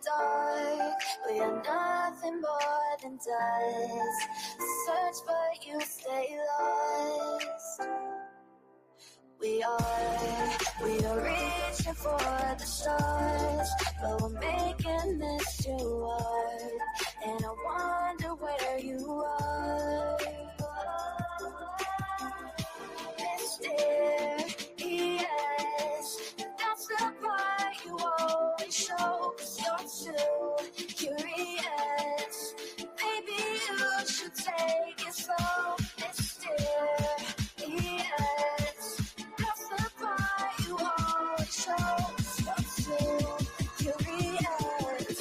dark. We are nothing more than dust. Search but you stay lost. We are reaching for the stars, but we're making this too hard. And I wonder where you are. Mysterious, that's the part you always show, 'cause you're too curious. Maybe you should take it slow. Mysterious, that's the part you always show, 'cause you're too curious.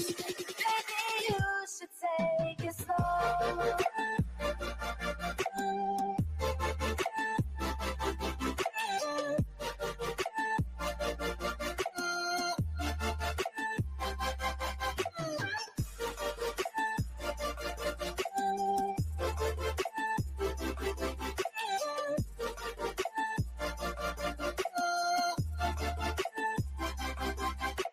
Maybe you should take it slow.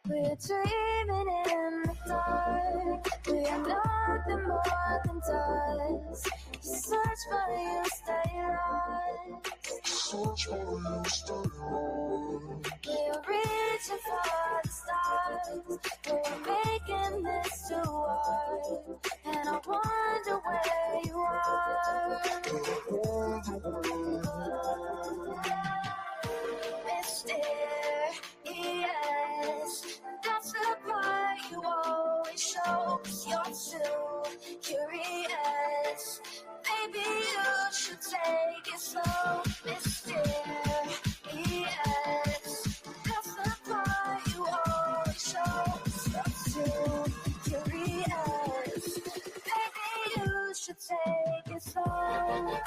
We're dreaming in the dark. We are nothing more than dust. You search but you stay lost. Search but you stay lost. We're reaching for the stars. We're making this too hard. And I wonder where you are. Mysterious, that's the part you always show, 'cause you're too curious. Maybe you should take it slow. Mysterious, that's the part you always show, 'cause you're too curious. Maybe you should take it slow.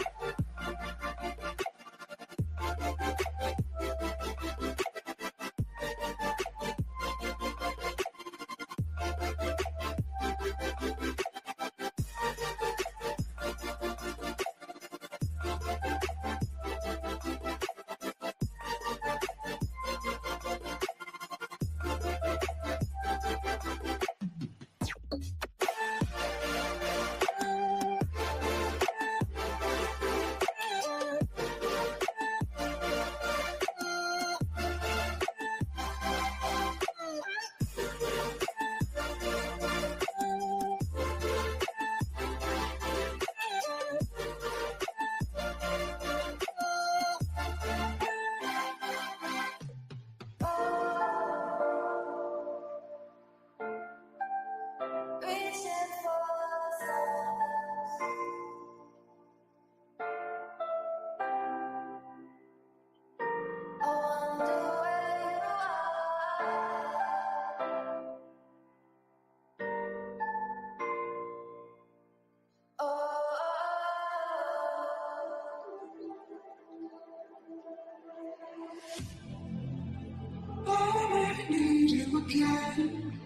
I need you again,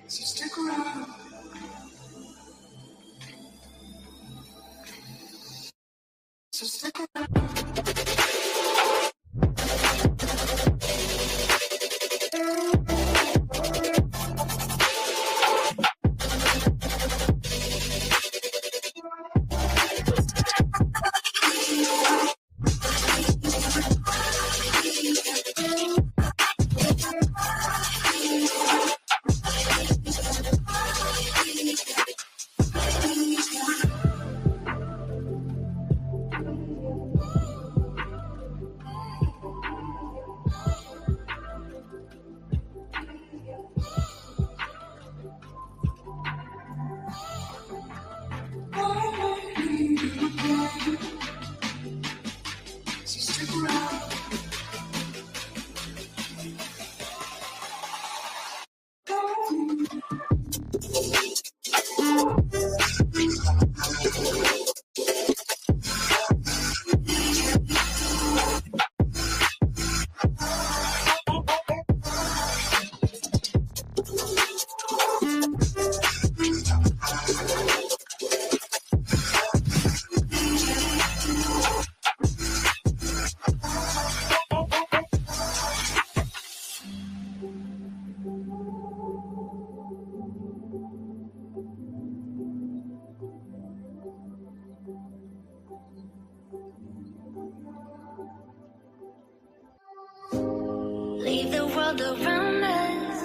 so stick around. So stick around. world around us.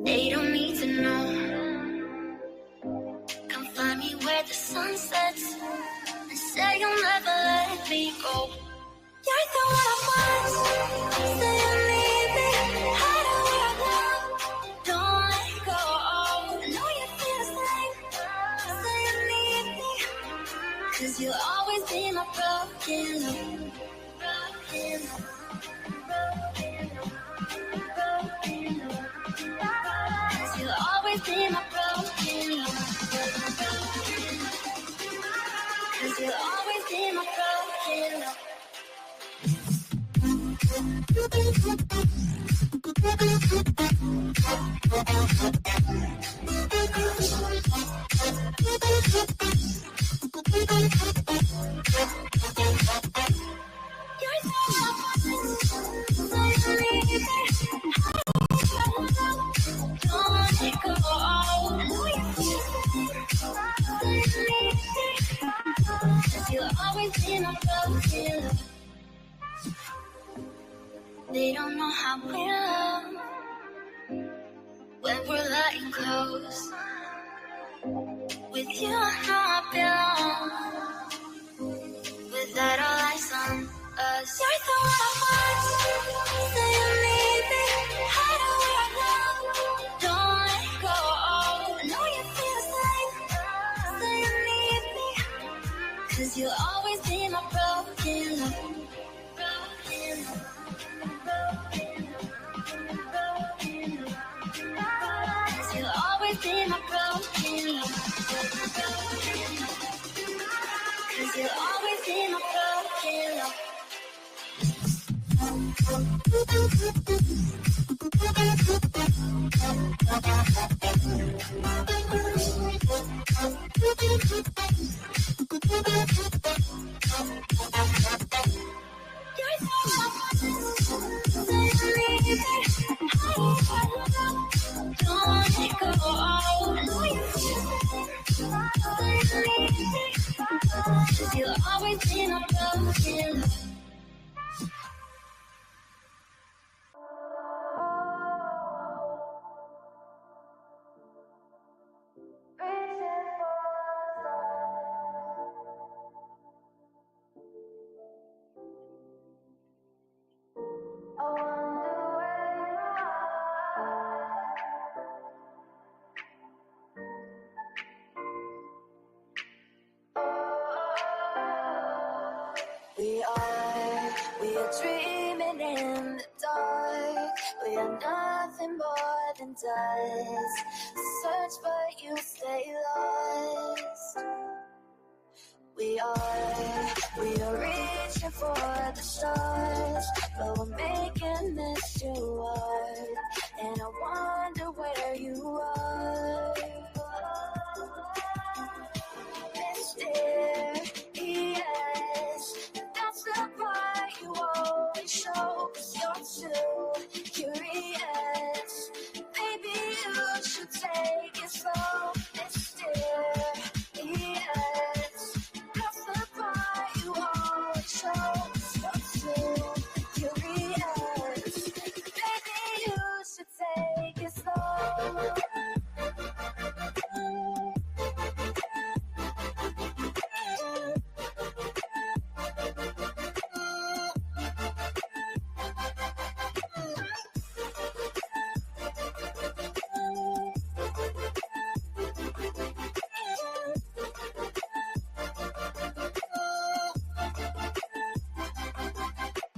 They don't need to know. Come find me where the sun sets and say you'll never let me go. You're the one I want. Say you need me. Hide away now. Don't let go. I know you feel the same. Say you need me. 'Cause you'll always be my broken love. Broken love. Broken love. Broken love. 'Cause you'll always be my broken love. 'Cause you'll always be my broken love. They don't know how we love when we're lying close. With you, I know I belong. Without all eyes on us, you're the one I want. Say you need me. Hide away now. Don't let go. I know you feel the same. Say you need me. 'Cause you'll always be my broken love. Broken love. You'll always be my broken love. 'Cause you'll always be my broken love. You'll always be my broken love. We are dreaming in the dark. We are nothing more than dust. Search but you stay lost. We are reaching for the stars, but we're making this too hard. And I wonder where you are. Mysterious, that's the part you always show. 'Cause you're too curious. Maybe you should take it slow. Mysterious, that's the part you always show. 'Cause you're too curious. Maybe you should take it slow.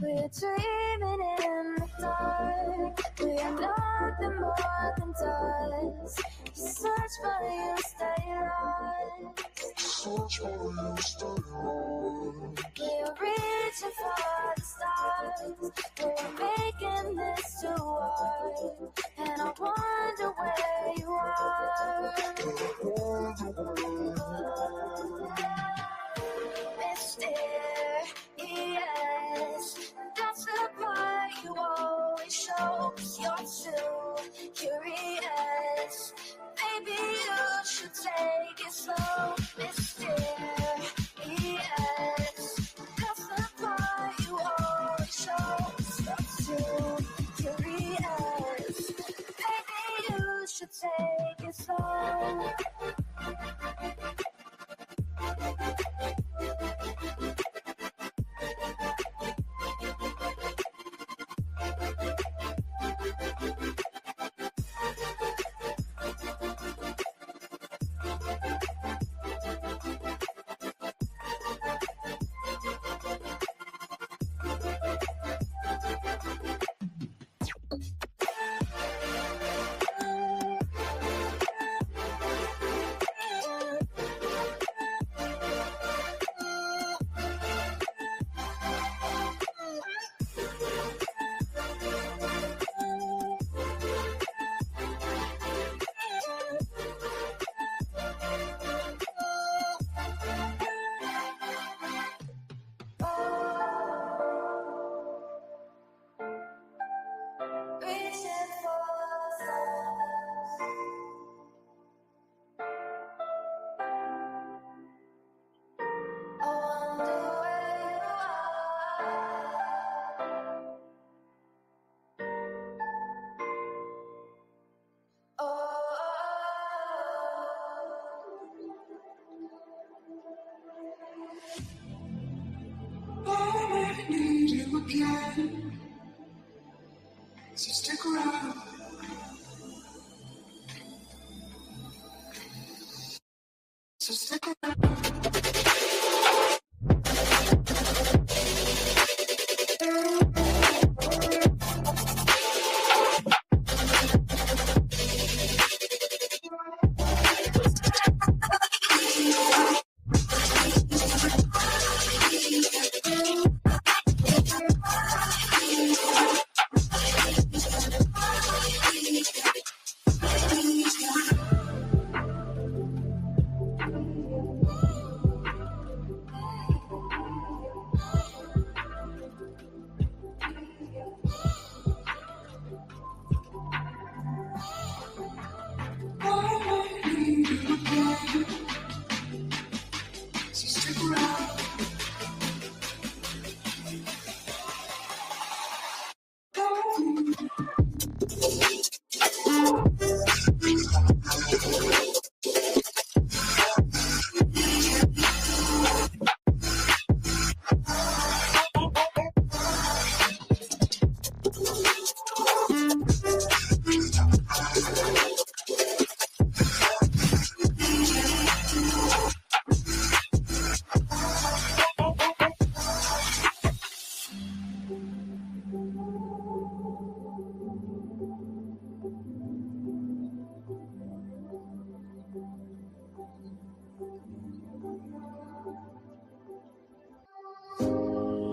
We're dreaming in the dark. We are nothing more than dust. You search but you stay lost. Search but you stay lost. We're reaching for the stars. We're making this too hard. And I wonder where you are. Mysterious, that's the part you always show. 'Cause you're too curious. Maybe you should take it slow. Mysterious, that's the part you always show. 'Cause you're too take it slow. I need you again, so stick around. So stick around.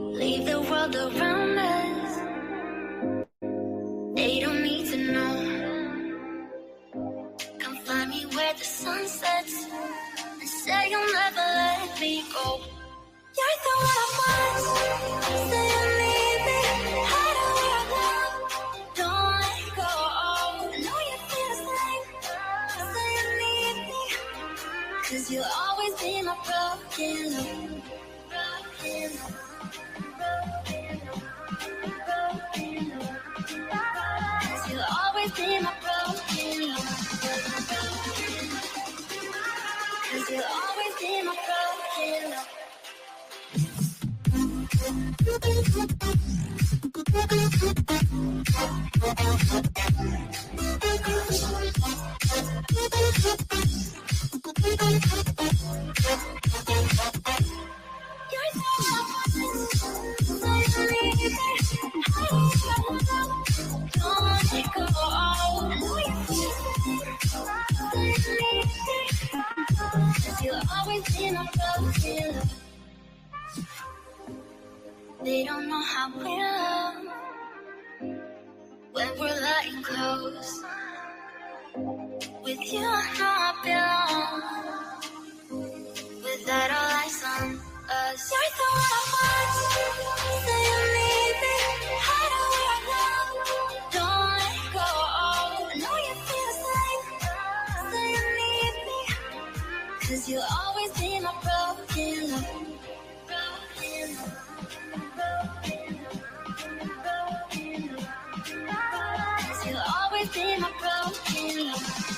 Leave the world around us. They don't need to know. Come find me where the sun sets and say you'll never let me go. You're the one I want. Say you need me. Hide where I go. Don't let go. I know you feel the same. Say you need me. 'Cause you'll always be my broken love. Broken love. Cause you'll always be my broken love. Cause you'll always be my broken love. You're so don't let it go. I know you feel it. Cause you'll always be my broken love. They don't know how we love when we're lying close. With you, I know I belong. Without all eyes on us, you're the one I want. Say you need me. Hide where I go. Don't let go. I know you feel the same. Say you need me. 'Cause you'll always be my broken love. Broken love. You'll always be my broken love.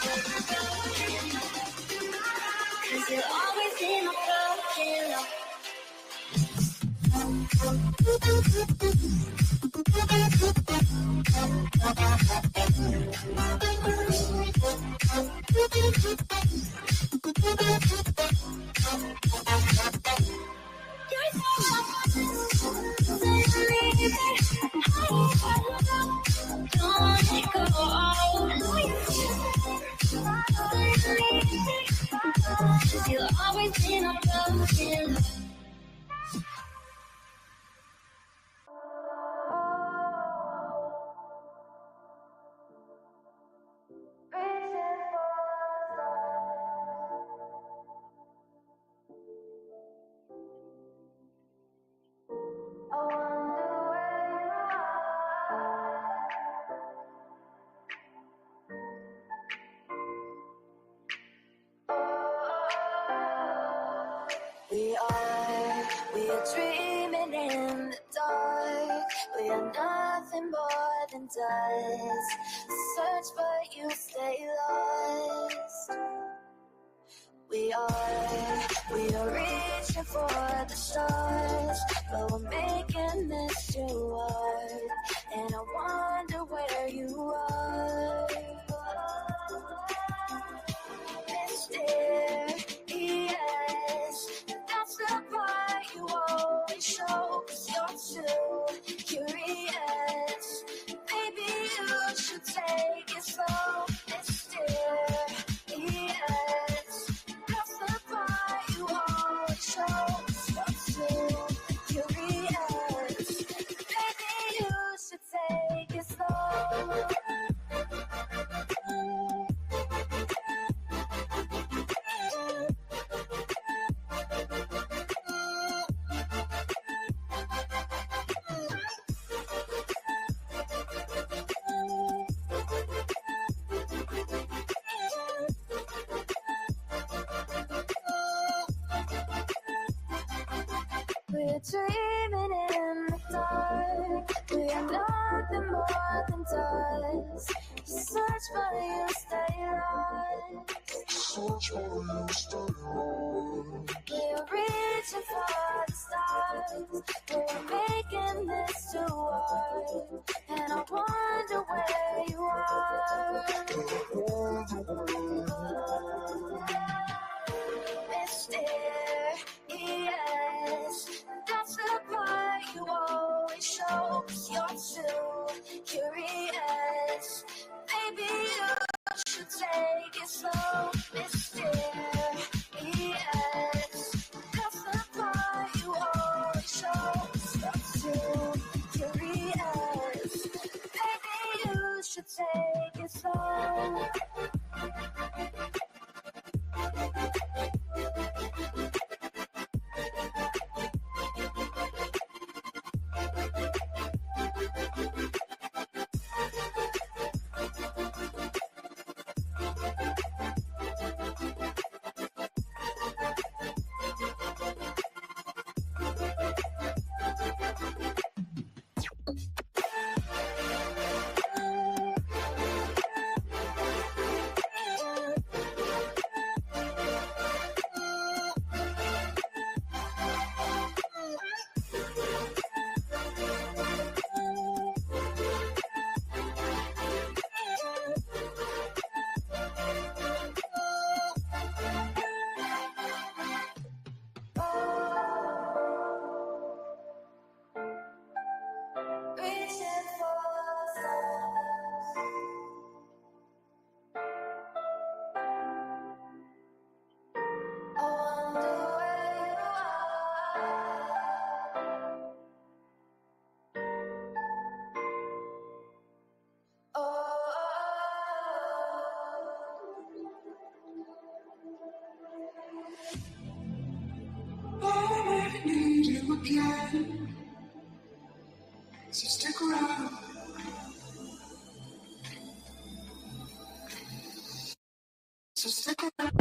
You'll always be my broken. We are dreaming in the dark. We are nothing more than dust. Search but you stay lost. We are reaching for the stars, but we're making this too hard. And I wonder where you are. Mysterious, that's the part you always show. 'Cause you're too curious. Maybe you should take it slow. Mysterious, that's the part you always show. 'Cause you're too curious. Maybe you should take it slow. We're dreaming in the dark. We are nothing more than dust. You search but you stay lost. Search for you, stay on. We're reaching for the stars. We're making this too hard. And I wonder where you are. Mysterious, that's the part you always show. 'Cause you're too curious. Maybe you should take it slow. Mysterious, that's the part you always show. 'Cause you're too curious. Maybe you should take it slow. Reaching for the stars. I wonder where you are. Oh, I need you again. So stick around. So stick around.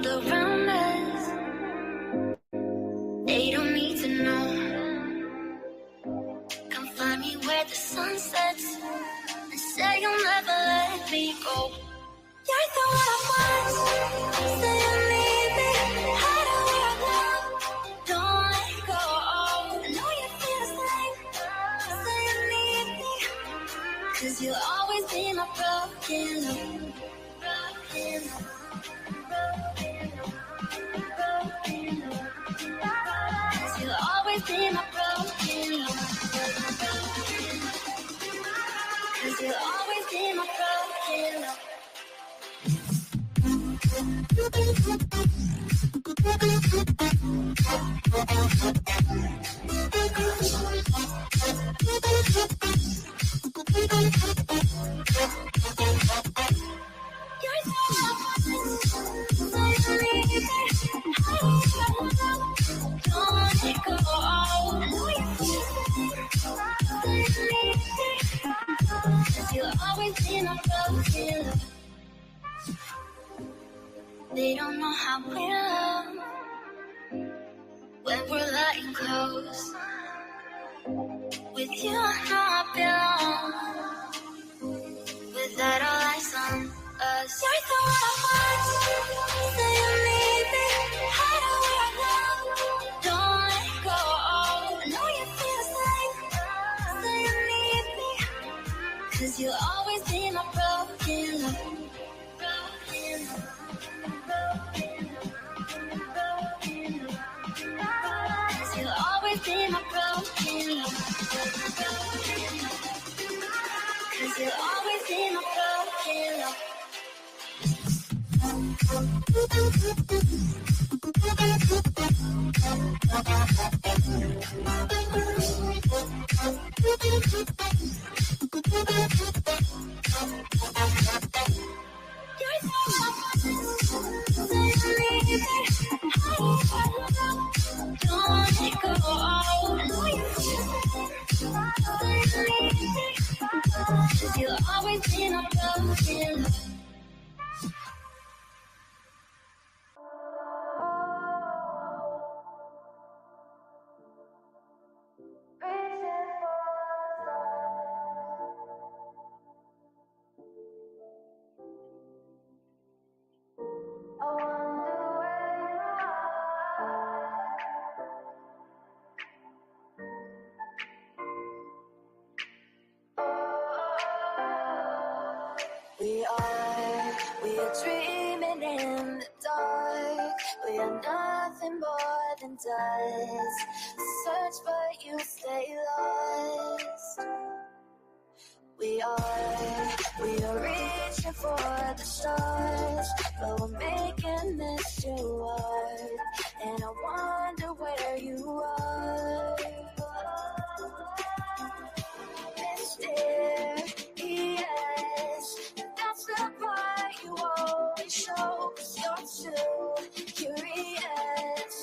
world around us. They don't need to know. Come find me where the sun sets and say you'll never let me go. You're the one I want. Say you need me. Hide away right now. Don't let go. I know you feel the same. Say you need me. 'Cause you'll always be my broken love. Broken love. Broken love. Broken love. 'Cause you'll always be my broken love. 'Cause you'll always be my broken love. They don't know how we love when we're lying close. With you, I know I belong. Without all eyes on us, you're the one I want. Say you need me. Hide away right now. Don't let go. I know you feel the same. Say you need me. 'Cause you'll always be my broken love. Broken love. You'll always be my broken love. 'Cause you'll always be my broken love. You'll always be my broken love. We are dreaming in the dark. We are nothing more than dust. Search but you stay lost. We are reaching for the stars, but we're making this too hard. And I wonder where you are. Mysterious, that's the part you always show. 'Cause you're too curious.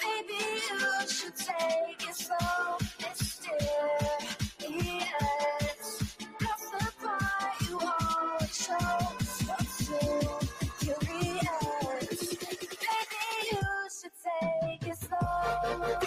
Maybe you should take it slow. Mysterious, that's the part you always show. 'Cause you're too curious. Maybe you should take it slow.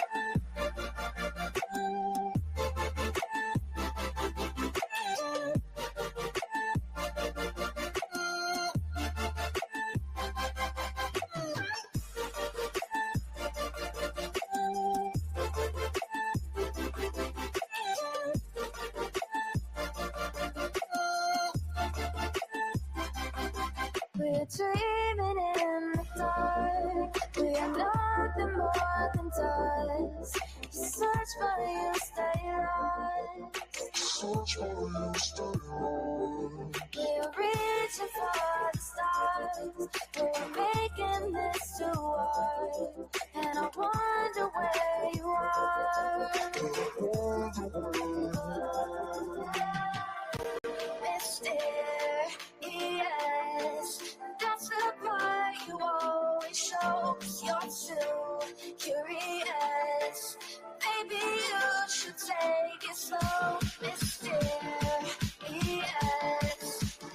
We're dreaming in the dark. We are nothing more than dust. You search but you stay lost. Search but you stay lost. We're reaching for the stars. We're making this too hard. And I wonder where you are. Mysterious, that's the part you always show. 'Cause you're too curious. Maybe you should take it slow. Mysterious,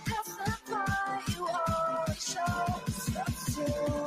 that's the part you always show. 'Cause you're too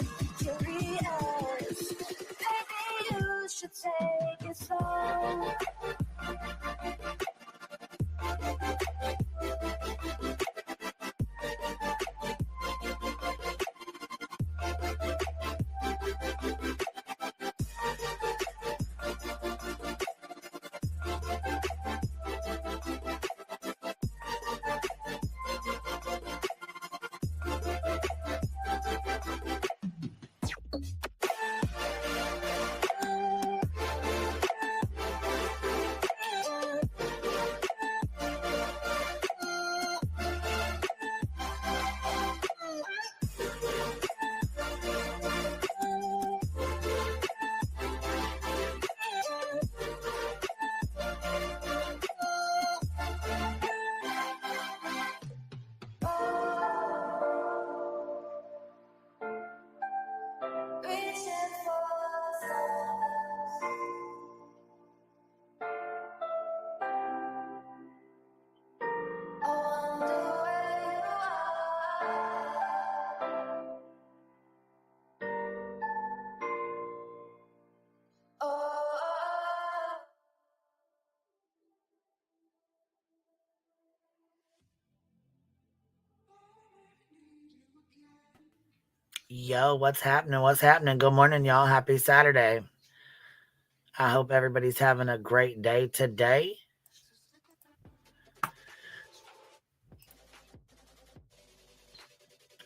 Yo, what's happening? What's happening? Good morning, y'all. Happy Saturday. I hope everybody's having a great day today.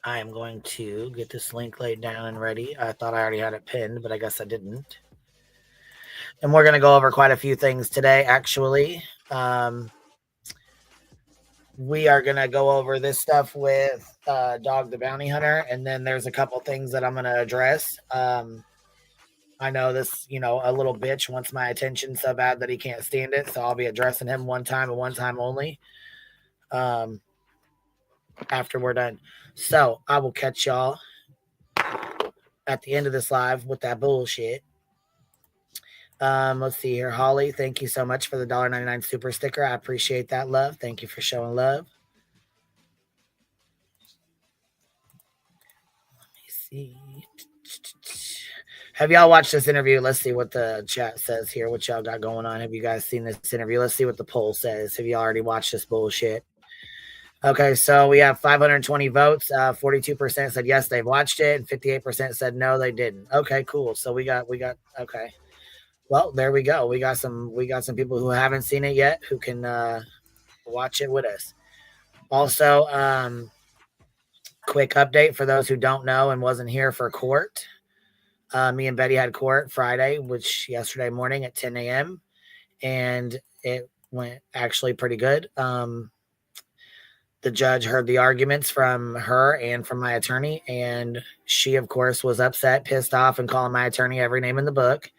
I am going to get this link laid down and ready. I thought I already had it pinned, but I guess I didn't. And we're going to go over quite a few things today, actually. We are going to go over this stuff with Dog the Bounty Hunter, and then there's a couple things that I'm going to address. I know this, a little bitch wants my attention so bad that he can't stand it, so I'll be addressing him one time and one time only after we're done. So I will catch y'all at the end of this live with that bullshit. Let's see here. Holly, thank you so much for the $1.99 super sticker. I appreciate that, love. Thank you for showing love. Let me see. Have y'all watched this interview? Let's see what the chat says here. What y'all got going on? Have you guys seen this interview? Let's see what the poll says. Have you already watched this bullshit? Okay, so we have 520 votes. 42% said yes, they've watched it, and 58% said no, they didn't. Okay, cool. So we got okay. Well, there we go. We got some people who haven't seen it yet who can watch it with us. Also, quick update for those who don't know and wasn't here for court. Me and Betty had court Friday, which yesterday morning at 10 a.m. and it went actually pretty good. The judge heard the arguments from her and from my attorney, and she, of course, was upset, pissed off, and calling my attorney every name in the book.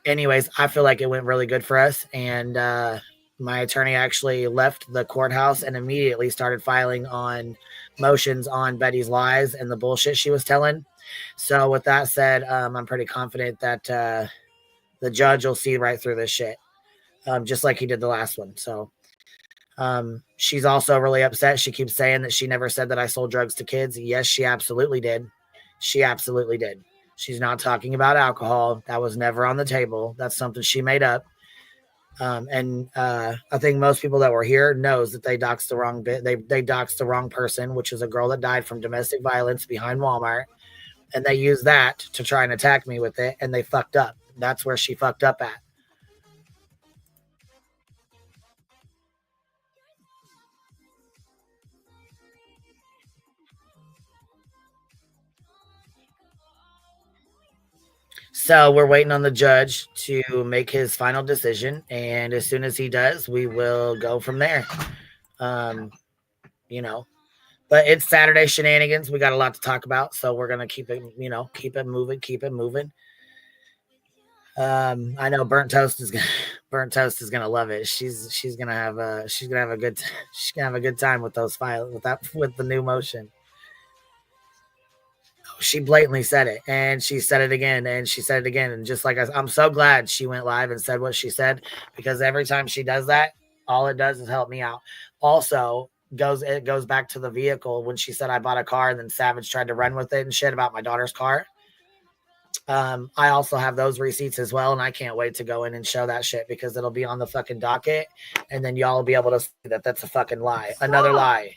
Anyways, I feel like it went really good for us, and my attorney actually left the courthouse and immediately started filing on motions on Betty's lies and the bullshit she was telling. So with that said, I'm pretty confident that the judge will see right through this shit, just like he did the last one. So she's also really upset. She keeps saying that she never said that I sold drugs to kids. Yes, she absolutely did. She absolutely did. She's not talking about alcohol. That was never on the table. That's something she made up. And I think most people that were here knows that they doxed the wrong bit. They doxed the wrong person, which is a girl that died from domestic violence behind Walmart. And they used that to try and attack me with it. And they fucked up. That's where she fucked up at. So we're waiting on the judge to make his final decision, and as soon as he does, we will go from there. You know, but it's Saturday shenanigans. We got a lot to talk about, so we're gonna keep it, keep it moving. I know burnt toast is gonna love it. She's gonna have a good time with those files with the new motion. She blatantly said it, and she said it again, and she said it again, and just like I'm so glad she went live and said what she said, because every time she does that, all it does is help me out. Also, it goes back to the vehicle when she said I bought a car and then Savage tried to run with it and shit about my daughter's car. I also have those receipts as well, and I can't wait to go in and show that shit because it'll be on the fucking docket, and then y'all will be able to see that that's a fucking lie, another lie.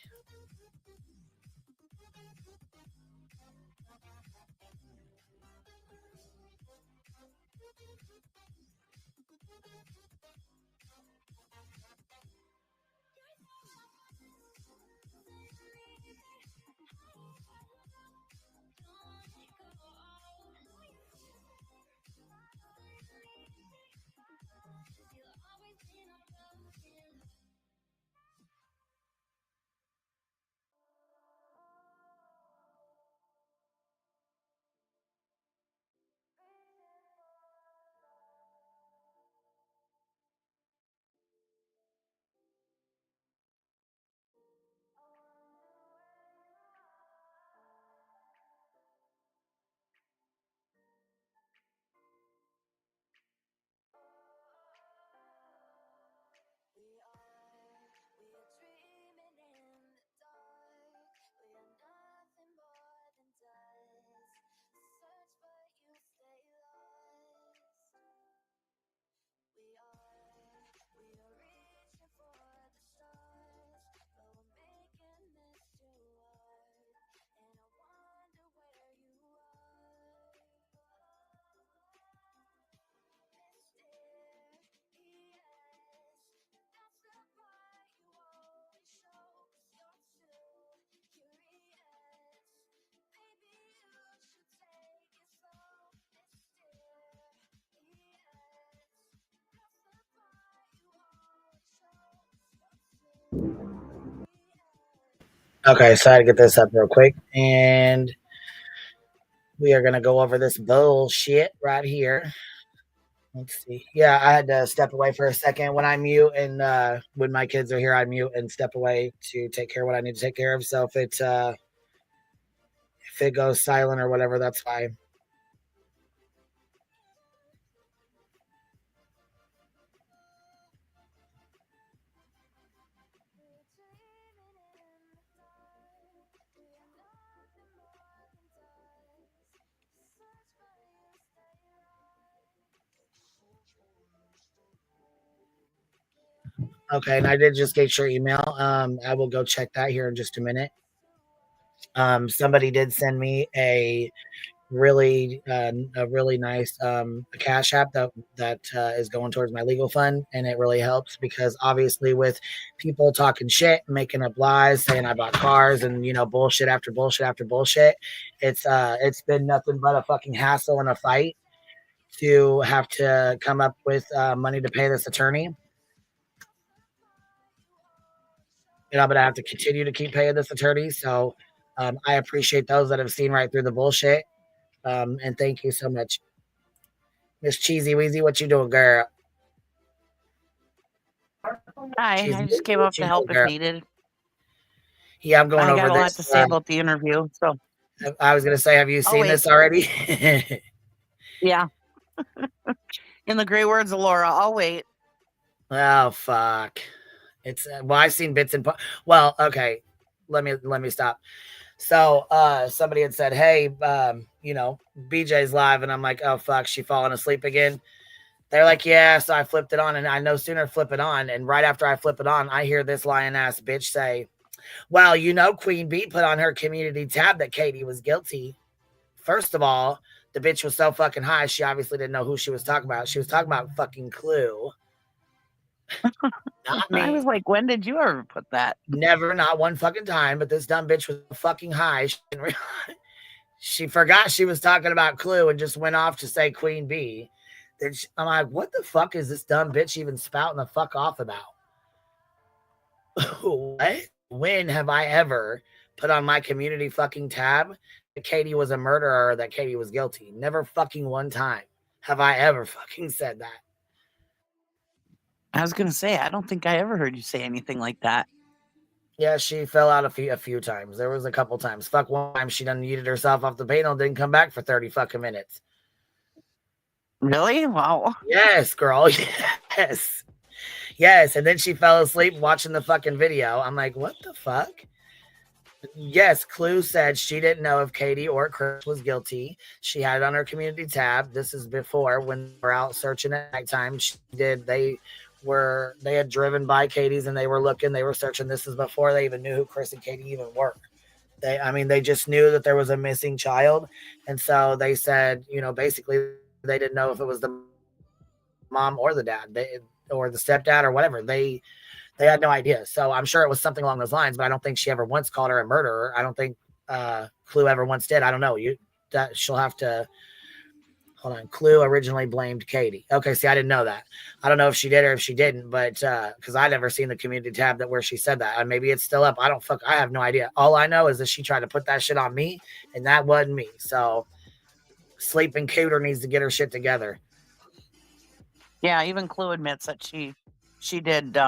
Okay, so I had to get this up real quick, and we are gonna go over this bullshit right here. Let's see. Yeah, I had to step away for a second when I mute, and when my kids are here, I mute and step away to take care of what I need to take care of. So if it goes silent or whatever, that's fine. Okay, and I did just get your email. I will go check that here in just a minute. Somebody did send me a really nice cash app that is going towards my legal fund, and it really helps because obviously with people talking shit, making up lies, saying I bought cars, and bullshit after bullshit after bullshit, it's been nothing but a fucking hassle and a fight to have to come up with money to pay this attorney. And I'm gonna have to continue to keep paying this attorney. So I appreciate those that have seen right through the bullshit. And thank you so much. Miss Cheesy Weezy, what you doing, girl? Hi, Cheesy I just Weezy, came up what you to doing, help if girl? needed. Yeah, I'm going I over got a lot this. to say about the interview. So, I was gonna say, have you oh, seen wait. this already? Yeah. In the great words of Laura, I'll wait. Oh fuck! It's well, I've seen bits and well, okay. Let me stop. So somebody had said, "Hey, BJ's live," and I'm like, "Oh fuck, she falling asleep again." They're like, "Yeah." So I flipped it on, and I no sooner flip it on, and right after I flip it on, I hear this lying ass bitch say, "Well, Queen Bee put on her community tab that Katie was guilty." First of all, the bitch was so fucking high, she obviously didn't know who she was talking about. She was talking about fucking Clue, not I was me. like, when did you ever put that? Never, not one fucking time. But this dumb bitch was fucking high. She forgot she was talking about Clue and just went off to say Queen Bee. Then I'm like, what the fuck is this dumb bitch even spouting the fuck off about? What? When have I ever put on my community fucking tab that Katie was a murderer or that Katie was guilty? Never fucking one time have I ever fucking said that. I was going to say, I don't think I ever heard you say anything like that. Yeah, she fell out a few times. There was a couple times. Fuck, one time she done yeeted herself off the panel, didn't come back for 30 fucking minutes. Really? Wow. Yes, girl. Yes. Yes. And then she fell asleep watching the fucking video. I'm like, what the fuck? Yes, Clue said she didn't know if Katie or Chris was guilty. She had it on her community tab. This is before when they were out searching at nighttime. They had driven by Katie's and they were looking, they were searching. This is before they even knew who Chris and Katie even were. They just knew that there was a missing child. And so they said, basically they didn't know if it was the mom or the dad, or the stepdad or whatever. They had no idea. So I'm sure it was something along those lines, but I don't think she ever once called her a murderer. I don't think Clue ever once did. I don't know. She'll have to hold on. Clue originally blamed Katie. Okay, see, I didn't know that. I don't know if she did or if she didn't, but because I never seen the community tab where she said that. Maybe it's still up. I have no idea. All I know is that she tried to put that shit on me, and that wasn't me. So Sleeping Cooter needs to get her shit together. Yeah, even Clue admits that she did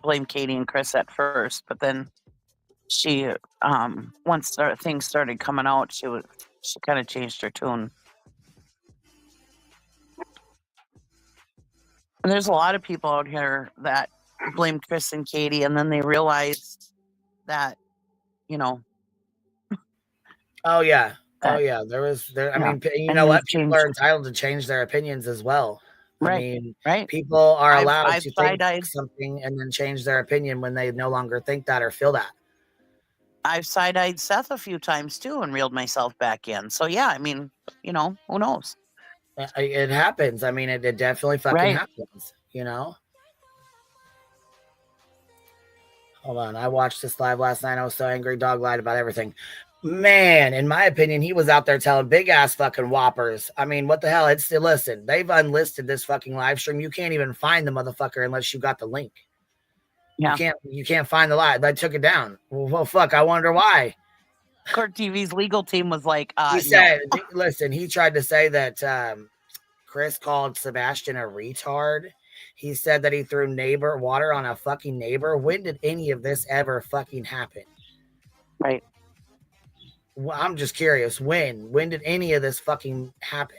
blame Katie and Chris at first, but then she once things started coming out, she kind of changed her tune. And there's a lot of people out here that blame Chris and Katie, and then they realize that, Oh yeah. Oh yeah. I mean, you know what? People are entitled to change their opinions as well. Right, I mean, right. people are allowed I've to think something and then change their opinion when they no longer think that or feel that. I've side-eyed Seth a few times too and reeled myself back in. So yeah, I mean, who knows? It happens. I mean, it definitely fucking happens, Hold on. I watched this live last night. I was so angry. Dog lied about everything. Man, in my opinion, he was out there telling big ass fucking whoppers. I mean, what the hell? Listen, they've unlisted this fucking live stream. You can't even find the motherfucker unless you got the link. Yeah. You can't find the live. I took it down. Well, fuck. I wonder why. Court TV's legal team was like, He no. said, listen, he tried to say that Chris called Sebastian a retard. He said that he threw water on a fucking neighbor. When did any of this ever fucking happen? Right. Well, I'm just curious. When did any of this fucking happen?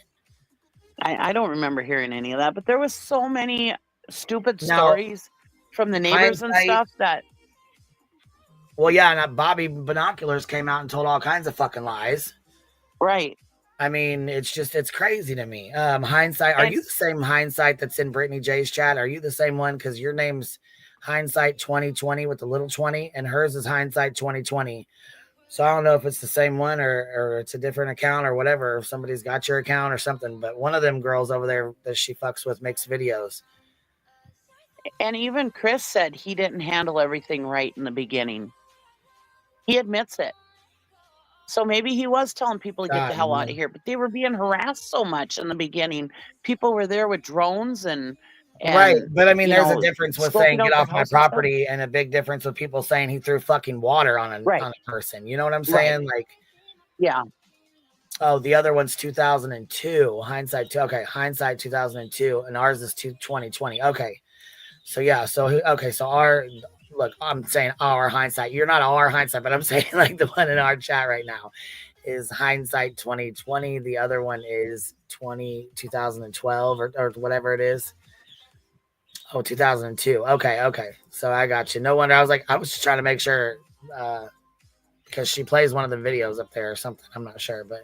I don't remember hearing any of that, but there was so many stupid Now, stories from the neighbors and stuff that. Well, yeah, and Bobby Binoculars came out and told all kinds of fucking lies. Right. I mean, it's crazy to me. Hindsight, are you the same Hindsight that's in Brittany J's chat? Are you the same one? Because your name's Hindsight 2020 with the little 20, and hers is Hindsight 2020. So I don't know if it's the same one or it's a different account or whatever. If somebody's got your account or something, but one of them girls over there that she fucks with makes videos. And even Chris said he didn't handle everything right in the beginning. He admits it. So maybe he was telling people to get the hell out of here, but they were being harassed so much in the beginning. People were there with drones and right. But I mean, there's a difference with saying get off my property and a big difference with people saying he threw fucking water on a person. You know what I'm saying? Right. Like, yeah. Oh, the other one's 2002. Hindsight 2. Okay, Hindsight 2002, and ours is 2020. Okay. So yeah, so I'm saying our Hindsight. You're not our Hindsight, but I'm saying like the one in our chat right now is Hindsight 2020. The other one is 2012 or whatever it is. Oh, 2002. Okay. So I got you. No wonder. I was just trying to make sure because she plays one of the videos up there or something. I'm not sure, but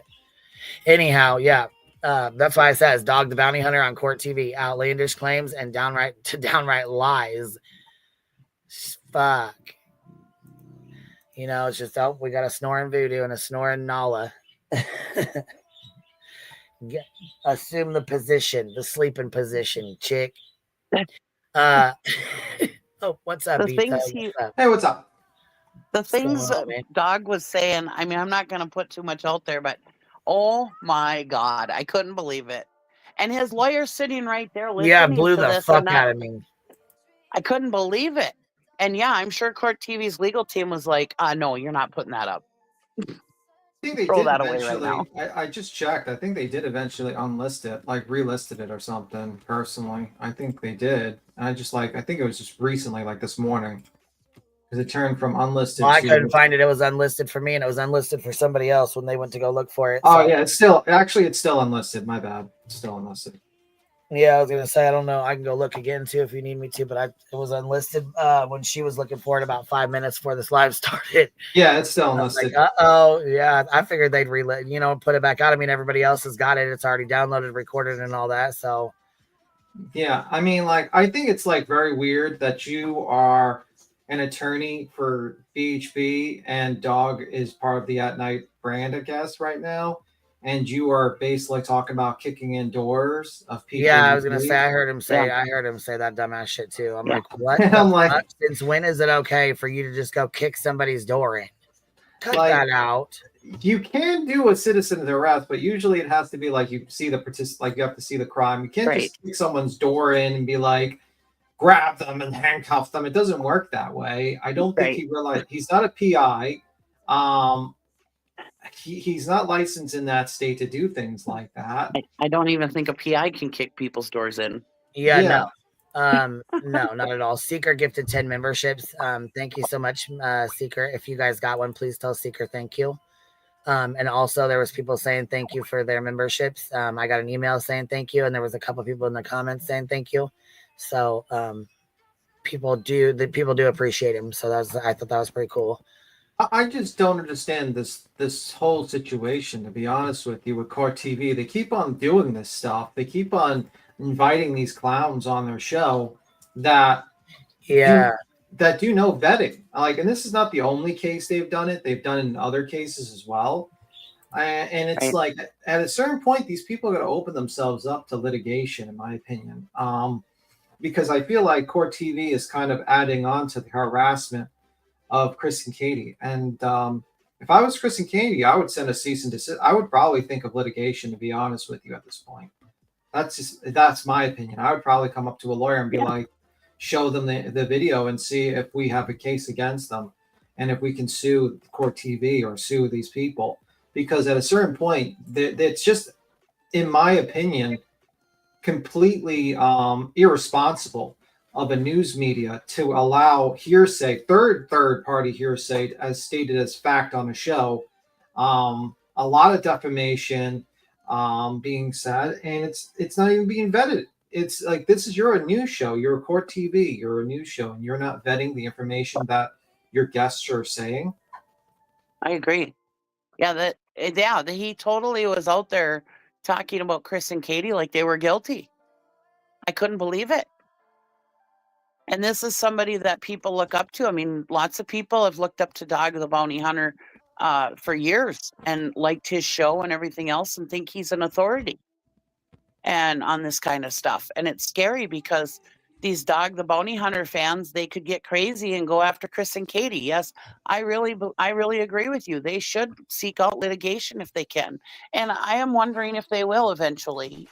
anyhow, yeah. That's why I says Dog the Bounty Hunter on Court TV, Outlandish Claims, and Downright Lies. Fuck. You know, it's just, we got a snoring voodoo and a snoring Nala. Assume the position, the sleeping position, chick. Oh, what's up, Hey, what's up? The things Dog was saying, I mean, I'm not going to put too much out there, but oh my God, I couldn't believe it. And his lawyer's sitting right there listening. Yeah, blew the fuck out of me. I couldn't believe it. And yeah, I'm sure Court TV's legal team was like, no, you're not putting that up. I think they Throw did that eventually. away right now. I just checked. I think they did eventually unlist it, like relisted it or something. Personally, I think they did. And I think it was just recently, like this morning, because it turned from unlisted. Well, I couldn't find it. It was unlisted for me, and it was unlisted for somebody else when they went to go look for it. Oh yeah, it's still unlisted. My bad. It's still unlisted. Yeah, I was gonna say I don't know. I can go look again too if you need me to, but it was unlisted when she was looking for it about 5 minutes before this live started. Yeah, it's still unlisted. Yeah, I figured they'd put it back out. I mean, everybody else has got it. It's already downloaded, recorded, and all that. So yeah, I mean, like I think it's like very weird that you are an attorney for BHB and Dog is part of the At Night brand, I guess, right now. And you are basically talking about kicking in doors of people. Yeah, I was gonna say I heard him say that dumbass shit too. I'm like, what? I'm like, since when is it okay for you to just go kick somebody's door in? Cut that out. You can do a citizen arrest, but usually it has to be like you see the you have to see the crime. You can't just kick someone's door in and be like, grab them and handcuff them. It doesn't work that way. I don't think he realized he's not a PI. He's not licensed in that state to do things like that. I don't even think a PI can kick people's doors in. Yeah. No, not at all. Seeker gifted 10 memberships. Thank you so much, Seeker. If you guys got one, please tell Seeker thank you. And also there was people saying thank you for their memberships. I got an email saying thank you, and there was a couple people in the comments saying thank you. So people do appreciate him. So I thought that was pretty cool. I just don't understand this whole situation, to be honest with you, with Court TV. They keep on doing this stuff. They keep on inviting these clowns on their show that do no vetting. And this is not the only case they've done it. They've done it in other cases as well. And it's like at a certain point, these people are going to open themselves up to litigation, in my opinion. Because I feel like Court TV is kind of adding on to the harassment of Chris and Katie. And if I was Chris and Katie, I would send a cease and desist. I would probably think of litigation, to be honest with you, at this point. That's my opinion. I would probably come up to a lawyer and be like, show them the video and see if we have a case against them and if we can sue Court TV or sue these people. Because at a certain point, it's just, in my opinion, completely irresponsible of a news media to allow hearsay, third party hearsay, as stated as fact on a show. A lot of defamation being said, and it's not even being vetted. It's like, you're a news show, you're a Court TV, you're a news show, and you're not vetting the information that your guests are saying. I agree. Yeah, he totally was out there talking about Chris and Katie like they were guilty. I couldn't believe it. And this is somebody that people look up to. I mean, lots of people have looked up to Dog the Bounty Hunter for years and liked his show and everything else and think he's an authority and on this kind of stuff. And it's scary because these Dog the Bounty Hunter fans, they could get crazy and go after Chris and Katie. Yes, I really agree with you. They should seek out litigation if they can. And I am wondering if they will eventually,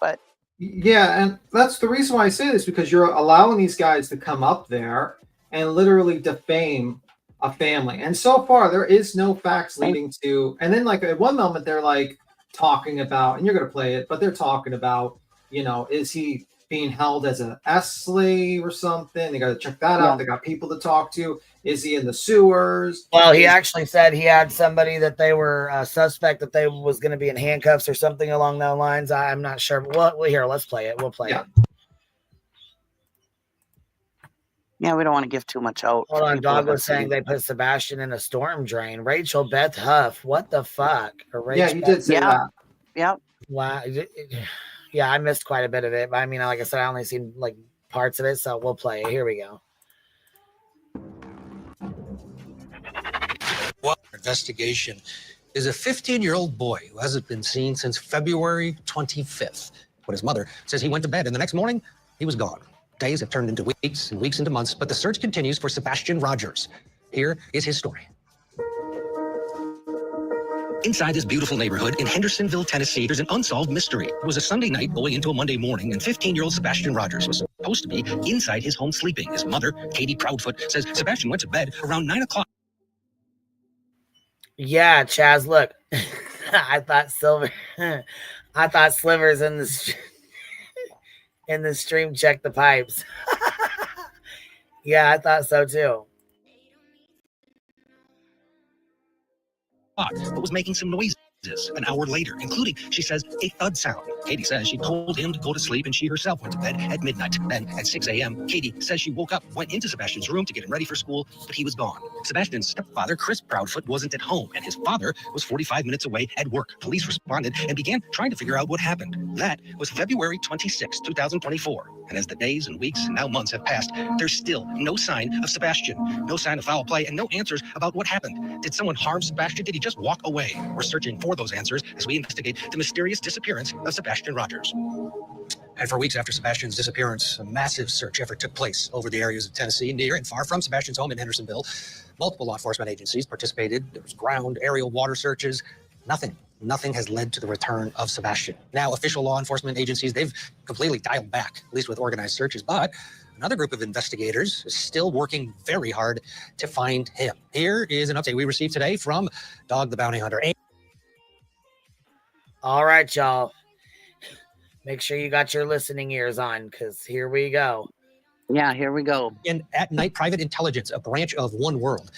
but yeah, and that's the reason why I say this, because you're allowing these guys to come up there and literally defame a family. And so far, there is no facts leading to. And then, like, at one moment, they're like talking about, and you're going to play it, but they're talking about, is he being held as a slave or something? They got to check that out. They got people to talk to. Is he in the sewers? Well, he actually said he had somebody that they were suspect that they was going to be in handcuffs or something along those lines. I'm not sure. But here, let's play it. We'll play it. Yeah, we don't want to give too much out. Hold on. Dog was saying they put Sebastian in a storm drain. Rachel Beth Huff. What the fuck? Yeah, you did say that. Yep. Wow. Yeah, I missed quite a bit of it. But I mean, like I said, I only seen like parts of it. So we'll play it. Here we go. Well, investigation is a 15-year-old boy who hasn't been seen since February 25th, when his mother says he went to bed, and the next morning, he was gone. Days have turned into weeks and weeks into months, but the search continues for Sebastian Rogers. Here is his story. Inside this beautiful neighborhood in Hendersonville, Tennessee, there's an unsolved mystery. It was a Sunday night going into a Monday morning, and 15-year-old Sebastian Rogers was supposed to be inside his home sleeping. His mother, Katie Proudfoot, says Sebastian went to bed around 9 o'clock. Yeah, Chaz, look. I thought Slivers in the stream checked the pipes. Yeah, I thought so too. But was making some noises an hour later, including, she says, a thud sound. Katie says she told him to go to sleep and she herself went to bed at midnight. Then at 6 a.m., Katie says she woke up, went into Sebastian's room to get him ready for school, but he was gone. Sebastian's stepfather, Chris Proudfoot, wasn't at home, and his father was 45 minutes away at work. Police responded and began trying to figure out what happened. That was February 26, 2024. And as the days and weeks and now months have passed, there's still no sign of Sebastian, no sign of foul play, and no answers about what happened. Did someone harm Sebastian? Did he just walk away? We're searching for those answers as we investigate the mysterious disappearance of Sebastian Rogers. And for weeks after Sebastian's disappearance, a massive search effort took place over the areas of Tennessee, near and far from Sebastian's home in Hendersonville. Multiple law enforcement agencies participated. There was ground, aerial, water searches. Nothing has led to the return of Sebastian. Now, official law enforcement agencies, they've completely dialed back, at least with organized searches, but another group of investigators is still working very hard to find him. Here is an update we received today from Dog the Bounty Hunter. All right, y'all. Make sure you got your listening ears on, because here we go. Yeah, here we go. And at Night Private Intelligence, a branch of One World,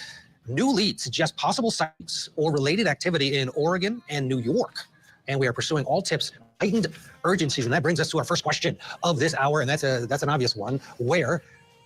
new leads suggest possible sightings or related activity in Oregon and New York. And we are pursuing all tips, heightened urgencies. And that brings us to our first question of this hour. And that's an obvious one. Where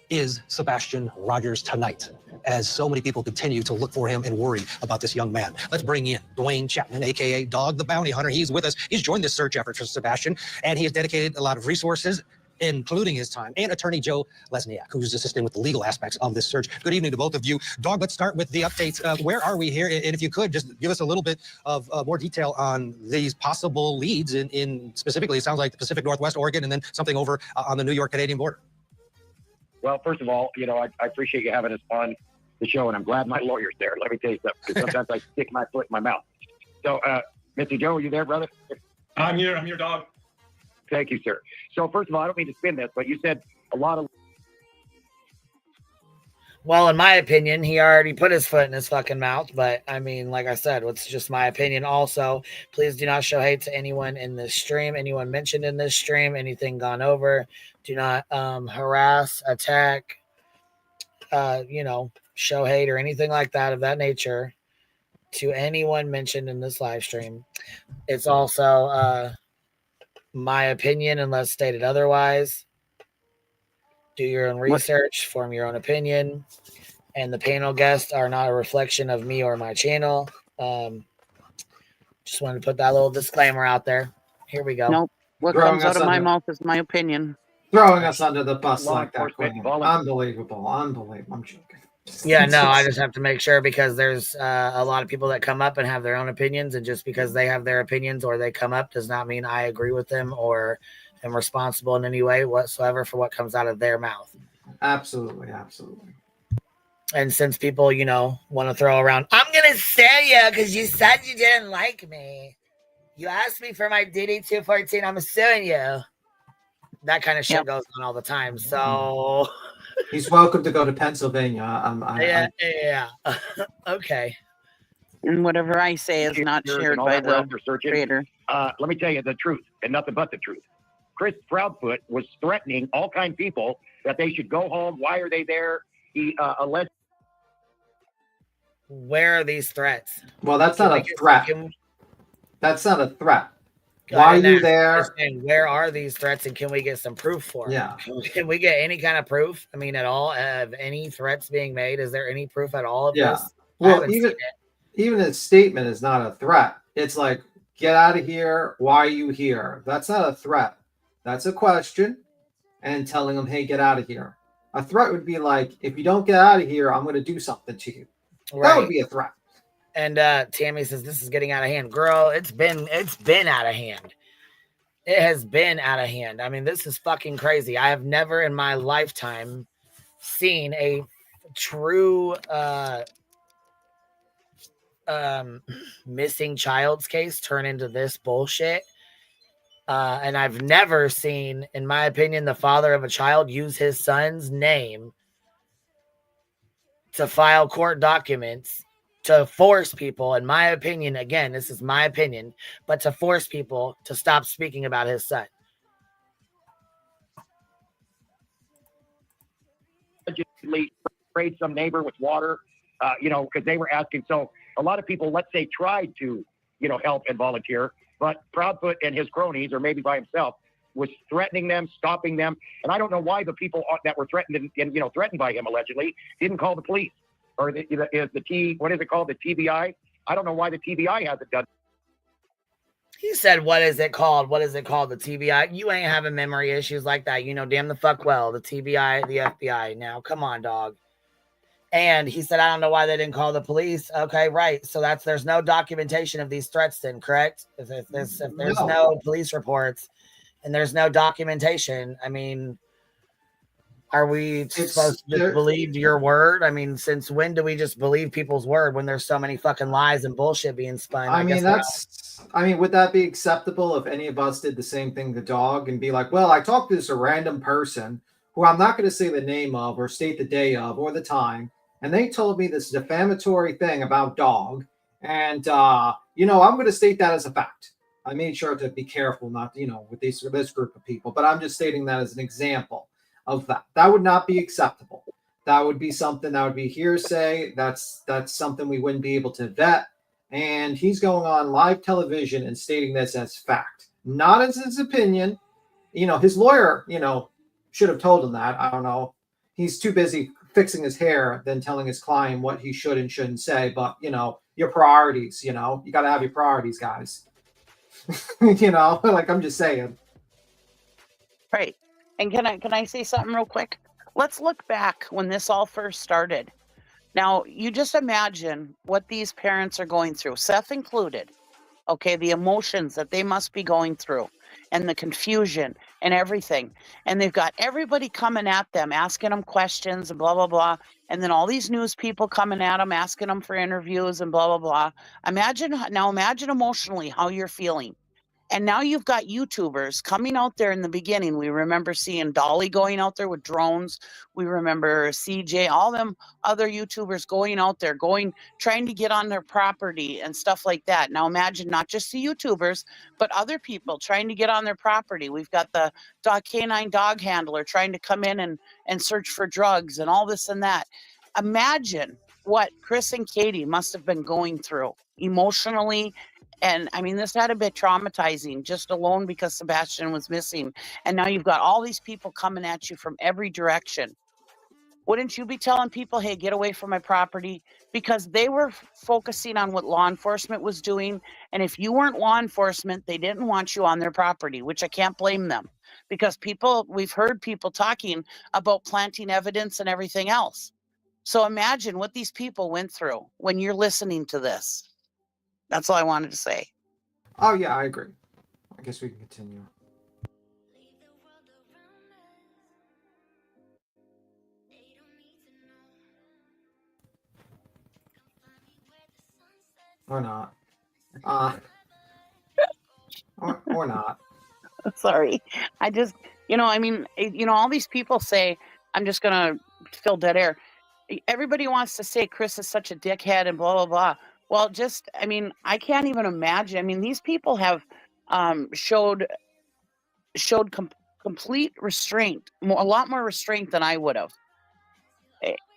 is Sebastian Rogers tonight? As so many people continue to look for him and worry about this young man. Let's bring in Dwayne Chapman, aka Dog the Bounty Hunter. He's with us. He's joined this search effort for Sebastian, and he has dedicated a lot of resources, including his time, and attorney Joe Lesniak, who's assisting with the legal aspects of this search. Good evening to both of you. Dog, let's start with the updates. Where are we here? And if you could, just give us a little bit of more detail on these possible leads in specifically, it sounds like the Pacific Northwest, Oregon, and then something over on the New York-Canadian border. Well, first of all, I appreciate you having us on the show, and I'm glad my lawyer's there. Let me tell you something, because sometimes I stick my foot in my mouth. So, Mr. Joe, are you there, brother? I'm here, Dog. Thank you, sir. So, first of all, I don't mean to spin this, but you said a lot of Well, in my opinion, he already put his foot in his fucking mouth. But I mean, like I said, it's just my opinion. Also, please do not show hate to anyone in this stream, anyone mentioned in this stream, anything gone over. Do not harass, attack, show hate or anything like that of that nature to anyone mentioned in this live stream. It's also my opinion unless stated otherwise. Do your own research, form your own opinion. And the panel guests are not a reflection of me or my channel. Just wanted to put that little disclaimer out there. Here we go. Nope. What comes out of my mouth is my opinion. Throwing us under the bus Law like that, enforcement, Quinn. Unbelievable. Unbelievable. I'm joking. Yeah, no, I just have to make sure because there's a lot of people that come up and have their own opinions. And just because they have their opinions or they come up does not mean I agree with them or am responsible in any way whatsoever for what comes out of their mouth. Absolutely. Absolutely. And since people, want to throw around, I'm going to sue you because you said you didn't like me. You asked me for my DD-214. I'm suing you. That kind of shit goes on all the time. So he's welcome to go to Pennsylvania. Yeah. Okay. And whatever I say is not shared by the creator. Let me tell you the truth and nothing but the truth. Chris Proudfoot was threatening all kind of people that they should go home. Why are they there? He alleged. Where are these threats? Well, that's not a threat. That's not a threat. Why are you there? Where are these threats, and can we get some proof for it? Yeah. Can we get any kind of proof? I mean, at all of any threats being made? Is there any proof at all of this? Well, even a statement is not a threat. It's like, get out of here. Why are you here? That's not a threat. That's a question and telling them, hey, get out of here. A threat would be like, if you don't get out of here, I'm going to do something to you. Right. That would be a threat. And Tammy says this is getting out of hand. Girl, it's been out of hand. It has been out of hand. I mean, this is fucking crazy. I have never in my lifetime seen a true missing child's case turn into this bullshit. And I've never seen, in my opinion, the father of a child use his son's name to file court documents to force people, in my opinion, again, this is my opinion, but to force people to stop speaking about his son. Allegedly sprayed some neighbor with water, because they were asking. So a lot of people, let's say, tried to, help and volunteer, but Proudfoot and his cronies, or maybe by himself, was threatening them, stopping them. And I don't know why the people that were threatened and threatened by him allegedly didn't call the police or what is it called? The TBI. I don't know why the TBI hasn't done. He said, what is it called? What is it called? The TBI? You ain't having memory issues like that. Damn the fuck well. The TBI, the FBI. Now, come on, dog. And he said, I don't know why they didn't call the police. Okay, right. So there's no documentation of these threats then, correct? If there's no police reports and there's no documentation, I mean, are we supposed to believe your word? I mean, since when do we just believe people's word when there's so many fucking lies and bullshit being spun? Would that be acceptable if any of us did the same thing to dog and be like, well, I talked to this random person who I'm not going to say the name of or state the day of or the time, and they told me this defamatory thing about dog, and I'm going to state that as a fact. I made sure to be careful not, with this group of people, but I'm just stating that as an example of that. That would not be acceptable. That would be something that would be hearsay. That's something we wouldn't be able to vet. And he's going on live television and stating this as fact, not as his opinion. His lawyer, should have told him that. I don't know. He's too busy fixing his hair than telling his client what he should and shouldn't say. But, your priorities, you got to have your priorities, guys. I'm just saying. Right. And can I say something real quick? Let's look back when this all first started. Now, you just imagine what these parents are going through, Seth included. Okay, the emotions that they must be going through and the confusion and everything. And they've got everybody coming at them, asking them questions and blah, blah, blah. And then all these news people coming at them, asking them for interviews and blah, blah, blah. Imagine emotionally how you're feeling. And now you've got YouTubers coming out there in the beginning. We remember seeing Dolly going out there with drones. We remember CJ, all them other YouTubers going out there, trying to get on their property and stuff like that. Now imagine not just the YouTubers, but other people trying to get on their property. We've got the canine dog handler trying to come in and search for drugs and all this and that. Imagine what Chris and Katie must have been going through emotionally. And I mean, this had to be traumatizing just alone because Sebastian was missing. And now you've got all these people coming at you from every direction. Wouldn't you be telling people, hey, get away from my property? Because they were focusing on what law enforcement was doing. And if you weren't law enforcement, they didn't want you on their property, which I can't blame them. Because we've heard people talking about planting evidence and everything else. So imagine what these people went through when you're listening to this. That's all I wanted to say. Oh yeah, I agree. I guess we can continue. Or not. Or not. Sorry. I just, I mean, all these people say, I'm just going to fill dead air. Everybody wants to say Chris is such a dickhead and blah, blah, blah. Well, I can't even imagine. I mean, these people have showed complete restraint, a lot more restraint than I would have,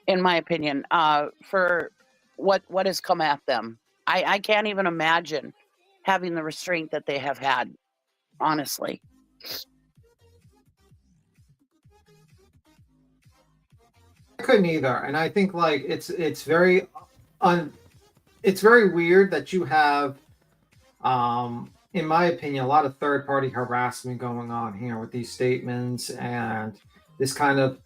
in my opinion, for what has come at them. I can't even imagine having the restraint that they have had, honestly. I couldn't either, and I think like it's very weird that you have, in my opinion, a lot of third-party harassment going on here with these statements and this kind of,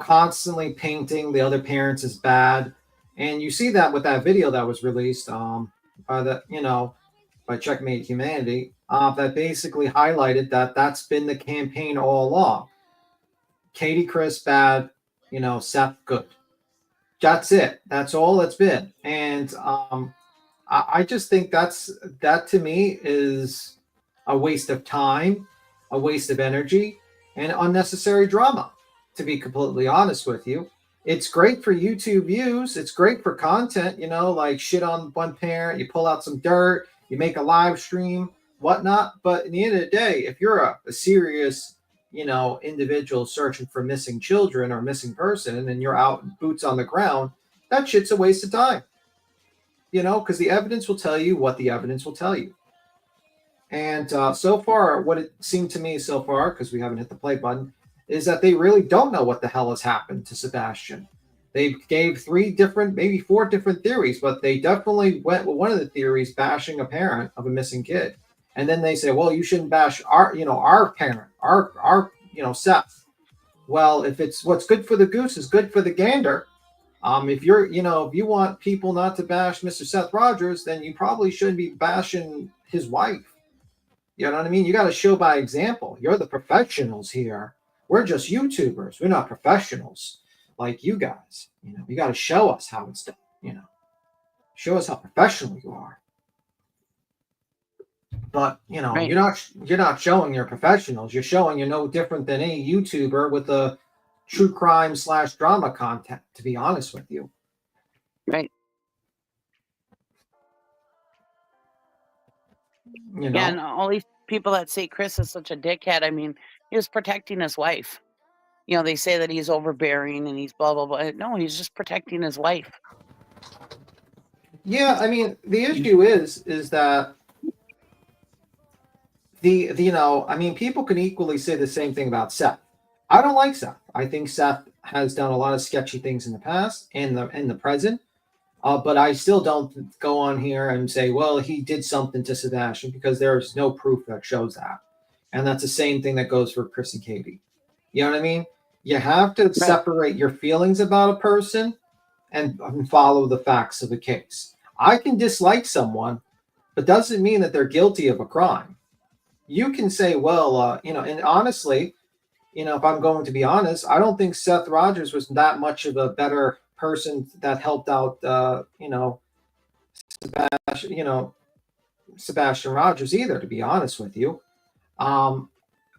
constantly painting the other parents as bad. And you see that with that video that was released by Checkmate Humanity, that basically highlighted that that's been the campaign all along. Katie, Chris, bad, Seth, good. That's it. That's all it's been. And I just think that to me is a waste of time, a waste of energy, and unnecessary drama, to be completely honest with you. It's great for YouTube views. It's great for content, like shit on one parent, you pull out some dirt, you make a live stream, whatnot. But in the end of the day, if you're a serious, individual searching for missing children or missing person, and you're out boots on the ground, that shit's a waste of time. Because the evidence will tell you what the evidence will tell you. And so far, what it seemed to me so far, because we haven't hit the play button, is that they really don't know what the hell has happened to Sebastian. They gave 3 different, maybe 4 different theories, but they definitely went with one of the theories bashing a parent of a missing kid. And then they say, well, you shouldn't bash our parent, our Seth. Well, if it's what's good for the goose is good for the gander. If you want people not to bash Mr. Seth Rogers, then you probably shouldn't be bashing his wife. You know what I mean? You got to show by example. You're the professionals here. We're just YouTubers. We're not professionals like you guys. You got to show us how it's done. Show us how professional you are. But right. You're not showing you're professionals. You're showing you're no different than any YouTuber with a true crime / drama content, to be honest with you. Right. Yeah, and all these people that say Chris is such a dickhead, I mean, he was protecting his wife. They say that he's overbearing and he's blah, blah, blah. No, he's just protecting his wife. Yeah, I mean, the issue is that people can equally say the same thing about Seth. I don't like Seth. I think Seth has done a lot of sketchy things in the past and in the present. But I still don't go on here and say, well, he did something to Sebastian, because there's no proof that shows that. And that's the same thing that goes for Chris and Katie. You know what I mean? You have to separate your feelings about a person and follow the facts of the case. I can dislike someone, but doesn't mean that they're guilty of a crime. You can say, well, and honestly, if I'm going to be honest, I don't think Seth Rogers was that much of a better person that helped out, Sebastian, Sebastian Rogers either, to be honest with you.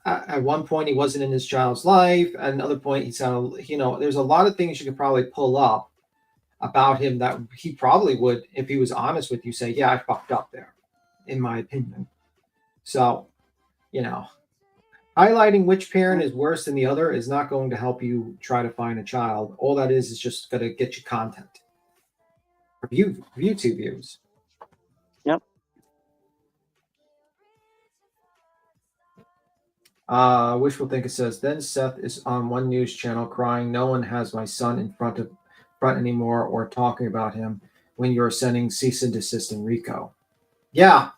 At one point, he wasn't in his child's life. At another point, he sounded, there's a lot of things you could probably pull up about him that he probably would, if he was honest with you, say, yeah, I fucked up there, in my opinion. So, highlighting which parent is worse than the other is not going to help you try to find a child. All that is just going to get you content. YouTube views. Yep. Wishful Thinker says, then Seth is on one news channel crying, no one has my son in front anymore, or talking about him when you're sending cease and desist in Rico. Yeah.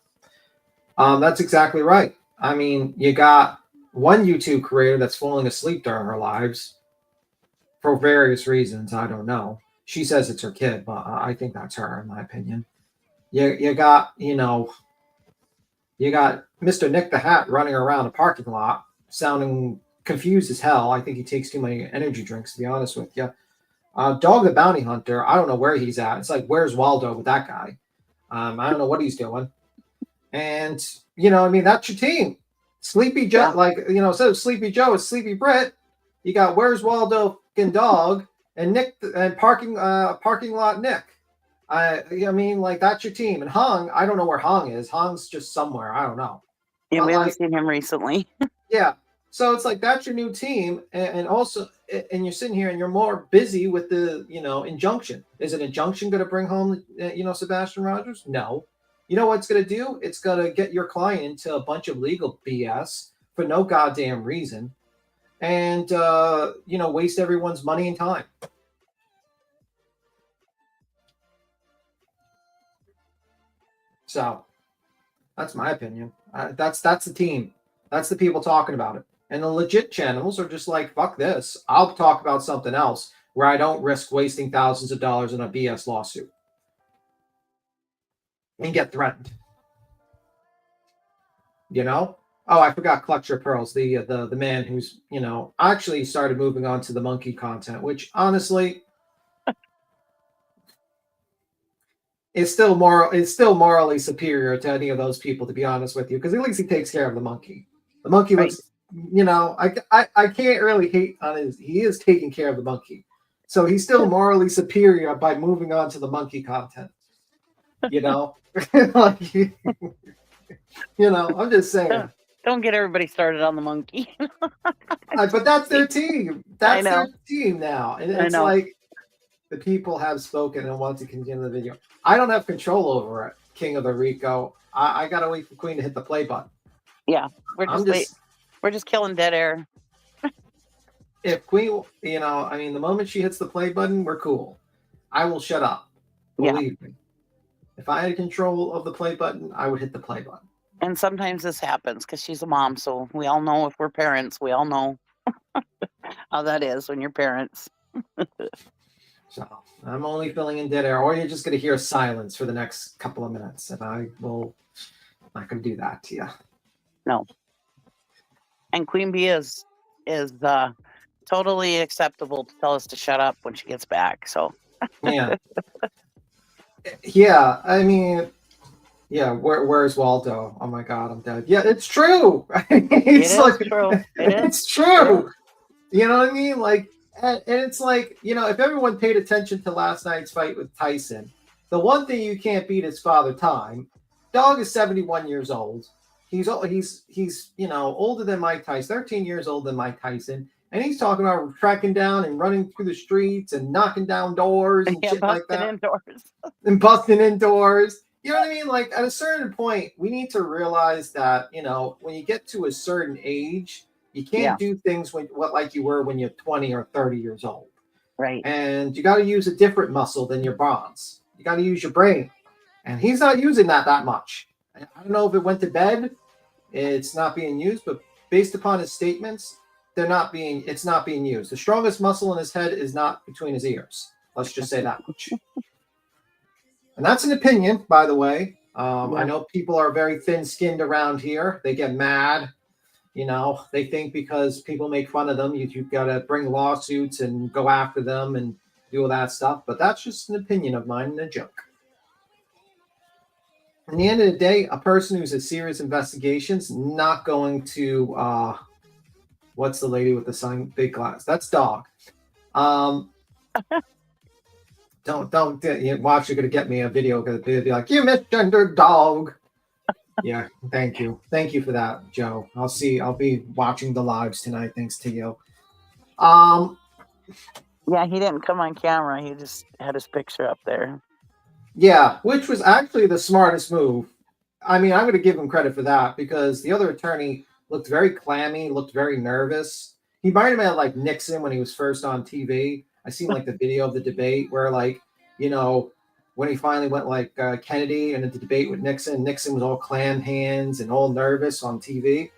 That's exactly right. I mean, you got one YouTube creator that's falling asleep during her lives for various reasons. I don't know. She says it's her kid, but I think that's her, in my opinion. You got Mr. Nick the Hat running around a parking lot, sounding confused as hell. I think he takes too many energy drinks, to be honest with you. Dog the Bounty Hunter, I don't know where he's at. It's like, where's Waldo with that guy? I don't know what he's doing. And, that's your team. Sleepy Joe, instead of Sleepy Joe, it's Sleepy Brett. You got Where's Waldo fucking Dog and Nick and parking lot Nick. That's your team. And Hung, I don't know where Hung is. Hung's just somewhere. I don't know. Yeah, we haven't seen him recently. Yeah. So it's like, that's your new team. And also, and you're sitting here and you're more busy with the, injunction. Is an injunction going to bring home, Sebastian Rogers? No. You know what it's going to do? It's going to get your client into a bunch of legal BS for no goddamn reason. And, waste everyone's money and time. So that's my opinion. That's the team. That's the people talking about it. And the legit channels are just like, fuck this. I'll talk about something else where I don't risk wasting thousands of dollars in a BS lawsuit and get threatened. Oh, I forgot Clutch Your Pearls, the man who's, actually started moving on to the monkey content, which honestly is still morally superior to any of those people, to be honest with you, because at least he takes care of the monkey. The monkey looks, I can't really hate on his. He is taking care of the monkey, so he's still morally superior by moving on to the monkey content. I'm just saying. Don't get everybody started on the monkey. But that's their team. That's their team now, and it's like the people have spoken and want to continue the video. I don't have control over it, King of the Rico. I gotta wait for Queen to hit the play button. Yeah, we're just killing dead air. If Queen, the moment she hits the play button, we're cool. I will shut up. Believe me. If I had control of the play button, I would hit the play button. And sometimes this happens because she's a mom, so we all know if we're parents, we all know how that is when you're parents. So I'm only filling in dead air, or you're just going to hear silence for the next couple of minutes, and I'm not going to do that to you. No. And Queen Bee is totally acceptable to tell us to shut up when she gets back. So yeah. Yeah, I mean, yeah, where's Waldo? Oh my God, I'm dead. Yeah, it's true. It's true. You know what I mean? Like, and it's like, if everyone paid attention to last night's fight with Tyson, the one thing you can't beat is Father Time. Dog is 71 years old. He's older than Mike Tyson, 13 years older than Mike Tyson. And he's talking about tracking down and running through the streets and knocking down doors and shit like that. And busting indoors. You know what I mean? Like, at a certain point, we need to realize that, when you get to a certain age, you can't do things like you were when you're 20 or 30 years old. Right. And you got to use a different muscle than your bronze. You got to use your brain. And he's not using that much. I don't know if it went to bed. It's not being used, but based upon his statements, it's not being used. The strongest muscle in his head is not between his ears. Let's just say that much. And that's an opinion, by the way. I know people are very thin-skinned around here. They get mad. They think because people make fun of them, you've got to bring lawsuits and go after them and do all that stuff. But that's just an opinion of mine and a joke. At the end of the day, a person who's a serious investigation's not going to what's the lady with the sign big glass? That's dog. Don't watch. You're gonna get me a video because they'll be like, you misgendered dog. Yeah, thank you for that, Joe. I'll be watching the lives tonight thanks to you. Yeah, he didn't come on camera. He just had his picture up there. Yeah, which was actually the smartest move. I mean, I'm going to give him credit for that because the other attorney looked very clammy, looked very nervous. He might have been like Nixon when he was first on TV. I seen like the video of the debate where, like, you know, when he finally went like Kennedy and the debate with Nixon, Nixon was all clam hands and all nervous on TV.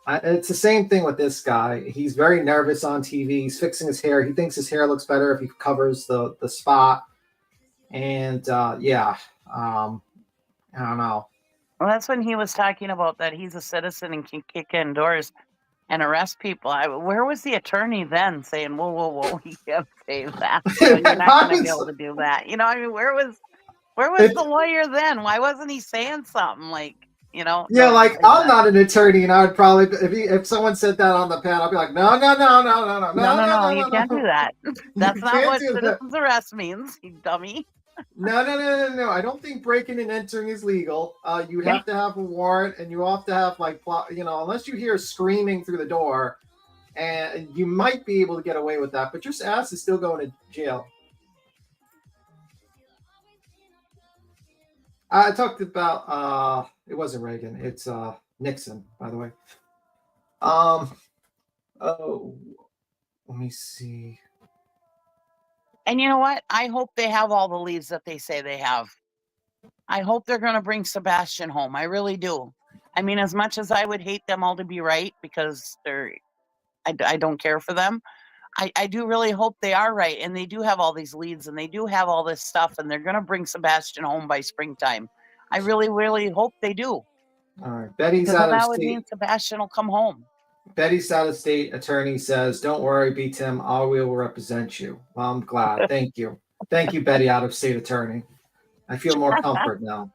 It's the same thing with this guy. He's very nervous on TV. He's fixing his hair. He thinks his hair looks better if he covers the spot. And I don't know. Well, that's when he was talking about that he's a citizen and can kick in doors and arrest people. Where was the attorney then saying, whoa, you can't say that. You're not going to be able to do that. You know, I mean, where was the lawyer then? Why wasn't he saying something like, you know? Yeah, like I'm not an attorney, and I would probably, if someone said that on the panel, I'd be like, no, you can't do that. That's not what citizen's arrest means, you dummy. No. I don't think breaking and entering is legal. You have to have a warrant, and you have to have unless you hear screaming through the door, and you might be able to get away with that, but your ass is still going to jail. I talked about it wasn't Reagan, it's Nixon, by the way. Let me see. And you know what? I hope they have all the leads that they say they have. I hope they're going to bring Sebastian home. I really do. I mean, as much as I would hate them all to be right because I don't care for them, I do really hope they are right. And they do have all these leads and they do have all this stuff and they're going to bring Sebastian home by springtime. I really, really hope they do. All right. Betty's because out of that state. would mean Sebastian will come home. Betty's out-of-state attorney says, don't worry, B. Tim, I will represent you. Well, I'm glad. Thank you. Thank you, Betty, out-of-state attorney. I feel more comfort now.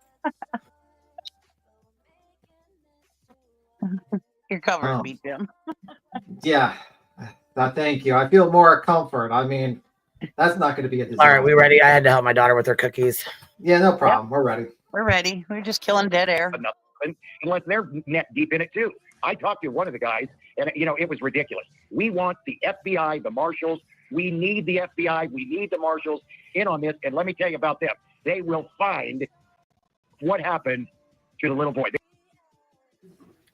You're covered, B. Tim. Yeah. Thank you. I feel more comfort. I mean, that's not going to be a disaster. All right, we ready? I had to help my daughter with her cookies. Yeah, no problem. Yep. We're ready. We're ready. We're just killing dead air. Unless they're net deep in it, too. I talked to one of the guys, and, it was ridiculous. We want the FBI, the marshals. We need the FBI. We need the marshals in on this. And let me tell you about them. They will find what happened to the little boy.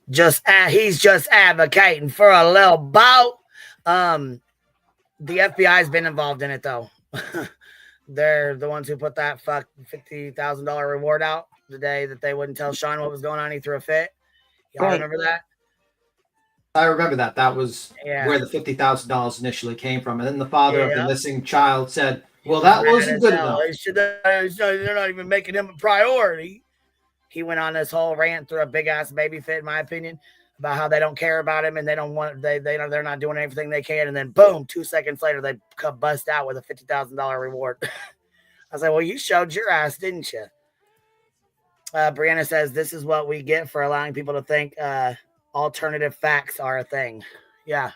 He's just advocating for a little boat. The FBI's been involved in it, though. They're the ones who put that $50,000 reward out the day that they wouldn't tell Sean what was going on. He threw a fit. Y'all remember that? I remember that. That was where the $50,000 initially came from. And then the father of the missing child said, well, that wasn't good enough. They're not even making him a priority. He went on this whole rant through a big-ass baby fit, in my opinion, about how they don't care about him and they don't want they're not doing everything they can. And then, boom, 2 seconds later, they bust out with a $50,000 reward. I was like, well, you showed your ass, didn't you? Brianna says, this is what we get for allowing people to think alternative facts are a thing. Yeah,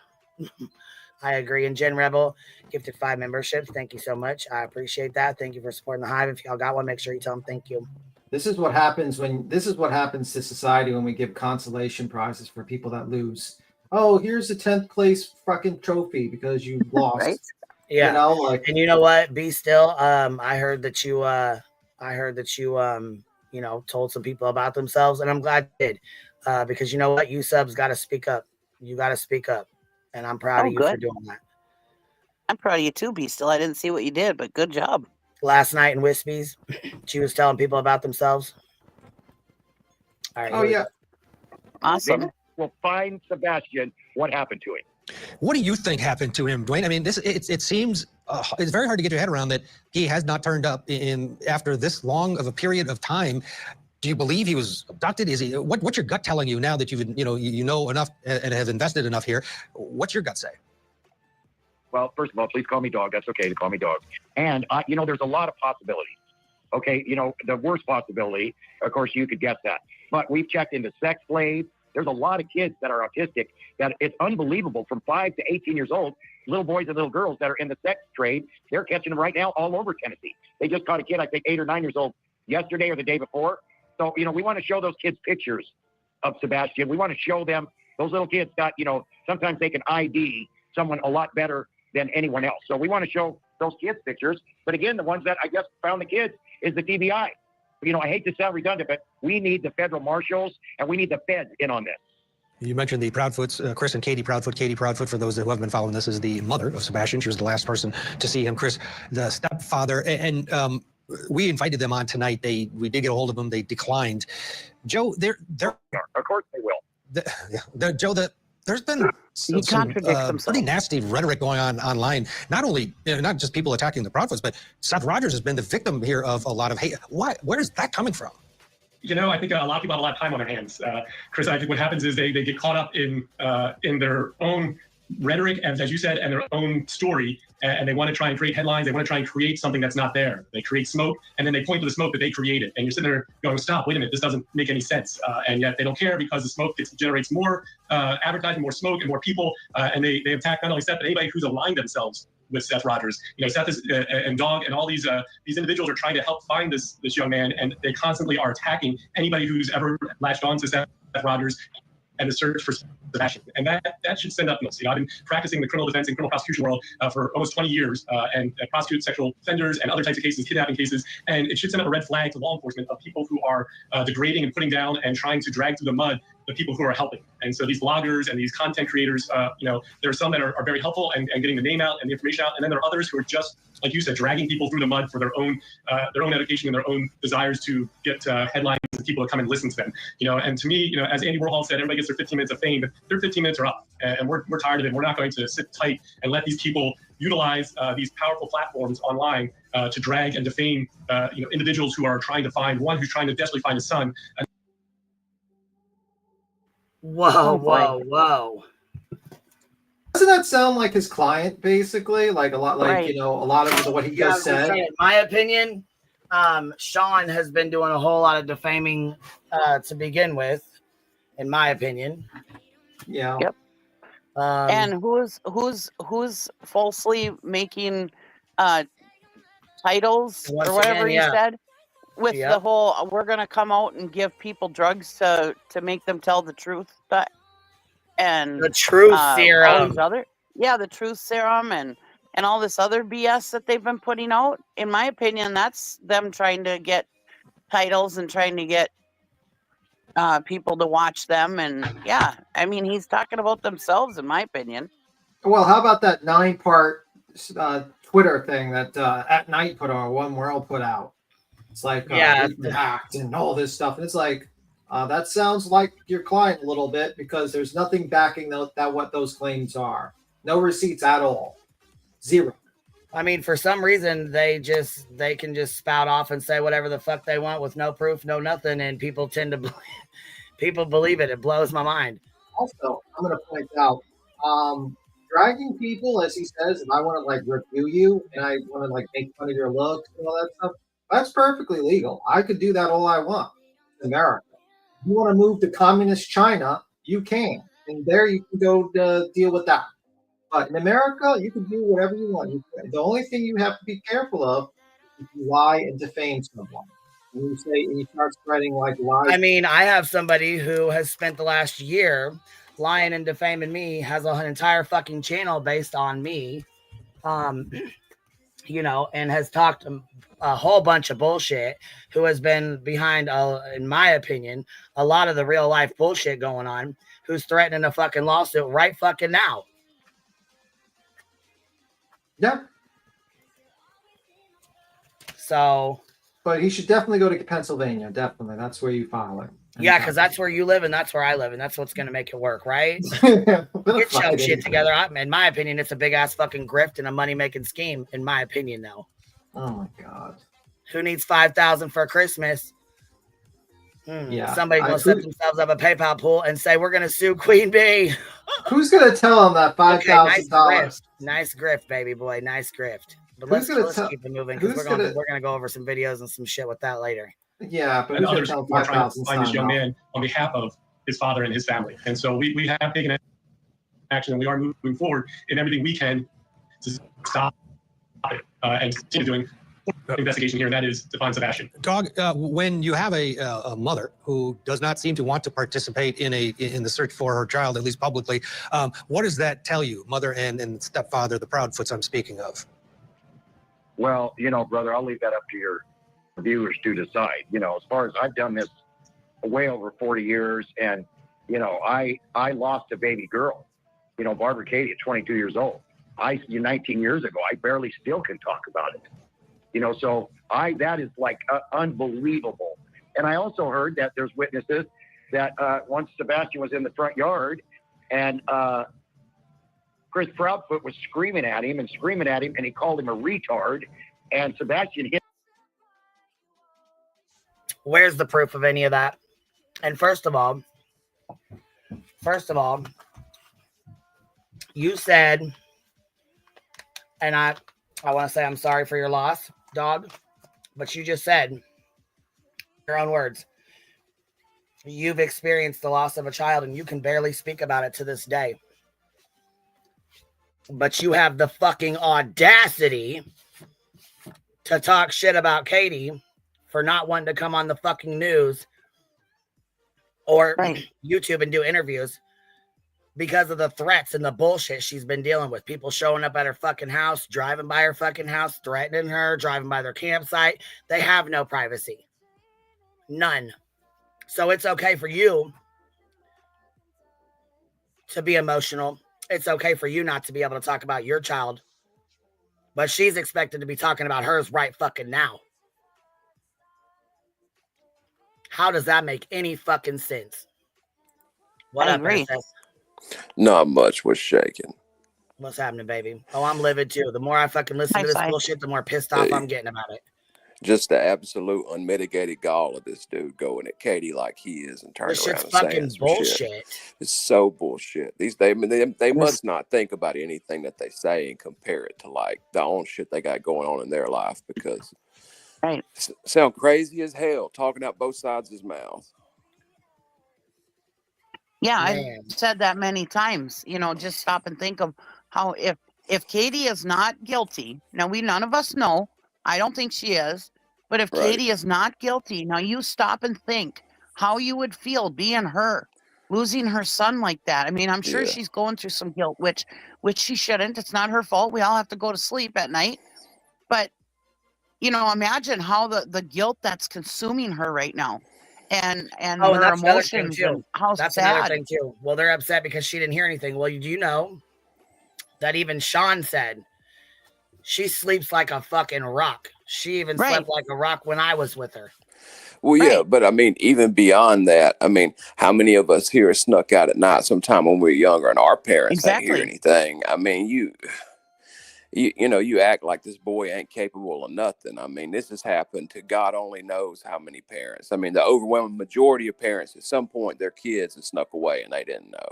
I agree. And Jen Rebel gifted 5 memberships. Thank you so much. I appreciate that. Thank you for supporting the Hive. If y'all got one, make sure you tell them thank you. This is what happens to society when we give consolation prizes for people that lose. Oh, here's a 10th place fucking trophy because you lost. Right? Yeah. And you know what? Be still. I heard that you told some people about themselves, and I'm glad you did. Because you know what? You subs got to speak up. You got to speak up. And I'm proud of you for doing that. I'm proud of you too, B. Still, I didn't see what you did, but good job. Last night in Wispies, she was telling people about themselves. All right. Oh, yeah. Awesome. We'll find Sebastian. What happened to him? What do you think happened to him, Dwayne? I mean, it seems it's very hard to get your head around that he has not turned up after this long of a period of time. Do you believe he was abducted? Is he? What's your gut telling you now that you know enough and have invested enough here? What's your gut say? Well, first of all, please call me dog. That's okay to call me dog. And there's a lot of possibilities. Okay, the worst possibility, of course, you could guess that. But we've checked into sex slaves. There's a lot of kids that are autistic that it's unbelievable, from 5 to 18 years old, little boys and little girls that are in the sex trade. They're catching them right now all over Tennessee. They just caught a kid, I think 8 or 9 years old yesterday or the day before. So, we want to show those kids pictures of Sebastian. We want to show them those little kids got, sometimes they can ID someone a lot better than anyone else. So we want to show those kids pictures. But again, the ones that I guess found the kids is the TBI. I hate to sound redundant, but we need the federal marshals and we need the feds in on this. You mentioned the Proudfoots, Chris and Katie Proudfoot. Katie Proudfoot, for those who haven't been following this, is the mother of Sebastian. She was the last person to see him. Chris, the stepfather, and we invited them on tonight. We did get a hold of them. They declined. Joe, they're of course they will. Joe, there's been some pretty nasty rhetoric going on online. Not only, not just people attacking the Proudfoots, but Seth Rogers has been the victim here of a lot of hate. Where is that coming from? I think a lot of people have a lot of time on their hands. Chris, I think what happens is they get caught up in their own rhetoric, as you said, and their own story, and they want to try and create headlines. They want to try and create something that's not there. They create smoke, and then they point to the smoke that they created. And you're sitting there going, stop, wait a minute, this doesn't make any sense. And yet they don't care, because the smoke generates more advertising, more smoke, and more people. And they attack not only Seth, but anybody who's aligned themselves with Seth Rogers. Seth is, and Dog and all these individuals are trying to help find this young man, and they constantly are attacking anybody who's ever latched on to Seth Rogers and the search for Sebastian. And that should send up notes. I've been practicing the criminal defense and criminal prosecution world for almost 20 years and prosecute sexual offenders and other types of cases, kidnapping cases. And it should send up a red flag to law enforcement of people who are degrading and putting down and trying to drag through the mud the people who are helping. And so these bloggers and these content creators, there are some that are very helpful and getting the name out and the information out. And then there are others who are just, like you said, dragging people through the mud for their own education and their own desires to get headlines and people to come and listen to them. And to me, as Andy Warhol said, everybody gets their 15 minutes of fame, but their 15 minutes are up. And we're tired of it. We're not going to sit tight and let these people utilize these powerful platforms online to drag and defame individuals who are trying to find one who's trying to desperately find his son. Whoa. Doesn't that sound like his client, basically? Like a lot, like, Right. A lot of what he just said. In my opinion, Sean has been doing a whole lot of defaming to begin with, in my opinion. Yeah. Yep. And who's falsely making titles Once or whatever again, he said with Yep. the whole we're gonna come out and give people drugs to make them tell the truth, and The truth all serum. these the truth serum and all this other BS that they've been putting out. In my opinion, that's them trying to get titles and trying to get people to watch them. And he's talking about themselves, in my opinion. Well, how about that 9-part Twitter thing that At Night put on, One World put out? It's like hacked and all this stuff. And it's like, that sounds like your client a little bit, because there's nothing backing what those claims are. No receipts at all. Zero. I mean, for some reason, they can just spout off and say whatever the fuck they want with no proof, no nothing, and people tend to believe it. It blows my mind. Also, I'm going to point out, dragging people, as he says, if I want to review you and I want to make fun of your looks and all that stuff, that's perfectly legal. I could do that all I want in America. If you want to move to communist China, you can, and there you can go to deal with that. But in America, you can do whatever you want. The only thing you have to be careful of is if you lie and defame someone. And you start spreading lies. I mean, I have somebody who has spent the last year lying and defaming me, has an entire fucking channel based on me, and has talked a whole bunch of bullshit, who has been behind, in my opinion, a lot of the real life bullshit going on, who's threatening a fucking lawsuit right fucking now. Yeah. So. But he should definitely go to Pennsylvania. Definitely. That's where you file it. Yeah, because that's where you live and that's where I live, and that's what's going to make it work, right? Get your shit together. In my opinion, it's a big-ass fucking grift and a money-making scheme, in my opinion, though. Oh, my God. Who needs $5,000 for Christmas? Yeah. Somebody going to set themselves up a PayPal pool and say, we're going to sue Queen Bee. Who's going to tell them that $5,000? Nice grift, baby boy. Nice grift. But Who's let's gonna keep it moving because who's we're gonna go over some videos and some shit with that later. Yeah, but And who's gonna others tell are trying to 5,000 find this young off? man on behalf of his father and his family. And so we have taken action, and we are moving forward in everything we can to stop it and continue doing investigation here, and that is to find Sebastian. Dog, when you have a mother who does not seem to want to participate in the search for her child, at least publicly, what does that tell you, mother and stepfather, the Proudfoots I'm speaking of? Well, brother, I'll leave that up to your viewers to decide. As far as I've done this way over 40 years, and I lost a baby girl, Barbara Katie at 22 years old. 19 years ago, I barely still can talk about it. So that is like unbelievable. And I also heard that there's witnesses that once Sebastian was in the front yard and Chris Proudfoot was screaming at him, and he called him a retard, and Sebastian hit. Where's the proof of any of that? And first of all, you said, and I want to say I'm sorry for your loss, dog, but you just said, your own words, you've experienced the loss of a child and you can barely speak about it to this day. But you have the fucking audacity to talk shit about Katie for not wanting to come on the fucking news or YouTube and do interviews because of the threats and the bullshit she's been dealing with. People showing up at her fucking house, driving by her fucking house, threatening her, driving by their campsite. They have no privacy. None. So it's okay for you to be emotional. It's okay for you not to be able to talk about your child. But she's expected to be talking about hers right fucking now. How does that make any fucking sense? What I up, agree. Princess? Not much was shaking. What's happening, baby? Oh, I'm livid too. The more I fucking listen to this bullshit, the more pissed off I'm getting about it. Just the absolute unmitigated gall of this dude going at Katie like he is and turning around and saying some bullshit. Shit. It's so bullshit. They must not think about anything that they say and compare it to like the own shit they got going on in their life, because sound crazy as hell talking out both sides of his mouth. Yeah, I've said that many times. Just stop and think of how if Katie is not guilty, now none of us know. I don't think she is, but if Katie is not guilty, now you stop and think how you would feel being her, losing her son like that. I mean, I'm sure she's going through some guilt, which she shouldn't. It's not her fault. We all have to go to sleep at night, but imagine how the guilt that's consuming her right now. And her emotions, and how that's sad. Another thing too. Well, they're upset because she didn't hear anything. Well, do you know that even Sean said she sleeps like a fucking rock? She even slept like a rock when I was with her. Well, yeah, but I mean, even beyond that, I mean, how many of us here snuck out at night sometime when we were younger and our parents didn't hear anything? I mean, you act like this boy ain't capable of nothing. I mean, this has happened to God only knows how many parents. I mean, the overwhelming majority of parents, at some point, their kids have snuck away and they didn't know.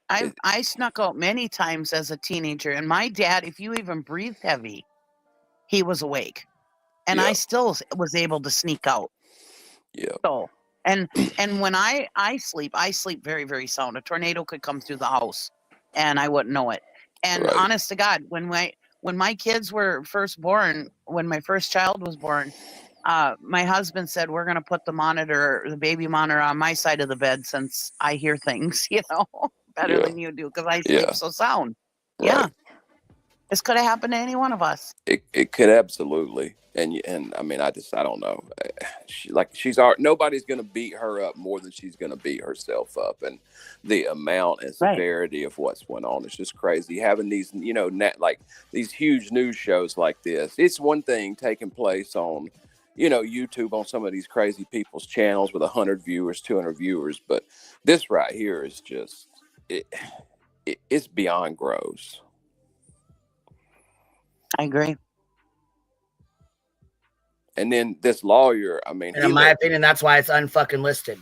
I snuck out many times as a teenager, and my dad, if you even breathed heavy, he was awake, and I still was able to sneak out. Yeah. So, and when I sleep very, very sound. A tornado could come through the house, and I wouldn't know it. And honest to God, when my kids were first born, when my first child was born, my husband said, we're going to put the baby monitor on my side of the bed since I hear things, better than you do, because I sleep so sound. Right. Yeah. This could have happened to any one of us. It could absolutely. And I mean, I don't know. Nobody's going to beat her up more than she's going to beat herself up. And the amount and severity of what's went on is just crazy. Having these, like these huge news shows like this, it's one thing taking place on, YouTube on some of these crazy people's channels with 100 viewers, 200 viewers. But this right here is just, it's beyond gross. I agree. And then this lawyer, I mean, in my opinion, that's why it's unfucking listed.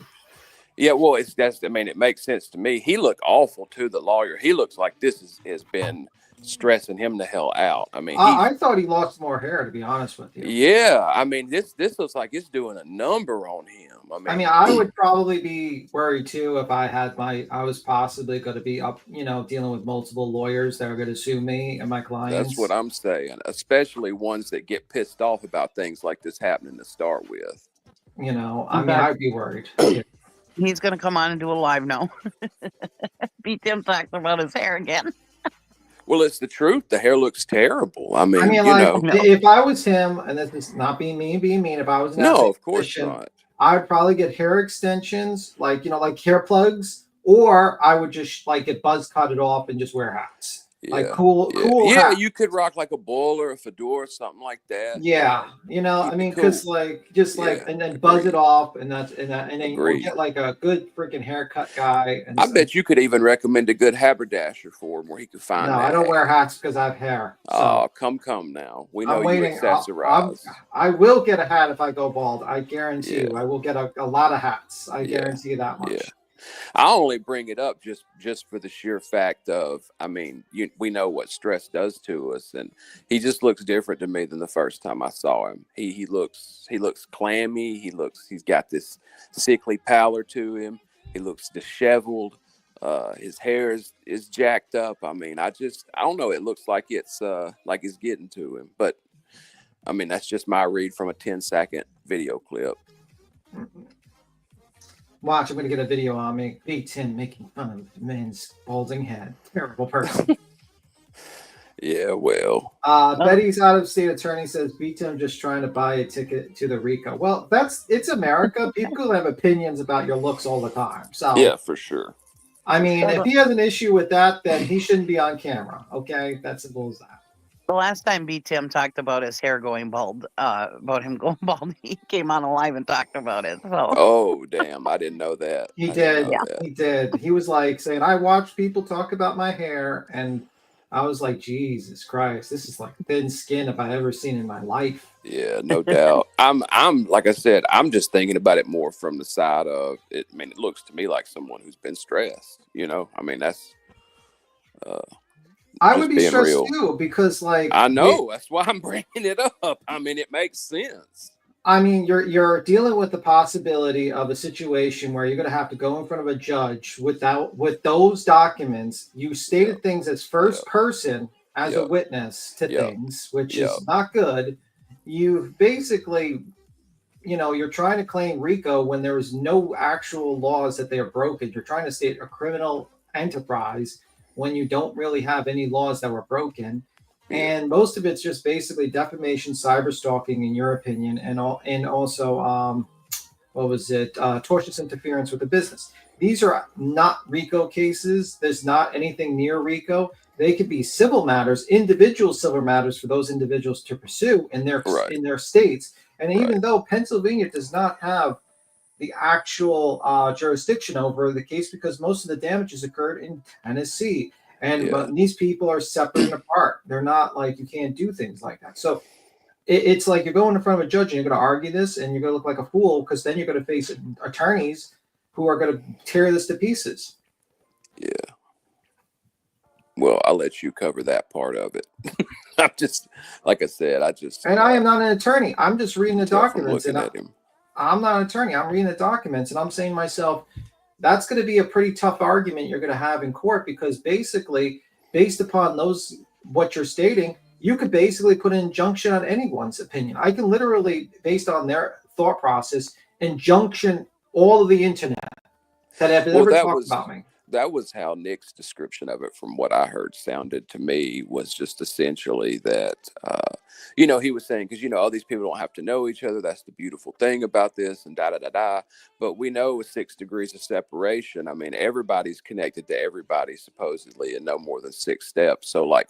Yeah, well, it makes sense to me. He looked awful too, the lawyer. He looks like this has been stressing him the hell out. I mean, I thought he lost more hair, to be honest with you. yeah, I mean, this looks like it's doing a number on him. I mean, I would probably be worried too if I was possibly going to be up, dealing with multiple lawyers that are going to sue me and my clients. That's what I'm saying, especially ones that get pissed off about things like this happening to start with. I'd be worried. He's going to come on and do a live now. Beat Tim talking about his hair again. Well, it's the truth. The hair looks terrible. I mean, if I was him, and this is not being mean, if I was in that of course not. I'd probably get hair extensions, like hair plugs, or I would just get buzz cut it off and just wear hats. Like cool. Yeah, hat. You could rock like a bowler, a fedora, something like that. Yeah, I mean, because cool. And then buzz it off, and then you get like a good freaking haircut guy. And I bet you could even recommend a good haberdasher for him where he could find. No, I don't wear hats because I have hair. So oh, come now. We know you accessorize. I will get a hat if I go bald. I guarantee you. I will get a lot of hats. I guarantee you that much. Yeah. I only bring it up just for the sheer fact of, I mean, we know what stress does to us, and he just looks different to me than the first time I saw him. He looks clammy. He's got this sickly pallor to him. He looks disheveled. His hair is jacked up. I mean, I don't know. It looks like it's getting to him, but I mean, that's just my read from a 10-second video clip. Watch, I'm going to get a video on me. Big Tim making fun of men's balding head. Terrible person. Yeah, well. Betty's out-of-state attorney says beat Tim just trying to buy a ticket to the RICO. Well, it's America. People have opinions about your looks all the time. So yeah, for sure. I mean, if he has an issue with that, then he shouldn't be on camera. Okay, that's simple as that. The last time B. Tim talked about his hair going bald, about him going bald, he came on live and talked about it. So. Oh, damn. I didn't know that. He did. He did. He was like saying, I watch people talk about my hair, and I was like, Jesus Christ, this is like thin skin if I've ever seen in my life. Yeah, no doubt. I'm like I said, I'm just thinking about it more from the side of it. I mean, it looks to me like someone who's been stressed, I mean, that's I would be stressed too, because I know that's why I'm bringing it up. I mean, it makes sense. I mean, you're dealing with the possibility of a situation where you're going to have to go in front of a judge with those documents. You stated things as first person as a witness to things, which is not good. You basically, you're trying to claim RICO when there is no actual laws that they are broken. You're trying to state a criminal enterprise when you don't really have any laws that were broken. And most of it's just basically defamation, cyber stalking, in your opinion, and also tortious interference with the business. These are not RICO cases. There's not anything near RICO. They could be civil matters, individual civil matters for those individuals to pursue in their states. And even though Pennsylvania does not have the actual jurisdiction over the case, because most of the damages occurred in Tennessee. And these people are separate and apart. They're not like, you can't do things like that. So it's like you're going in front of a judge and you're going to argue this and you're going to look like a fool, because then you're going to face attorneys who are going to tear this to pieces. Yeah. Well, I'll let you cover that part of it. I'm just, like I said, And I am not an attorney. I'm just reading the documents. I'm not an attorney. I'm reading the documents and I'm saying to myself, that's going to be a pretty tough argument you're going to have in court, because basically, based upon what you're stating, you could basically put an injunction on anyone's opinion. I can literally, based on their thought process, injunction all of the internet that have ever talked about me. That was how Nick's description of it, from what I heard, sounded to me, was just essentially that, he was saying, because, all these people don't have to know each other. That's the beautiful thing about this, and da-da-da-da. But we know with 6 degrees of separation, I mean, everybody's connected to everybody, supposedly, in no more than 6 steps. So,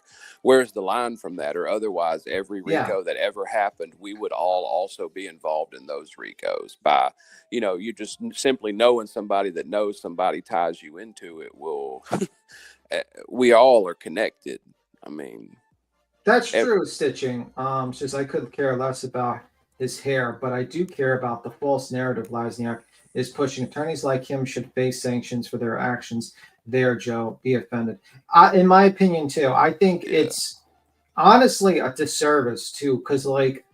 where's the line from that? Or otherwise, every RICO that ever happened, we would all also be involved in those RICOs by, you just simply knowing somebody that knows somebody ties you into it will, we all are connected. I mean, that's true. Stitching says I could care less about his hair, but I do care about the false narrative lies in the is pushing. Attorneys like him should face sanctions for their actions. There, Joe, be offended. In my opinion, too, I think it's honestly a disservice too, because like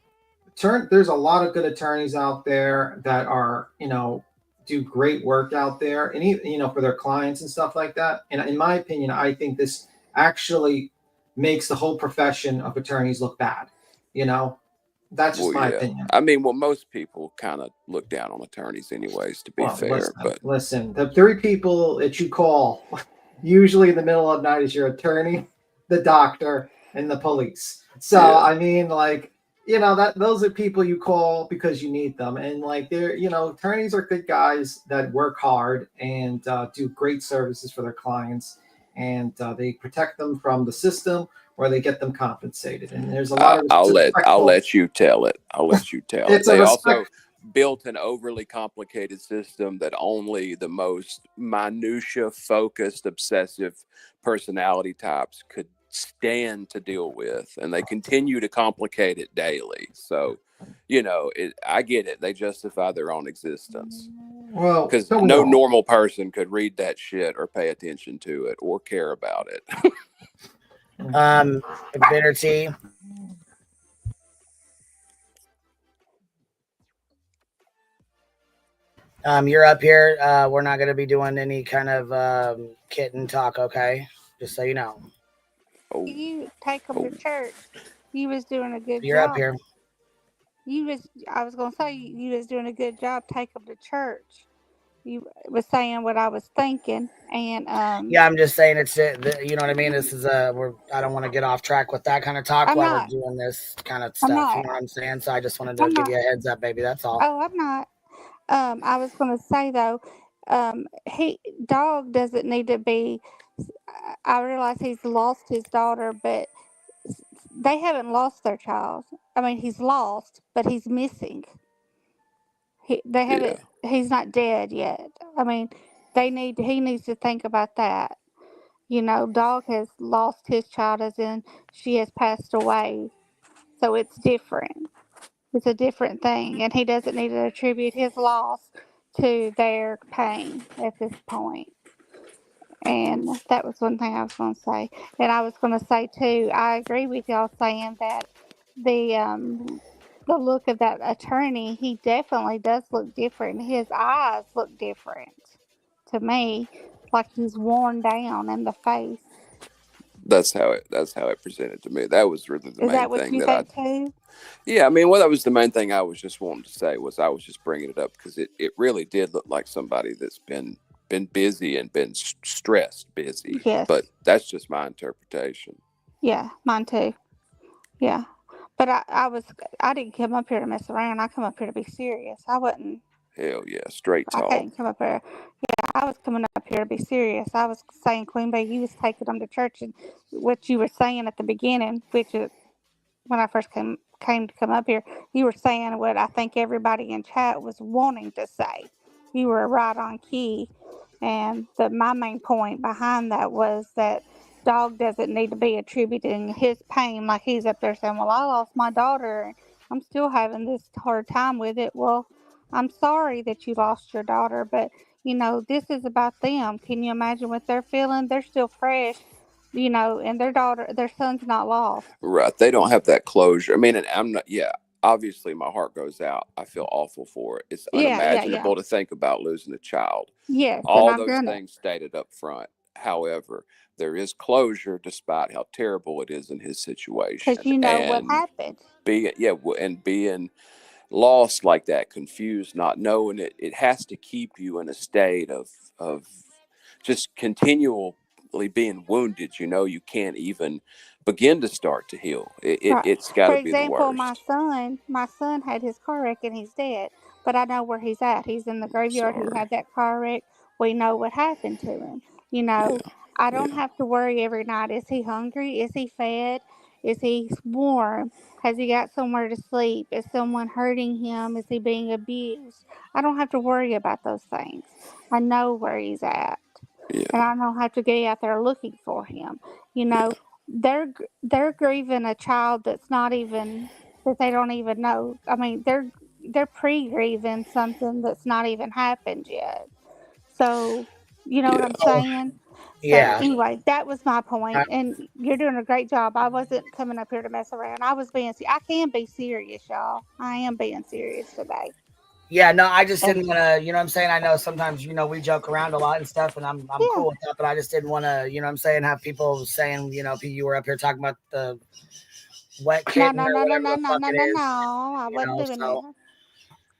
there's a lot of good attorneys out there that are, do great work out there, and even, for their clients and stuff like that. And in my opinion, I think this actually makes the whole profession of attorneys look bad. That's just my opinion. I mean, well, most people kind of look down on attorneys anyways, to be fair. Listen, the three people that you call usually in the middle of the night is your attorney, the doctor, and the police. So, I mean, like, those are people you call because you need them. And like, attorneys are good guys that work hard and do great services for their clients. And they protect them from the system, or they get them compensated. And there's a lot of I'll let you tell it. They also built an overly complicated system that only the most minutia focused obsessive personality types could stand to deal with, and they continue to complicate it daily. So I get it. They justify their own existence. Well, because no normal person could read that shit or pay attention to it or care about it. Bitter tea. You're up here. We're not going to be doing any kind of kitten talk, okay? Just so you know. You take them to church. You was doing a good job. You're up here. I was going to say, you was doing a good job. Take them to church. You was saying what I was thinking, and yeah, I'm just saying it's you know what I mean. This is I don't want to get off track with that kind of talk while we're doing this kind of stuff. You know what I'm saying? So I just wanted to give you a heads up, baby. That's all. Oh, I'm not. I was going to say though, dog doesn't need to be. I realize he's lost his daughter, but they haven't lost their child. I mean, he's lost, but he's missing. They haven't. He's not dead yet. I mean, he needs to think about that. Dog has lost his child, as in she has passed away. So it's different. It's a different thing, and he doesn't need to attribute his loss to their pain at this point. And that was one thing I was going to say. And I was going to say too, I agree with y'all saying that the look of that attorney, he definitely does look different. His eyes look different to me, like he's worn down in the face. That's how it presented to me. That was really the main thing. Is that what you think too? Yeah, I mean, that was the main thing I was just wanting to say. Was I was just bringing it up because it really did look like somebody that's been busy and been stressed busy. Yes. But that's just my interpretation. Yeah, mine too. Yeah. But I didn't come up here to mess around. I come up here to be serious. I wasn't. Hell yeah, straight talk. I can't come up here. Yeah, I was coming up here to be serious. I was saying, Queen Bee, you was taking them to church, and what you were saying at the beginning, which is when I first came to come up here, you were saying what I think everybody in chat was wanting to say. You were right on key, and my main point behind that was that dog doesn't need to be attributing his pain like he's up there saying, well, I lost my daughter and I'm still having this hard time with it. Well, I'm sorry that you lost your daughter, but this is about them. Can you imagine what they're feeling? They're still fresh, and their son's not lost. Right. They don't have that closure. I mean, and I'm not, obviously my heart goes out. I feel awful for it. It's unimaginable to think about losing a child. Yes. All those things stated up front. However, there is closure despite how terrible it is in his situation. Because what happened. Being lost like that, confused, not knowing it has to keep you in a state of just continually being wounded. You can't even begin to start to heal. It's got to be the worst. For example, my son had his car wreck and he's dead, but I know where he's at. He's in the graveyard. He had that car wreck. We know what happened to him. I don't have to worry every night. Is he hungry? Is he fed? Is he warm? Has he got somewhere to sleep? Is someone hurting him? Is he being abused? I don't have to worry about those things. I know where he's at. Yeah. And I don't have to get out there looking for him. They're grieving a child that's not even, that they don't even know. I mean, they're pre-grieving something that's not even happened yet. So, you know what I'm saying? So Yeah. anyway, that was my point, and you're doing a great job. I wasn't coming up here to mess around. I was being. I can be serious, y'all. I am being serious today. Yeah, no, I just didn't want to, you know what I'm saying? I know sometimes, you know, we joke around a lot and stuff, and I'm cool with that, but I just didn't want to, you know what I'm saying, have people saying, you know, you were up here talking about the wet kitten No. or whatever the fuck it is. I wasn't doing So that.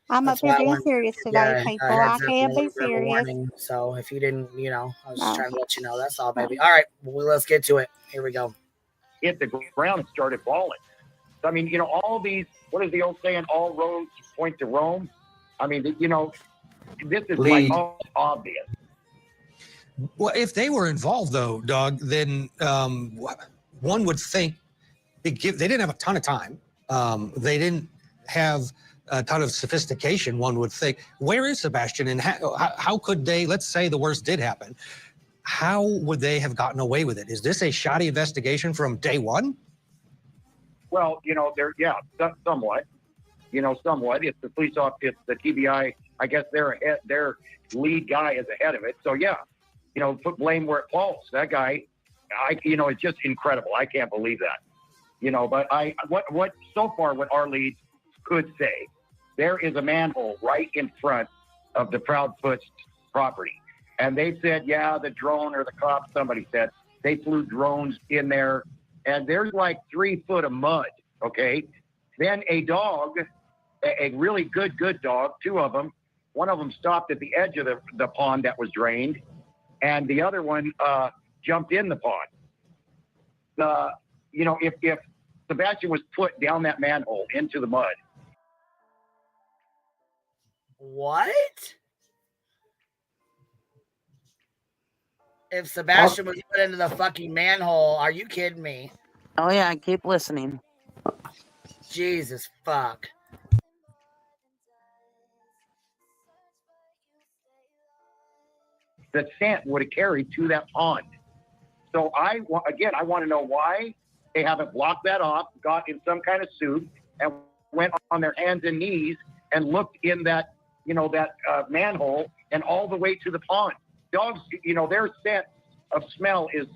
I'm up that's here why I being wanted to serious give you today, a people. I heads up and can a be little bit of a serious. warning. So if you didn't, you know, I was just No. trying to let you know. That's all, baby. No. All right, well, let's get to it. Here we go. Hit the ground and started falling. I mean, you know, all these, what is the old saying? All roads point to Rome. I mean, you know, this is like all obvious. Well, if they were involved, though, Doug, then one would think they didn't have a ton of time. They didn't have a ton of sophistication, one would think. Where is Sebastian, and how could they, let's say the worst did happen, how would they have gotten away with it? Is this a shoddy investigation from day one? Well, you know, somewhat. You know, somewhat. It's the police officer, it's the TBI. I guess their lead guy is ahead of it. So, yeah, you know, put blame where it falls. That guy, you know, it's just incredible. I can't believe that. You know, but what so far what our leads could say, there is a manhole right in front of the Proudfoot's property. And they said, yeah, the drone or the cops, somebody said, they flew drones in there. And there's like 3 foot of mud, okay? Then a dog, a really good dog, 2 of them, one of them stopped at the edge of the pond that was drained, and the other one jumped in the pond. You know, if Sebastian was put down that manhole into the mud. What? If Sebastian was put into the fucking manhole, are you kidding me? Oh, yeah, I keep listening. Jesus fuck. The scent would have carried to that pond. So I want to know why they haven't blocked that off, got in some kind of suit, and went on their hands and knees and looked in that, you know, that manhole and all the way to the pond. Dogs, you know, their sense of smell is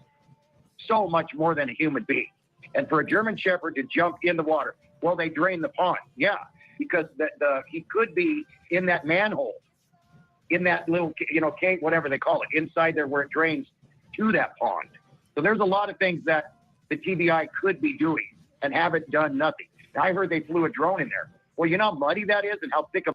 so much more than a human being. And for a German Shepherd to jump in the water, well, they drain the pond. Yeah, because he could be in that manhole, in that little, you know, cave, whatever they call it, inside there where it drains to that pond. So there's a lot of things that the TBI could be doing and haven't done nothing. I heard they flew a drone in there. Well, you know how muddy that is and how thick of...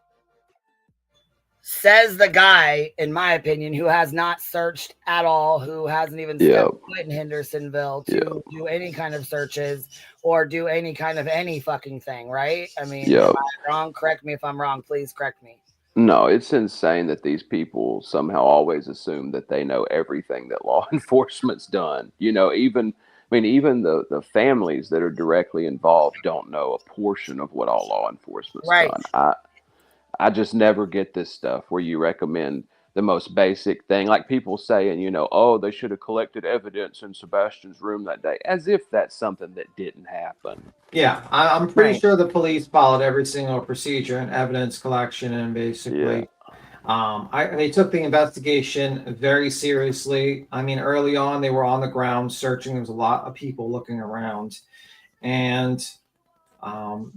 Says the guy, in my opinion, who has not searched at all, who hasn't even stepped foot in Hendersonville to do any kind of searches or do any kind of any fucking thing, right? I mean, am I wrong? Correct me if I'm wrong. Please correct me. No, it's insane that these people somehow always assume that they know everything that law enforcement's done. You know, even the families that are directly involved don't know a portion of what all law enforcement's done. I just never get this stuff where you recommend the most basic thing, like people saying, you know, oh, they should have collected evidence in Sebastian's room that day, as if that's something that didn't happen. Yeah, I'm pretty sure the police followed every single procedure and evidence collection, and basically, they took the investigation very seriously. I mean, early on, they were on the ground searching. There was a lot of people looking around, and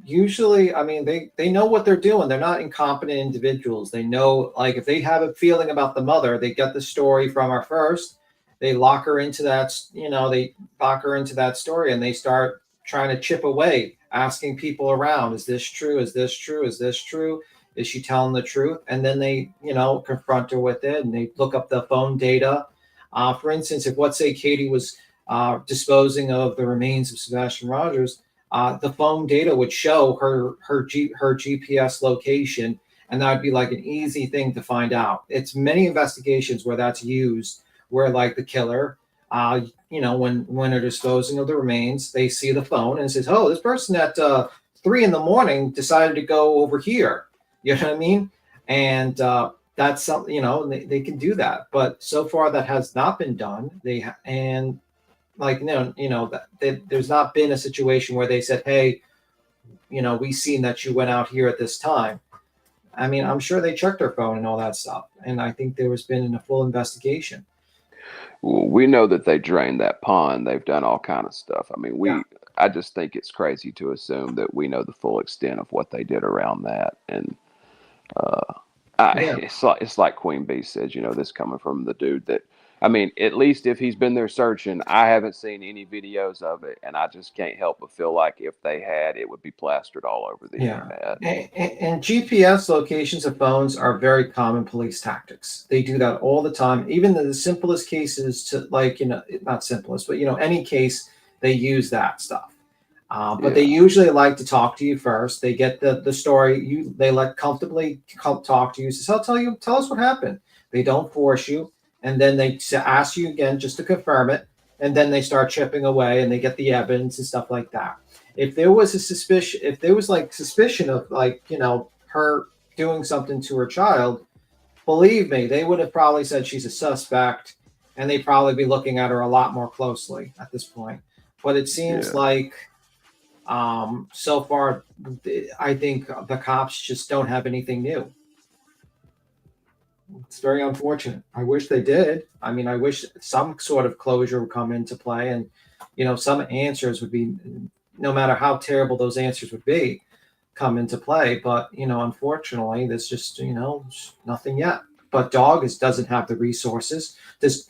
usually, I mean, they know what they're doing. They're not incompetent individuals. They know, like, if they have a feeling about the mother, they get the story from her first. They lock her into that, you know, they lock her into that story, and they start trying to chip away, asking people around, is this true? Is this true? Is this true? Is she telling the truth? And then they, you know, confront her with it, and they look up the phone data. For instance, if, let's say, Katie was disposing of the remains of Sebastian Rogers, the phone data would show her GPS location, and that would be like an easy thing to find out. It's many investigations where that's used, where like the killer, you know, when they're disposing of the remains, they see the phone and it says, oh, this person at 3 a.m. decided to go over here. You know what I mean? And that's something, you know, they can do that. But so far that has not been done. There's not been a situation where they said, hey, you know, we seen that you went out here at this time. I mean, I'm sure they checked her phone and all that stuff. And I think there has been a full investigation. Well, we know that they drained that pond. They've done all kind of stuff. I mean, I just think it's crazy to assume that we know the full extent of what they did around that. And it's like Queen Bee says, this coming from the dude that, I mean, at least if he's been there searching, I haven't seen any videos of it, and I just can't help but feel like if they had, it would be plastered all over the internet. And GPS locations of phones are very common police tactics. They do that all the time. Even in the simplest cases, to not simplest, but any case, they use that stuff. But they usually like to talk to you first. They get the story. They let comfortably talk to you. So tell us what happened. They don't force you. And then they ask you again just to confirm it. And then they start chipping away and they get the evidence and stuff like that. If there was suspicion of her doing something to her child, believe me, they would have probably said she's a suspect and they'd probably be looking at her a lot more closely at this point. But it seems like so far, I think the cops just don't have anything new. It's very unfortunate. I wish they did. I mean, I wish some sort of closure would come into play and, some answers would be, no matter how terrible those answers would be, come into play. But, unfortunately, there's just, nothing yet. But Dog doesn't have the resources.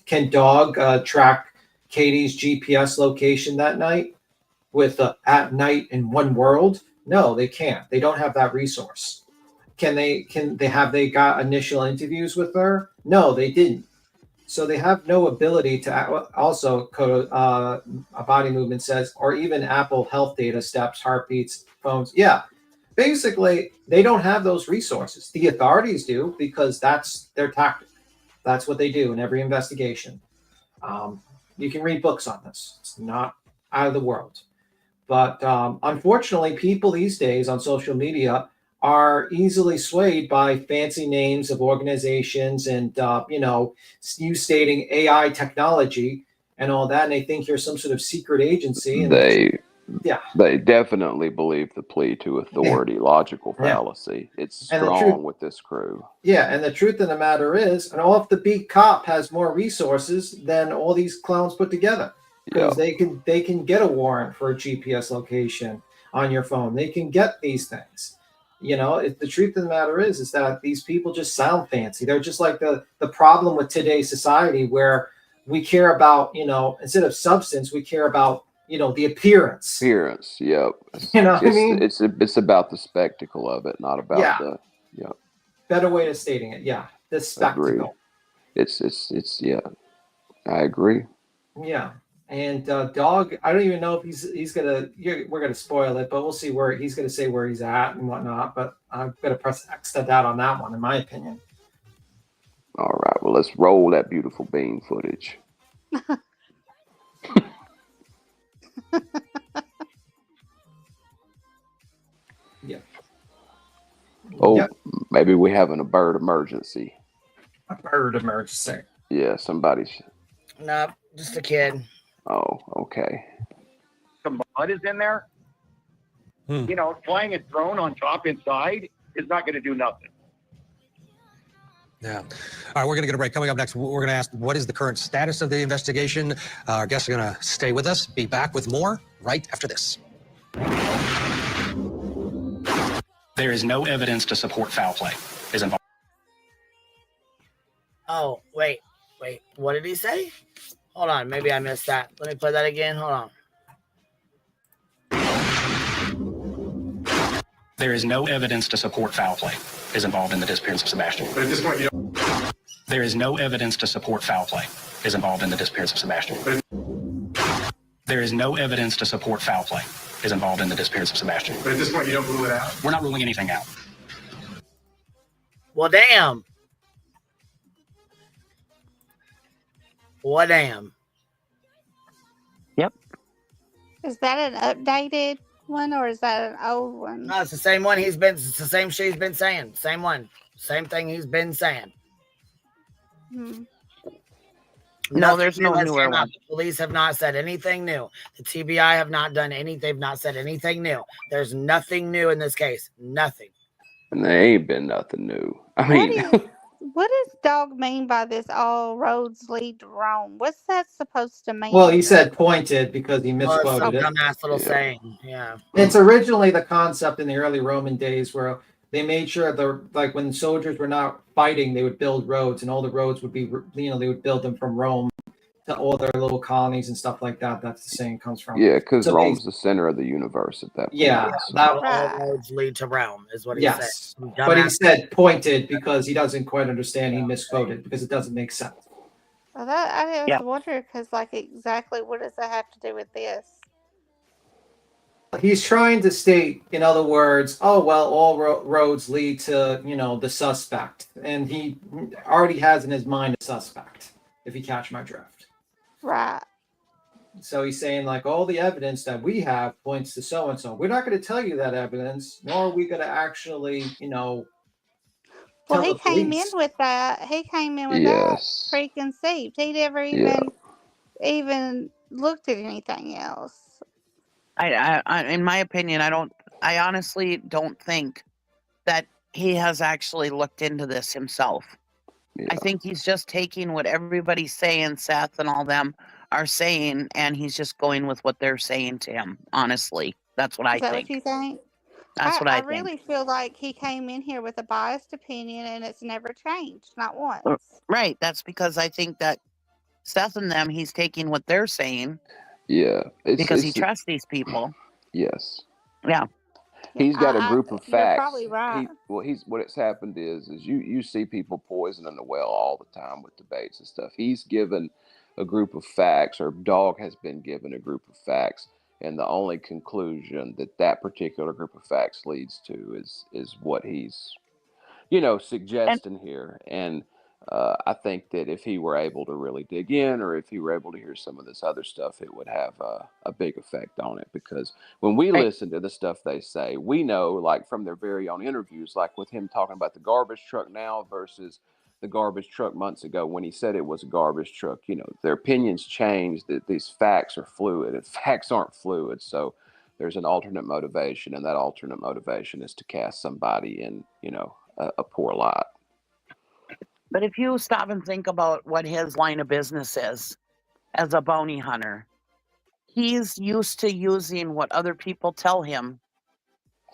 Can Dog track Katie's GPS location that night with at night in one world? No, they can't. They don't have that resource. They got initial interviews with her? No, they didn't. So they have no ability to also a body movement says, or even Apple Health data, steps, heartbeats, phones. Yeah, basically they don't have those resources. The authorities do because that's their tactic. That's what they do in every investigation. You can read books on this. It's not out of the world. But unfortunately, people these days on social media are easily swayed by fancy names of organizations and, you stating AI technology and all that. And they think you're some sort of secret agency. And they definitely believe the plea to authority, logical fallacy. It's strong with this crew. Yeah. And the truth of the matter is, an off the beat cop has more resources than all these clowns put together because they can get a warrant for a GPS location on your phone. They can get these things. The truth of the matter is that these people just sound fancy. They're just like the problem with today's society where we care about, instead of substance, we care about, the appearance. Yep. What I mean? It's about the spectacle of it, not about Better way of stating it. Yeah. The spectacle. It's I agree. Yeah. And Dog, I don't even know if he's gonna. We're gonna spoil it, but we'll see where he's gonna say where he's at and whatnot. But I'm gonna press X out on that one, in my opinion. All right, well, let's roll that beautiful bean footage. Yeah. Oh, maybe we're having a bird emergency. A bird emergency. Yeah, somebody's. No, just a kid. Oh, okay. Some mud is in there. Flying a drone on top inside is not going to do nothing. Yeah. All right, we're going to get a break. Coming up next, we're going to ask what is the current status of the investigation. Our guests are going to stay with us. Be back with more right after this. There is no evidence to support foul play is involved. Oh, wait. What did he say? Hold on. Maybe I missed that. Let me play that again. Hold on. There is no evidence to support foul play is involved in the disappearance of Sebastian. But at this point, there is no evidence to support foul play is involved in the disappearance of Sebastian. There is no evidence to support foul play is involved in the disappearance of Sebastian. But at this point, you don't rule it out? We're not ruling anything out. Well, damn. Well, damn. Yep. Is that an updated one or is that an old one? No, it's the same one it's the same shit he's been saying. Same one. Same thing he's been saying. No, there's no newer one. The police have not said anything new. The TBI have not done anything. They've not said anything new. There's nothing new in this case. Nothing. And there ain't been nothing new. I What mean, is what does dog mean by this? All roads lead to Rome. What's that supposed to mean Well, he exactly? said pointed because he Well, it's some misquoted it. dumbass little Yeah. saying. Yeah. It's originally the concept in the early Roman days where they made sure like when soldiers were not fighting, they would build roads, and all the roads would be, they would build them from Rome to all their little colonies and stuff like that. That's the saying comes from. yeah, because So Rome's the center of the universe at that point. yeah, so. that All Right. roads lead to Rome, is what he said. yes. Some But he dumbass- said pointed because he doesn't quite understand. He misquoted because it doesn't make sense. Well, that I was Yeah. wondering because, like, exactly what does that have to do with this? He's trying to state, in other words, oh well, all roads lead to the suspect, and he already has in his mind a suspect. If you catch my drift. Right. So he's saying like all the evidence that we have points to so and so. We're not going to tell you that evidence, nor are we going to actually, Well, tell he the came in police. with that. He came in with Yes. that preconceived. He never even looked at anything else. I, in my opinion, I honestly don't think that he has actually looked into this himself. Yeah. I think he's just taking what everybody's saying, Seth and all them are saying, and he's just going with what they're saying to him. Honestly, that's what I Is that think. what you think? That's what I I think. really feel like he came in here with a biased opinion and it's never changed, not once. Right. That's because I think that Seth and them, he's taking what they're saying Yeah. because he trusts these people. Yes. Yeah. He's got a group of You're facts. probably right. What's happened is you see people poisoning the well all the time with debates and stuff. He's given a group of facts, or Dog has been given a group of facts, and the only conclusion that particular group of facts leads to is what he's suggesting here. And I think that if he were able to really dig in, or if he were able to hear some of this other stuff, it would have a big effect on it. Because when we listen to the stuff they say, we know, like from their very own interviews, like with him talking about the garbage truck now versus the garbage truck months ago when he said it was a garbage truck, their opinions change, that these facts are fluid, and facts aren't fluid. So there's an alternate motivation, and that alternate motivation is to cast somebody in, a poor light. But if you stop and think about what his line of business is as a bounty hunter, he's used to using what other people tell him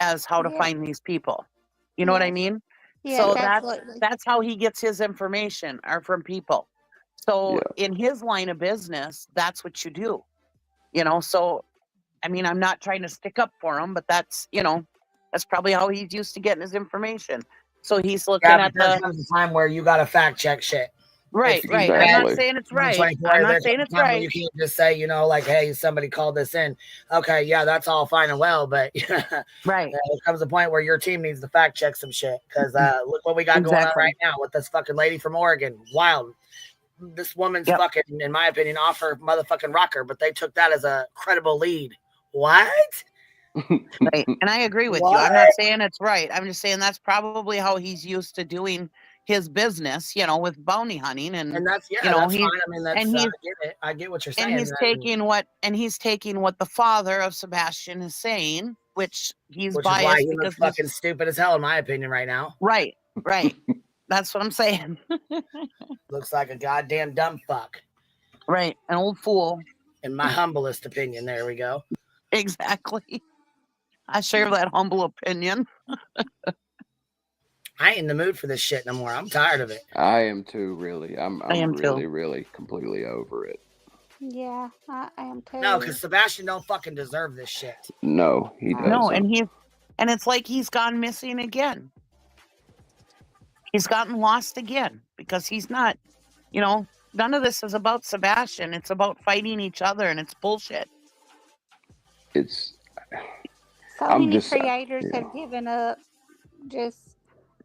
as how to find these people. You know what I mean? Yes, So absolutely. that's how he gets his information, are from people. So in his line of business, that's what you do. So I mean, I'm not trying to stick up for him, but that's probably how he's used to getting his information. So he's looking at there comes a time where you got to fact check shit. Right. Exactly. I'm not saying it's right. I'm not saying it's right. You can't just say, like, hey, somebody called this in. Okay, yeah, that's all fine and well, but right. There comes a point where your team needs to fact check some shit. Because look what we got going on right now with this fucking lady from Oregon. Wild. This woman's fucking, in my opinion, off her motherfucking rocker, but they took that as a credible lead. What? Right. And I agree with you. I'm not saying it's right. I'm just saying that's probably how he's used to doing his business, with bounty hunting, and that's that's fine. I mean, that's I get it. I get what you're saying. And he's taking what the father of Sebastian is saying, which he's biased, is why he because looks fucking stupid as hell, in my opinion, right now. Right. That's what I'm saying. Looks like a goddamn dumb fuck. Right, an old fool. In my humblest opinion, there we go. Exactly. I share that humble opinion. I ain't in the mood for this shit no more. I'm tired of it. I am too, really. I'm really, too. really completely over it. Yeah, I am too. No, because Sebastian don't fucking deserve this shit. No, he doesn't. No, and it's like he's gone missing again. He's gotten lost again because he's not, none of this is about Sebastian. It's about fighting each other, and it's bullshit. So many creators have given up just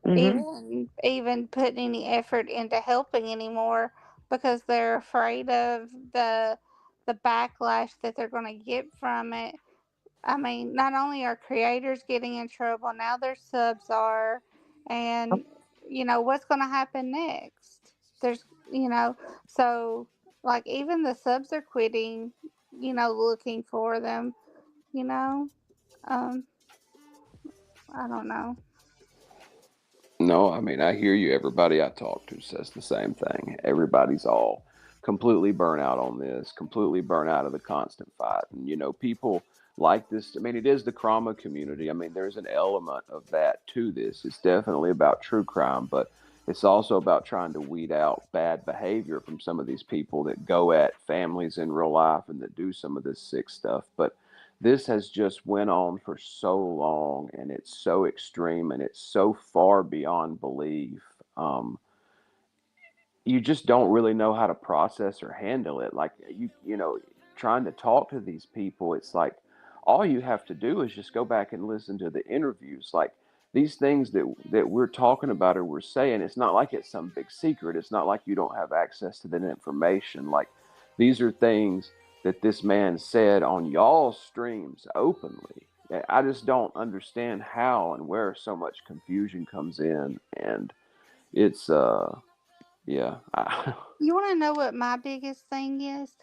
even putting any effort into helping anymore because they're afraid of the backlash that they're going to get from it. I mean, not only are creators getting in trouble, now their subs are, and what's going to happen next? There's so like even the subs are quitting, looking for them, I don't know. No, I mean, I hear you. Everybody I talk to says the same thing. Everybody's all completely burnt out on this, completely burnt out of the constant fight. And, people like this. I mean, it is the trauma community. I mean, there's an element of that to this. It's definitely about true crime, but it's also about trying to weed out bad behavior from some of these people that go at families in real life and that do some of this sick stuff. But this has just went on for so long, and it's so extreme, and it's so far beyond belief. Um, you just don't really know how to process or handle it. Like trying to talk to these people, it's like all you have to do is just go back and listen to the interviews. Like these things that we're talking about or we're saying, it's not like it's some big secret. It's not like you don't have access to that information. Like these are things that this man said on y'all's streams openly. I just don't understand how and where so much confusion comes in, and it's yeah. You want to know what my biggest thing is?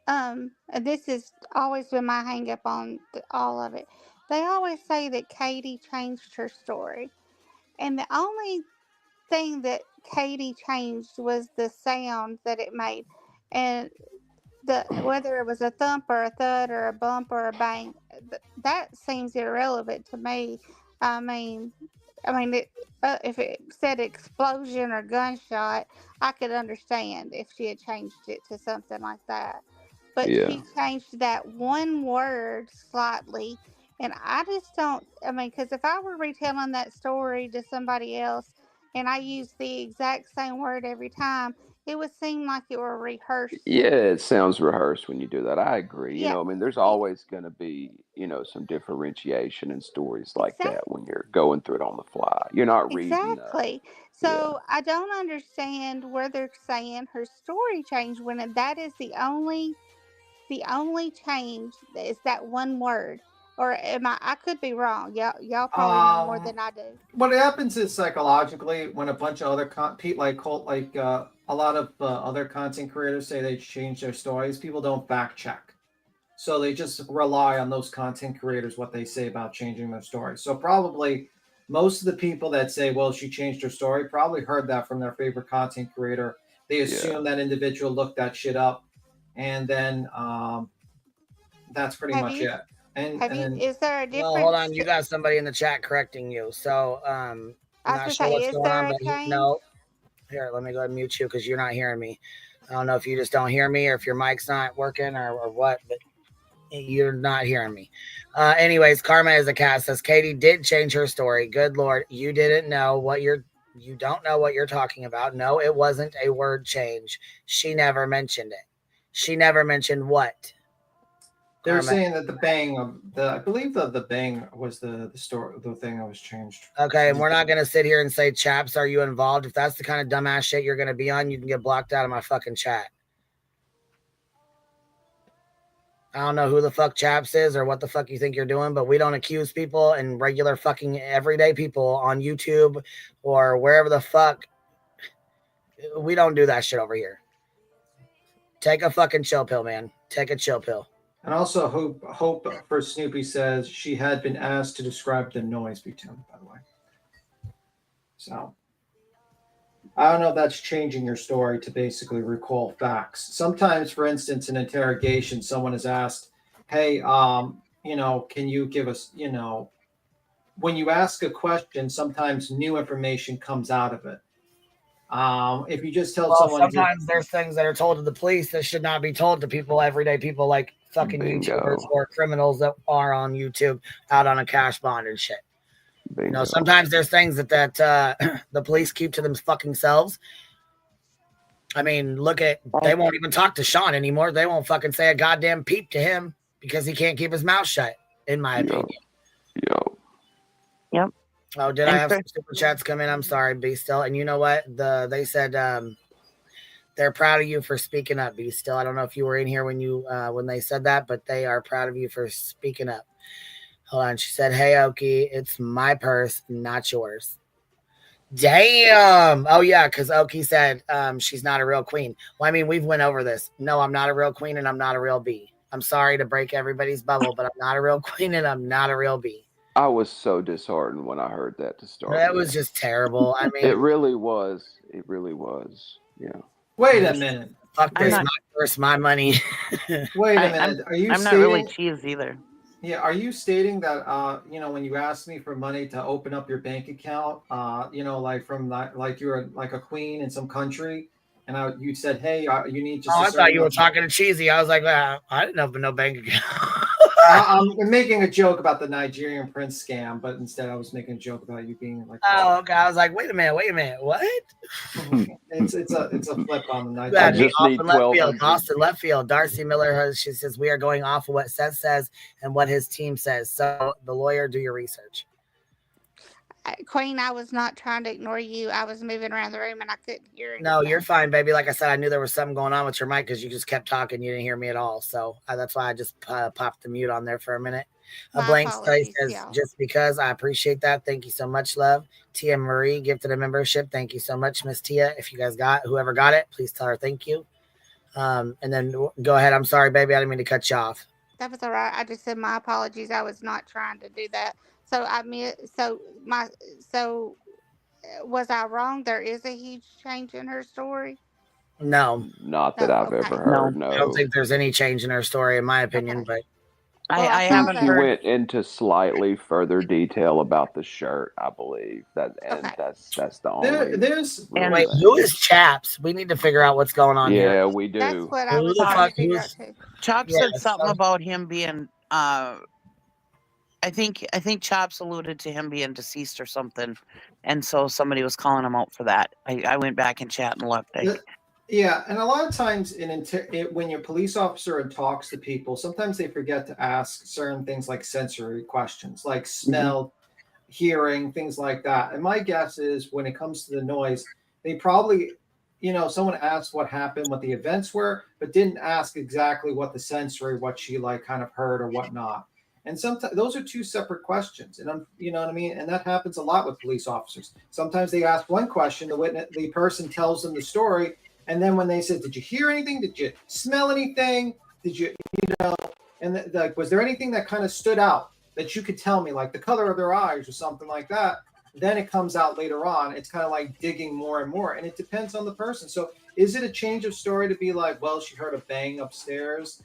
And this has always been my hang up on all of it. They always say that Katie changed her story. And the only thing that Katie changed was the sound that it made. And whether it was a thump or a thud or a bump or a bang, that seems irrelevant to me. I mean, if it said explosion or gunshot, I could understand if she had changed it to something like that. But Yeah. she changed that one word slightly, and I just don't. I mean, because if I were retelling that story to somebody else, and I used the exact same word every time, it would seem like it were rehearsed. Yeah, it sounds rehearsed when you do that. I agree. Yeah, I mean, there's always going to be, some differentiation in stories like that exactly. when you're going through it on the fly. You're not reading, Exactly. yeah. So I don't understand where they're saying her story changed when that is the only change is that one word. Or am I could be wrong. Y'all probably know more Um, than I do. what happens is psychologically when a bunch of other a lot of other content creators say they change their stories, people don't fact check, so they just rely on those content creators what they say about changing their story. So probably most of the people that say, well, she changed her story, probably heard that from their favorite content creator. They Yeah. assume that individual looked that shit up, and then that's pretty Have much you it. And have and you then is there a Well, hold difference? on. You got somebody in the chat correcting you. So, I'm I was not gonna sure say, what's is going on, there a but change? no. Here, let me go ahead and mute you because you're not hearing me. I don't know if you just don't hear me or if your mic's not working or what, but you're not hearing me. Anyways, Karma as a cat says Katie did change her story. Good Lord, you didn't know what you don't know what you're talking about. No, it wasn't a word change. She never mentioned it. She never mentioned what? they're Karma. saying that the bang of I believe the bang was the story, the thing that was changed. Okay, and we're not gonna sit here and say, Chaps, are you involved? If that's the kind of dumbass shit you're gonna be on, you can get blocked out of my fucking chat. I don't know who the fuck Chaps is or what the fuck you think you're doing, but we don't accuse people and regular fucking everyday people on YouTube or wherever the fuck. We don't do that shit over here. Take a fucking chill pill, man. Take a chill pill. And also, Hope for Snoopy says she had been asked to describe the noise between, by the way. So I don't know if that's changing your story to basically recall facts. Sometimes, for instance, in interrogation, someone is asked, "Hey, can you give us, when you ask a question, sometimes new information comes out of it. If you just tell someone, sometimes there's things that are told to the police that should not be told to people, everyday people like fucking Bingo. YouTubers or criminals that are on YouTube out on a cash bond and shit. Bingo. Sometimes there's things that the police keep to them fucking selves. I mean, they won't even talk to Sean anymore. They won't fucking say a goddamn peep to him because he can't keep his mouth shut, in my opinion. Yep. Oh, did I have some super chats come in? I'm sorry, Be Still. And you know what? They said they're proud of you for speaking up, Be Still. I don't know if you were in here when they said that, but they are proud of you for speaking up. Hold on. She said, "Hey, Oki, it's my purse, not yours." Damn. Oh, yeah, because Oki said she's not a real queen. Well, I mean, we've went over this. No, I'm not a real queen, and I'm not a real bee. I'm sorry to break everybody's bubble, but I'm not a real queen, and I'm not a real bee. I was so disheartened when I heard that to start That with. was just terrible. I mean, It really was. It really was. Yeah. Wait a minute. Fuck I'm this, not- my purse, my money. Wait a I'm- minute. Are you I'm not stating? really cheesed either. Yeah, are you stating that when you asked me for money to open up your bank account, like from like you were like a queen in some country, and you said, hey, you need just. Oh, I I thought you were talking to Cheesy. I was like, I didn't open no bank account. I'm making a joke about the Nigerian prince scam, but instead I was making a joke about you being like. Oh, okay. I was like, wait a minute, what? it's a flip on the Yeah, Nigerian. off in left field, Austin left field. Darcy Miller, she says we are going off of what Seth says and what his team says. So the lawyer, do your research. Queen, I was not trying to ignore you. I was moving around the room and I couldn't hear it. No, you're fine, baby. Like I said, I knew there was something going on with your mic because you just kept talking. You didn't hear me at all. So that's why I just popped the mute on there for a minute. A blank space says, just because. I appreciate that. Thank you so much, love. Tia Marie gifted a membership. Thank you so much, Miss Tia. If you guys whoever got it, please tell her thank you. And then go ahead. I'm sorry, baby. I didn't mean to cut you off. That was all right. I just said my apologies. I was not trying to do that. So was I wrong? There is a huge change in her story. No, not that I've ever heard. No, I don't think there's any change in her story, in my opinion. But I haven't heard. She went into slightly further detail about the shirt, I believe. That's the only. Wait, who is Chaps? We need to figure out what's going on here. Yeah, we do. That's what I was trying to figure out too. Chop said something about him being. I think Chops alluded to him being deceased or something, and so somebody was calling him out for that. I went back and chat and looked. Yeah, and a lot of times when you're a police officer and talks to people, sometimes they forget to ask certain things like sensory questions, like smell, hearing, things like that. And my guess is when it comes to the noise, they probably, someone asked what happened, what the events were, but didn't ask exactly what the sensory, what she like kind of heard or whatnot. And sometimes those are two separate questions, and you know what I mean. And that happens a lot with police officers. Sometimes they ask one question, the person tells them the story, and then when they said, "Did you hear anything? Did you smell anything? Did you, And was there anything that kind of stood out that you could tell me, like the color of their eyes or something like that?" Then it comes out later on. It's kind of like digging more and more, and it depends on the person. So, is it a change of story to be like, "Well, she heard a bang upstairs"?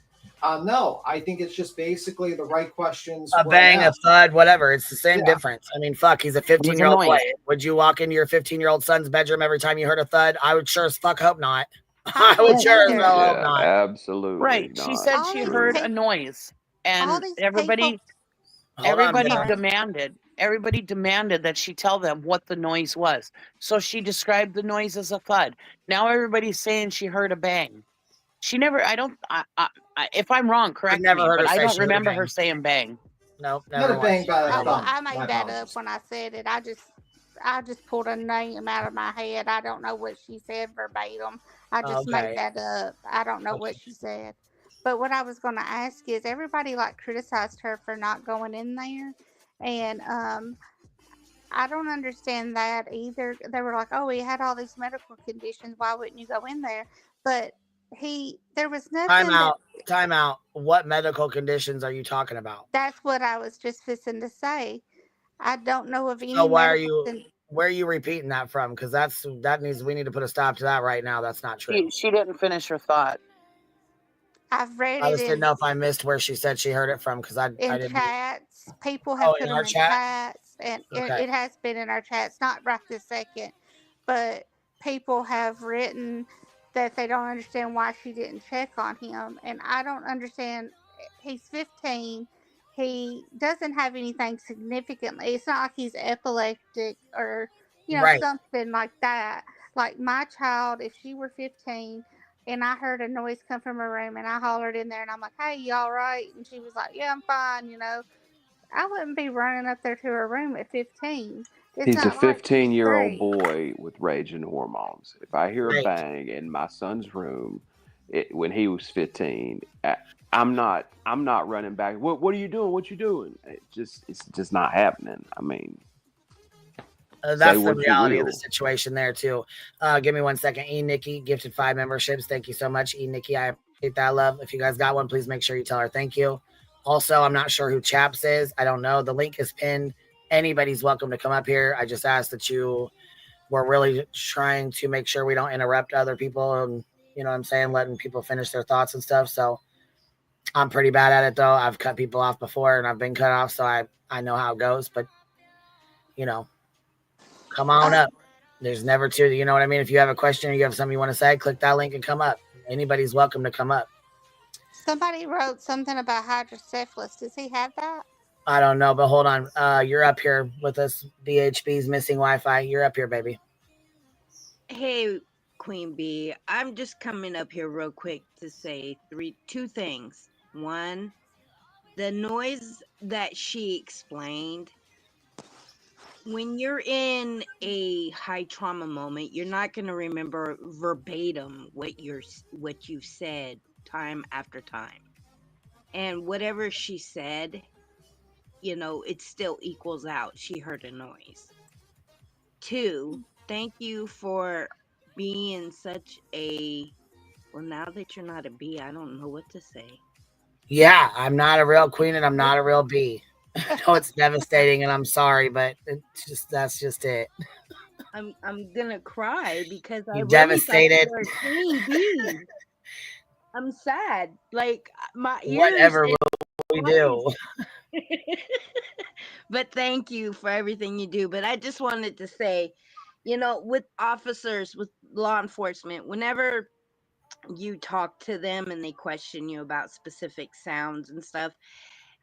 No, I think it's just basically the right questions. A bang, a thud, whatever. It's the same difference. I mean, fuck, he's a 15-year-old boy. Would you walk into your 15-year-old son's bedroom every time you heard a thud? I would sure as fuck hope not. I would sure as hell hope not. Absolutely. Right. Not. She said she heard a noise, and everybody demanded that she tell them what the noise was. So she described the noise as a thud. Now everybody's saying she heard a bang. She never. If I'm wrong, correct me. But I don't remember her saying bang. No, never bang by the thumb. I made that up when I said it. I just pulled a name out of my head. I don't know what she said verbatim. I just made that up. I don't know what she said. But what I was going to ask is, everybody criticized her for not going in there, and I don't understand that either. They were like, "Oh, he had all these medical conditions. Why wouldn't you go in there?" But there was nothing. Time out. What medical conditions are you talking about? That's what I was just fixing to say. I don't know of any. So where are you repeating that from? Because we need to put a stop to that right now. That's not true. She didn't finish her thought. I've read it. I just didn't know if I missed where she said she heard it from, because I didn't. Chats. People have put them in chats, and Okay. it has been in our chats. Not right this second, but people have written that they don't understand why she didn't check on him, and I don't understand. He's 15. He doesn't have anything significantly. It's not like he's epileptic or something like that. Like my child, if she were 15 and I heard a noise come from her room and I hollered in there and I'm like, "Hey, you all right?" And she was like, "Yeah, I'm fine," I wouldn't be running up there to her room at 15. He's a 15-year-old boy with raging hormones. If I hear a bang in my son's room when he was 15, I'm not running back. What are you doing? What you doing? It's just not happening. I mean, that's the reality of the situation there too. Give me 1 second. Nikki gifted 5 memberships. Thank you so much, Nikki. I appreciate that, love. If you guys got one, please make sure you tell her thank you. Also, I'm not sure who Chaps is. I don't know. The link is pinned. Anybody's welcome to come up here. I just ask that we're really trying to make sure we don't interrupt other people and, you know what I'm saying, letting people finish their thoughts and stuff. So I'm pretty bad at it, though. I've cut people off before and I've been cut off, so I know how it goes. But, you know, come on up. There's never too, you know what I mean? If you have a question or you have something you want to say, click that link and come up. Anybody's welcome to come up. Somebody wrote something about hydrocephalus. Does he have that? I don't know, but hold on. You're up here with us. BHB's missing Wi-Fi. You're up here, baby. Hey, Queen Bee. I'm just coming up here real quick to say two things. One, the noise that she explained. When you're in a high trauma moment, you're not going to remember verbatim what you said time after time. And whatever she said, you know, it still equals out. She heard a noise. Two, thank you for being such a, well, now that you're not a bee, I don't know what to say. Yeah, I'm not a real queen and I'm not a real bee. I know it's devastating and I'm sorry, but that's just it. I'm gonna cry because I You really devastated. thought you were a queen bee. I'm sad. Like my ears. Whatever will we do? But thank you for everything you do. But I just wanted to say, you know, with officers, with law enforcement, whenever you talk to them and they question you about specific sounds and stuff,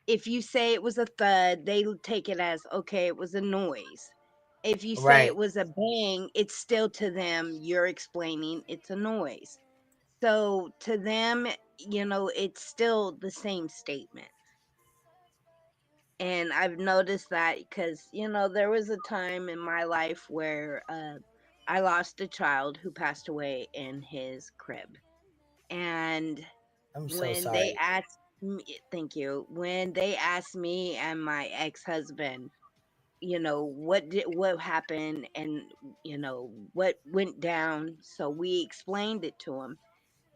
if you say it was a thud, they take it as, okay, it was a noise. If you say it was a bang, it's still to them, you're explaining it's a noise. So to them, you know, it's still the same statement. And I've noticed that because, you know, there was a time in my life where I lost a child who passed away in his crib. And I'm so when sorry. they asked me, thank you, when they asked me and my ex-husband, you know, what happened and, you know, what went down, so we explained it to them.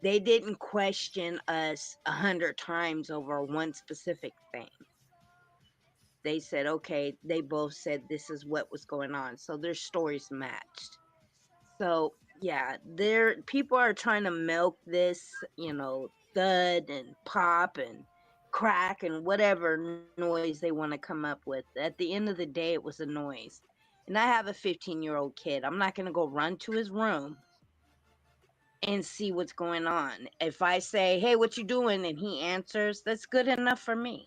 They didn't question us 100 times over one specific thing. They said, okay, they both said this is what was going on. So their stories matched. So yeah, people are trying to milk this, you know, thud and pop and crack and whatever noise they want to come up with. At the end of the day, it was a noise. And I have a 15-year-old kid. I'm not going to go run to his room and see what's going on. If I say, hey, what you doing? And he answers, that's good enough for me.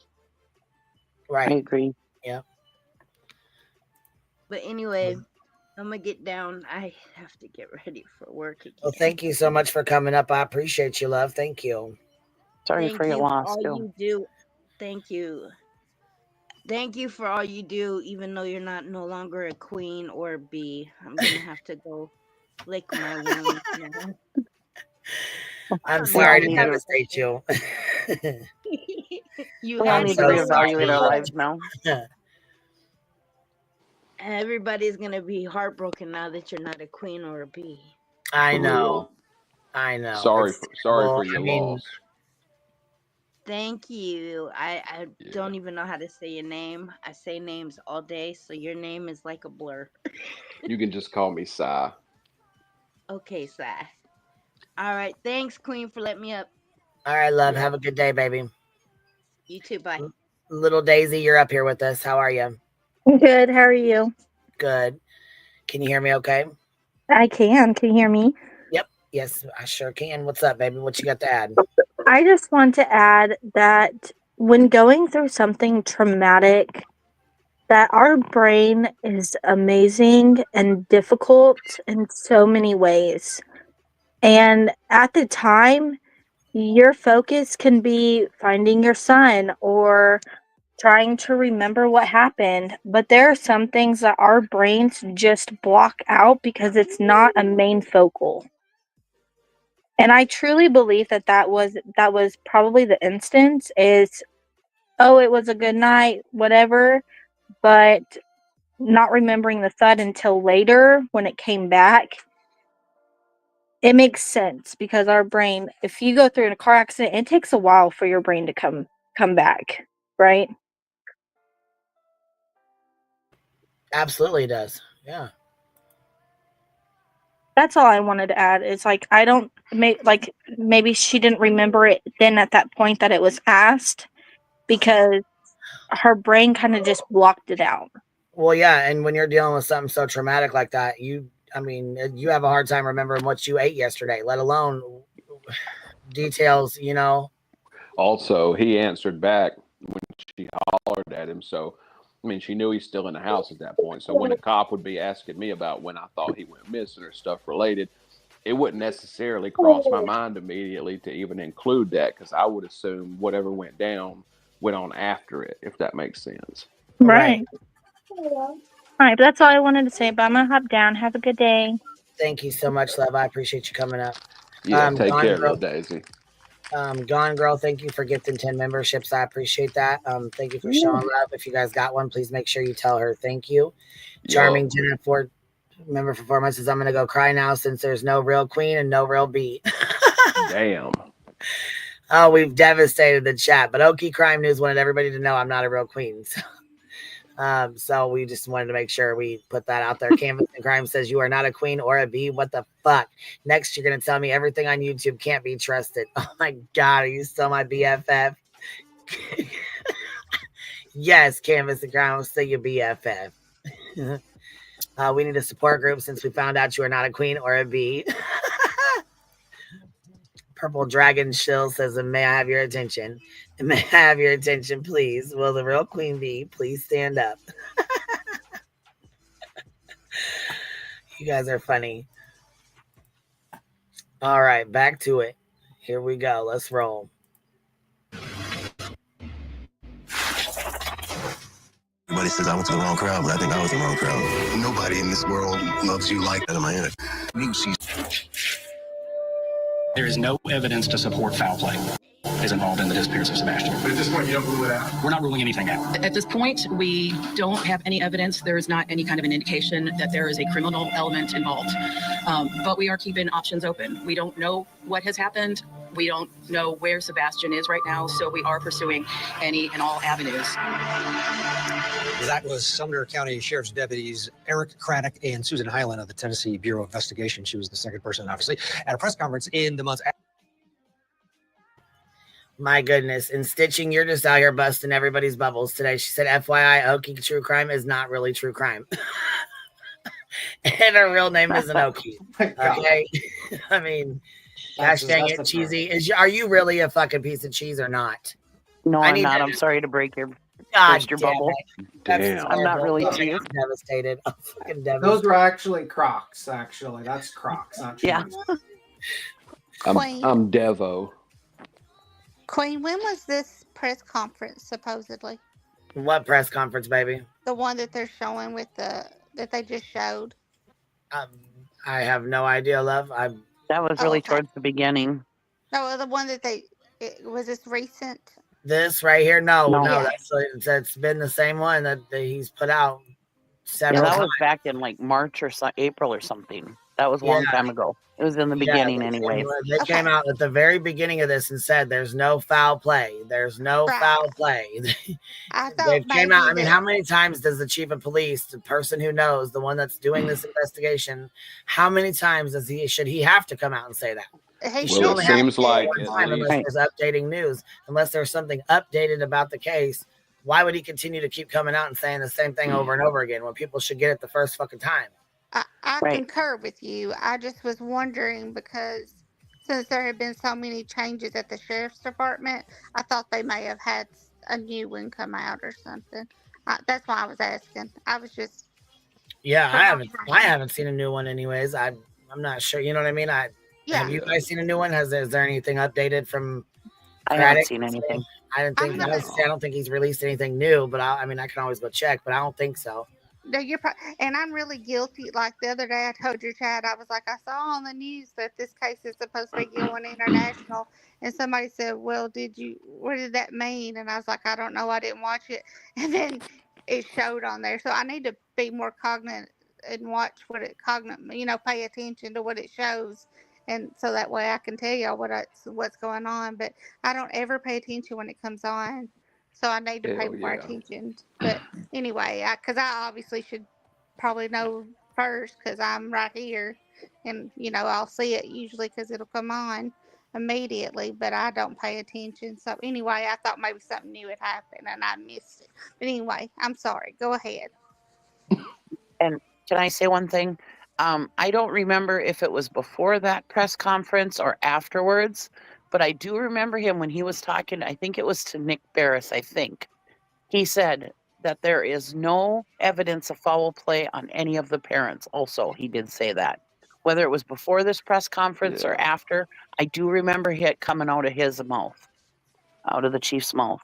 Right. I agree. Yeah. But anyway, I'm going to get down. I have to get ready for work again. Well, thank you so much for coming up. I appreciate you, love. Thank you. Sorry for your loss, all too. you do. Thank you. Thank you for all you do, even though you're no longer a queen or a bee. I'm going to have to go lick my wounds now. I'm sorry to devastate you. You we all had need to to go reevaluate our lives now. Everybody's going to be heartbroken now that you're not a queen or a bee. I know. I know. Sorry for your loss. Thank you. I don't even know how to say your name. I say names all day, so your name is like a blur. You can just call me Sai. Okay, Sai. All right. Thanks, Queen, for letting me up. All right, love. Have a good day, baby. You too. Bye. Little Daisy, you're up here with us. How are you? Good. How are you? Good. Can you hear me okay? I can. Can you hear me? Yep. Yes, I sure can. What's up, baby? What you got to add? I just want to add that when going through something traumatic, that our brain is amazing and difficult in so many ways. And at the time, your focus can be finding your son or trying to remember what happened. But there are some things that our brains just block out because it's not a main focal. And I truly believe that was probably the instance is, oh, it was a good night, whatever, but not remembering the thud until later when it came back. It makes sense because our brain, if you go through a car accident, it takes a while for your brain to come back. right? Absolutely it does. Yeah. That's all I wanted to add. It's like I don't like maybe she didn't remember it then at that point that it was asked because her brain kind of just blocked it out. Well, yeah, and when you're dealing with something so traumatic like that, you have a hard time remembering what you ate yesterday, let alone details, Also, he answered back when she hollered at him. So, I mean, she knew he's still in the house at that point. So when a cop would be asking me about when I thought he went missing or stuff related, it wouldn't necessarily cross my mind immediately to even include that because I would assume whatever went down went on after it, if that makes sense. Right. All right, but that's all I wanted to say. But I'm gonna hop down. Have a good day. Thank you so much, love. I appreciate you coming up. Yeah, take Gone care, Girl, little Daisy. Gone Girl, thank you for gifting 10 memberships. I appreciate that. Thank you for showing love. If you guys got one, please make sure you tell her thank you. Charming Jenna Ford, member for 4 months, says, I'm going to go cry now since there's no real queen and no real beat. Damn. Oh, we've devastated the chat. But Okie Crime News wanted everybody to know I'm not a real queen. So we just wanted to make sure we put that out there. Canvas and Crime says you are not a queen or a bee. What the fuck? Next, you're going to tell me everything on YouTube can't be trusted. Oh my God, are you still my BFF? Yes, Canvas and Crime will still your BFF. We need a support group since we found out you are not a queen or a bee. Purple Dragon Shill says, may I have your attention? May I have your attention, please? Will the real queen bee please stand up? You guys are funny. All right, back to it. Here we go. Let's roll. Everybody says I went to the wrong crowd, but I think I was the wrong crowd. Nobody in this world loves you like that in my head. There is no evidence to support foul play is involved in the disappearance of Sebastian. But at this point, you don't rule it out? We're not ruling anything out. At this point, we don't have any evidence. There is not any kind of an indication that there is a criminal element involved. But we are keeping options open. We don't know what has happened. We don't know where Sebastian is right now. So we are pursuing any and all avenues. That was Sumner County Sheriff's deputies Eric Craddock and Susan Highland of the Tennessee Bureau of Investigation. She was the second person, obviously, at a press conference in the months after. My goodness. And Stitching, you're just out here busting everybody's bubbles today. She said, FYI, Okie true crime is not really true crime. And her real name isn't Okie. Okay? I mean, gosh dang it, Cheesy. Are you really a fucking piece of cheese or not? No, I'm not. I'm sorry to break your bubble. I'm not really cheese. I'm devastated. I'm fucking devastated. Those were actually Crocs, actually. That's Crocs, not cheese. Yeah. I'm Devo. Queen, when was this press conference supposedly? What press conference, baby? The one that they're showing with that they just showed. I have no idea, love. That was really towards the beginning. No, the one that was this recent? This right here? No, Yes. that's been the same one that he's put out several that times. was back in like March or April or something. That was a long time ago. It was in the beginning anyway. They came out at the very beginning of this and said there's no foul play. There's no foul play. They came out. I mean, how many times does the chief of police, the person who knows, the one that's doing this investigation, how many times should he have to come out and say that? It seems like unless there's updating news, unless there's something updated about the case, why would he continue to keep coming out and saying the same thing over and over again when people should get it the first fucking time? I concur with you. I just was wondering because since there have been so many changes at the sheriff's department, I thought they may have had a new one come out or something. That's why I was asking. I was just I haven't seen a new one anyways. I'm not sure. You know what I mean? Have you guys seen a new one? Is there anything updated from? I haven't seen anything. I don't think he's released anything new, but I can always go check, but I don't think so. No, and I'm really guilty. Like the other day, I told your chat, I was like, I saw on the news that this case is supposed to be going international, and somebody said, "Well, what did that mean?" And I was like, I don't know, I didn't watch it, and then it showed on there. So I need to be more cognizant and watch what it pay attention to what it shows, and so that way I can tell y'all what's going on. But I don't ever pay attention when it comes on. So I need to pay Hell more yeah. attention. But anyway, because I obviously should probably know first because I'm right here. And, I'll see it usually because it'll come on immediately, but I don't pay attention. So anyway, I thought maybe something new had happened and I missed it. But anyway, I'm sorry. Go ahead. And can I say one thing? I don't remember if it was before that press conference or afterwards, but I do remember him when he was talking. I think it was to Nick Barris, I think. He said that there is no evidence of foul play on any of the parents. Also, he did say that. Whether it was before this press conference or Yeah. after, I do remember it coming out of his mouth, out of the chief's mouth.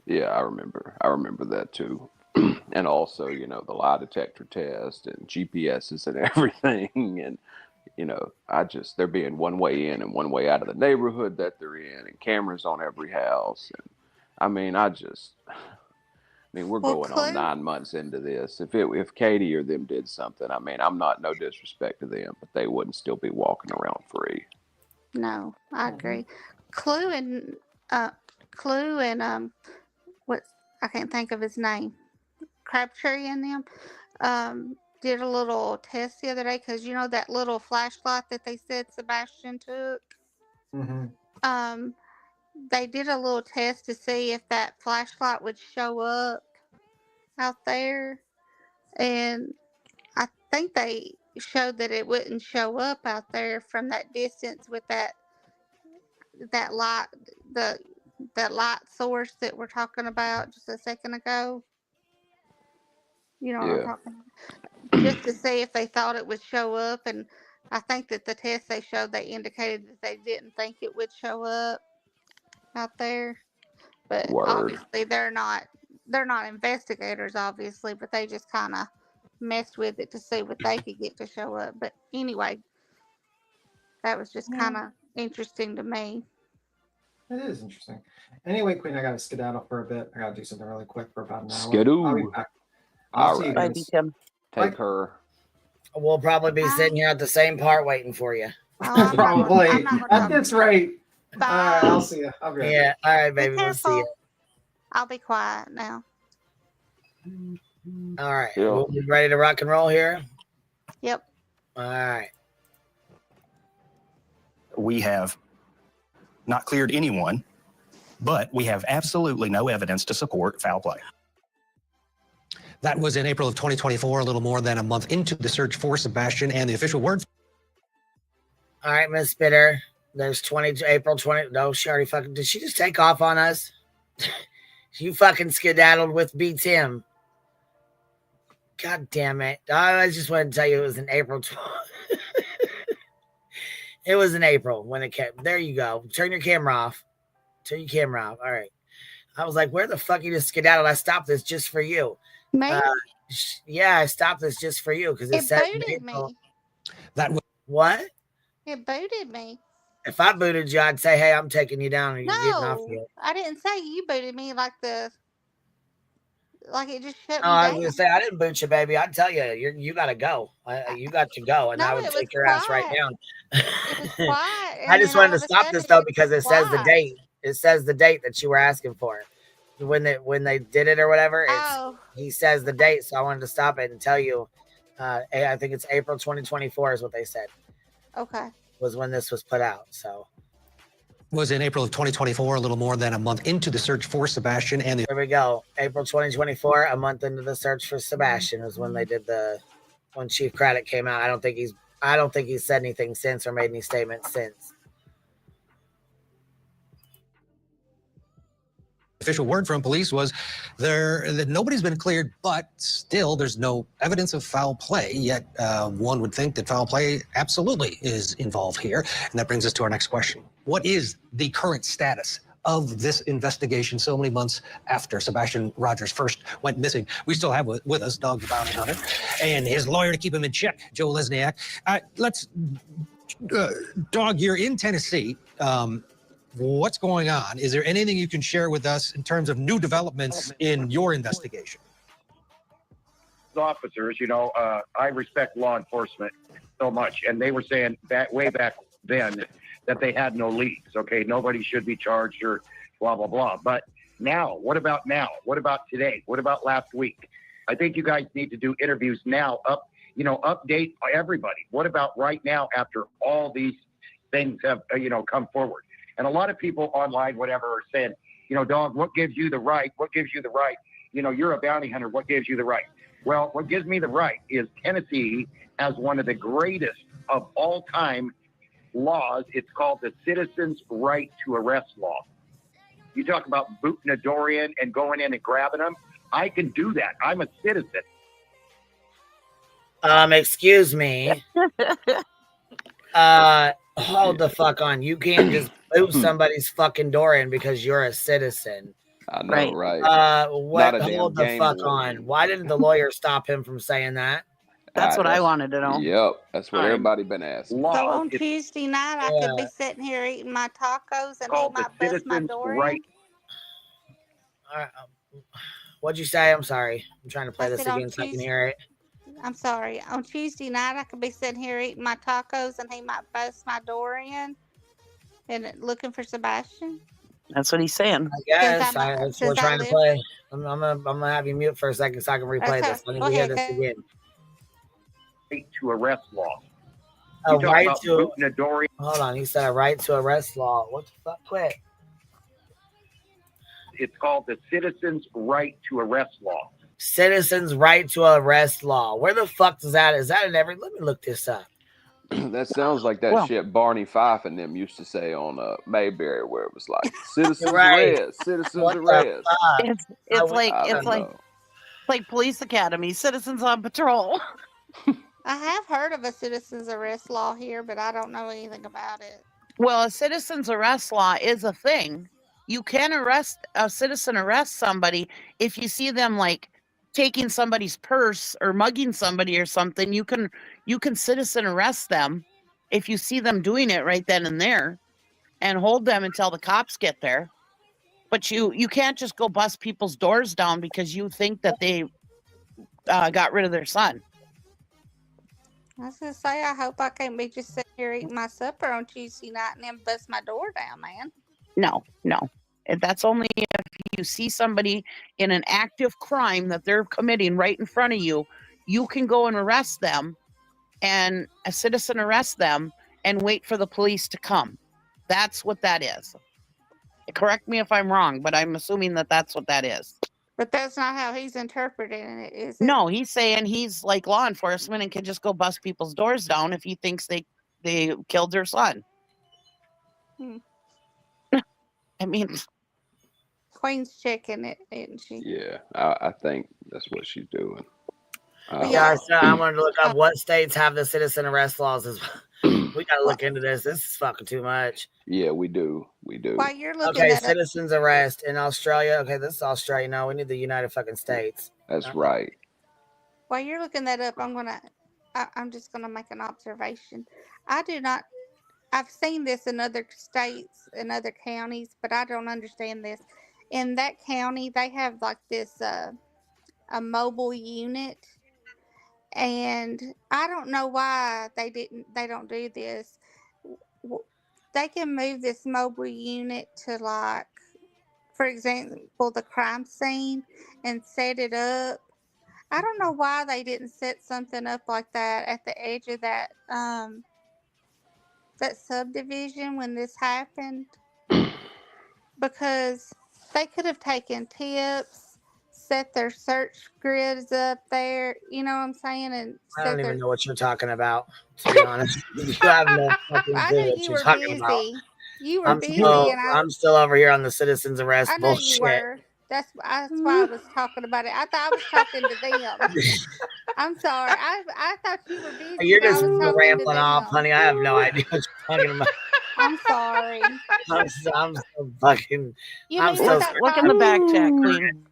Yeah, I remember that too. And also, the lie detector test and GPSs and everything. And, they're being one way in and one way out of the neighborhood that they're in, and cameras on every house. And we're going on 9 months into this. If Katie or them did something, I'm not, no disrespect to them, but they wouldn't still be walking around free. No, I agree. Clue and what, I can't think of his name. Crabtree and them did a little test the other day because that little flashlight that they said Sebastian took. Mm-hmm. They did a little test to see if that flashlight would show up out there, and I think they showed that it wouldn't show up out there from that distance with that light, that light source that we're talking about just a second ago. You know what I'm talking about? Just to see if they thought it would show up, and I think that the test they showed, they indicated that they didn't think it would show up out there. But obviously they're not investigators, obviously, but they just kind of messed with it to see what they could get to show up. But anyway, that was just kind of interesting to me. It is interesting. Anyway, Queen, I got to skedaddle for a bit. I got to do something really quick for about an hour. Skidoo. I'll be back. I'll see you Bye, guys. Take her. We'll probably be sitting here at the same part waiting for you. Probably. At this rate. Bye. All right, I'll see you. I'll be right Yeah. back. All right, Be baby. We'll see you. careful. I'll be quiet now. All right. Yeah. We'll be ready to rock and roll here. Yep. All right. We have not cleared anyone, but we have absolutely no evidence to support foul play. That was in April of 2024, a little more than a month into the search for Sebastian, and the official word. All right, Miss Spitter. There's April 20. No, she already fucking. Did she just take off on us? You fucking skedaddled with B. Tim. God damn it. I just wanted to tell you it was in April. It was in April when it came. There you go. Turn your camera off. Turn your camera off. All right. I was like, where the fuck you just skedaddled? I stopped this just for you. Me? Yeah, I stopped this just for you because it booted me. That was what? It booted me. If I booted you, I'd say, hey, I'm taking you down and you're getting off No, here. I didn't say you booted me like it just shut me Oh, I was down. gonna say I didn't boot you, baby. I'd tell you, you gotta go. You got to go, and No, I would it take was your ass right quiet. down. It was quiet. I and just then wanted all to of a stop this sudden though it because was it says the quiet. date. It says the date that you were asking for. When they did it or whatever, he says the date. So I wanted to stop it and tell you. I think it's April 2024 is what they said. Okay. Was when this was put out. So was in April of 2024, a little more than a month into the search for Sebastian, and the there we go. April 2024, a month into the search for Sebastian was when they did when Chief Craddock came out. I don't think he's said anything since or made any statements since. official word from police was that nobody's been cleared, but still there's no evidence of foul play. Yet one would think that foul play absolutely is involved here. And that brings us to our next question. What is the current status of this investigation so many months after Sebastian Rogers first went missing? We still have with us Dog the Bounty Hunter and his lawyer to keep him in check, Joe Lesniak. Dog, you're in Tennessee. What's going on? Is there anything you can share with us in terms of new developments in your investigation? Officers, I respect law enforcement so much, and they were saying way back then that they had no leads. Okay, nobody should be charged or blah, blah, blah. But now, what about now? What about today? What about last week? I think you guys need to do interviews now, update everybody. What about right now after all these things have, come forward? And a lot of people online, whatever, are saying, dog, what gives you the right? What gives you the right? You're a bounty hunter. What gives you the right? Well, what gives me the right is Tennessee has one of the greatest of all time laws. It's called the Citizens' Right to Arrest Law. You talk about booting a door in and going in and grabbing them. I can do that. I'm a citizen. Excuse me. Hold the fuck on. You can't just boot somebody's fucking door in because you're a citizen. I know, right? Hold the fuck on. Why didn't the lawyer stop him from saying that? That's what I wanted to know. Yep, that's what everybody been asking. So on Tuesday night, I could be sitting here eating my tacos and he might bust my door in. What'd you say? I'm sorry. I'm trying to play this again so I can hear it. I'm sorry. On Tuesday night, I could be sitting here eating my tacos and he might bust my door in and looking for Sebastian. That's what he's saying. I guess. That's what we're trying to play. I'm gonna have you mute for a second so I can replay this. Let me hear this again. To arrest law. A right to hold on. He said a right to arrest law. What the fuck? Quit. It's called the Citizens' Right to Arrest Law. Citizens' Right to Arrest Law. Where the fuck is that? Is that in every? Let me look this up. That sounds like that shit Barney Fife and them used to say on Mayberry, where it was like citizens arrest, citizens arrest. It's like Police Academy, Citizens on Patrol. I have heard of a citizens arrest law here, but I don't know anything about it. Well, a citizens arrest law is a thing. You can arrest somebody if you see them like taking somebody's purse or mugging somebody or something. You can citizen arrest them if you see them doing it right then and there, and hold them until the cops get there. But you can't just go bust people's doors down because you think that they got rid of their son. I was gonna say, I hope I can't be just sitting here eating my supper on Tuesday night and then bust my door down, man. No. And that's only if you see somebody in an active crime that they're committing right in front of you. You can go and arrest them, and a citizen arrest them and wait for the police to come. That's what that is. Correct me if I'm wrong, but I'm assuming that that's what that is. But that's not how he's interpreting it, is it? No, he's saying he's like law enforcement and can just go bust people's doors down if he thinks they killed their son. I mean, Queen's checking it, isn't she? Yeah, I think that's what she's doing. Yeah, so I wanted to look up what states have the citizen arrest laws. We got to look into this. This is fucking too much. Yeah, we do. While you're looking at citizens arrest in Australia. Okay, this is Australia. No, we need the United fucking States. That's right. While you're looking that up, I'm just gonna make an observation. I've seen this in other states and other counties, but I don't understand this. In that county, they have like this a mobile unit, and I don't know why they don't do this. They can move this mobile unit to, like, for example, the crime scene and set it up. I don't know why they didn't set something up like that at the edge of that subdivision when this happened, because they could have taken tips, set their search grids up there. You know what I'm saying? And I don't even know what you're talking about, to be honest. You have no fucking clue what you're talking about. You were busy. I'm still over here on the citizens arrest bullshit. You were. That's why I was talking about it. I thought I was talking to them. I'm sorry. I thought you were busy. You're just rambling off, honey. I have no idea what you're talking about. I'm sorry. I'm so fucking. Look in the back chat, Queen.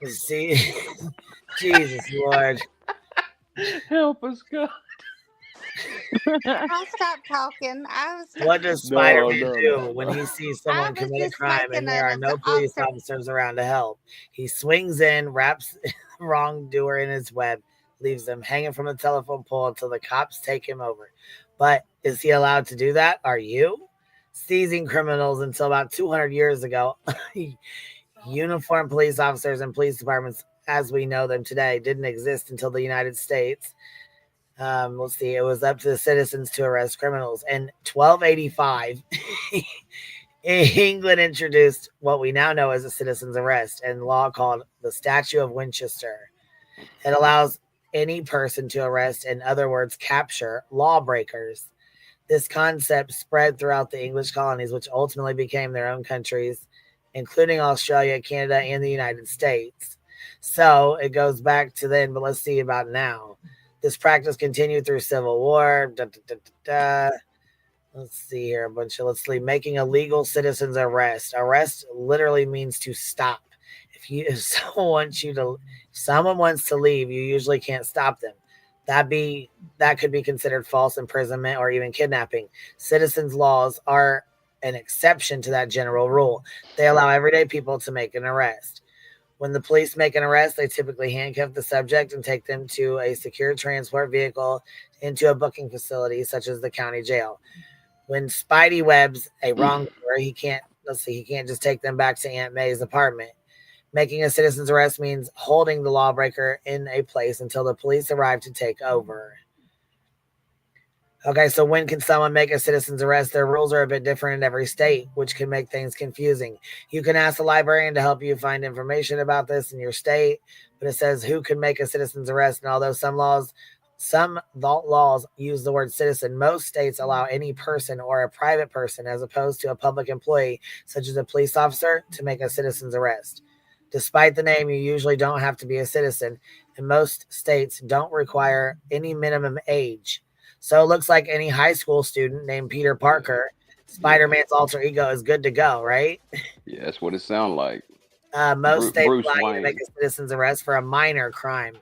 See, Jesus Lord, help us, God. I'll stop talking. What does Spider-Man do when he sees someone commit a crime and there are no police officers around to help? He swings in, wraps the wrongdoer in his web, leaves them hanging from the telephone pole until the cops take him over. But is he allowed to do that? Are you? Seizing criminals until about 200 years ago, uniformed police officers and police departments, as we know them today, didn't exist until the United States. Let's see, it was up to the citizens to arrest criminals. In 1285, England introduced what we now know as a citizen's arrest and law called the Statute of Winchester. It allows any person to arrest, in other words, capture lawbreakers. This concept spread throughout the English colonies, which ultimately became their own countries, including Australia, Canada, and the United States. So it goes back to then, but let's see about now. This practice continued through Civil War. Let's see here. Let's see. Making a legal citizen's arrest. Arrest literally means to stop. If someone wants to leave, you usually can't stop them. That could be considered false imprisonment or even kidnapping. Citizens' laws are an exception to that general rule. They allow everyday people to make an arrest. When the police make an arrest, they typically handcuff the subject and take them to a secure transport vehicle into a booking facility, such as the county jail. When Spidey webs a wrongdoer, he can't just take them back to Aunt May's apartment. Making a citizen's arrest means holding the lawbreaker in a place until the police arrive to take over. Okay, so when can someone make a citizen's arrest? Their rules are a bit different in every state, which can make things confusing. You can ask the librarian to help you find information about this in your state, but it says who can make a citizen's arrest. And although some laws use the word citizen, most states allow any person or a private person, as opposed to a public employee, such as a police officer, to make a citizen's arrest. Despite the name, you usually don't have to be a citizen, and most states don't require any minimum age. So it looks like any high school student named Peter Parker, Spider-Man's alter ego, is good to go, right? Yeah, that's what it sounds like. Most states Bruce allow you to Wayne. make a citizen's arrest for a minor crime.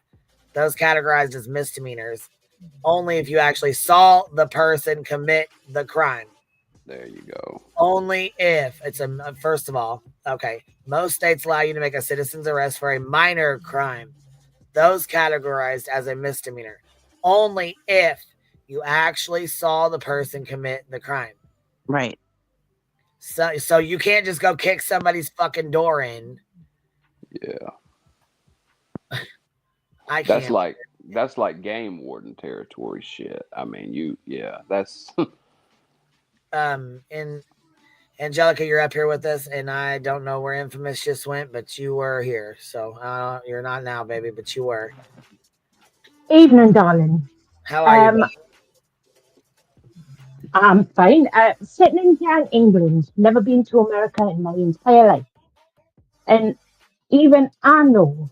Those categorized as misdemeanors. Only if you actually saw the person commit the crime. There you go. Only if it's first of all, okay. Most states allow you to make a citizen's arrest for a minor crime. Those categorized as a misdemeanor. Only if you actually saw the person commit the crime. Right. So you can't just go kick somebody's fucking door in. Yeah. I can't. That's like game warden territory shit. I mean, that's And Angelica, you're up here with us, and I don't know where Infamous just went, but you were here. So you're not now, baby, but you were. Evening, darling. How are you? I'm fine. Sitting in here in England, never been to America in my entire life. And even I know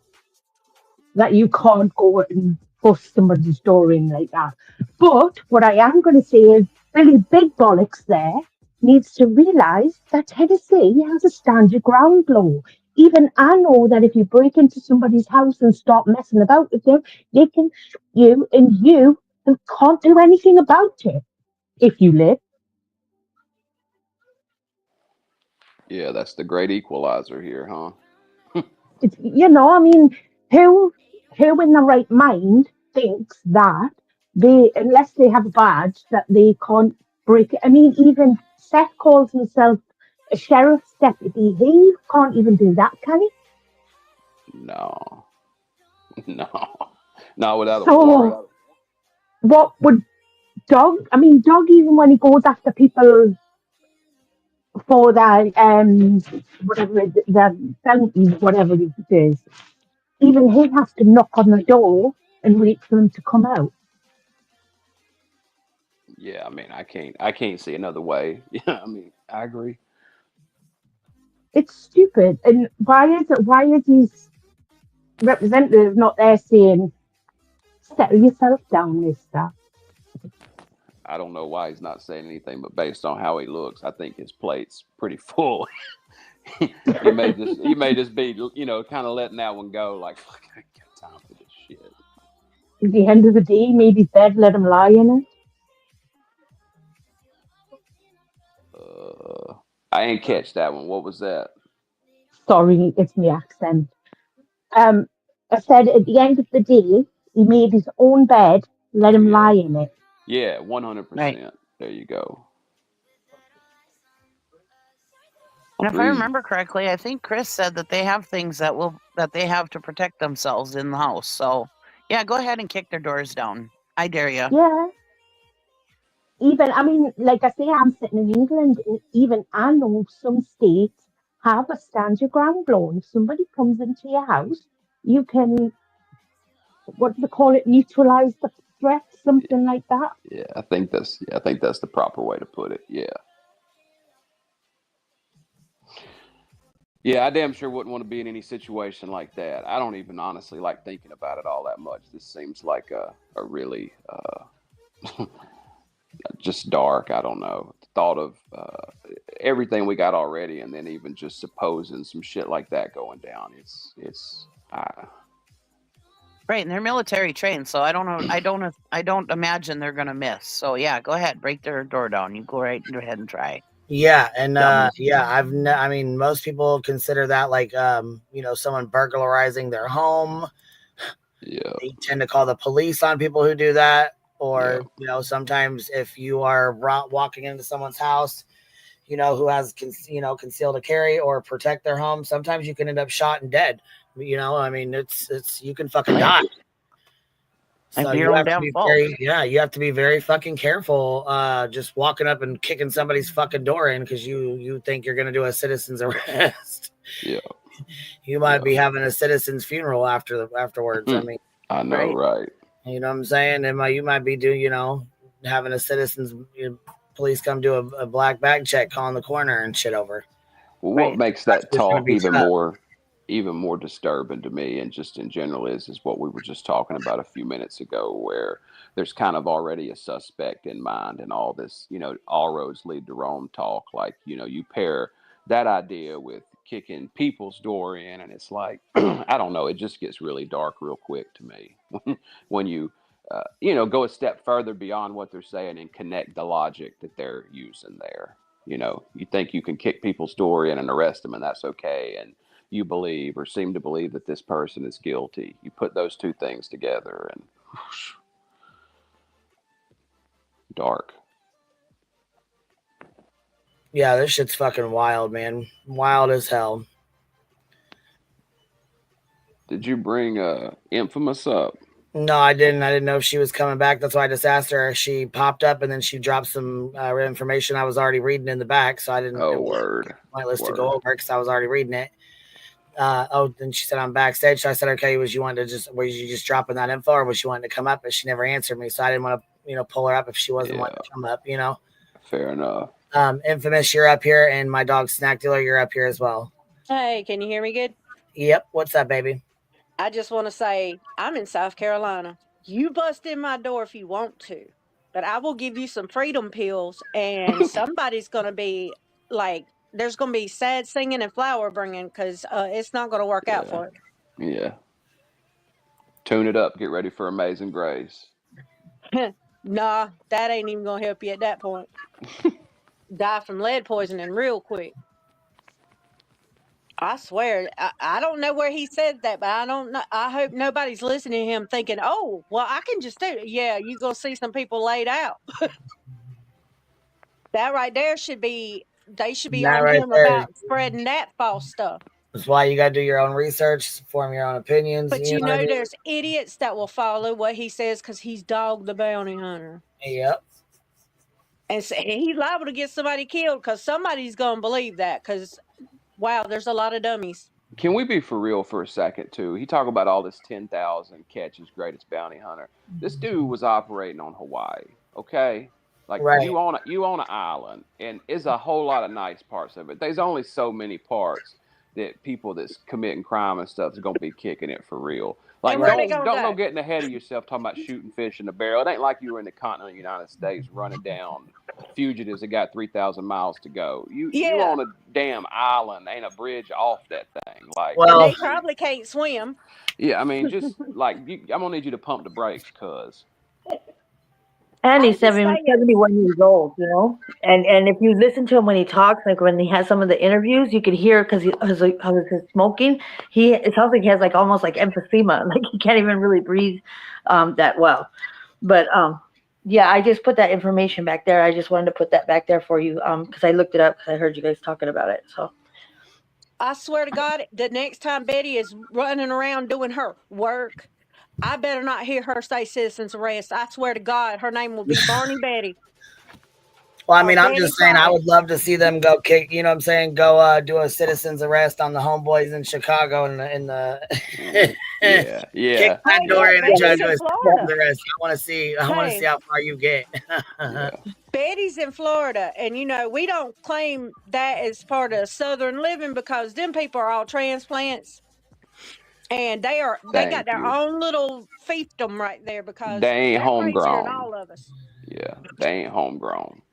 that you can't go and bust somebody's door in like that. But what I am going to say is Billy Big Bollocks there needs to realise that Tennessee has a stand your ground law. Even I know that if you break into somebody's house and start messing about with them, they can shoot you and you can't do anything about it if you live. Yeah, that's the great equalizer here, huh? I mean, who in the right mind thinks that unless they have a badge, that they can't break it? I mean, even Seth calls himself a sheriff's deputy. He can't even do that, can he? No. Not without a So, warrant. what would Dog? I mean, Dog, even when he goes after people for that, the bounties, whatever it is, even he has to knock on the door and wait for them to come out. Yeah, I mean, I can't see another way. Yeah, I mean, I agree. It's stupid. And why is his representative not there saying, settle yourself down, mister? I don't know why he's not saying anything, but based on how he looks, I think his plate's pretty full. he may just be, kind of letting that one go. Like, fuck, I ain't got time for this shit. At the end of the day, maybe bed, let him lie in it. I ain't catch that one. What was that? Sorry, it's my accent. I said at the end of the day, he made his own bed, let him lie in it. Yeah, 100%. There you go. And if I remember correctly, I think Chris said that they have things that they have to protect themselves in the house. So yeah, go ahead and kick their doors down. I dare you. Yeah. Even, I mean, like I say, I'm sitting in England, and even I know some states have a stand your ground law. If somebody comes into your house, you can, what do they call it, neutralize the threat, something like that. Yeah, I think that's the proper way to put it. Yeah. Yeah, I damn sure wouldn't want to be in any situation like that. I don't even honestly like thinking about it all that much. This seems like a really just dark. I don't know. Thought of everything we got already, and then even just supposing some shit like that going down. It's Right, and they're military trained, so I don't know. I don't imagine they're gonna miss. So yeah, go ahead, break their door down. You go right ahead and try. Yeah, and I mean, most people consider that like someone burglarizing their home. Yeah. They tend to call the police on people who do that, or sometimes if you are walking into someone's house, who has concealed to carry or protect their home, sometimes you can end up shot and dead. I mean, it's you can fucking die. So you have to be you have to be very fucking careful just walking up and kicking somebody's fucking door in because you think you're gonna do a citizen's arrest. Yeah. You might be having a citizen's funeral afterwards. I mean, I know, right? You know what I'm saying? You might be doing, having a citizen's police come do a black bag check, calling the coroner and shit over. Well, what makes that talk even more disturbing to me, and just in general, is what we were just talking about a few minutes ago, where there's kind of already a suspect in mind, and all this, all roads lead to Rome talk. Like, you pair that idea with kicking people's door in, and it's like, I don't know, it just gets really dark real quick to me when you go a step further beyond what they're saying and connect the logic that they're using there. You think you can kick people's door in and arrest them, and that's okay, and you believe or seem to believe that this person is guilty. You put those two things together, and whoosh, dark. Yeah, this shit's fucking wild, man. Wild as hell. Did you bring Infamous up? No, I didn't. I didn't know if she was coming back. That's why I just asked her. She popped up and then she dropped some information I was already reading in the back, so I didn't. Oh, word. Pointless to go over because I was already reading it. Then she said I'm backstage. So I said, okay, were you just dropping that info, or was she wanting to come up? But she never answered me, so I didn't want to, pull her up if she wasn't wanting to come up. Fair enough. Infamous, you're up here, and my dog Snack Dealer, you're up here as well. Hey, can you hear me good? Yep. What's up, baby? I just want to say I'm in South Carolina. You bust in my door if you want to, but I will give you some freedom pills, and somebody's going to be like, there's going to be sad singing and flower bringing because it's not going to work out for it. Yeah. Tune it up. Get ready for Amazing Grace. Nah, that ain't even going to help you at that point. Die from lead poisoning real quick. I swear, I don't know where he said that, but I don't know. I hope nobody's listening to him thinking, oh, well, I can just do it. Yeah, you're going to see some people laid out. That right there they should be on him about spreading that false stuff. That's why you got to do your own research, form your own opinions. But there's idiots that will follow what he says because he's Dog the Bounty Hunter. Yep. And so he's liable to get somebody killed because somebody's going to believe that because, wow, there's a lot of dummies. Can we be for real for a second, too? He talked about all this 10,000 catches, greatest bounty hunter. This dude was operating on Hawaii, okay? Like, you own an island, and it's a whole lot of nice parts of it. There's only so many parts that people that's committing crime and stuff is going to be kicking it for real. Like, don't go getting ahead of yourself talking about shooting fish in a barrel. It ain't like you were in the continental United States running down fugitives that got 3,000 miles to go. You on a damn island, ain't a bridge off that thing. Like, well, they probably can't swim. Yeah, I mean, just like I'm gonna need you to pump the brakes, cuz. And he's 71 years old, and if you listen to him when he talks, like when he has some of the interviews, you can hear because his smoking, it sounds like he has almost like emphysema, like he can't even really breathe that well. But Yeah, I just put that information back there. I just wanted to put that back there for you because I looked it up because I heard you guys talking about it. So I swear to God, the next time Betty is running around doing her work, I better not hear her say citizen's arrest. I swear to God, her name will be Barney Betty. Well, I or mean, I'm Betty just saying, I Price. would love to see them go kick. You know what I'm saying? Go do a citizen's arrest on the homeboys in Chicago in the Yeah, kick yeah. that Hey, door look, in and try to Betty's do a in citizen's Florida. arrest. I want to see. I want to see Hey, how far you get. Yeah. Betty's in Florida, and we don't claim that as part of Southern living because them people are all transplants, and they got Thank their you. own little fiefdom right there because They ain't they're crazier than homegrown. all of us. Yeah, they ain't homegrown.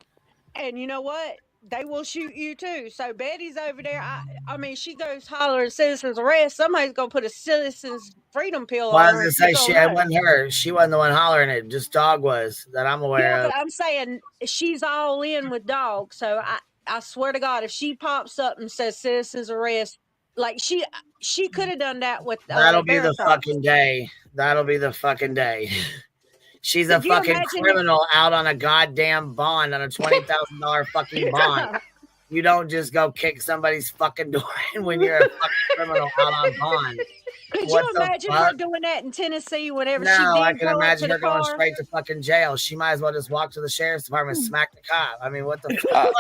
And you know what? They will shoot you too. So Betty's over there. I mean, she goes hollering citizen's arrest. Somebody's gonna put a citizen's freedom pill Well, I on was her, gonna and she's say gonna it know. wasn't her. She wasn't the one hollering it. Just dog was that I'm aware Yeah, of. but I'm saying she's all in with dogs. So I swear to God, if she pops up and says citizen's arrest, like she could have done that with That'll be the Veritas. fucking day. That'll be the fucking day. She's a Could you fucking imagine criminal out on a goddamn bond, on a $20,000 fucking bond. You don't just go kick somebody's fucking door in when you're a fucking criminal out on bond. Could What you the imagine her fuck? doing that in Tennessee whenever she No, I did can pull up to imagine the her going car? straight to fucking jail. She might as well just walk to the sheriff's department and smack the cop. I mean, what the Yeah, fuck?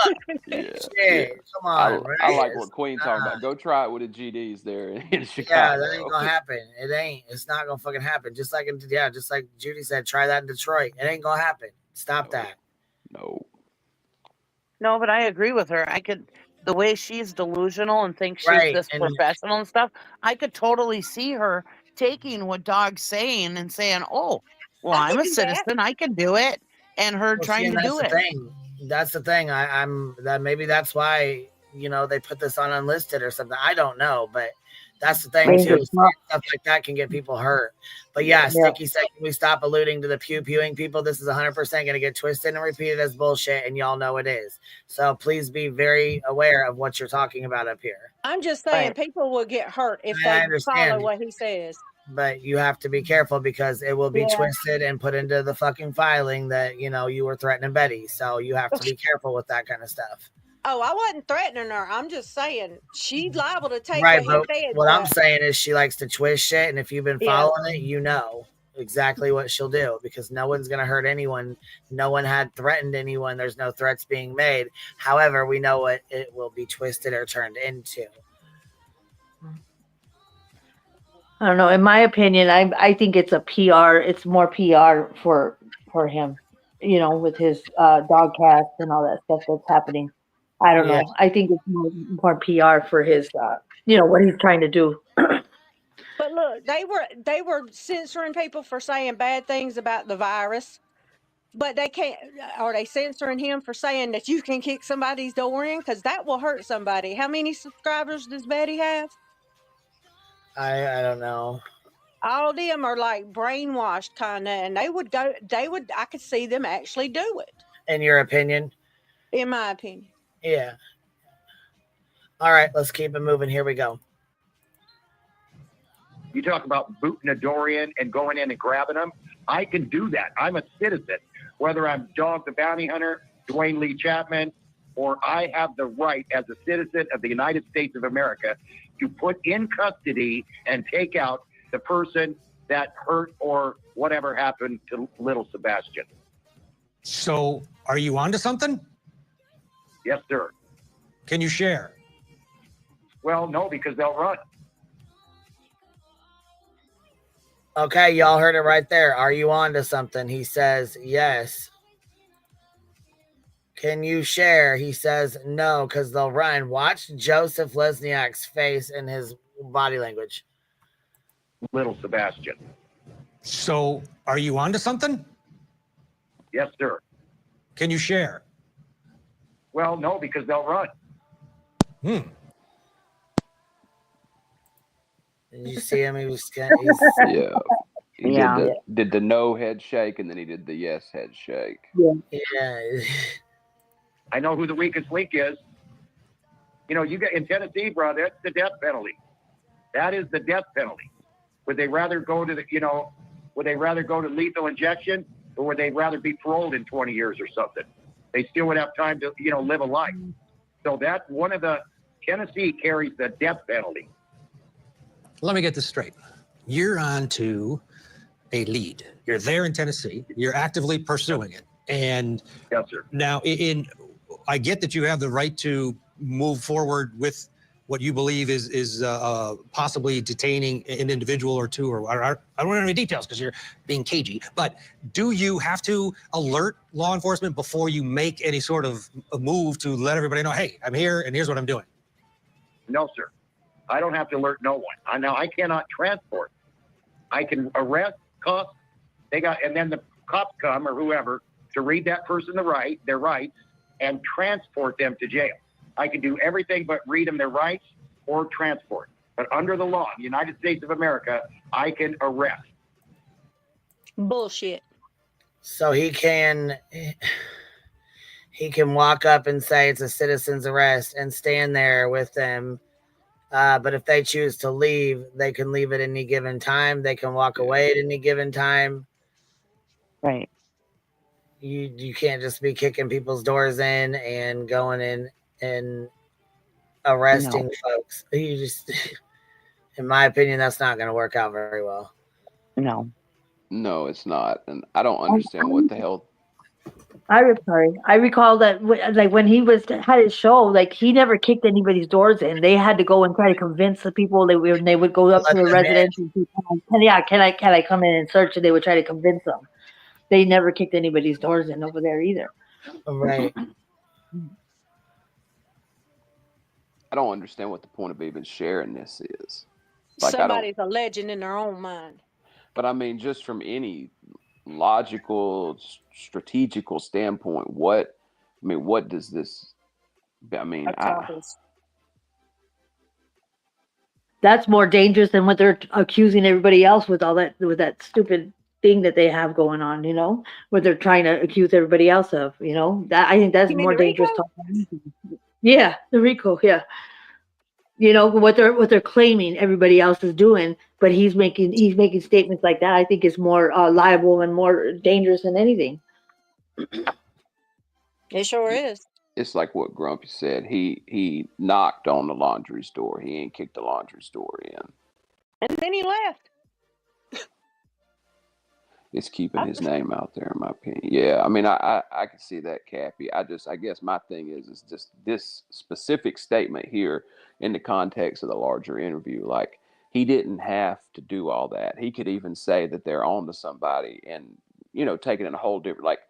yeah. Shit, come on, I right? like what Queen talking about. Go try it with the GDs there in Yeah, Chicago. that ain't gonna happen. It ain't. It's not gonna fucking happen. Just like Judy said, try that in Detroit. It ain't gonna happen. Stop that. No. No, but I agree with her. The way she's delusional and thinks she's Right, this and professional and stuff, I could totally see her taking what Dog's saying and saying, "Oh, well, I I'm could a do that. citizen. I can do it," and her well, see, trying and to that's do the it. thing. That's the thing. I'm that maybe that's why they put this on unlisted or something. I don't know, but that's the thing too. Stuff like that can get people hurt. But yeah, Sticky said, can we stop alluding to the pew-pewing people? This is 100% going to get twisted and repeated as bullshit, and y'all know it is. So please be very aware of what you're talking about up here. I'm just saying people will get hurt if I they understand. follow what he says. But you have to be careful because it will be Yeah. twisted and put into the fucking filing that, you were threatening Betty. So you have to be careful with that kind of stuff. Oh, I wasn't threatening her. I'm just saying she's liable to take Right, what but he said. what I'm saying is she likes to twist shit, and if you've been Yeah. following it, you know exactly what she'll do because no one's going to hurt anyone. No one had threatened anyone. There's no threats being made. However, we know what it will be twisted or turned into. I don't know. In my opinion, I think it's a PR. It's more PR for him, with his dog cast and all that stuff that's happening. I don't know. I think it's more PR for his, what he's trying to do. But look, they were censoring people for saying bad things about the virus, but they can't. Are they censoring him for saying that you can kick somebody's door in? Because that will hurt somebody. How many subscribers does Betty have? I don't know. All of them are like brainwashed kind of, and I could see them actually do it. In your opinion? In my opinion. Yeah. All right, let's keep it moving. Here we go. You talk about booting a door in and going in and grabbing them. I can do that. I'm a citizen. Whether I'm Dog the Bounty Hunter, Dwayne Lee Chapman, or I have the right as a citizen of the United States of America to put in custody and take out the person that hurt or whatever happened to little Sebastian. So, are you onto something? Yes, sir. Can you share? Well, no, because they'll run. Okay, y'all heard it right there. Are you on to something? He says yes. Can you share? He says no, because they'll run. Watch Joseph Lesniak's face and his body language. Little Sebastian. So, are you onto something? Yes, sir. Can you share? Well, no, because they'll run. Did you see him? He was Yeah. He did the no head shake, and then he did the yes head shake. Yeah. I know who the weakest link is. You get in Tennessee, bro, that's the death penalty. That is the death penalty. Would they rather go to would they rather go to lethal injection or they'd rather be paroled in 20 years or something. They still would have time to, live a life. So that's one of the, Tennessee carries the death penalty. Let me get this straight. You're on to a lead. You're there in Tennessee. You're actively pursuing it. And yes, sir. Now, I get that you have the right to move forward with what you believe is possibly detaining an individual or two, or I don't know any details because you're being cagey, but do you have to alert law enforcement before you make any sort of a move to let everybody know, hey, I'm here and here's what I'm doing? No, sir. I don't have to alert no one. I cannot transport. I can arrest cops. And then the cops come or whoever to read that person their rights and transport them to jail. I can do everything but read them their rights or transport. But under the law, the United States of America, I can arrest. Bullshit. So he can walk up and say it's a citizen's arrest and stand there with them. But if they choose to leave, they can leave at any given time. They can walk away at any given time. Right. You can't just be kicking people's doors in and going in and arresting folks. You just, in my opinion, that's not going to work out very well. No, it's not. And I don't understand what the hell. I recall that when he had his show, like he never kicked anybody's doors in. They had to go and try to convince the people they would go up to the residents and say, can I come in and search? And they would try to convince them. They never kicked anybody's doors in over there either. Right. I don't understand what the point of even sharing this is. Somebody's a legend in their own mind. But I mean, just from any logical, strategical standpoint, what does this? That's more dangerous than what they're accusing everybody else with that stupid thing that they have going on, what they're trying to accuse everybody else of, that I think that's more dangerous. Yeah, the RICO, yeah. What they're claiming everybody else is doing, but he's making statements like that. I think is more liable and more dangerous than anything. It sure is. It's like what Grumpy said. He knocked on the laundry store. He ain't kicked the laundry store in. And then he left. It's keeping his name out there, in my opinion. Yeah, I mean, I can see that, Cappy. I guess my thing is just this specific statement here in the context of the larger interview. Like, he didn't have to do all that. He could even say that they're on to somebody and, take it in a whole different, like,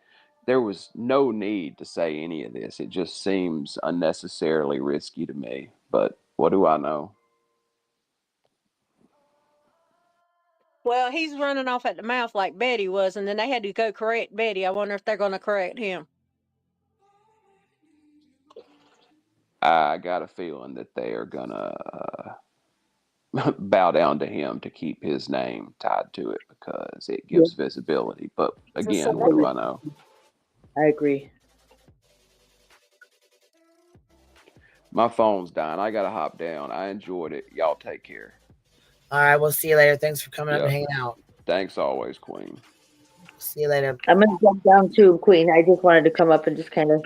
there was no need to say any of this. It just seems unnecessarily risky to me. But what do I know? Well, he's running off at the mouth like Betty was, and then they had to go correct Betty. I wonder if they're going to correct him. I got a feeling that they are going to bow down to him to keep his name tied to it because it gives visibility. But again, what do I know? I agree. My phone's dying. I got to hop down. I enjoyed it. Y'all take care. All right, we'll see you later. Thanks for coming up and hanging out. Thanks always, Queen. See you later. I'm going to jump down too, Queen. I just wanted to come up and just kind of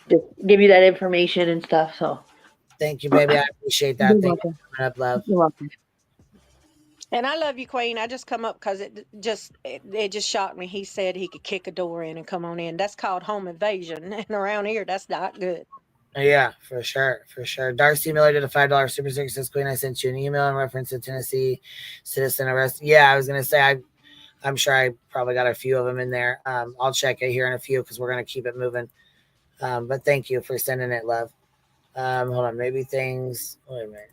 just give you that information and stuff. So thank you, baby. I appreciate that. Thank you for coming up, love. You're welcome. And I love you, Queen. I just come up because it just shocked me. He said he could kick a door in and come on in. That's called home invasion. And around here, that's not good. Yeah, for sure. Darcy Miller did a $5 super sticker. Says, Queen, I sent you an email in reference to Tennessee citizen arrest. Yeah, I was gonna say I'm sure I probably got a few of them in there. I'll check it here in a few because we're gonna keep it moving. But thank you for sending it, love. Hold on, wait a minute.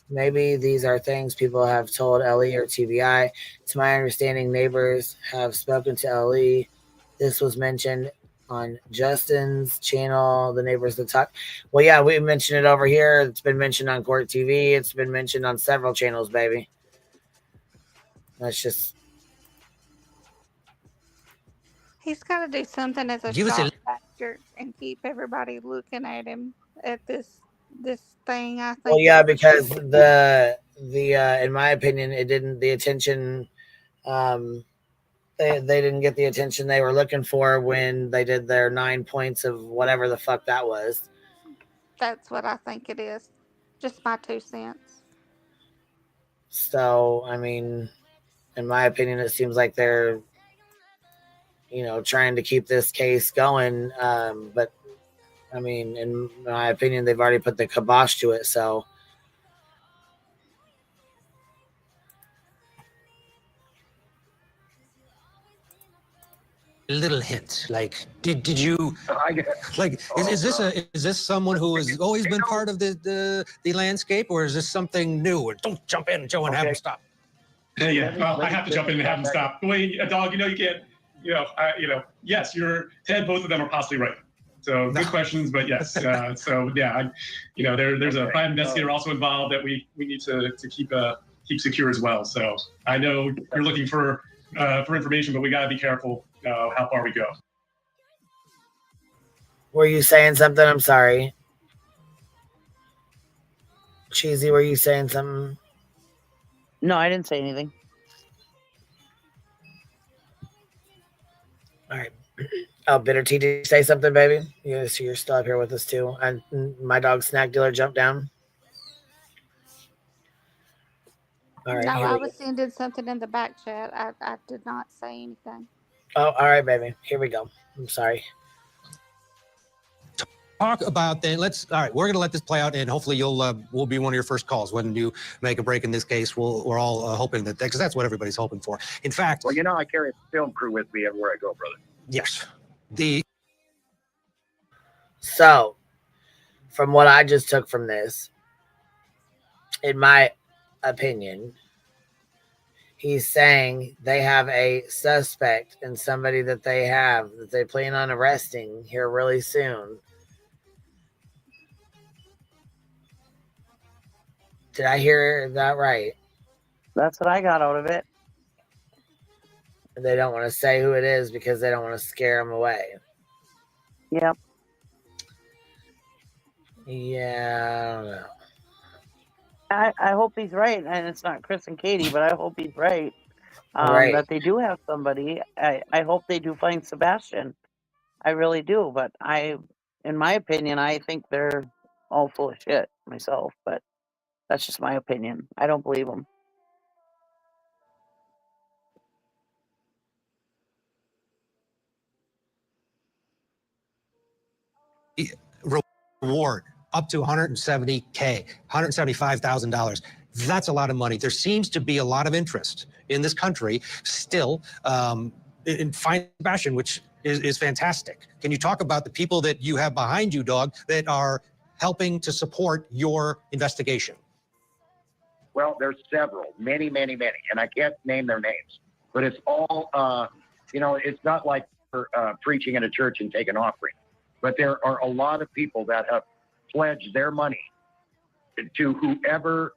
Maybe these are things people have told Ellie or TBI. To my understanding, neighbors have spoken to Ellie. This was mentioned on Justin's channel, the neighbors that talk. Well, yeah, we mentioned it over here. It's been mentioned on Court TV. It's been mentioned on several channels, baby. That's just. He's got to do something as a shock factor and keep everybody looking at him at this thing. I think. Well, yeah, because the in my opinion, it didn't. The attention, they didn't get the attention they were looking for when they did their 9 points of whatever the fuck that was. That's what I think it is. Just my 2 cents. So, I mean, in my opinion, it seems like they're, trying to keep this case going. But, I mean, in my opinion, they've already put the kibosh to it. So, little hint, like did you like is this someone who has always been part of the landscape, or is this something new? And don't jump in, Joe, and have him stop. Yeah, well, I have to jump in and have them stop. The way a dog, you can't, yes, Ted, both of them are possibly right. So good questions, but yes. So yeah, there's a private investigator also involved that we need to keep secure as well. So I know you're looking for information, but we got to be careful how far we go. Were you saying something? I'm sorry. Cheesy, were you saying something? No, I didn't say anything. All right. Oh, Bitter T, did you say something, baby? You're still up here with us, too. And my dog Snack Dealer jumped down. All right. No, I was sending something in the back chat. I did not say anything. Oh, all right, baby. Here we go. I'm sorry. Talk about then. All right, we're going to let this play out, and hopefully we'll be one of your first calls when you make a break in this case. We're all hoping that, because that's what everybody's hoping for. In fact, well, I carry a film crew with me everywhere I go, brother. Yes. So, from what I just took from this, in my opinion, he's saying they have a suspect and somebody that they plan on arresting here really soon. Did I hear that right? That's what I got out of it. They don't want to say who it is because they don't want to scare him away. Yep. Yeah, I don't know. I hope he's right, and it's not Chris and Katie, but I hope he's right. Right. That they do have somebody. I hope they do find Sebastian. I really do, but in my opinion, I think they're all full of shit myself, but that's just my opinion. I don't believe them. Reward up to $170K, $175,000. That's a lot of money. There seems to be a lot of interest in this country still in finding Sebastian, which is fantastic. Can you talk about the people that you have behind you, Dog, that are helping to support your investigation? Well, there's several, many, and I can't name their names, but it's all, it's not like we're preaching in a church and taking offering, but there are a lot of people that have pledged their money to whoever,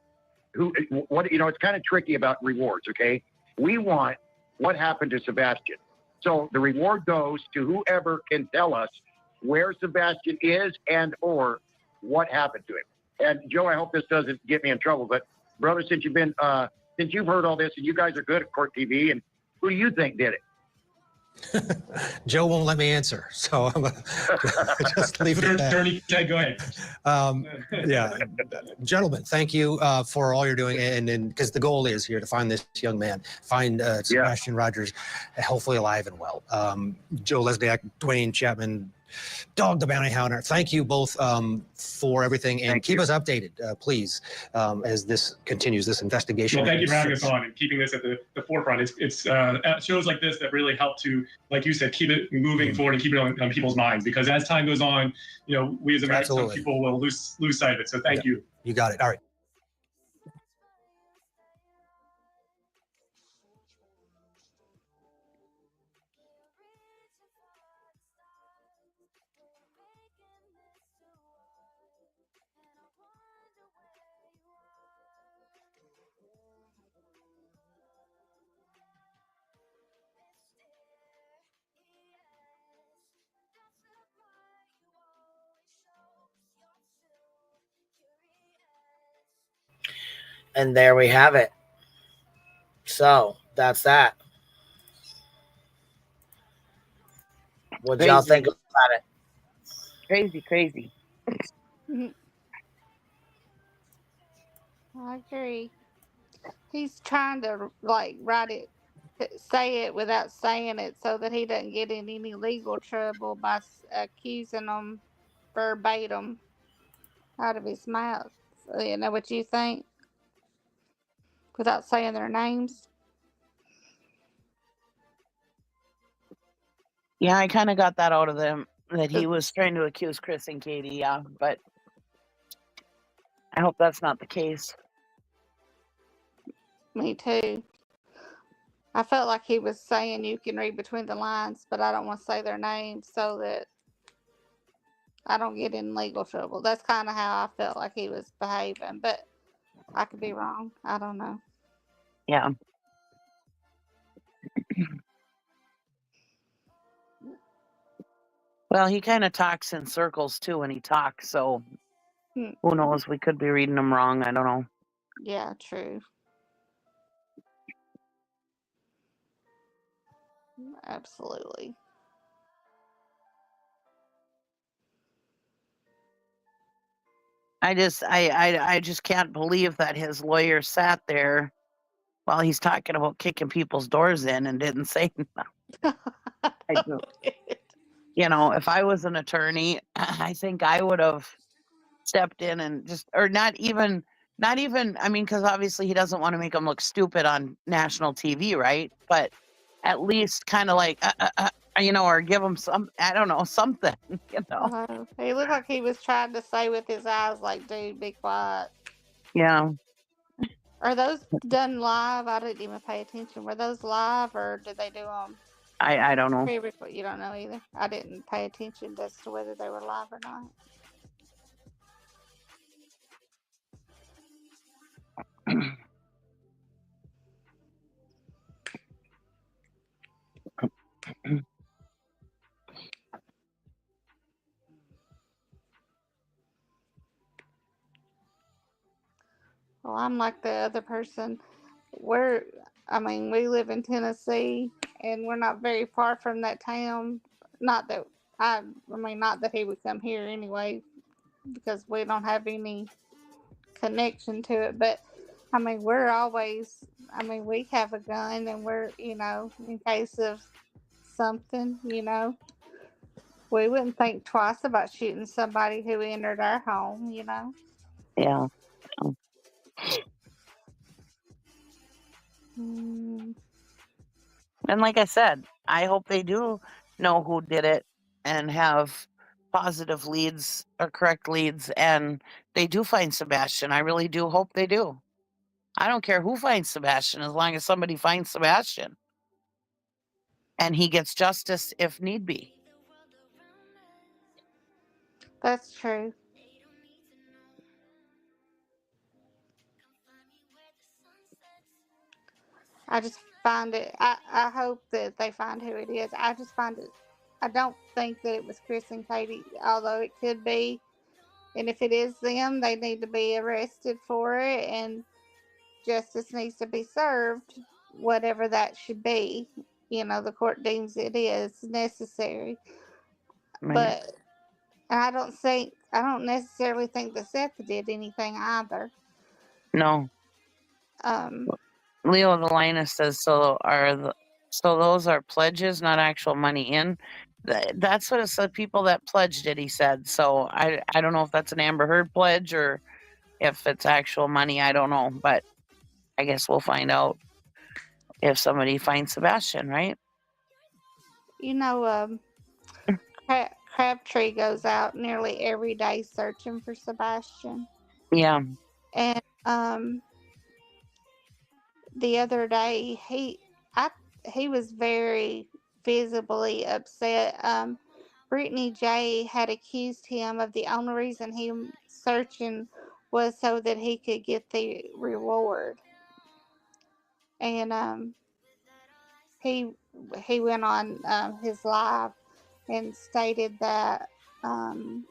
it's kind of tricky about rewards, okay? We want what happened to Sebastian. So the reward goes to whoever can tell us where Sebastian is and or what happened to him. And Joe, I hope this doesn't get me in trouble, but brother, since you've heard all this and you guys are good at Court TV, and who do you think did it? Joe won't let me answer, so I'm gonna just leave it at that. Attorney, go ahead. Yeah, gentlemen, thank you for all you're doing, and because the goal is here to find this young man, find Sebastian Rogers, hopefully alive and well. Joe Lesniak, Dwayne Chapman, Dog the Bounty Hunter, thank you both for everything, and keep us updated, please, as this continues, this investigation. Well, thank you for having us on and keeping this at the forefront. It's shows like this that really help to, like you said, keep it moving forward and keep it on people's minds, because as time goes on, we as Americans, some people will lose sight of it. So thank you. You got it. All right. And there we have it. So that's that. What y'all think Crazy. about it? Crazy. I agree. He's trying to like write it, say it without saying it, so that he doesn't get in any legal trouble by accusing them verbatim out of his mouth. So, you know what you think? Without saying their names. Yeah, I kind of got that out of them, that he was trying to accuse Chris and Katie, yeah, but I hope that's not the case. Me too. I felt like he was saying you can read between the lines, but I don't want to say their names so that I don't get in legal trouble. That's kind of how I felt like he was behaving, but I could be wrong. I don't know. Yeah. Well, he kind of talks in circles too when he talks, so who knows? We could be reading them wrong. I don't know. Yeah, true. Absolutely. I just can't believe that his lawyer sat there while he's talking about kicking people's doors in and didn't say nothing. You know, if I was an attorney, I think I would have stepped in and just, or not even, I mean, because obviously he doesn't want to make them look stupid on national TV, right? But at least kind of like, you know, or give them some, I don't know, something, you know. He looked like he was trying to say with his eyes, like, dude, be quiet. Yeah. Are those done live? I didn't even pay attention. Were those live or did they do them? I don't know. You don't know either. I didn't pay attention as to whether they were live or not. Well, I'm like the other person. We live in Tennessee, and we're not very far from that town. Not that not that he would come here anyway, because we don't have any connection to it. But we're always. We have a gun, and we're in case of something, we wouldn't think twice about shooting somebody who entered our home, Yeah. And like I said, I hope they do know who did it and have positive leads or correct leads, and they do find Sebastian. I really do hope they do. I don't care who finds Sebastian, as long as somebody finds Sebastian and he gets justice if need be. That's true. I just find it, I hope that they find who it is. I just find it, I don't think that it was Chris and Katie, although it could be. And if it is them, they need to be arrested for it, and justice needs to be served, whatever that should be. The court deems it is necessary. Right. But I don't necessarily think that Seth did anything either. No. Leo the Linus says, so those are pledges, not actual money in. That's what it said. People that pledged it, he said. So I don't know if that's an Amber Heard pledge or if it's actual money. I don't know, but I guess we'll find out if somebody finds Sebastian, right? Crabtree goes out nearly every day searching for Sebastian. Yeah. And the other day he was very visibly upset. Brittany J had accused him of the only reason he was searching was so that he could get the reward. And he went on his live and stated that the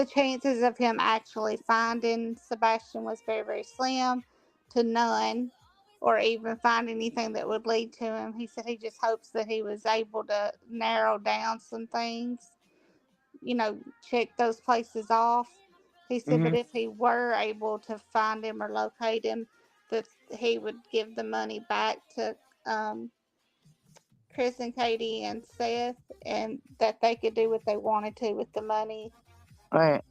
chances of him actually finding Sebastian was very, very slim to none. or even find anything that would lead to him. He said he just hopes that he was able to narrow down some things, check those places off. He said, but Mhm. if he were able to find him or locate him, that he would give the money back to um, Chris and Katie and Seth, and that they could do what they wanted to with the money Right.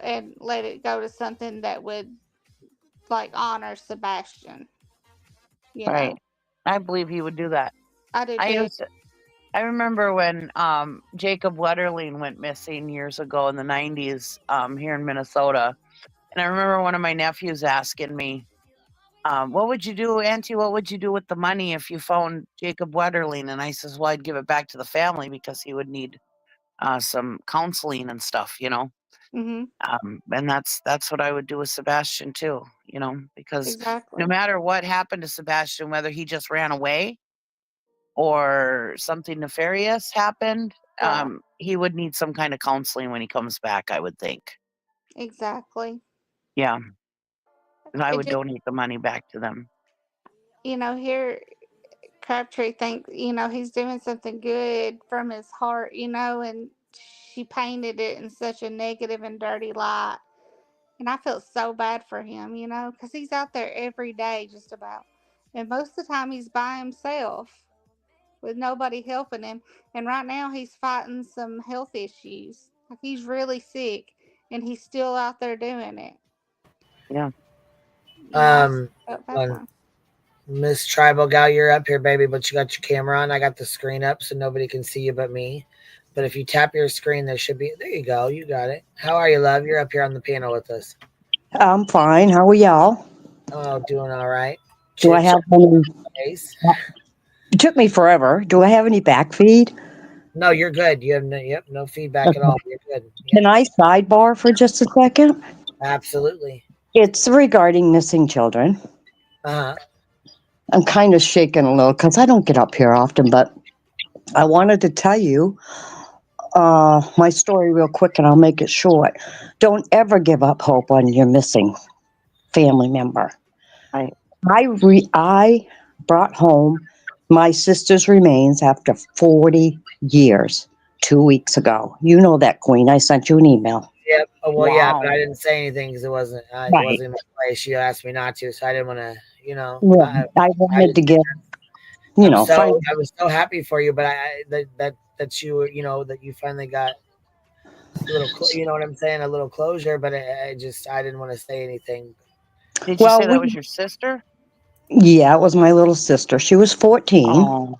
and let it go to something that would like honor Sebastian. Right. I believe he would do that. I do I too. used to, I remember when Jacob Wetterling went missing years ago in the 90s here in Minnesota. And I remember one of my nephews asking me, what would you do, Auntie? What would you do with the money if you found Jacob Wetterling? And I says, well, I'd give it back to the family because he would need some counseling and stuff, Mm-hmm. And that's what I would do with Sebastian too, because Exactly. no matter what happened to Sebastian, whether he just ran away or something nefarious happened, Right. he would need some kind of counseling when he comes back, I would think. Exactly. Yeah. And I It would just, donate the money back to them. here Crabtree thinks, he's doing something good from his heart, and she painted it in such a negative and dirty light. And I felt so bad for him, because he's out there every day just about. And most of the time he's by himself with nobody helping him. And right now he's fighting some health issues. Like he's really sick and he's still out there doing it. Yeah. I felt bad for him. Miss Tribal Gal, you're up here, baby, but you got your camera on. I got the screen up so nobody can see you but me. But if you tap your screen, there you go. You got it. How are you, love? You're up here on the panel with us. I'm fine. How are y'all? Oh, doing all right. Do I have any? Face. It took me forever. Do I have any back feed? No, you're good. You have no feedback at all. You're good. Can I sidebar for just a second? Absolutely. It's regarding missing children. Uh-huh. I'm kind of shaking a little because I don't get up here often, but I wanted to tell you my story real quick and I'll make it short. Don't ever give up hope on your missing family member. Right. I brought home my sister's remains after 40 years 2 weeks ago. You know that, Queen. I sent you an email. Yep. Oh, well, yeah, Wow. but I didn't say anything because it wasn't Right. in my place. You asked me not to, so I didn't want to, Yeah, I wanted to get, I was so happy for you, but that you finally got a little, you know what I'm saying, a little closure. But I didn't want to say anything. Did you say that was your sister? Yeah, it was my little sister. She was 14. Oh.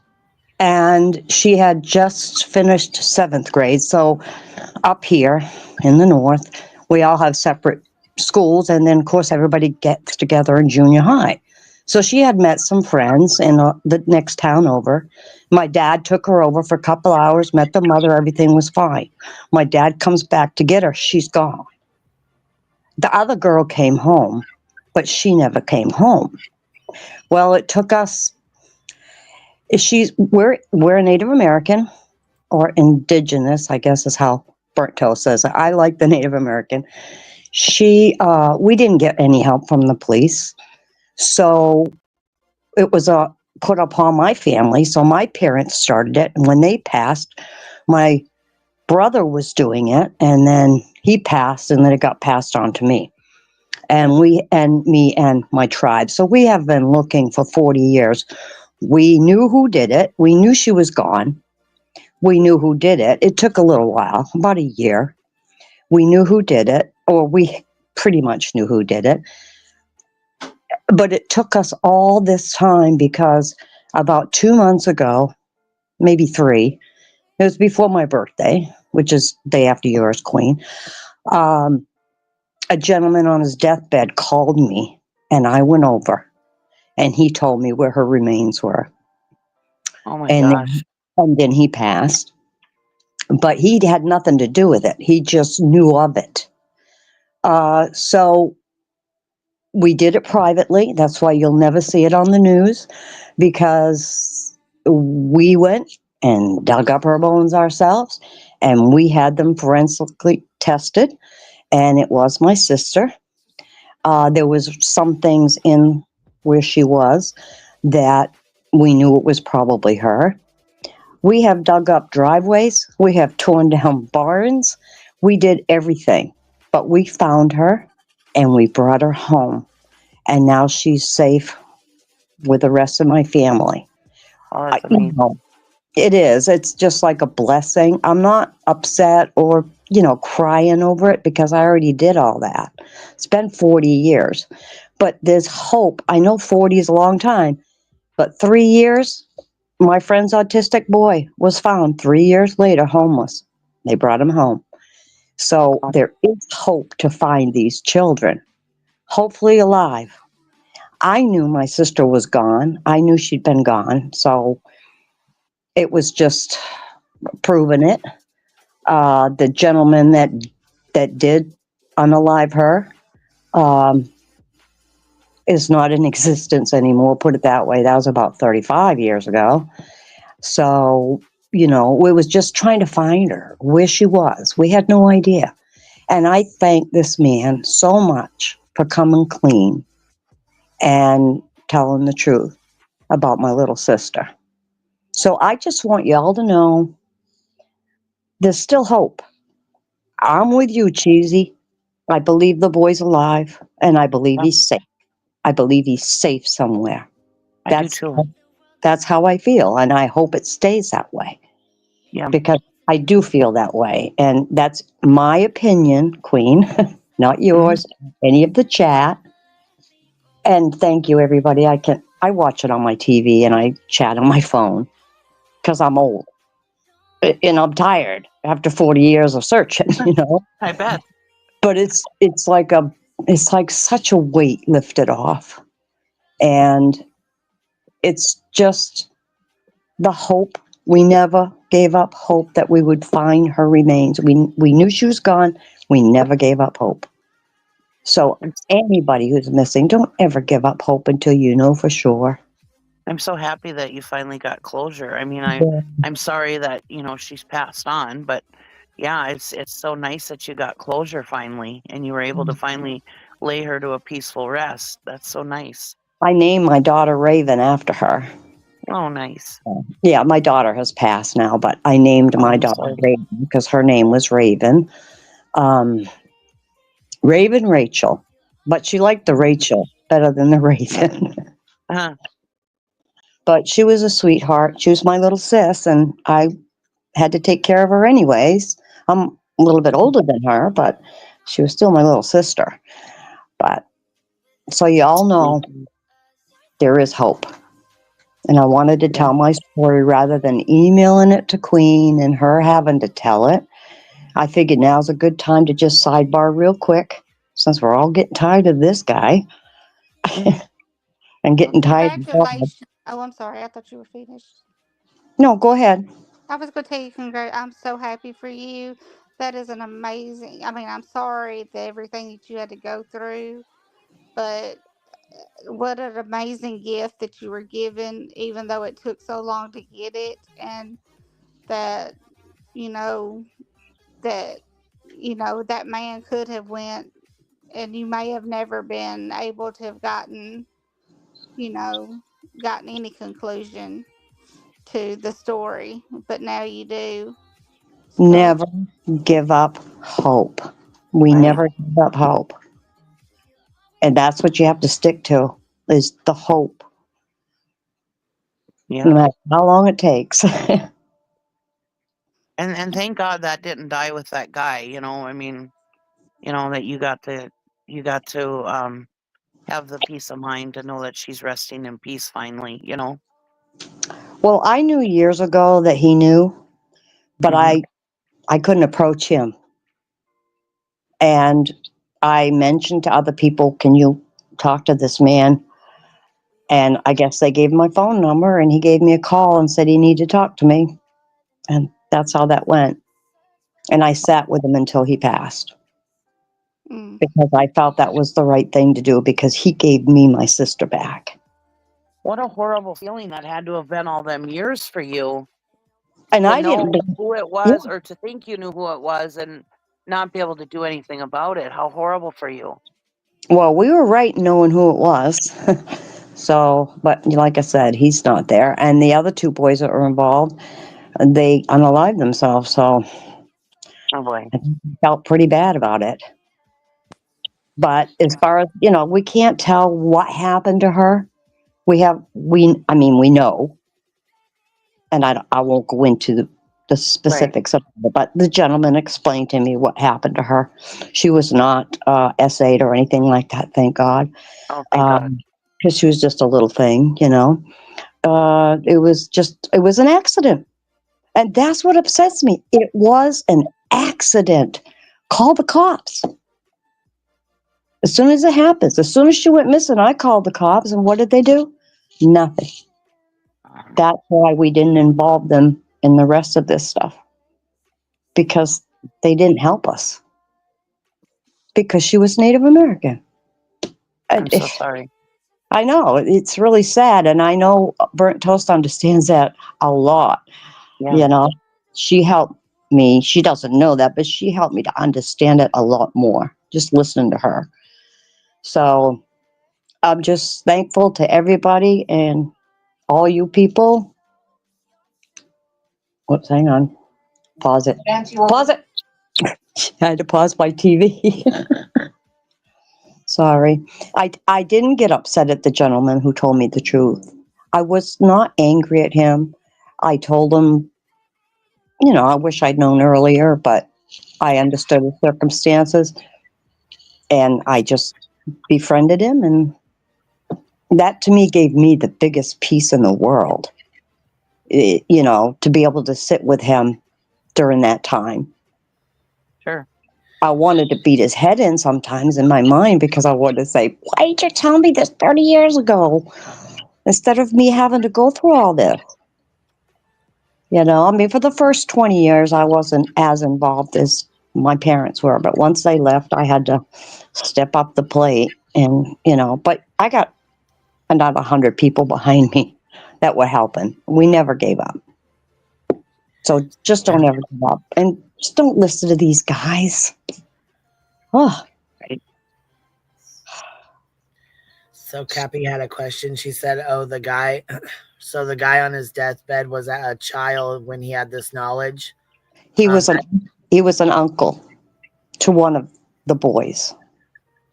And she had just finished 7th grade. So up here in the north, we all have separate schools. And then, of course, everybody gets together in junior high. So she had met some friends in the next town over. My dad took her over for a couple hours, met the mother, everything was fine. My dad comes back to get her. She's gone. The other girl came home, but she never came home. Well, it took us, we're a Native American or indigenous, I guess is how Burnt says it. I like the Native American. We didn't get any help from the police. So it was put upon my family. So my parents started it. And when they passed, my brother was doing it. And then he passed and then it got passed on to me. And me and my tribe. So we have been looking for 40 years. We knew who did it. We knew she was gone. We knew who did it. It took a little while, about a year. We knew who did it, or we pretty much knew who did it. But it took us all this time because about 2 months ago, maybe 3, it was before my birthday, which is day after yours, Queen. A gentleman on his deathbed called me, and I went over, and he told me where her remains were. Oh my gosh. And then he passed. But he had nothing to do with it. He just knew of it. So we did it privately. That's why you'll never see it on the news, because we went and dug up her bones ourselves, and we had them forensically tested, and it was my sister. There was some things in where she was, that we knew it was probably her. We have dug up driveways. We have torn down barns. We did everything. But we found her and we brought her home. And now she's safe with the rest of my family. Oh, that's amazing. It is. It's just like a blessing. I'm not upset or, crying over it because I already did all that. It's been 40 years. But there's hope. I know 40 is a long time, but 3 years, my friend's autistic boy was found 3 years later homeless. They brought him home. So there is hope to find these children, hopefully alive. I knew my sister was gone. I knew she'd been gone. So it was just proving it. The gentleman that did unalive her is not in existence anymore, put it that way. That was about 35 years ago. So, we was just trying to find her, where she was. We had no idea. And I thank this man so much for coming clean and telling the truth about my little sister. So I just want y'all to know there's still hope. I'm with you, Cheesy. I believe the boy's alive, and I believe he's safe. I believe he's safe somewhere. I do too. That's how I feel, and I hope it stays that way. Yeah. Because I do feel that way, and that's my opinion, Queen, not yours, any of the chat. And thank you, everybody. I watch it on my TV and I chat on my phone because I'm old and I'm tired after 40 years of searching, I bet. But it's like such a weight lifted off, and it's just the hope. We never gave up hope that we would find her remains. We knew she was gone. We never gave up hope. So anybody who's missing, don't ever give up hope until you know for sure. I'm so happy that you finally got closure. I mean, I'm sorry that, she's passed on, but yeah, it's so nice that you got closure finally and you were able to finally lay her to a peaceful rest. That's so nice. I named my daughter Raven after her. Oh, nice. Yeah, my daughter has passed now, but I named my daughter Raven because her name was Raven. Raven Rachel, but she liked the Rachel better than the Raven. Uh-huh. But she was a sweetheart. She was my little sis, and I had to take care of her anyways. I'm a little bit older than her, but she was still my little sister. But so you all know there is hope. And I wanted to tell my story rather than emailing it to Queen and her having to tell it. I figured now's a good time to just sidebar real quick, since we're all getting tired of this guy and getting tired of God. Congratulations. Oh, I'm sorry. I thought you were finished. No, go ahead. I was going to tell you, I'm so happy for you. That is an amazing. I mean, I'm sorry that everything that you had to go through, but what an amazing gift that you were given, even though it took so long to get it, and that you know that that man could have went, and you may have never been able to have gotten any conclusion to the story, but now you do. So, Never give up hope. We never give up hope. And that's what you have to stick to, is the hope. Yeah. No matter how long it takes. And thank God that didn't die with that guy, I mean, that you got to have the peace of mind to know that she's resting in peace finally, Well, I knew years ago that he knew, but I couldn't approach him. And I mentioned to other people, can you talk to this man? And I guess they gave him my phone number, and he gave me a call and said he needed to talk to me. And that's how that went. And I sat with him until he passed. Because I felt that was the right thing to do, because he gave me my sister back. What a horrible feeling that had to have been all them years for you. And to I know didn't. who it was, or to think you knew who it was and not be able to do anything about it. How horrible for you. Well, we were right knowing who it was. So, but like I said, he's not there. And the other two boys that were involved, they unalived themselves. So Oh boy. I felt pretty bad about it. But as far as, we can't tell what happened to her. We know, and I won't go into the specifics of it, but the gentleman explained to me what happened to her. She was not SA'd or anything like that, thank God. Oh, thank God. Because she was just a little thing, it was an accident. And that's what upsets me. It was an accident. Call the cops. As soon as it happens, as soon as she went missing, I called the cops, and what did they do? Nothing. That's why we didn't involve them in the rest of this stuff. Because they didn't help us. Because she was Native American. I'm so sorry. I know, it's really sad, and I know Burnt Toast understands that a lot. Yeah. She helped me. She doesn't know that, but she helped me to understand it a lot more, just listening to her. So I'm just thankful to everybody and all you people. Whoops, hang on. Pause it. Pause it. I had to pause my TV. Sorry. I didn't get upset at the gentleman who told me the truth. I was not angry at him. I told him, I wish I'd known earlier, but I understood the circumstances. And I just befriended him. And that to me gave me the biggest peace in the world, to be able to sit with him during that time. Sure. I wanted to beat his head in sometimes in my mind because I wanted to say, why did you tell me this 30 years ago? Instead of me having to go through all this. For the first 20 years, I wasn't as involved as my parents were. But once they left, I had to step up the plate. And, but I got another 100 people behind me that were helping. We never gave up. So just don't ever give up. And just don't listen to these guys. Oh. Right. So Cappy had a question. She said, the guy on his deathbed was a child when he had this knowledge. He was an uncle to one of the boys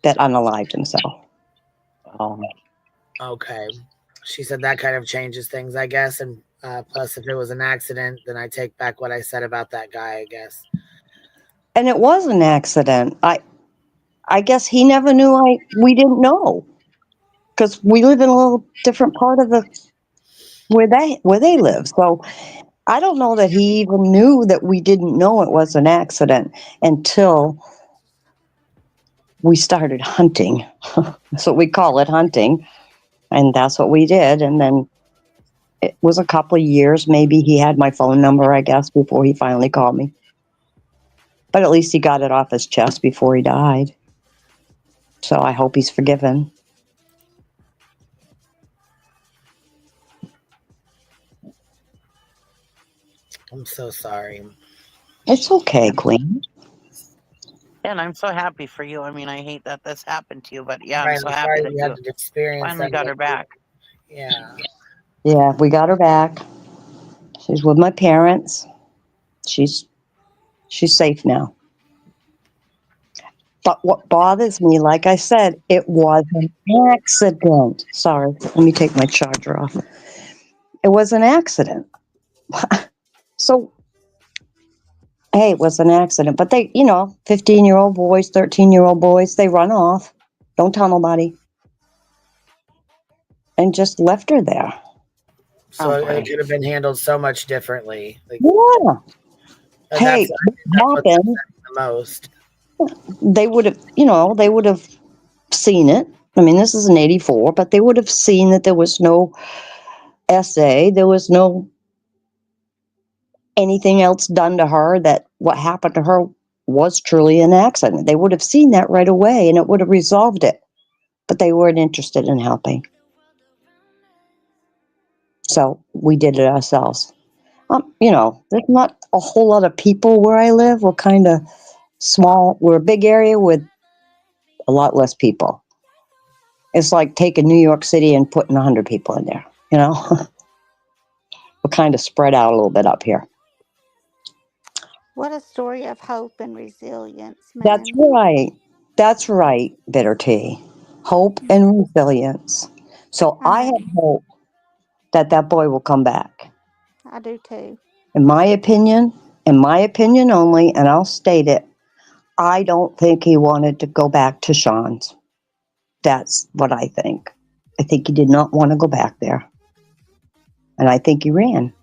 that unalived himself. Oh. Okay. She said that kind of changes things, I guess. And plus, if it was an accident, then I take back what I said about that guy, I guess. And it was an accident. I guess he never knew we didn't know. Because we live in a little different part of where they live. So I don't know that he even knew that we didn't know it was an accident until we started hunting. So we call it hunting. And that's what we did. And then it was a couple of years. Maybe he had my phone number, I guess, before he finally called me. But at least he got it off his chest before he died. So I hope he's forgiven. I'm so sorry. It's okay, Queen. And I'm so happy for you. I mean, I hate that this happened to you, but yeah, Right, I'm so I'm happy sorry that you had to experience finally that. got her back. Yeah. Yeah, we got her back. She's with my parents. She's safe now. But what bothers me, like I said, it was an accident. Sorry, let me take my charger off. It was an accident. So, hey, it was an accident. But they, 15-year-old boys, 13-year-old boys, they run off. Don't tell nobody. And just left her there. So it could have been handled so much differently. Yeah. Hey, that's what happened the most. They would have seen it. I mean, this is an 84, but they would have seen that there was no essay. There was no anything else done to her, that what happened to her was truly an accident. They would have seen that right away and it would have resolved it. But they weren't interested in helping. So we did it ourselves. There's not a whole lot of people where I live. We're kind of small. We're a big area with a lot less people. It's like taking New York City and putting 100 people in there, you know? We're kind of spread out a little bit up here. What a story of hope and resilience, man. That's right. That's right, Bitter Tea. Hope and resilience. So I have hope that that boy will come back. I do too. In my opinion only, and I'll state it, I don't think he wanted to go back to Sean's. That's what I think. I think he did not want to go back there. And I think he ran.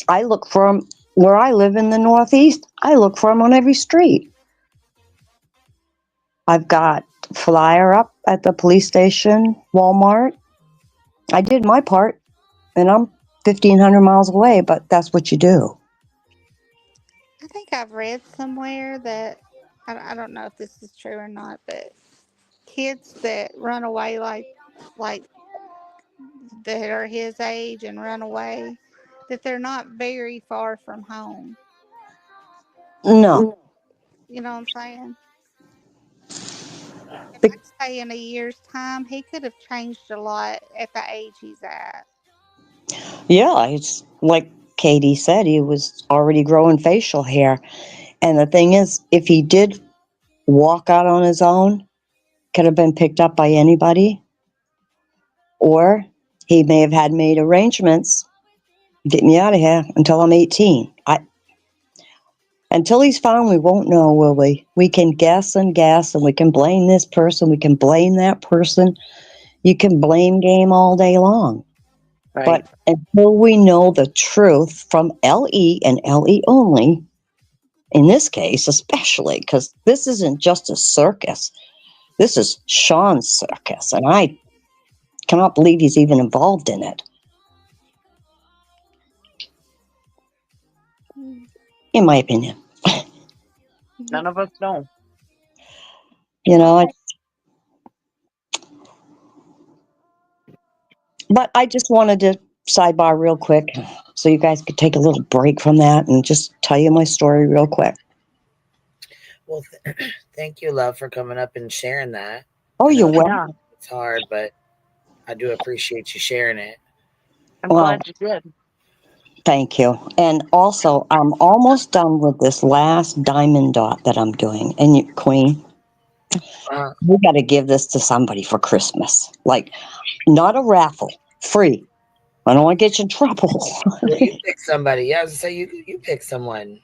I look for him where I live in the Northeast. I look for him on every street. I've got a flyer up at the police station, Walmart. I did my part, and I'm 1,500 miles away, but that's what you do. I think I've read somewhere that, I don't know if this is true or not, but kids that run away like that are his age and run away, that they're not very far from home. No. You know what I'm saying? And I'd say in a year's time, he could have changed a lot at the age he's at. Yeah, it's like Katie said, he was already growing facial hair. And the thing is, if he did walk out on his own, could have been picked up by anybody. Or he may have had made arrangements. Get me out of here until I'm 18. Until he's found, we won't know, will we? We can guess and guess, and we can blame this person, we can blame that person. You can blame game all day long. Right. But until we know the truth from LE and LE only, in this case especially, because this isn't just a circus. This is Sean's circus, and I cannot believe he's even involved in it. In my opinion. None of us know. You know, but I just wanted to sidebar real quick so you guys could take a little break from that and just tell you my story real quick. Well, thank you, love, for coming up and sharing that. Oh, you're welcome. It's hard, but I do appreciate you sharing it. I'm glad you did. Thank you. And also, I'm almost done with this last diamond dot that I'm doing. And you, Queen, we got to give this to somebody for Christmas. Like, not a raffle, free. I don't want to get you in trouble. Well, you pick somebody. Yeah, I was gonna say you pick someone.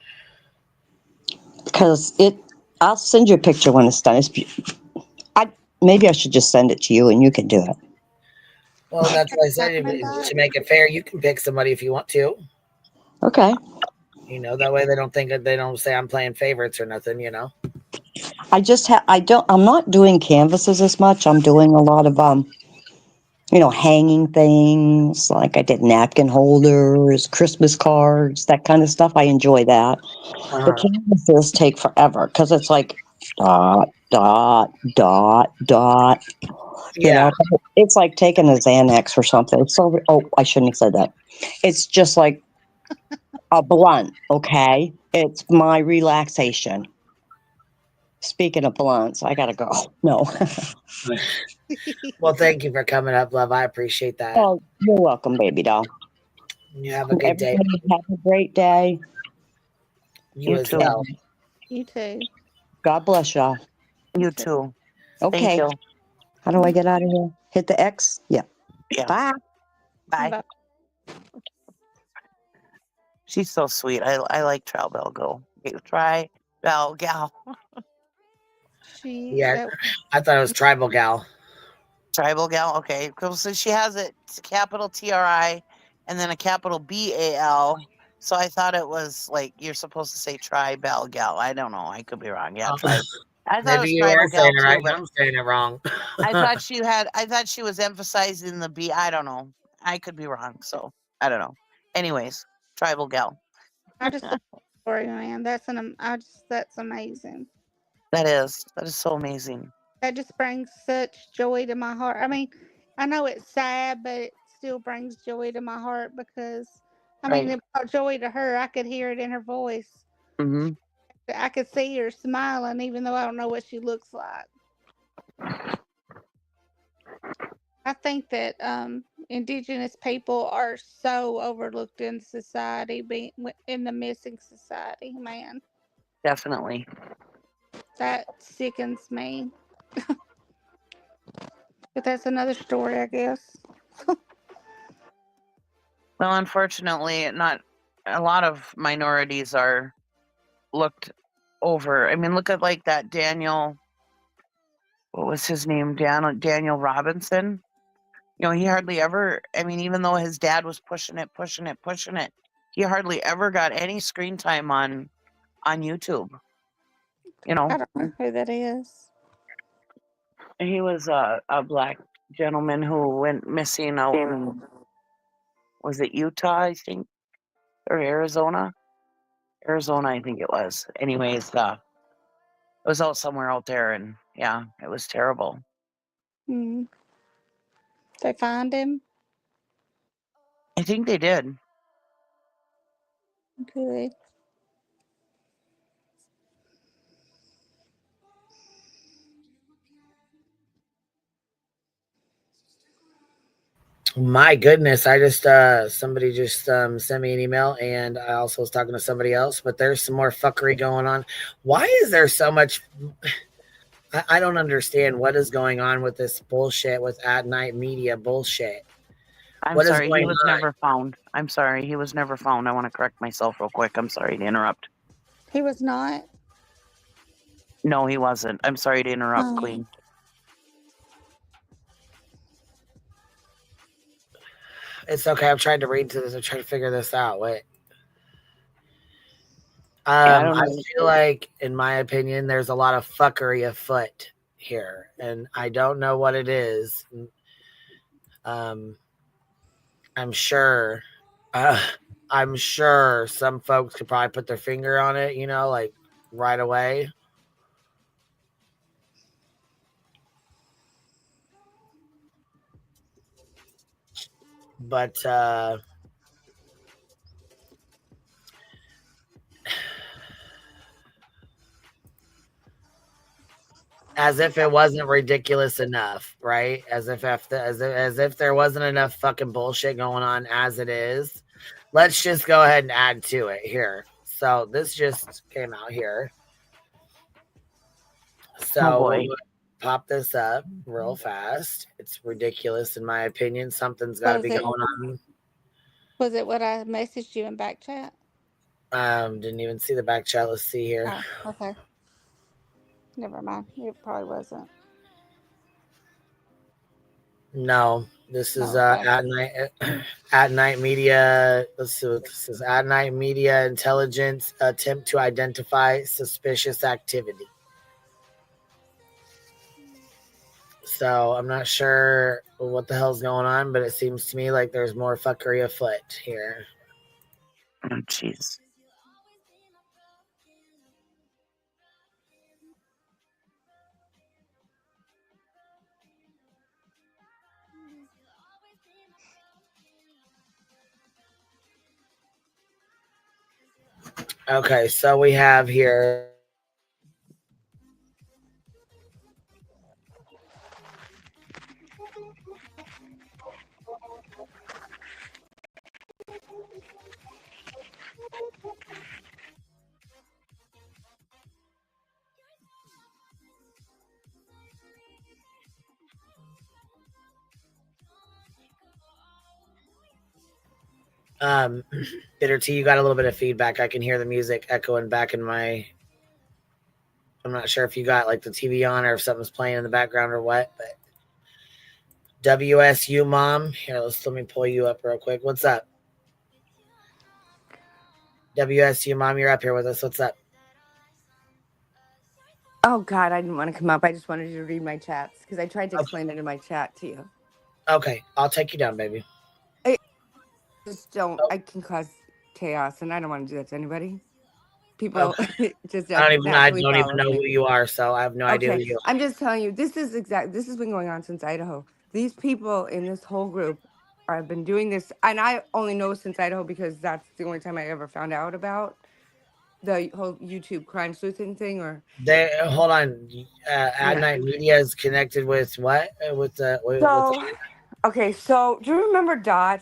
Because I'll send you a picture when it's done. Maybe I should just send it to you and you can do it. Well, that's what I said. To make it fair, you can pick somebody if you want to. Okay. You know, that way they don't say I'm playing favorites or nothing, you know. I'm not doing canvases as much. I'm doing a lot of hanging things. Like I did napkin holders, Christmas cards, that kind of stuff. I enjoy that. The canvases take forever because it's like dot, dot, dot, dot. You know, it's like taking a Xanax or something. It's so, I shouldn't have said that. It's just like a blunt, okay? It's my relaxation. Speaking of blunts, I gotta go. No. Well, thank you for coming up, love. I appreciate that. Oh, you're welcome, baby doll. You have a good day. Have a great day. You as well. You too. God bless y'all. You too. Okay. Thank you. How do I get out of here? Hit the X? Yeah. Bye. Bye. She's so sweet. I like Trial Bell Go. Try Bell Gal. Yeah, I thought it was Tribal Gal. Tribal Gal? Okay. So she has it capital TRI and then a capital BAL. So I thought it was like you're supposed to say Tribal Gal. I don't know. I could be wrong. Yeah, try. I thought Maybe it was you Tribal are Gal saying it too, right. but I'm saying it wrong. I thought she was emphasizing the B. I don't know. I could be wrong. So I don't know. Anyways, Tribal Gal. I just love the story, man. That's amazing. That is so amazing. That just brings such joy to my heart. I mean, I know it's sad, but it still brings joy to my heart because, it brought joy to her. I could hear it in her voice. Mm-hmm. I could see her smiling, even though I don't know what she looks like. I think that indigenous people are so overlooked in society, being in the missing society. Man, Definitely. that sickens me. But that's another story, I guess. Well, unfortunately, not a lot of minorities are looked over. I mean, look at like that Daniel. What was his name? Daniel Robinson. You know, he hardly ever. I mean, even though his dad was pushing it, he hardly ever got any screen time on YouTube. You know, I don't know who that is. he was a black gentleman who went missing out in, was it Utah, I think, or Arizona? Arizona, I think it was. Anyways, it was out somewhere out there, and yeah, it was terrible. They find him? I think they did. Good. My goodness, I just somebody just sent me an email, and I also was talking to somebody else, but there's some more fuckery going on. Why is there so much? I don't understand what is going on with this bullshit with at night media bullshit. I'm What is sorry, he going was on? never found. I'm sorry, he was never found. I want to correct myself real quick. I'm sorry to interrupt. He was not? No, he wasn't. I'm sorry to interrupt, Oh. Queen. It's okay. I'm trying to read to this. I'm trying to figure this out. Wait. Yeah, I don't I know. feel like, in my opinion, there's a lot of fuckery afoot here, and I don't know what it is. I'm sure. I'm sure some folks could probably put their finger on it, you know, like right away. But as if it wasn't ridiculous enough, right? As if there wasn't enough fucking bullshit going on as it is. Let's just go ahead and add to it here. So this just came out here. So we'll pop this up real fast. It's ridiculous in my opinion. Something's got to be going on. Was it what I messaged you in back chat? Didn't even see the back chat. Let's see here. Oh, okay. Never mind. It probably wasn't. No, this is at night media. Let's see what this is. At night media intelligence attempt to identify suspicious activity. So I'm not sure what the hell's going on, but it seems to me like there's more fuckery afoot here. Oh, jeez. Okay, so we have here. Bitter T, you got a little bit of feedback. I can hear the music echoing back in my. I'm not sure if you got like the TV on or if something's playing in the background or what, but WSU mom. Here, let me pull you up real quick. What's up? WSU mom, you're up here with us. What's up? Oh God, I didn't want to come up. I just wanted you to read my chats because I tried to explain it in my chat to you. Okay, I'll take you down, baby. I just don't. I can cause chaos, and I don't want to do that to anybody. People just I don't even know who you are, so I have no idea who you are. I'm just telling you, this has been going on since Idaho. These people in this whole group have been doing this, and I only know since Idaho because that's the only time I ever found out about the whole YouTube crime sleuthing thing, or They hold on. At yeah. Night Media is connected with what? With the So, okay, so do you remember Dot?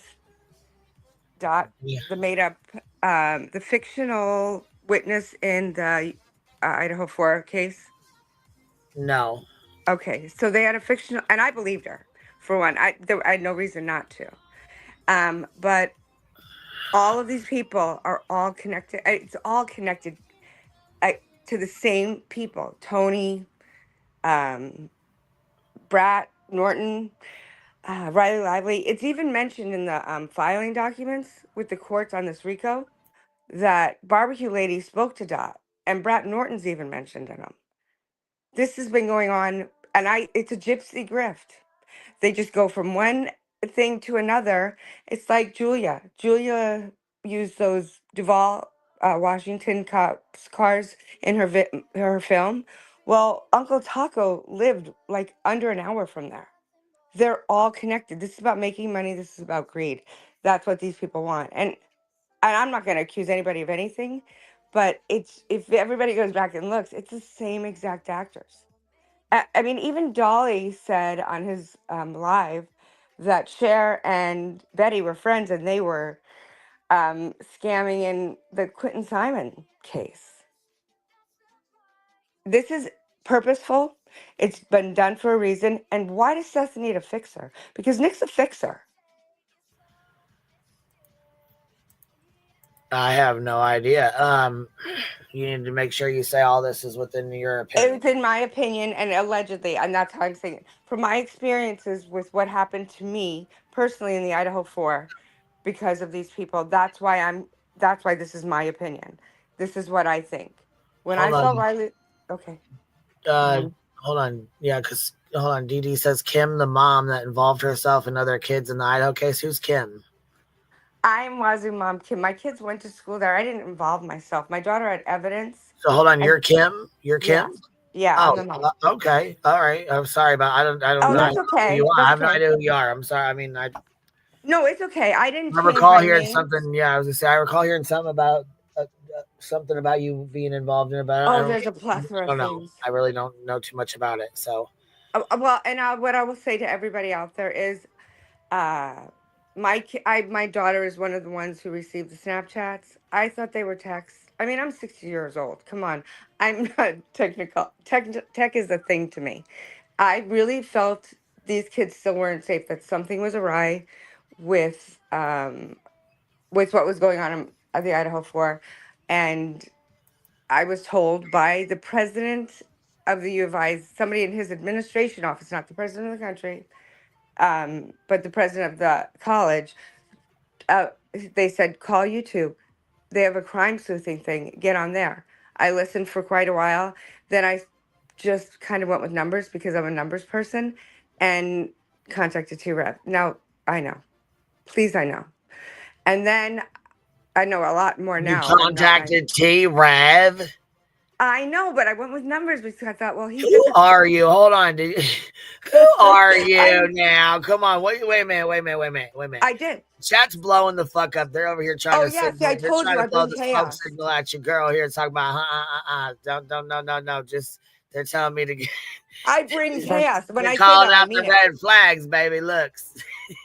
Yeah. The made up, the fictional witness in the Idaho 4 case? No. Okay, so they had a fictional, and I believed her for one. I had no reason not to. But all of these people are all connected. It's all connected to the same people: Tony, Brat Norton, Riley Lively. It's even mentioned in the filing documents with the courts on this RICO that Barbecue Lady spoke to Dot, and Brat Norton's even mentioned in them. This has been going on, and it's a gypsy grift. They just go from one thing to another. It's like Julia. Julia used those Duval, Washington cops cars in her film. Well, Uncle Taco lived like under an hour from there. They're all connected. This is about making money. This is about greed. That's what these people want. And I'm not going to accuse anybody of anything, but if everybody goes back and looks, it's the same exact actors. I mean, even Dolly said on his live that Cher and Betty were friends, and they were scamming in the Quentin Simon case. This is purposeful. It's been done for a reason. And why does Seth need a fixer? Because Nick's a fixer. I have no idea. You need to make sure you say all this is within your opinion. It's in my opinion, and allegedly, and that's how I'm saying it. From my experiences with what happened to me personally in the Idaho 4, because of these people, that's why this is my opinion. This is what I think. When I saw Riley, okay. Hold on. Yeah, because hold on. Dee Dee says Kim, the mom that involved herself and other kids in the Idaho case. Who's Kim? I'm Wazoo Mom Kim. My kids went to school there. I didn't involve myself. My daughter had evidence. So hold on. You're Kim? You're Kim? Yeah. Oh, I'm the mom. okay. All right. I'm sorry about. I don't Oh, know that's okay. who you are. That's I have no okay. idea who you are. I'm sorry. I mean, No, it's okay. I didn't. I recall hearing something. Yeah, I was gonna say I recall hearing something about something about you being involved in it. But there's a plethora of things. I really don't know too much about it. So. Well, and what I will say to everybody out there is, my daughter is one of the ones who received the Snapchats. I thought they were texts. I mean, I'm 60 years old. Come on, I'm not technical. Tech is a thing to me. I really felt these kids still weren't safe. That something was awry with what was going on at the Idaho 4, and I was told by the president of the U of I, somebody in his administration office, not the president of the country, but the president of the college, they said, call YouTube. They have a crime sleuthing thing. Get on there. I listened for quite a while. Then I just kind of went with numbers because I'm a numbers person and contacted T-Rev. Now I know. Please, I know. And then I know a lot more now. You contacted T-Rev? I know, but I went with numbers because I thought, well, he's. Who are you? Hold on. Who are you now? Come on. Wait a minute. I did. Chat's blowing the fuck up. They're over here trying to signal. I told you I blow bring the chaos. smoke signal at your girl here. Talk about no. Just they're telling me to get. I bring chaos. When I calling say that, out I mean the red flags, baby. Looks.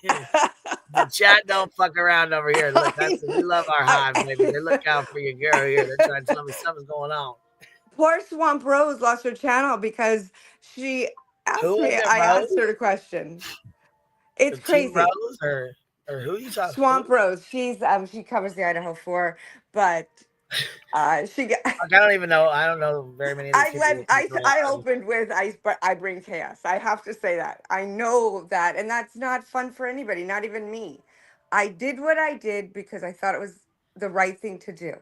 The chat don't fuck around over here. Look, we love our hive, baby. They're looking out for your girl here. They're trying to tell me something's going on. Poor Swamp Rose lost her channel because she asked me. I asked her a question. It's crazy. Rose or who you talking? Swamp Rose. She's she covers the Idaho 4, but she. I don't even know. I don't know very many. Of these I opened with I bring chaos. I have to say that. I know that, and that's not fun for anybody, not even me. I did what I did because I thought it was the right thing to do.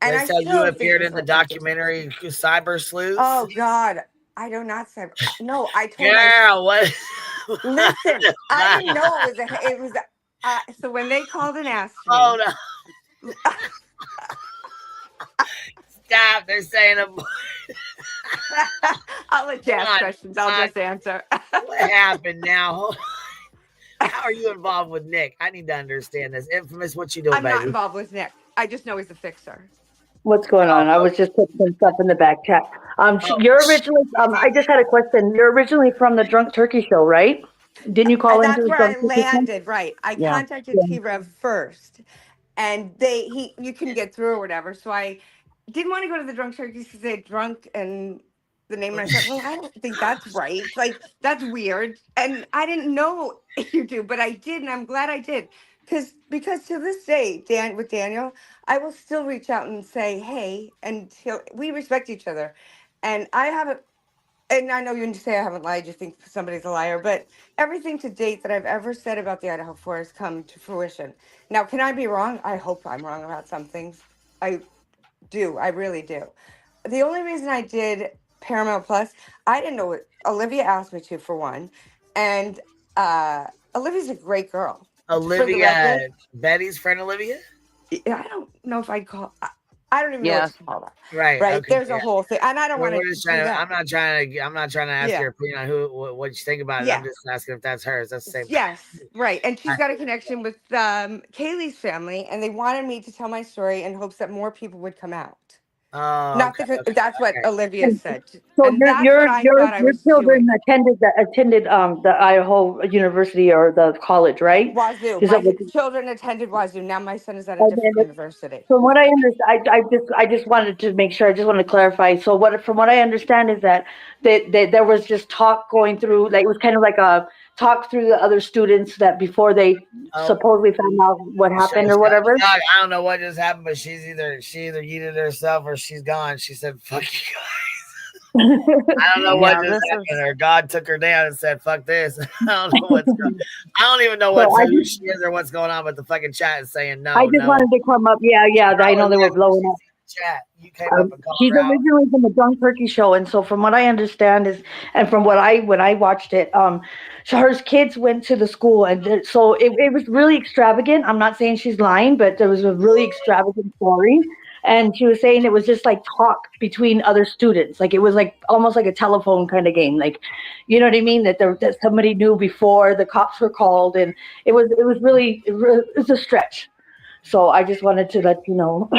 And they said you appeared in the documentary Cyber Sleuth. Oh God, I do not cyber. No, I told girl, what? Listen, I didn't know it was. So when they called and asked me, hold on. Stop! They're saying I'll let you ask questions. I'll just answer. What happened now? How are you involved with Nick? I need to understand this. Infamous, what you doing, I'm baby? not involved with Nick. I just know he's a fixer. What's going on? I was just putting some stuff in the back chat. You're originally. I just had a question. You're originally from the Drunk Turkey Show, right? Didn't you call into That's the where I Drunk Turkey Show? landed. Right. I Yeah. contacted T-Rev first, and you couldn't get through or whatever. So I didn't want to go to the Drunk Turkeys because they had drunk and the name. And I said, well, I don't think that's right. Like, that's weird. And I didn't know you do, but I did, and I'm glad I did. Because to this day, with Daniel, I will still reach out and say, hey, and we respect each other. And I haven't, and I know you say I haven't lied, you think somebody's a liar, but everything to date that I've ever said about the Idaho 4 has come to fruition. Now, can I be wrong? I hope I'm wrong about some things. I do. I really do. The only reason I did Paramount Plus, I didn't know what Olivia asked me to, for one. And Olivia's a great girl. For the Olivia, record, Betty's friend Olivia? I don't know if I'd call. I don't even know what Yes. to call that. Right. Right. Okay. There's a whole thing, and I don't want to We're just do trying to. that. I'm not trying to ask Yeah. your opinion on what you think about it. Yeah. I'm just asking if that's hers. That's the same. Yes, right. And she's got a connection with Kaylee's family, and they wanted me to tell my story in hopes that more people would come out. Oh, Not okay, the, that's what Olivia said, So and that's what I thought I your was children doing. attended the Idaho University or the college, right? Wazoo. Is that My what? children attended Wazoo. Now my son is at a And different then university. from what I understand, I just wanted to make sure. I just wanted to clarify. So from what I understand is that there was just talk going through, like it was kind of like a talk through the other students that before they supposedly found out what happened or whatever. I don't know what just happened, but she either yeeted herself or she's gone. She said, "Fuck you guys." I don't know what just happened. Or God took her down and said, "Fuck this." I don't know what's going. I don't even know who she is or what's going on, but the fucking chat is saying no. I just wanted to come up. Yeah. I know they were blowing up. Chat. You came up and called She's her out. originally from the Drunk Turkey Show, and so from what I understand is, and from what when I watched it, so her kids went to the school, and so it was really extravagant. I'm not saying she's lying, but there was a really extravagant story, and she was saying it was just like talk between other students, like it was like almost like a telephone kind of game, like, you know what I mean? That somebody knew before the cops were called, and it was a stretch. So I just wanted to let you know.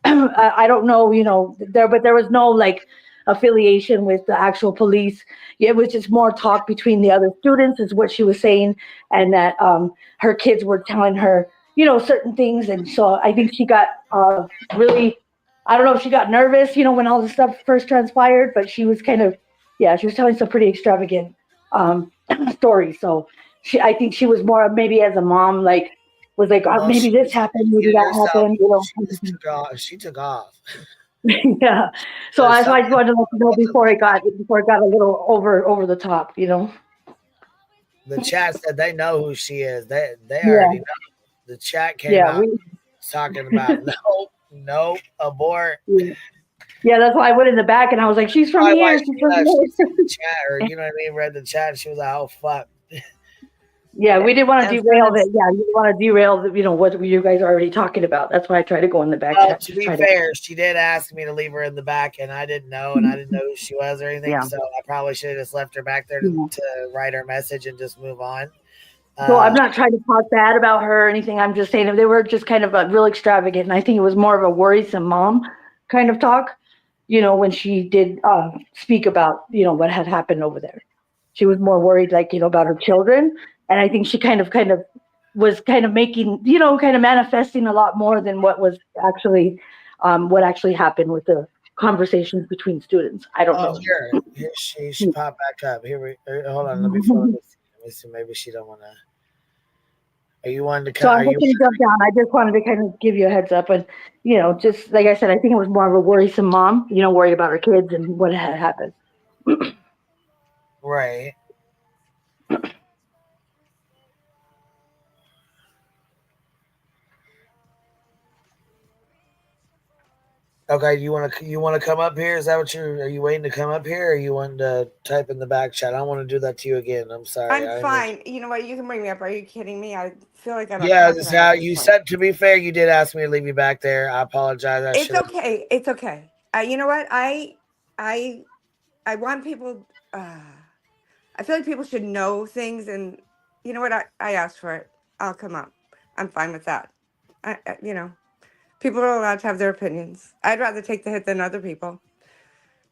I don't know, but there was no like affiliation with the actual police. It was just more talk between the other students, is what she was saying, and that her kids were telling her, certain things, and so I think she got really, I don't know if she got nervous, when all this stuff first transpired, but she was kind of, she was telling some pretty extravagant stories. So I think she was more maybe as a mom, like was like, oh, maybe this happened, maybe that happened, She took off. Yeah. So I just wanted to let you know before it got a little over the top, The chat said they know who she is. They already know. The chat came out talking about nope, abort. Yeah, that's why I went in the back and I was like, she's from here. She's from here. The chat, or you know what I mean? Read the chat. She was like, oh fuck. Yeah, we didn't want to derail it. Yeah, we didn't want to derail what you guys are already talking about. That's why I tried to go in the back chat. To be fair, she did ask me to leave her in the back, and I didn't know, and I didn't know who she was or anything. Yeah. So I probably should have just left her back there to write her message and just move on. So I'm not trying to talk bad about her or anything. I'm just saying they were just kind of real extravagant, and I think it was more of a worrisome mom kind of talk. When she did speak about what had happened over there, she was more worried, like about her children. And I think she kind of was kind of making, kind of manifesting a lot more than what was actually, what actually happened with the conversations between students. I don't know. Here she popped back up. Hold on, let me follow this. Let me see. Maybe she don't want to. Are you wanting to come? So I'm going to jump down. I just wanted to kind of give you a heads up, and just like I said, I think it was more of a worrisome mom, worried about her kids and what had happened. Right. Okay, you want to come up here? Is that what are you waiting to come up here, or you want to type in the back chat? I don't want to do that to you again. I'm sorry. I'm fine. You know what? You can bring me up. Are you kidding me? I feel like I'm. Yeah, this is how you said. To be fair, you did ask me to leave you back there. I apologize. It's okay. It's okay. You know what? I want people. I feel like people should know things, and you know what? I asked for it. I'll come up. I'm fine with that. People are allowed to have their opinions. I'd rather take the hit than other people.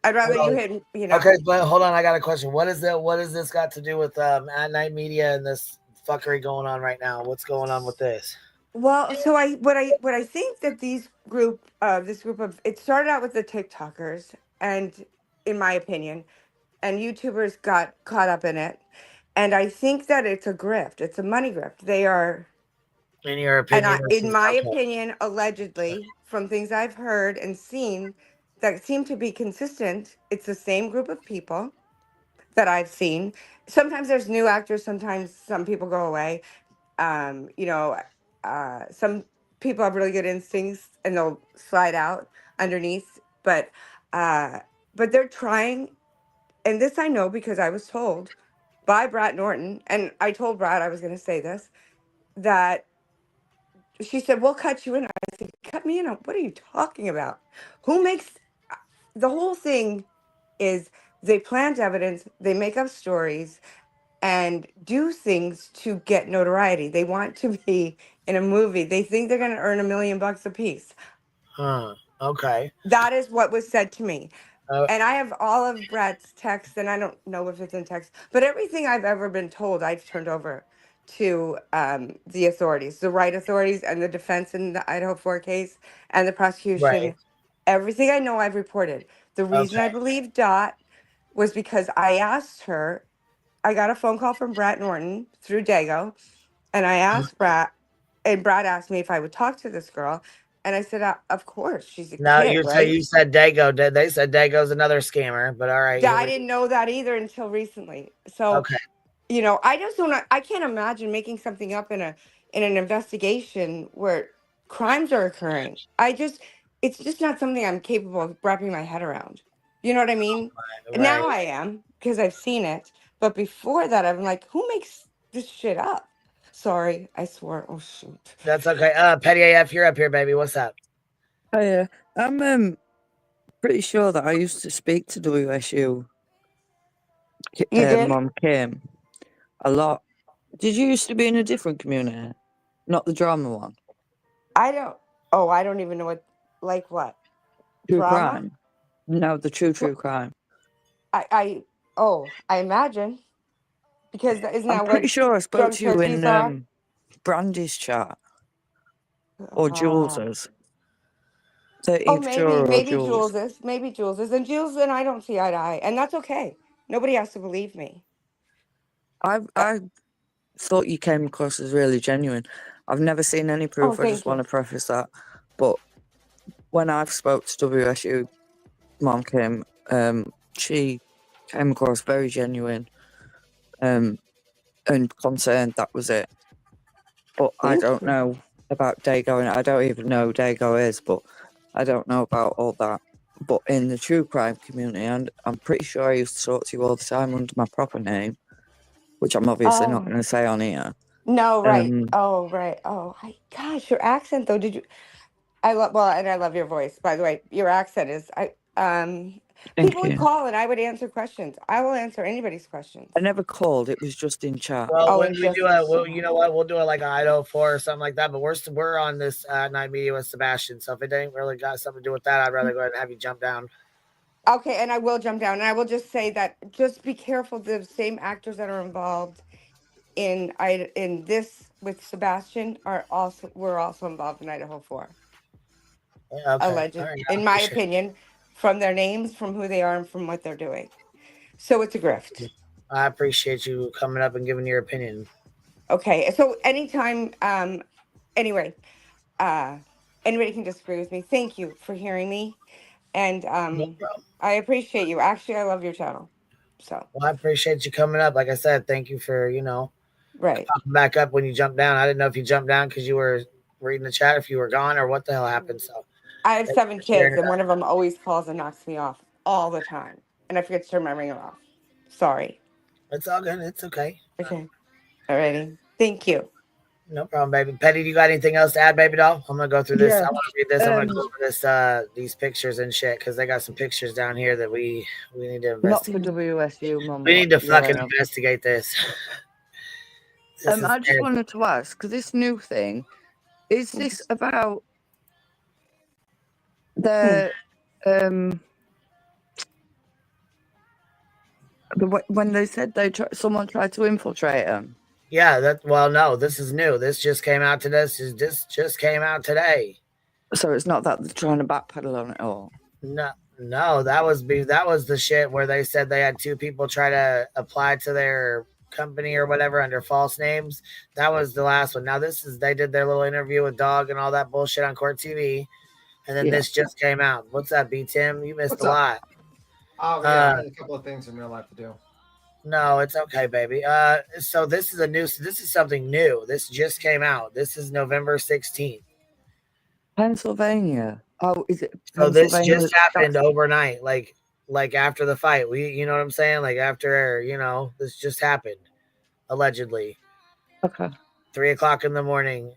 I'd rather you hit, you know. Okay, but hold on, I got a question. What is that? What has this got to do with At Night Media and this fuckery going on right now? What's going on with this? Well, so what I think that this group of, it started out with the TikTokers, and in my opinion, and YouTubers got caught up in it, and I think that it's a grift. It's a money grift. They are. In your And opinion, this in is my okay. opinion, allegedly, from things I've heard and seen that seem to be consistent, it's the same group of people that I've seen. Sometimes there's new actors, sometimes some people go away. You know, some people have really good instincts and they'll slide out underneath. But they're trying, and this I know because I was told by Brad Norton, and I told Brad I was going to say this, that she said, "We'll cut you in." I said, "Cut me in? What are you talking about? Who makes the whole thing is they plant evidence, they make up stories and do things to get notoriety. They want to be in a movie. They think they're going to earn $1 million a piece." Huh. Okay. That is what was said to me. And I have all of Brad's texts, and I don't know if it's in text, but everything I've ever been told, I've turned over to the authorities, the right authorities, and the defense in the Idaho 4 case, and the prosecution. Right. Everything I know, I've reported. The reason I believe Dot was because I asked her. I got a phone call from Brad Norton through Dago, and I asked Brad, and Brad asked me if I would talk to this girl, and I said, "Of course, she's a No, kid, right?" you said Dago. They said Dago's another scammer, but all right. I didn't know that either until recently. So, Okay. you know, I just don't. I can't imagine making something up in an investigation where crimes are occurring. It's just not something I'm capable of wrapping my head around. You know what I mean? Right. Now I am because I've seen it, but before that, I'm like, who makes this shit up? Sorry, I swore. Oh shoot. That's okay. Petty AF, you're up here, baby. What's up? Oh yeah, I'm pretty sure that I used to speak to WSU. You did? Mom came a lot. Did you used to be in a different community, not the drama one? I don't. Oh, I don't even know what. Like what? True Drama? crime. No, the true crime. I imagine because isn't I'm that pretty what sure I spoke drug to you churches are? in Brandy's chat or Jules's. Oh, 13th juror or maybe Jules. Jules is, and Jules and I don't see eye to eye, and that's okay. Nobody has to believe me. I thought you came across as really genuine. I've never seen any proof. I thank just want to preface that. But when I've spoke to WSU, Mom came. She came across very genuine, and concerned. That was it. But I don't know about Dago, and I don't even know who Dago is. But I don't know about all that. But in the true crime community, and I'm pretty sure I used to talk to you all the time under my proper name, which I'm obviously not Oh. going to say on here. No, right. Right. Gosh, your accent though. I love your voice. By the way, your accent is. People would you. call and I would answer questions. I will answer anybody's questions. I never called. It was just in chat. Well, when we do it, you know what? We'll do it like an Idaho 4 or something like that. But we're on this Night Media with Sebastian. So if it ain't really got something to do with that, I'd rather go ahead and have you jump down. Okay, and I will jump down, and I will just say that just be careful. The same actors that are involved in this with Sebastian were also involved in Idaho 4. Okay. Alleged, Right, in my opinion, from their names, from who they are, and from what they're doing. So it's a grift. I appreciate you coming up and giving your opinion. Okay, so anytime, anyway, anybody can disagree with me. Thank you for hearing me, and I appreciate you. Actually, I love your channel. So. Well, I appreciate you coming up. Like I said, thank you for right popping back up when you jumped down. I didn't know if you jumped down because you were reading the chat, if you were gone, or what the hell happened. So I have 7 kids, and one of them always calls and knocks me off all the time, and I forget to turn my ringer off. Sorry. It's all good. It's okay. Okay. Alrighty. Thank you. No problem, baby. Petty, do you got anything else to add, baby doll? I'm gonna go through this. Yeah, I want to read this. I'm gonna go over this, these pictures and shit, because they got some pictures down here that we need to investigate. Not for WSU, Mum. We need to fucking investigate this. I just wanted to ask, because this new thing, is this about The when they said someone tried to infiltrate them. Yeah, no, this is new. This just came out today. This just came out today. So it's not that they're trying to backpedal on it all. No, that was the shit where they said they had 2 people try to apply to their company or whatever under false names. That was the last one. Now they did their little interview with Dog and all that bullshit on Court TV, and then this just came out. What's up, B Tim? You missed a lot. Oh yeah, I had a couple of things in real life to do. No, it's okay, baby. So this is something new. This just came out. This is November 16th. Pennsylvania. Oh, is it? So this just happened overnight, like after the fight. You know what I'm saying? Like after, this just happened, allegedly. Okay. 3:00 in the morning.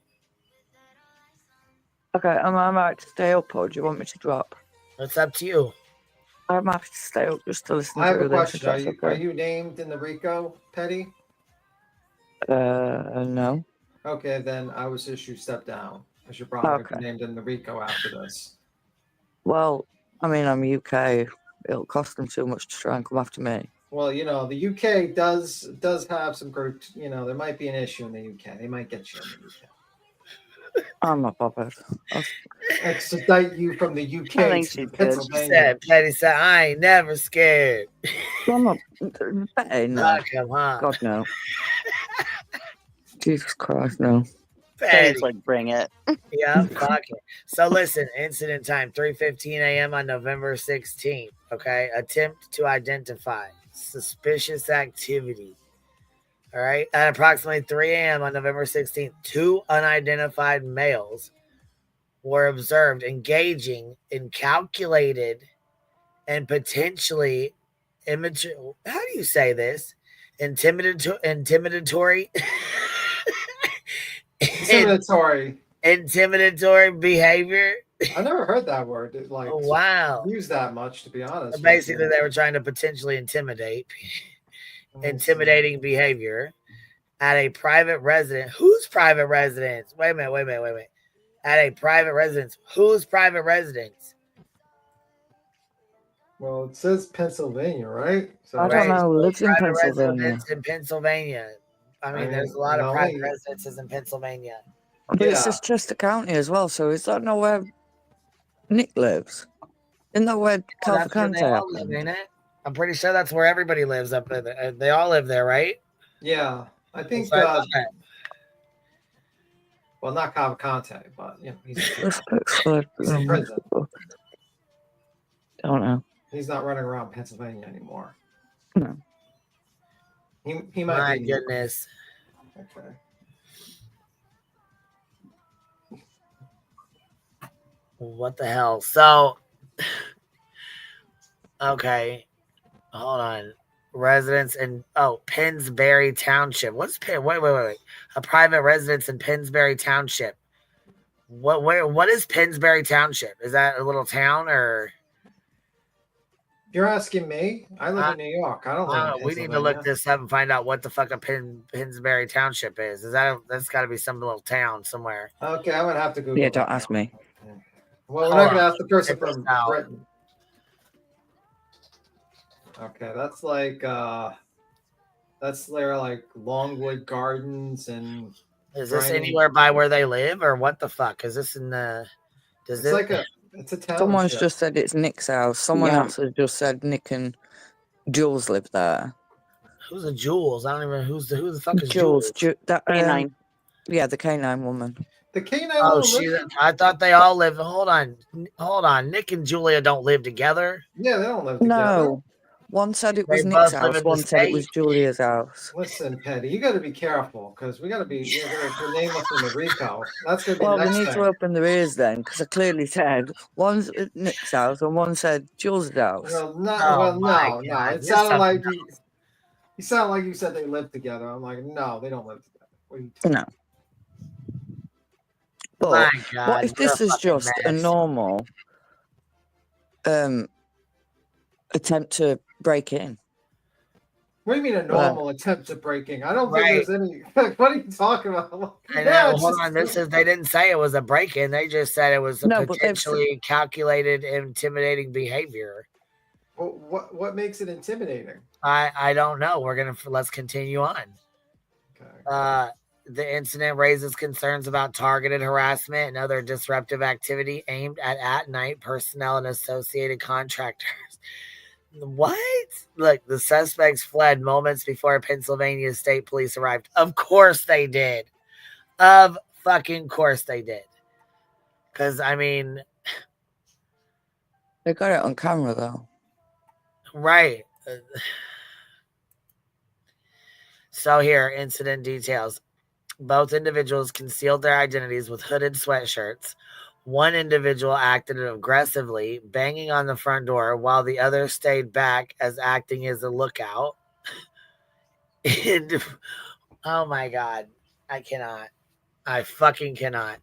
Okay, am I right to stay up or do you want me to drop? It's up to you. I'm happy to stay up just to listen I have to a this. question. Are you named in the RICO, Petty? No. Okay, then I would issue step down, as you're probably going to be named in the RICO after this. Well, I mean, I'm UK. It'll cost them too much to try and come after me. Well, the UK does have some, there might be an issue in the UK. They might get you in the UK. I'm not bothered. Extradite you from the UK to Pennsylvania. Petty said, I ain't never scared. I'm not. Betty, no. Come on. God, no. Jesus Christ, no. Petty's like, bring it. Yeah, fuck it. So listen, incident time, 3:15 a.m. on November 16th. Okay, attempt to identify suspicious activity. All right, at approximately 3 a.m. on November 16th, 2 unidentified males were observed engaging in calculated and potentially immature. How do you say this? Intimidatory. Intimidatory behavior. I never heard that word. Wow. Used that much, to be honest. Basically, they were trying to potentially intimidating behavior at a private residence. Whose private residence? Wait a minute. At a private residence. Whose private residence? Well, it says Pennsylvania, right? So I don't know. Lives in Pennsylvania. Residence in Pennsylvania. I mean, there's a lot of private residences in Pennsylvania. But it says Chester County as well, so is that not where Nick lives? Isn't that where Calvin County? I'm pretty sure that's where everybody lives up there. They all live there, right? Yeah, I think. Well, not Cavalcante, but he's in prison. Don't know. He's not running around Pennsylvania anymore. No. He might. My goodness. Okay. What the hell? So, okay, hold on. Residence in Pennsbury Township. What's Penn? Wait. A private residence in Pennsbury Township. What is Pennsbury Township? Is that a little town or? You're asking me? I live in New York. I don't live in we need to look this up and find out what the fuck a Pennsbury Township is. That's got to be some little town somewhere. Okay, I'm gonna have to Google. Yeah, don't ask me. Well, we're not gonna ask the person from Britain. Okay, that's like Longwood Gardens and. Is this anywhere by where they live, or what the fuck? Is this in the? It's a town. Someone's just said it's Nick's house. Someone else has just said Nick and Jules live there. Who's the Jules? I don't even who the fuck is Jules? Jules? Canine. Yeah, the canine woman. The canine. Oh, I thought they all live. Hold on. Nick and Julia don't live together. Yeah, they don't live together. No. One said it was Nick's house. One said it was Julia's house. Listen, Petty, you got to be careful because we got to be. You're going to name us in the RICO. That's going to be. Well, next we need thing. to open their ears then, because I clearly said one's at Nick's house and one said Jules' house. Well, no. It sounded like you sound like you said they live together. I'm like, no, they don't live together. What are you talking about? But what if this is just a normal attempt to break in? What do you mean a normal attempt at breaking? I don't think Right. there's any. What are you talking about? I Yeah, know. it's Hold just- on. This is they didn't say it was a break-in. They just said it was a No, but they've potentially calculated, intimidating behavior. Well, what makes it intimidating? I don't know. Let's continue on. Okay. The incident raises concerns about targeted harassment and other disruptive activity aimed at night personnel and associated contractors. What? Look, the suspects fled moments before Pennsylvania State Police arrived. Of course they did. Of fucking course they did. Because, I mean... They got it on camera, though. Right. So here, incident details. Both individuals concealed their identities with hooded sweatshirts. One individual acted aggressively, banging on the front door, while the other stayed back as acting as a lookout. And, oh my God. I cannot. I fucking cannot.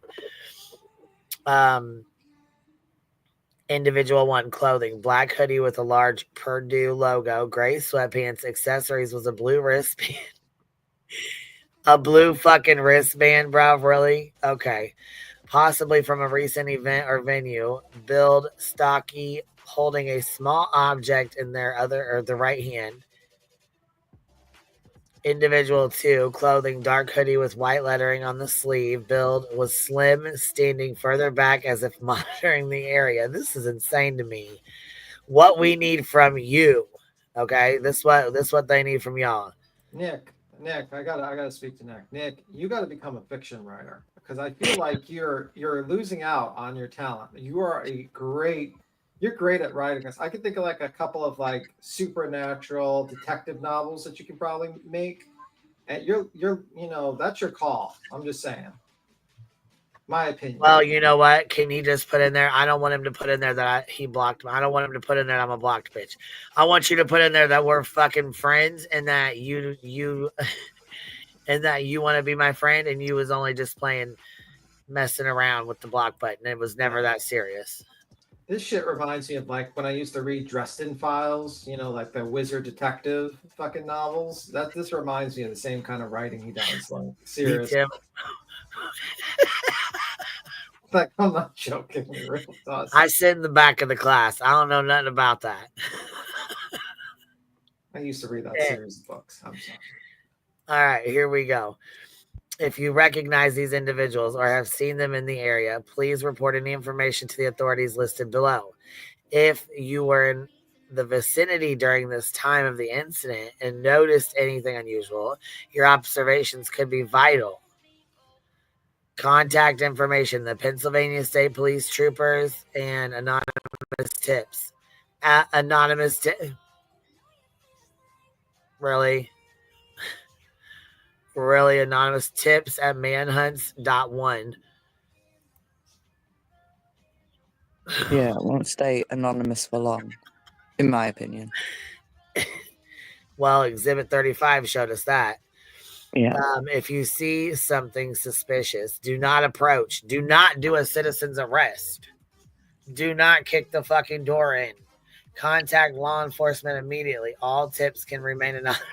Individual one, clothing, black hoodie with a large Purdue logo, gray sweatpants, accessories was a blue wristband. A blue fucking wristband, bro? Really? Okay. Possibly from a recent event or venue. Build, stocky, holding a small object in the right hand. Individual 2, clothing, dark hoodie with white lettering on the sleeve. Build was slim, standing further back as if monitoring the area. This is insane to me. What we need from you, okay? This what they need from y'all. Nick, I gotta speak to Nick. Nick, you gotta become a fiction writer because I feel like you're losing out on your talent. You're great at writing this. I could think of like a couple of like supernatural detective novels that you can probably make. And you're that's your call. I'm just saying. My opinion. Well, you know what? Can he just put in there? I don't want him to put in there that he blocked me. I don't want him to put in there I'm a blocked bitch. I want you to put in there that we're fucking friends and that you and that you want to be my friend and you was only just messing around with the block button. It was never that serious. This shit reminds me of like when I used to read Dresden Files, like the wizard detective fucking novels. This reminds me of the same kind of writing he does. Like serious. Like I'm not joking. I sit in the back of the class. I don't know nothing about that. I used to read that series of books. I'm sorry. All right, here we go. If you recognize these individuals or have seen them in the area, please report any information to the authorities listed below. If you were in the vicinity during this time of the incident and noticed anything unusual, your observations could be vital. Contact information, the Pennsylvania State Police troopers and anonymous tips. Really? Really anonymous tips at manhunts.1. Yeah, it won't stay anonymous for long, in my opinion. Well, Exhibit 35 showed us that. Yeah. If you see something suspicious, do not approach. Do not do a citizen's arrest. Do not kick the fucking door in. Contact law enforcement immediately. All tips can remain anonymous.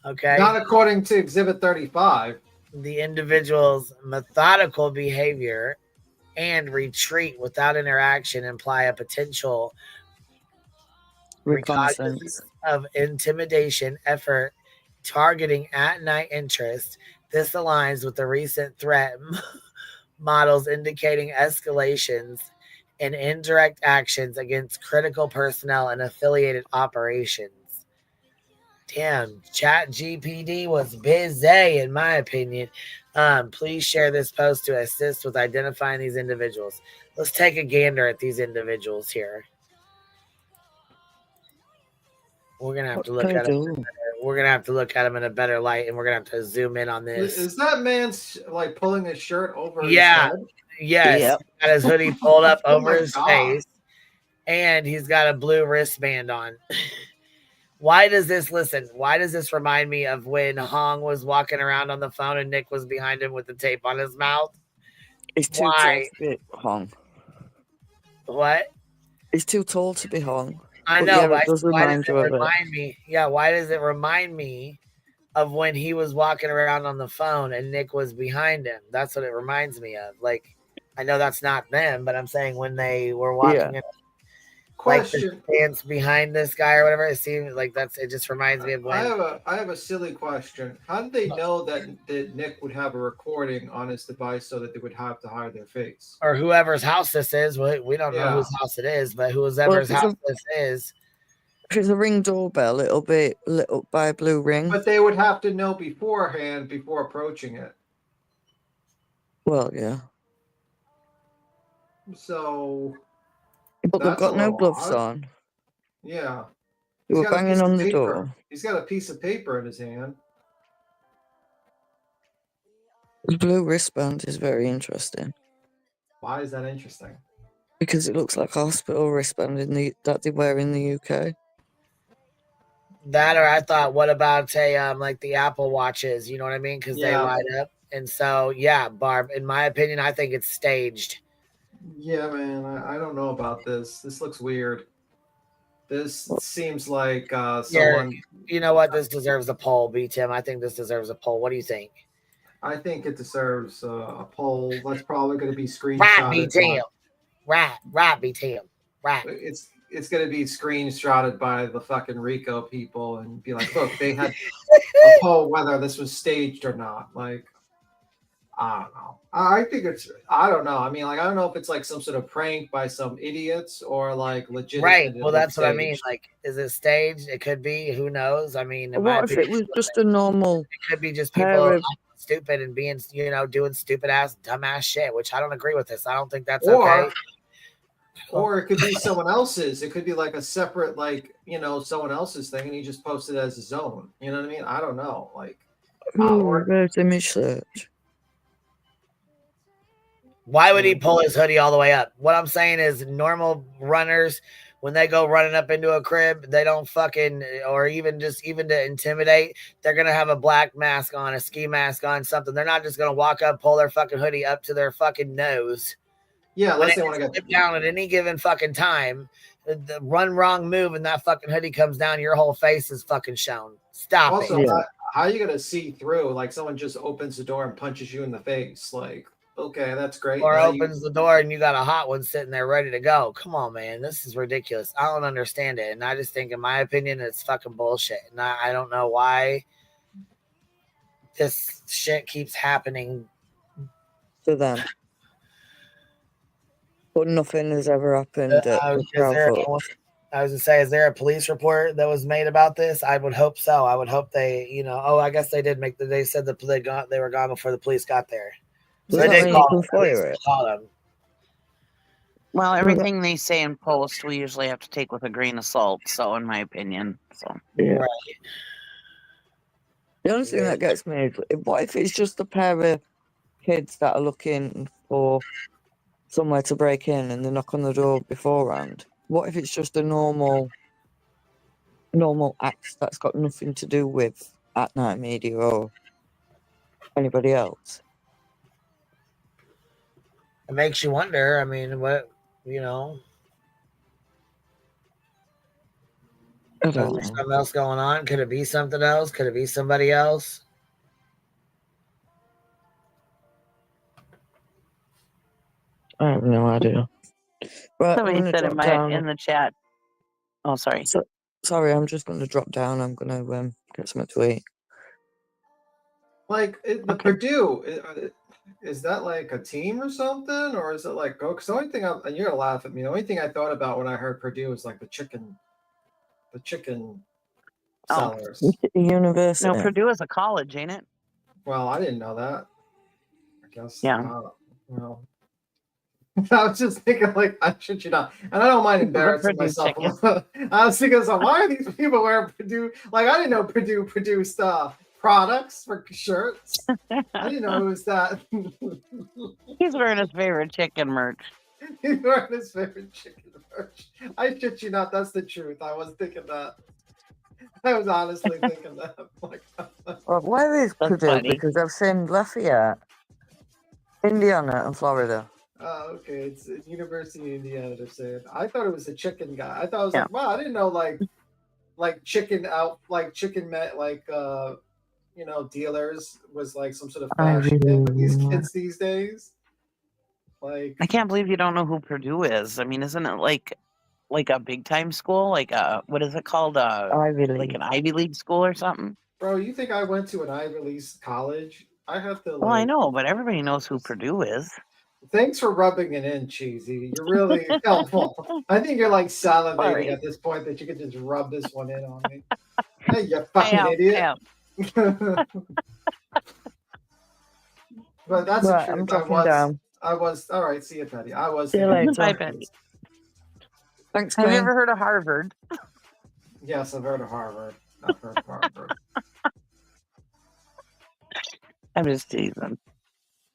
Okay? Not according to Exhibit 35. The individual's methodical behavior and retreat without interaction imply a potential reconnaissance of intimidation effort targeting at-night interest. This aligns with the recent threat models indicating escalations and indirect actions against critical personnel and affiliated operations. Damn, ChatGPT was busy, in my opinion. Please share this post to assist with identifying these individuals. Let's take a gander at these individuals here. We're gonna have to look at them. We're gonna have to look at them in a better light, and we're gonna have to zoom in on this. Is that man like pulling his shirt over his head? Yes. Yep. He's got his hoodie pulled up Oh over my his God. face, and he's got a blue wristband on. Why does this remind me of when Hong was walking around on the phone and Nick was behind him with the tape on his mouth? He's too tall to be Hong. What? He's too tall to be Hong. I But know, yeah, but it does why does remind it you of it. remind me? Yeah, why does it remind me of when he was walking around on the phone and Nick was behind him? That's what it reminds me of. Like, I know that's not them, but I'm saying when they were walking in, like the Question. dance behind this guy or whatever, it seems like it just reminds me of when. I have a silly question. How did they know that Nick would have a recording on his device so that they would have to hide their face? Or whoever's house this is. We don't know whose house it is, but whoever's house this is. If it's a Ring doorbell, it'll be lit up by a blue ring. But they would have to know beforehand before approaching it. Well, yeah. So. But they've got no gloves on. Yeah. They were banging on the door. He's got a piece of paper in his hand. The blue wristband is very interesting. Why is that interesting? Because it looks like a hospital wristband that they wear in the UK. That, or I thought, what about like the Apple Watches? You know what I mean? Because they light up. And so, yeah, Barb. In my opinion, I think it's staged. Yeah, man. I don't know about this. This looks weird. This seems like someone. You know what? This deserves a poll, B. Tim. I think this deserves a poll. What do you think? I think it deserves a poll. That's probably going to be screenshotted. Right, B. Tim. Right, B. Tim. Right. It's going to be screenshotted by the fucking Rico people and be like, look, they had a poll whether this was staged or not. Like, I don't know. I think I don't know. I mean, like, I don't know if it's like some sort of prank by some idiots or like legit. Right. Well, that's what I mean. Like, is it staged? It could be. Who knows? I mean, What if it was just a normal? It could be just people stupid and being, doing stupid ass, dumbass shit, which I don't agree with this. I don't think that's okay. Or it could be someone else's. It could be like a separate, like, someone else's thing, and he just posted it as his own. You know what I mean? I don't know. Like, reverse image search. Why would he pull his hoodie all the way up? What I'm saying is normal runners, when they go running up into a crib, they don't fucking, or even to intimidate, they're going to have a black mask on, a ski mask on, something. They're not just going to walk up, pull their fucking hoodie up to their fucking nose. Yeah, unless they want to get down at any given fucking time. The wrong move and that fucking hoodie comes down, your whole face is fucking shown. Stop also, it. how are you going to see through? Like, someone just opens the door and punches you in the face. Like, okay, that's great. Or opens the door and you got a hot one sitting there ready to go. Come on, man. This is ridiculous. I don't understand it. And I just think, in my opinion, it's fucking bullshit. And I don't know why this shit keeps happening to them. But nothing has ever happened. I was going to say, is there a police report that was made about this? I would hope so. I would hope they, I guess they did they said that they were gone before the police got there. So they did call them. Well, everything they say in post, we usually have to take with a grain of salt. So, in my opinion, yeah. Right. The only thing that gets me is, what if it's just a pair of kids that are looking for somewhere to break in and they knock on the door beforehand? What if it's just a normal act that's got nothing to do with At Night Media or anybody else? It makes you wonder. I mean, what, I don't is there something else going on? Could it be something else? Could it be somebody else? I have no idea. Well, somebody said in the chat. Oh, sorry. Sorry, I'm just going to drop down. I'm going to get something to eat. Like, the Purdue, is that like a team or something? Or is it like, because the only thing, and you're going to laugh at me, the only thing I thought about when I heard Purdue was like the chicken sellers. University. No, Purdue is a college, ain't it? Well, I didn't know that. I guess. Yeah. Well, I was just thinking, like, I shit you not, and I don't mind embarrassing myself. I was thinking, so why are these people wearing Purdue? Like, I didn't know Purdue produced products for shirts. I didn't know it was that. He's wearing his favorite chicken merch. He's wearing his favorite chicken merch. I shit you not, that's the truth. I was thinking that. I was honestly thinking that. Well, where is Purdue? Because I've seen Lafayette, Indiana, and Florida. Okay, it's University of Indiana. They're saying. I thought it was a chicken guy. I thought it was Yeah. like, wow, I didn't know like chicken out, like chicken met, like dealers was like some sort of fashion thing with these kids these days. Like, I can't believe you don't know who Purdue is. I mean, isn't it like a big time school? Like what is it called? Ivy Like League. an Ivy League school or something? bro, you think I went to an Ivy League college? I have to Well, I like. know, but everybody knows who Purdue is. Thanks for rubbing it in, Cheesy. You're really helpful. I think you're like salivating Sorry. at this point that you could just rub this one in on me. Hey, you I fucking am. idiot. But that's the Right, truth. I'm dropping down. I was all right. See you, Betty. I was See you thinking. later. Bye, Betty. Thanks, Have you Glenn. ever heard of Harvard? Yes, I've heard of Harvard. I've heard of Harvard. I'm just teasing.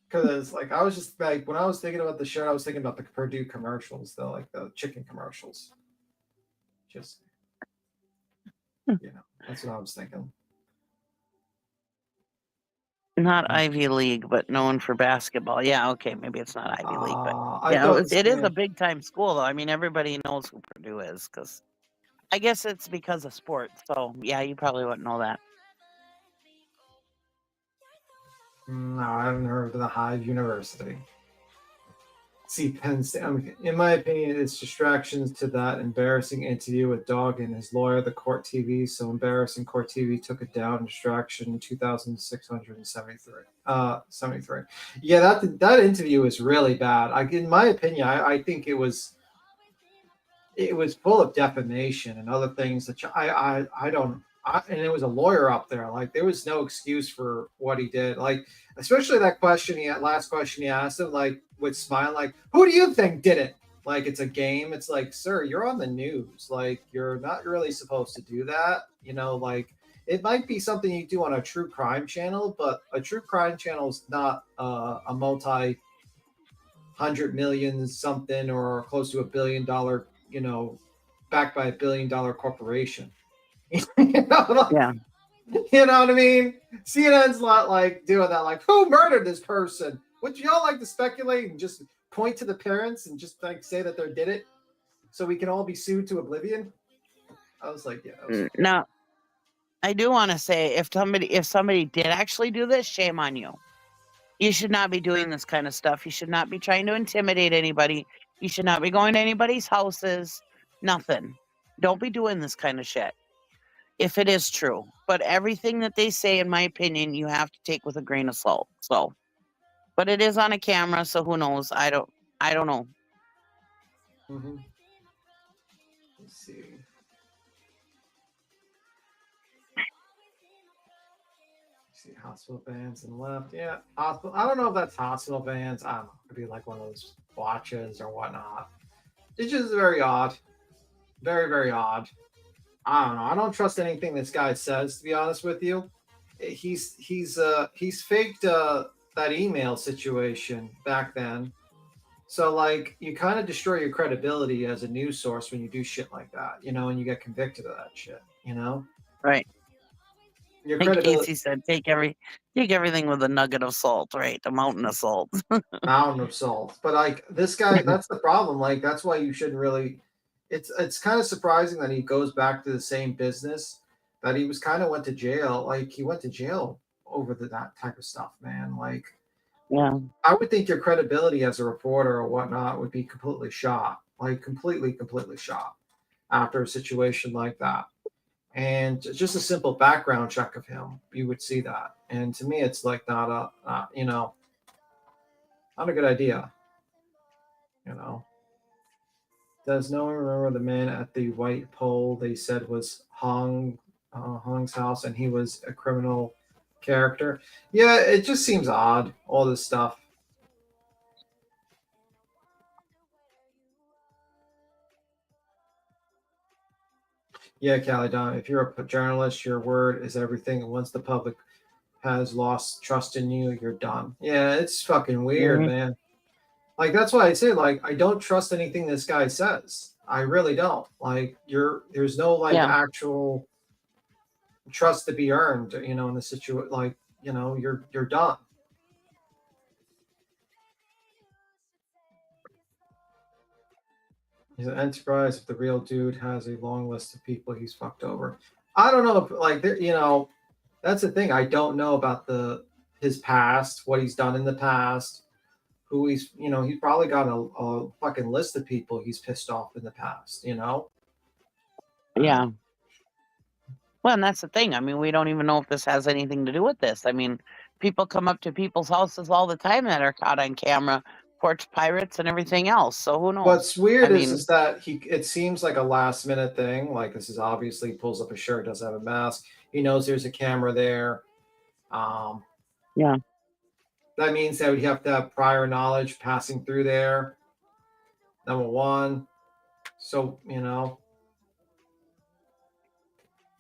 Because like I was just like when I was thinking about the show, I was thinking about the Purdue commercials, though, like the chicken commercials. Just that's what I was thinking. Not Ivy League, but known for basketball. Yeah, okay, maybe it's not Ivy League, but I yeah, thought it is a big time school though. I mean, everybody knows who Purdue is because I guess it's because of sports. So yeah, you probably wouldn't know that. No, I haven't heard of the Hive University. See, Penn State. In my opinion, it's distractions to that embarrassing interview with Dog and his lawyer, the Court TV. So embarrassing, Court TV took it down. Distraction 2,673. 73. Yeah, that interview is really bad. In my opinion, I think it was full of defamation and other things that I don't. And it was a lawyer up there. Like there was no excuse for what he did. Like especially that last question he asked him, like with smile, like who do you think did it? Like it's a game. It's like, sir, you're on the news. Like you're not really supposed to do that. Like it might be something you do on a true crime channel, but a true crime channel is not a multi-100 million something or close to $1 billion. Backed by $1 billion corporation. Yeah. You know what I mean? CNN's not like doing that. Like, who murdered this person? Would y'all like to speculate and just point to the parents and just like say that they did it, so we can all be sued to oblivion? I was like, yeah. Now, I do want to say if somebody did actually do this, shame on you. You should not be doing this kind of stuff. You should not be trying to intimidate anybody. You should not be going to anybody's houses. Nothing. Don't be doing this kind of shit. If it is true. But everything that they say, in my opinion, you have to take with a grain of salt. So, but it is on a camera, so who knows? I don't know. Mm-hmm. Let's see. Hospital bans and left. Yeah, hospital. I don't know if that's hospital bans. I don't know. It'd be like one of those watches or whatnot. It's just very odd. Very, very odd. I don't know. I don't trust anything this guy says, to be honest with you. He's faked that email situation back then. So like you kind of destroy your credibility as a news source when you do shit like that, and you get convicted of that shit, Right. Your Like credibility. Casey said, take everything with a nugget of salt, right? A mountain of salt. Mountain of salt. But like this guy, that's the problem. Like that's why you shouldn't really. It's kind of surprising that he goes back to the same business that he was kind of went to jail. Like he went to jail over that type of stuff, man. Like, yeah, I would think your credibility as a reporter or whatnot would be completely shot, like completely shot after a situation like that. And just a simple background check of him, you would see that. And to me, it's like not a good idea. Does no one remember the man at the white pole they said was Hong's house and he was a criminal character? Yeah, it just seems odd, all this stuff. Yeah, Callie Don, if you're a journalist, your word is everything. And once the public has lost trust in you, you're done. Yeah, it's fucking weird, man. Like, that's why I say, like, I don't trust anything this guy says. I really don't. Like, there's no, actual trust to be earned, in the situation. Like, you're done. He's an enterprise. If the real dude has a long list of people he's fucked over. I don't know if, like, you know, that's the thing. I don't know about his past, what he's done in the past, who he's, you know, he's probably got a fucking list of people he's pissed off in the past, you know? Yeah. Well, and that's the thing. I mean, we don't even know if this has anything to do with this. I mean, people come up to people's houses all the time that are caught on camera, porch pirates and everything else. So who knows? What's weird I is mean, that it seems like a last minute thing. Like, this is obviously pulls up a shirt, doesn't have a mask. He knows there's a camera there. Yeah. That means that we have to have prior knowledge passing through there. Number one. So, you know.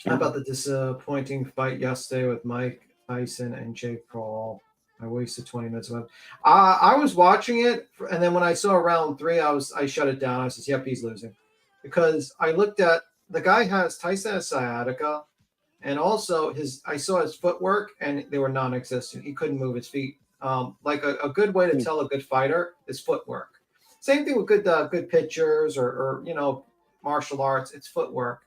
How about the disappointing fight yesterday with Mike Tyson and Jake Paul? I wasted 20 minutes of it. I was watching it, and then when I saw round 3, I shut it down. I said, "Yep, he's losing," because I looked at the guy Tyson has sciatica, and also I saw his footwork, and they were non-existent. He couldn't move his feet. Like a good way to tell a good fighter is footwork. Same thing with good pitchers or you know, martial arts. It's footwork.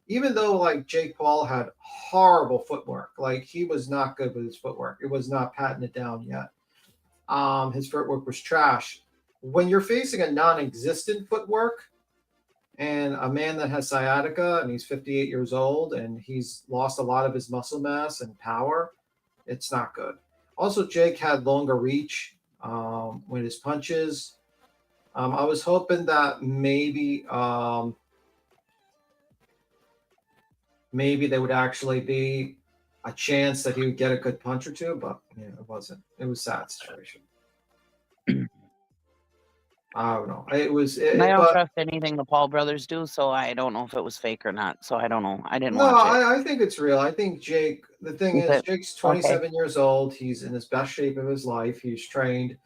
Even though like Jake Paul had horrible footwork, like he was not good with his footwork. It was not patented down yet. His footwork was trash. When you're facing a non-existent footwork and a man that has sciatica and he's 58 years old and he's lost a lot of his muscle mass and power, it's not good. Also, Jake had longer reach with his punches. I was hoping that maybe there would actually be a chance that he would get a good punch or two, but yeah, it wasn't. It was a sad situation. I don't know. I don't trust anything the Paul brothers do, so I don't know if it was fake or not. So I don't know. I didn't No, watch it. I think it's real. I think Jake, the thing is, Jake's 27 years old. He's in his best shape of his life. He's trained.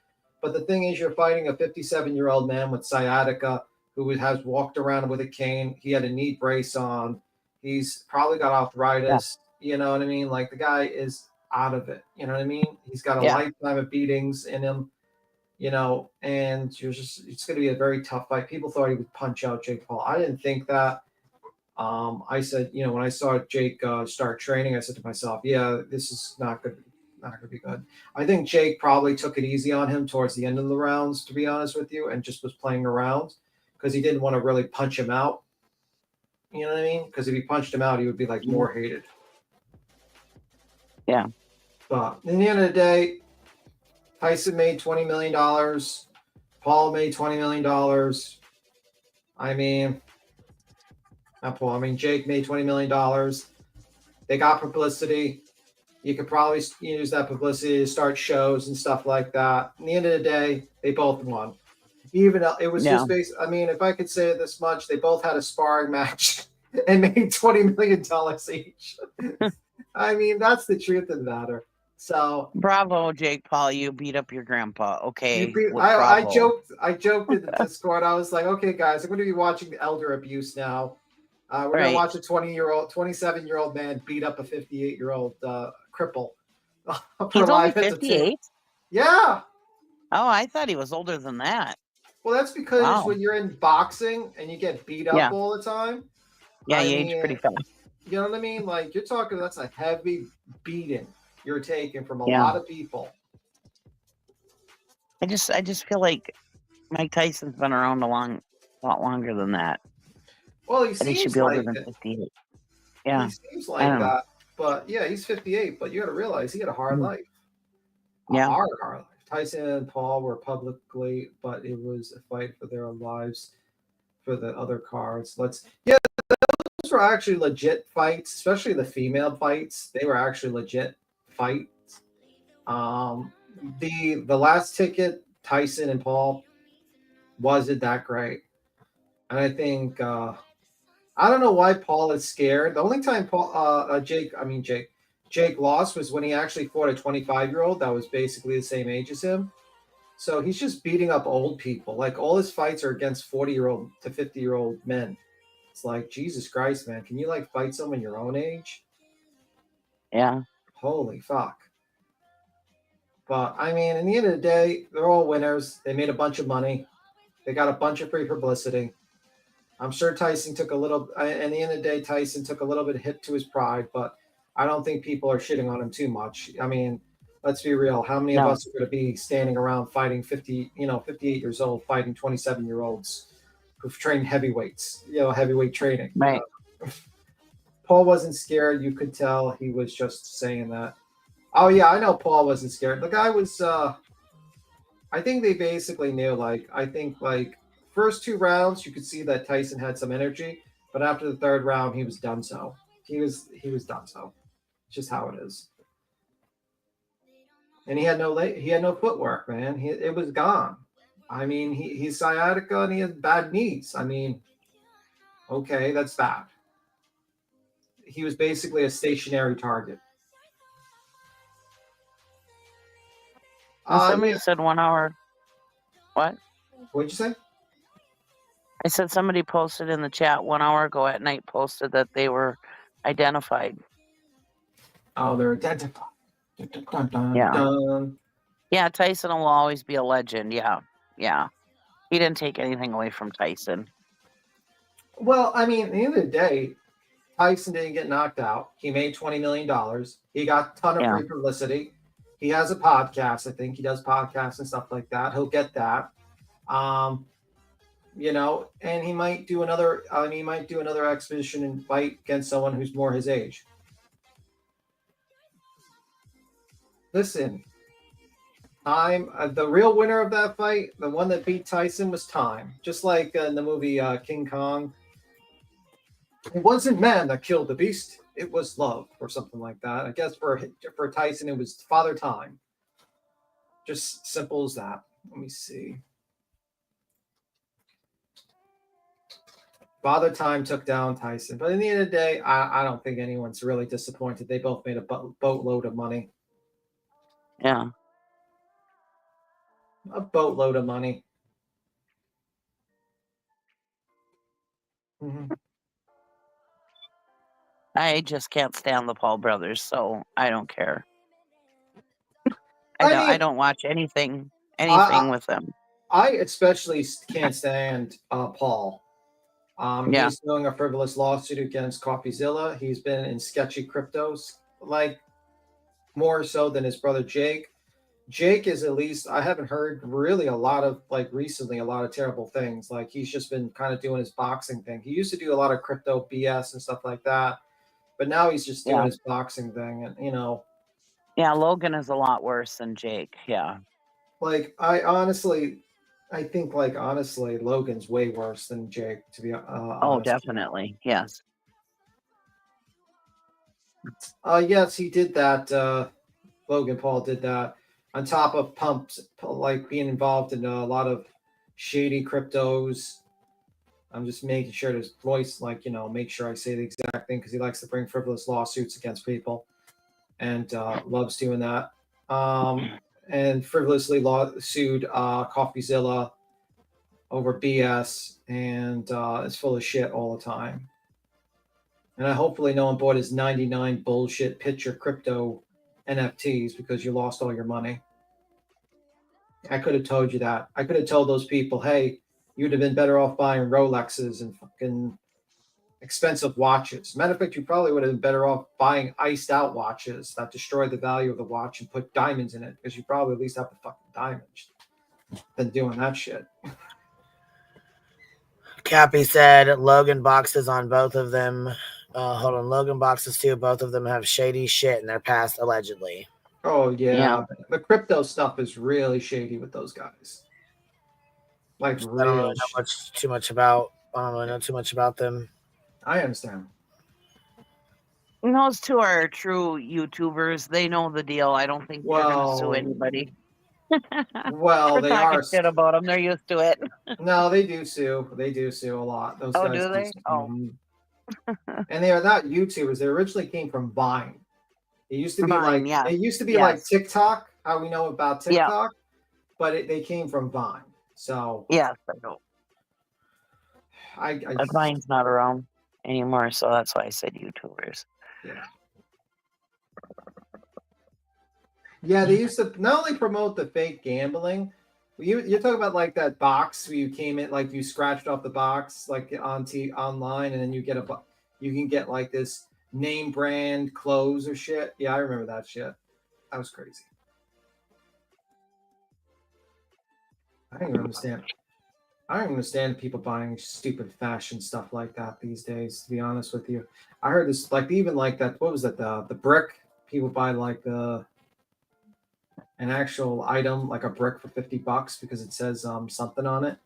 But the thing is, you're fighting a 57-year-old man with sciatica who has walked around with a cane. He had a knee brace on. He's probably got arthritis. Yeah. You know what I mean? Like, the guy is out of it. You know what I mean? He's got a lifetime of beatings in him, you know, and it's going to be a very tough fight. People thought he would punch out Jake Paul. I didn't think that. I said, you know, when I saw Jake start training, I said to myself, yeah, this is not going to be good. I think Jake probably took it easy on him towards the end of the rounds, to be honest with you, and just was playing around because he didn't want to really punch him out. You know what I mean? Because if he punched him out, he would be like more hated. Yeah. But in the end of the day, Tyson made $20 million. Paul made $20 million. I mean, not Paul. I mean, Jake made $20 million. They got publicity. You could probably use that publicity to start shows and stuff like that. In the end of the day, they both won. Even it was just based. I mean, if I could say it this much, they both had a sparring match and made $20 million each. I mean, that's the truth of the matter. So bravo, Jake Paul, you beat up your grandpa. Okay. I joked in the Discord. I was like, okay, guys, I'm going to be watching the elder abuse now. We're going to watch a 27-year-old man beat up a 58-year-old cripple. He's only 58? Yeah. Oh, I thought he was older than that. Well, that's because when you're in boxing and you get beat up all the time. Yeah, you age pretty fast. You know what I mean? Like, you're talking, that's a heavy beating you're taking from a lot of people. I just feel like Mike Tyson's been around a lot longer than that. Well, he should be older than 58. Yeah. He seems like that. But yeah, he's 58, but you got to realize he had a hard life. A hard life. Tyson and Paul were publicly, but it was a fight for their lives for the other cards. Those were actually legit fights, especially the female fights. They were actually legit fights. The last ticket, Tyson and Paul, wasn't that great. And I think I don't know why Paul is scared. The only time Jake lost was when he actually fought a 25-year-old that was basically the same age as him. So he's just beating up old people. Like, all his fights are against 40-year-old to 50-year-old men. It's like, Jesus Christ, man. Can you like fight someone your own age? Yeah. Holy fuck. But I mean, in the end of the day, they're all winners. They made a bunch of money. They got a bunch of free publicity. I'm sure Tyson took a little, at the end of the day, Tyson took a little bit of hit to his pride, but I don't think people are shitting on him too much. I mean, let's be real. How many of No. us are going to be standing around fighting 58 years old, fighting 27-year-olds who've trained heavyweights, heavyweight training? Right. Paul wasn't scared. You could tell he was just saying that. Oh, yeah, I know Paul wasn't scared. The guy was, I think they basically knew, first 2 rounds, you could see that Tyson had some energy, but after the 3rd round, he was done so. He was done so. It's just how it is. And he had no footwork, man. It was gone. I mean, he's sciatica and he has bad knees. I mean, okay, that's bad. He was basically a stationary target. Somebody said 1 hour. What? What'd you say? I said somebody posted in the chat 1 hour ago at night, posted that they were identified. Oh, they're identified. Dun, dun, Yeah. dun. Yeah, Tyson will always be a legend. Yeah. Yeah. He didn't take anything away from Tyson. Well, I mean, at the end of the day, Tyson didn't get knocked out. He made $20 million. He got a ton of free publicity. He has a podcast. I think he does podcasts and stuff like that. He'll get that. And he might do another exhibition and fight against someone who's more his age. Listen, the real winner of that fight, the one that beat Tyson, was time. Just like in the movie King Kong. It wasn't man that killed the beast. It was love, or something like that. I guess for Tyson, it was Father Time. Just simple as that. Let me see. Father Time took down Tyson. But in the end of the day, I don't think anyone's really disappointed. They both made a boatload of money. Yeah. A boatload of money. Mm-hmm. I just can't stand the Paul brothers, so I don't care. I don't watch anything with them. I especially can't stand Paul. He's doing a frivolous lawsuit against CoffeeZilla. He's been in sketchy cryptos, more so than his brother Jake. Jake is, at least, I haven't heard really recently a lot of terrible things. He's just been kind of doing his boxing thing. He used to do a lot of crypto BS and stuff like that, but now he's just doing his boxing thing. And, Yeah, Logan is a lot worse than Jake. Yeah. I think Logan's way worse than Jake, to be honest. Oh, definitely. Yes. Yes, he did that. Logan Paul did that on top of being involved in a lot of shady cryptos. I'm just making sure his voice, make sure I say the exact thing, because he likes to bring frivolous lawsuits against people and loves doing that. And frivolously sued CoffeeZilla over BS, and it's full of shit all the time. And hopefully no one bought his 99 bullshit picture crypto NFTs because you lost all your money. I could have told you that. I could have told those people, hey, you'd have been better off buying Rolexes and fucking expensive watches. Matter of fact, you probably would have been better off buying iced out watches that destroy the value of the watch and put diamonds in it, because you probably at least have the fucking diamonds than doing that shit. Cappy said Logan boxes on both of them. Hold on, Logan boxes too. Both of them have shady shit in their past, allegedly. Oh yeah. The crypto stuff is really shady with those guys. I don't really know too much about them. I understand. Those two are true YouTubers. They know the deal. I don't think they're going to sue anybody. Well, they are shit about them. They're used to it. No, they do sue. They do sue a lot. Those guys do they? Sue. Oh. And they are not YouTubers. They originally came from Vine. It used to be like TikTok. How we know about TikTok, but they came from Vine. So yes, I know. But Vine's not around anymore, so that's why I said YouTubers. Yeah. Yeah, they used to not only promote the fake gambling, You're talking about like that box where you came in, like you scratched off the box, like online, and then you can get like this name brand clothes or shit. Yeah, I remember that shit. That was crazy. I don't even understand. I don't understand people buying stupid fashion stuff like that these days. To be honest with you, I heard this like even like that. What was that? The brick people buy like an actual item like a brick for $50 because it says something on it.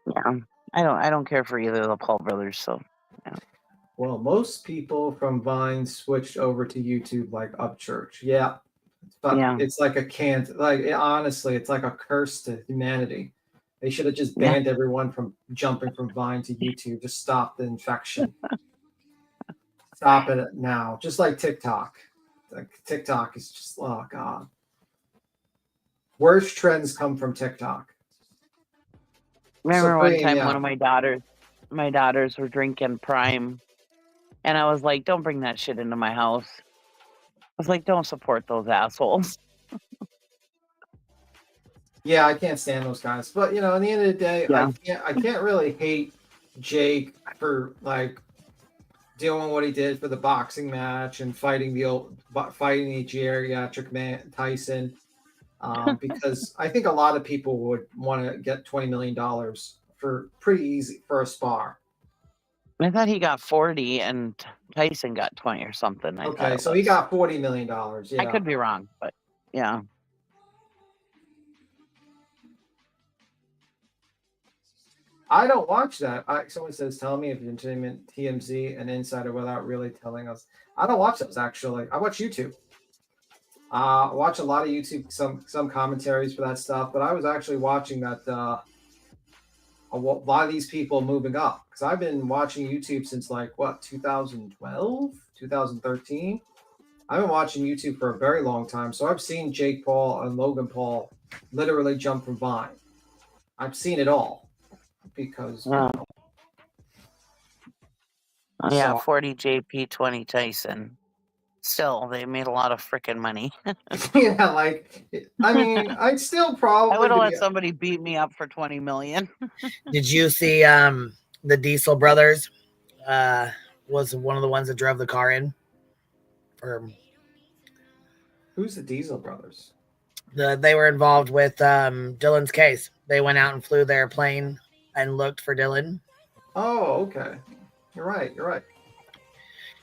Yeah, I don't care for either of the Paul brothers. So, yeah. Well, most people from Vine switched over to YouTube like Upchurch. Yeah. But Yeah. it's like a can't honestly, it's like a curse to humanity. They should have just banned everyone from jumping from Vine to YouTube. Just stop the infection. Stop it now. Just like TikTok. Like TikTok is just, oh God. Worst trends come from TikTok. Remember one Supreme, time yeah. one of my daughters were drinking Prime, and I was like, "Don't bring that shit into my house." I was like, "Don't support those assholes." Yeah, I can't stand those guys. But in the end of the day, Yeah. I can't really hate Jake for like doing what he did for the boxing match and fighting the geriatric man Tyson. Because I think a lot of people would want to get $20 million for pretty easy for a spar. I thought he got 40 and Tyson got 20 or something. Okay, so he got $40 million. Yeah. I could be wrong, but yeah. I don't watch that. Someone says, tell me if Entertainment, TMZ, and Insider without really telling us. I don't watch those, actually. I watch YouTube. I watch a lot of YouTube, some commentaries for that stuff, but I was actually watching that a lot of these people moving up because I've been watching YouTube since 2012, 2013. I've been watching YouTube for a very long time, so I've seen Jake Paul and Logan Paul literally jump from Vine. I've seen it all because yeah, 40 JP, 20 Tyson. Still, they made a lot of freaking money. Yeah, I mean, I'd still probably. I would have let somebody beat me up for 20 million. Did you see the Diesel brothers? Was one of the ones that drove the car in. Who's the Diesel brothers? They were involved with Dylan's case. They went out and flew their plane and looked for Dylan. Oh, okay. You're right.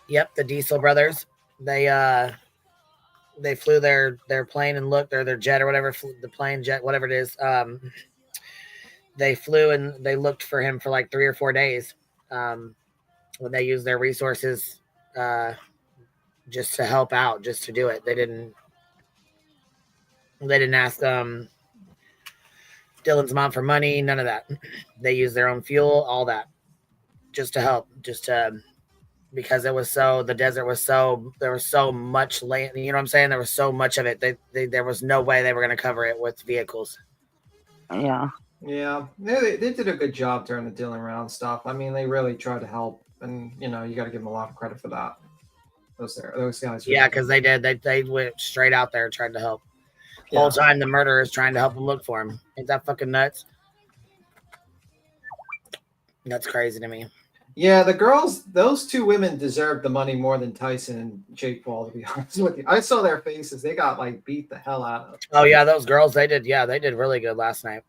Yep, the Diesel brothers. They flew their plane and looked, or their jet or whatever, the plane, jet, whatever it is. They flew and they looked for him for like 3 or 4 days. When they used their resources just to help out, just to do it. They didn't ask Dylan's mom for money, none of that. They used their own fuel, all that, just to help, because it was the desert was there was so much land, you know what I'm saying? There was so much of it. There was no way they were going to cover it with vehicles. Yeah. Yeah. They did a good job during the Dylan round stuff. I mean, they really tried to help, and you got to give them a lot of credit for that. Those guys. Yeah, because they did. They went straight out there trying to help. The whole time the murderer is trying to help them look for him. Ain't that fucking nuts? That's crazy to me. Yeah, those two women deserve the money more than Tyson and Jake Paul, to be honest with you. I saw their faces. They got beat the hell out of. Oh yeah, those girls, they did really good last night.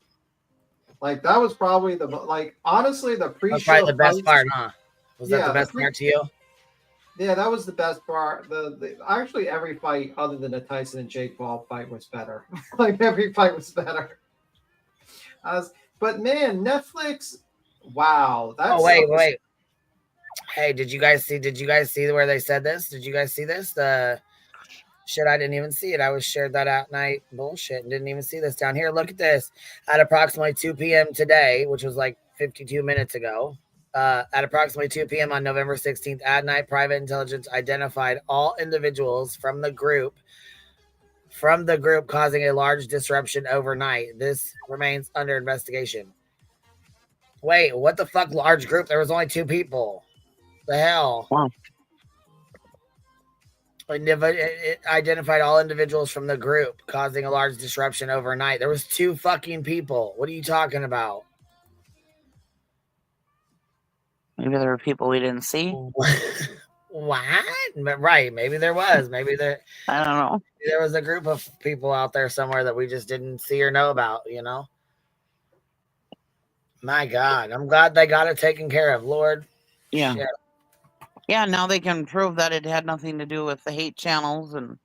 That was probably honestly the pre-show. That's probably the best part, huh? Was that the best part to you? Yeah, that was the best part. Actually every fight other than the Tyson and Jake Paul fight was better. Every fight was better. But man, Netflix, wow. That's wait. Hey, did you guys see where they said this? Did you guys see this? The shit, I didn't even see it. I was shared that out night bullshit and didn't even see this down here. Look at this. At approximately 2 p.m. today, which was 52 minutes ago, at approximately 2 p.m. on November 16th at night, private intelligence identified all individuals from the group causing a large disruption overnight. This remains under investigation. Wait, what the fuck large group? There was only 2 people. The hell? Wow. It identified all individuals from the group, causing a large disruption overnight. There was 2 fucking people. What are you talking about? Maybe there were people we didn't see. What? Right. Maybe there was. Maybe there. I don't know. There was a group of people out there somewhere that we just didn't see or know about, you know? My God. I'm glad they got it taken care of, Lord. Yeah. Shit. Yeah, now they can prove that it had nothing to do with the hate channels and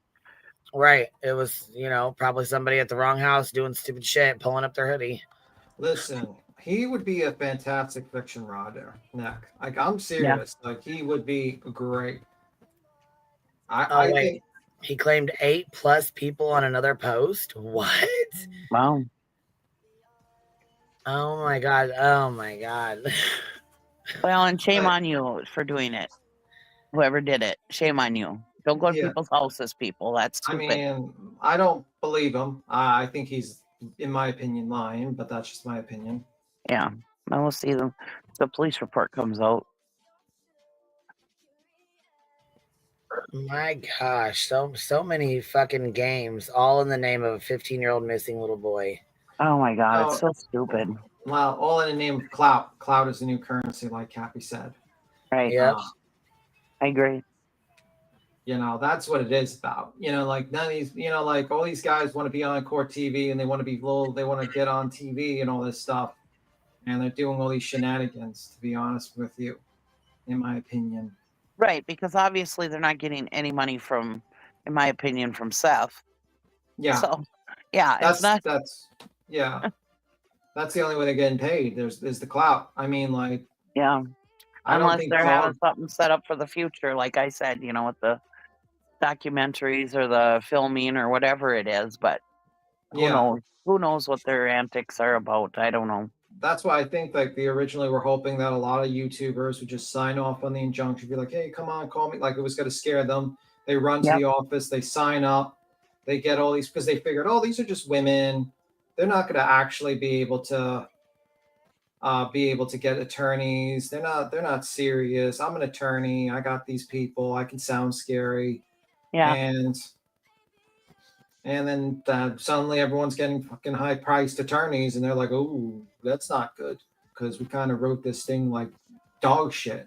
Right. It was, you know, probably somebody at the wrong house doing stupid shit, pulling up their hoodie. Listen, he would be a fantastic fiction writer, Nick. Like, I'm serious. Like, he would be great. I wait. think He claimed 8+ people on another post. What? Wow. Oh my God. Oh my God. Well, and shame on you for doing it. Whoever did it, shame on you. Don't go to Yeah. people's houses, people. That's I stupid. mean, I don't believe him. I think he's, in my opinion, lying, but that's just my opinion. Yeah. I will see the police report comes out. My gosh, so many fucking games, all in the name of a 15-year-old missing little boy. Oh my God, it's so stupid. Well, all in the name of clout. Clout is the new currency, like Cappy said. Right. Yep. I agree. You know, that's what it is about. You know, like none of these, you know, like all these guys want to be on court TV and they want to be they want to get on TV and all this stuff. And they're doing all these shenanigans, to be honest with you, in my opinion. Right, because obviously they're not getting any money from, in my opinion, from Seth. Yeah. So, yeah, That's it's not. yeah. That's the only way they're getting paid. There's the clout. I mean, like, Yeah. I don't Unless think they're Clout. having something set up for the future, like I said, you know, with the documentaries or the filming or whatever it is. But who knows? Who knows what their antics are about? I don't know. That's why I think like they originally were hoping that a lot of YouTubers would just sign off on the injunction, be like, hey, come on, call me. Like it was going to scare them. They run to the office, they sign up, they get all these because they figured, oh, these are just women. They're not going to actually be able to get attorneys. They're not serious. I'm an attorney. I got these people. I can sound scary. Yeah. And then suddenly everyone's getting fucking high-priced attorneys, and they're like, "Oh, that's not good," because we kind of wrote this thing like dog shit.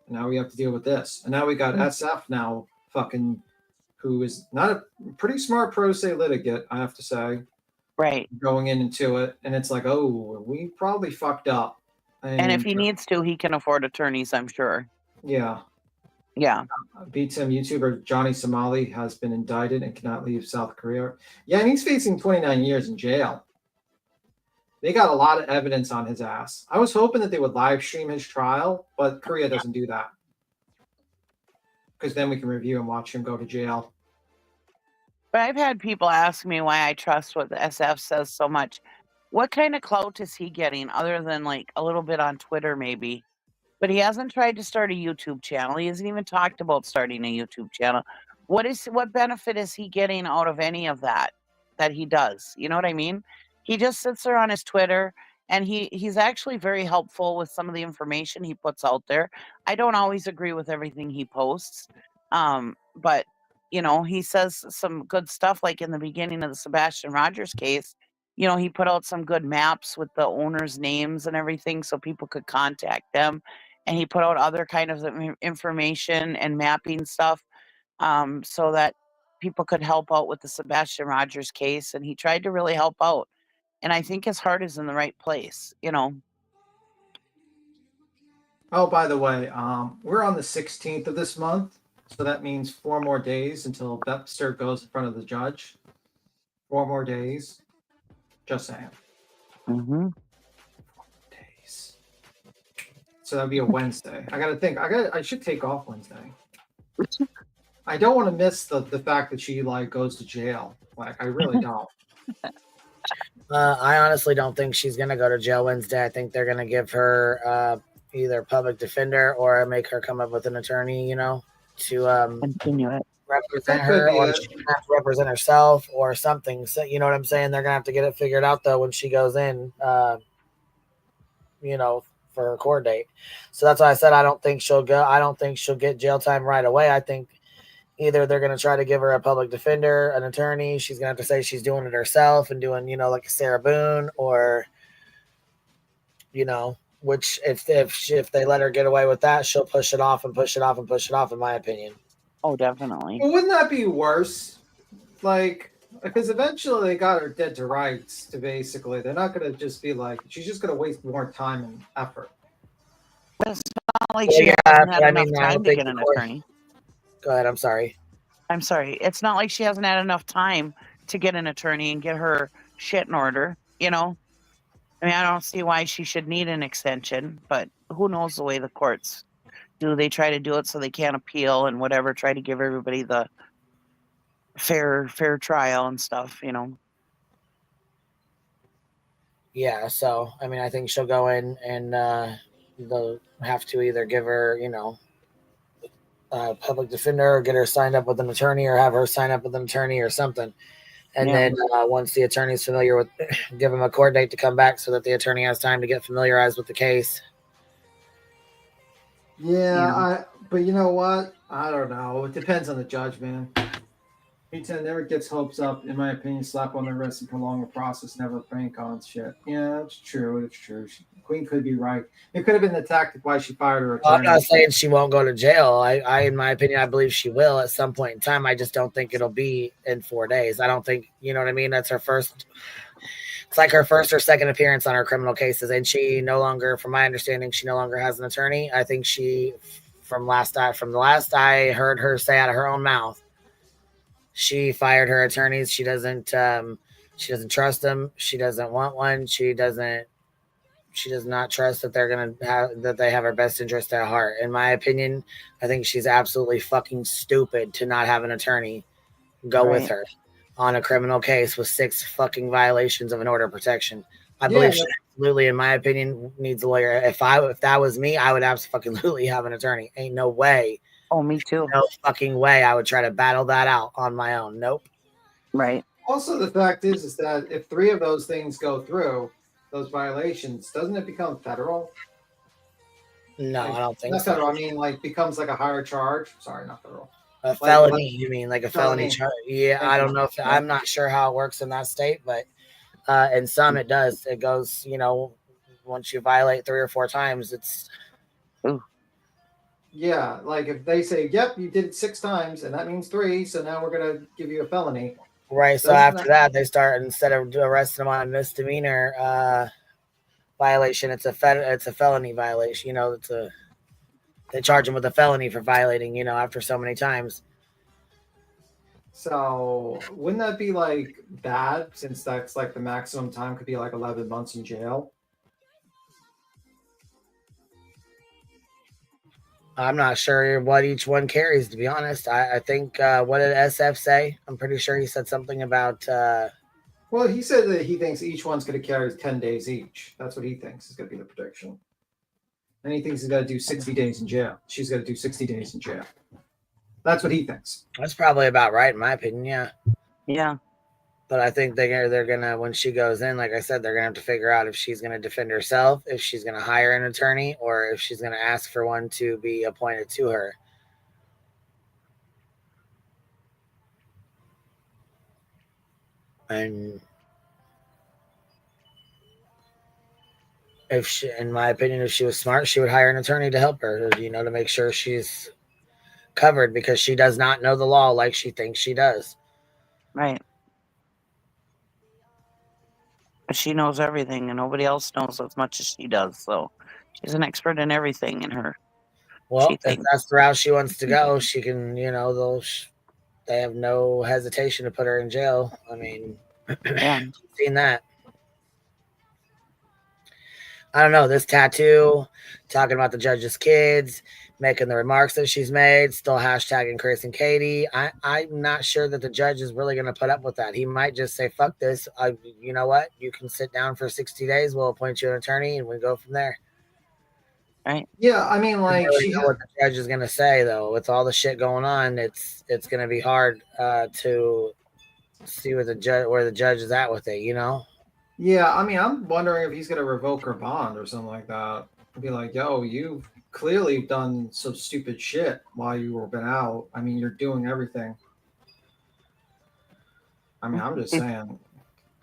And now we have to deal with this. And now we got SF now, fucking, who is not a pretty smart pro se litigant, I have to say. Right. Going into it, and it's like, oh, we probably fucked up. And if he needs to, he can afford attorneys, I'm sure. Yeah. Yeah. Beats him. YouTuber Johnny Somali has been indicted and cannot leave South Korea. Yeah, and he's facing 29 years in jail. They got a lot of evidence on his ass. I was hoping that they would live stream his trial, but Korea doesn't do that. Because then we can review and watch him go to jail. But I've had people ask me why I trust what the SF says so much. What kind of clout is he getting other than like a little bit on Twitter maybe? But he hasn't tried to start a YouTube channel. He hasn't even talked about starting a YouTube channel. What benefit is he getting out of any of that he does? You know what I mean? He just sits there on his Twitter and he's actually very helpful with some of the information he puts out there. I don't always agree with everything he posts. But you know, he says some good stuff, like in the beginning of the Sebastian Rogers case. You know, he put out some good maps with the owners' names and everything so people could contact them. And he put out other kind of information and mapping stuff so that people could help out with the Sebastian Rogers case. And he tried to really help out. And I think his heart is in the right place, you know. Oh, by the way, we're on the 16th of this month. So that means 4 more days until Webster goes in front of the judge. 4 more days. Just saying. Mm-hmm. 4 days. So that'd be a Wednesday. I gotta think. I should take off Wednesday. I don't want to miss the fact that she like goes to jail. Like I really don't. I honestly don't think she's gonna go to jail Wednesday. I think they're gonna give her either public defender or make her come up with an attorney, you know, to continue it, represent her, or she can have to represent herself or something. So you know what I'm saying? They're gonna have to get it figured out though when she goes in, you know, for her court date. So that's why I said I don't think she'll go. I don't think she'll get jail time right away. I think either they're going to try to give her a public defender, an attorney. She's going to have to say she's doing it herself and doing, you know, like a Sarah Boone, or, you know, which if they let her get away with that, she'll push it off and push it off and push it off, in my opinion. Oh, definitely. Well, wouldn't that be worse? Like, because eventually they got her dead to rights. To basically, they're not going to just be like, she's just going to waste more time and effort. It's not like she hasn't had enough time to get an court... attorney. Go ahead. I'm sorry. It's not like she hasn't had enough time to get an attorney and get her shit in order, you know? I mean, I don't see why she should need an extension, but who knows the way the courts do. They try to do it so they can't appeal and whatever, try to give everybody the fair trial and stuff, you know? Yeah, so, I mean, I think she'll go in and they'll have to either give her, you know, a public defender, or get her signed up with an attorney, or have her sign up with an attorney or something. And then once the attorney's familiar with, give him a court date to come back so that the attorney has time to get familiarized with the case. Yeah, but you know what? I don't know. It depends on the judge, man. He never gets hopes up, in my opinion. Slap on the wrist and prolong the process, never bank on shit. Yeah, it's true. It's true. Queen could be right. It could have been the tactic why she fired her attorney. Well, I'm not saying she won't go to jail. I, in my opinion, I believe she will at some point in time. I just don't think it'll be in 4 days. I don't think, you know what I mean? That's her first. It's like her first or second appearance on her criminal cases, and she no longer, from my understanding, she no longer has an attorney. I think she, from the last I heard her say out of her own mouth, she fired her attorneys. She doesn't trust them. She doesn't want one. She does not trust that they have her best interest at heart. In my opinion, I think she's absolutely fucking stupid to not have an attorney go with her on a criminal case with 6 fucking violations of an order of protection. I believe she absolutely, in my opinion, needs a lawyer. If that was me, I would absolutely have an attorney. Ain't no way. Oh, me too. No fucking way I would try to battle that out on my own. Nope. Right. Also, the fact is that if 3 of those things go through, those violations, doesn't it become federal? No, I don't think not so. Federal. I mean, like, becomes like a higher charge. Sorry, not federal. A felony, you mean, like a felony charge? Yeah, I don't know I'm not sure how it works in that state, but in some it does. It goes, you know, once you violate 3 or 4 times, it's. Ooh. Yeah, like if they say, "Yep, you did it 6 times, and that means 3, so now we're gonna give you a felony." Right. So after that, they start, instead of arresting them on a misdemeanor violation, it's a felony violation. You know, they charge them with a felony for violating. You know, after so many times. So wouldn't that be like bad, since that's like the maximum time could be like 11 months in jail? I'm not sure what each one carries, to be honest. I think, what did SF say? I'm pretty sure he said something about. Well, he said that he thinks each one's going to carry 10 days each. That's what he thinks is going to be the prediction. And he thinks he's got to do 60 days in jail. She's got to do 60 days in jail. That's what he thinks. That's probably about right, in my opinion. Yeah. Yeah. But I think they're gonna, when she goes in, like I said, they're gonna have to figure out if she's gonna defend herself, if she's gonna hire an attorney, or if she's gonna ask for one to be appointed to her. And if she, in my opinion, if she was smart, she would hire an attorney to help her, you know, to make sure she's covered, because she does not know the law like she thinks she does. Right. But she knows everything, and nobody else knows as much as she does. So she's an expert in everything in her. Well, if that's the route she wants to go, she can, you know, they have no hesitation to put her in jail. I mean, yeah. Seen that. I don't know, this tattoo, talking about the judge's kids, making the remarks that she's made, still hashtagging Chris and Katie. I'm not sure that the judge is really going to put up with that. He might just say, fuck this. You know what? You can sit down for 60 days. We'll appoint you an attorney, and we go from there. Right. Yeah, I mean, like, really know what the judge is going to say, though. With all the shit going on, it's going to be hard to see where the judge is at with it, you know? Yeah, I mean, I'm wondering if he's going to revoke her bond or something like that. Be like, yo, you've clearly done some stupid shit while you were been out. I mean, you're doing everything. I mean, I'm just saying.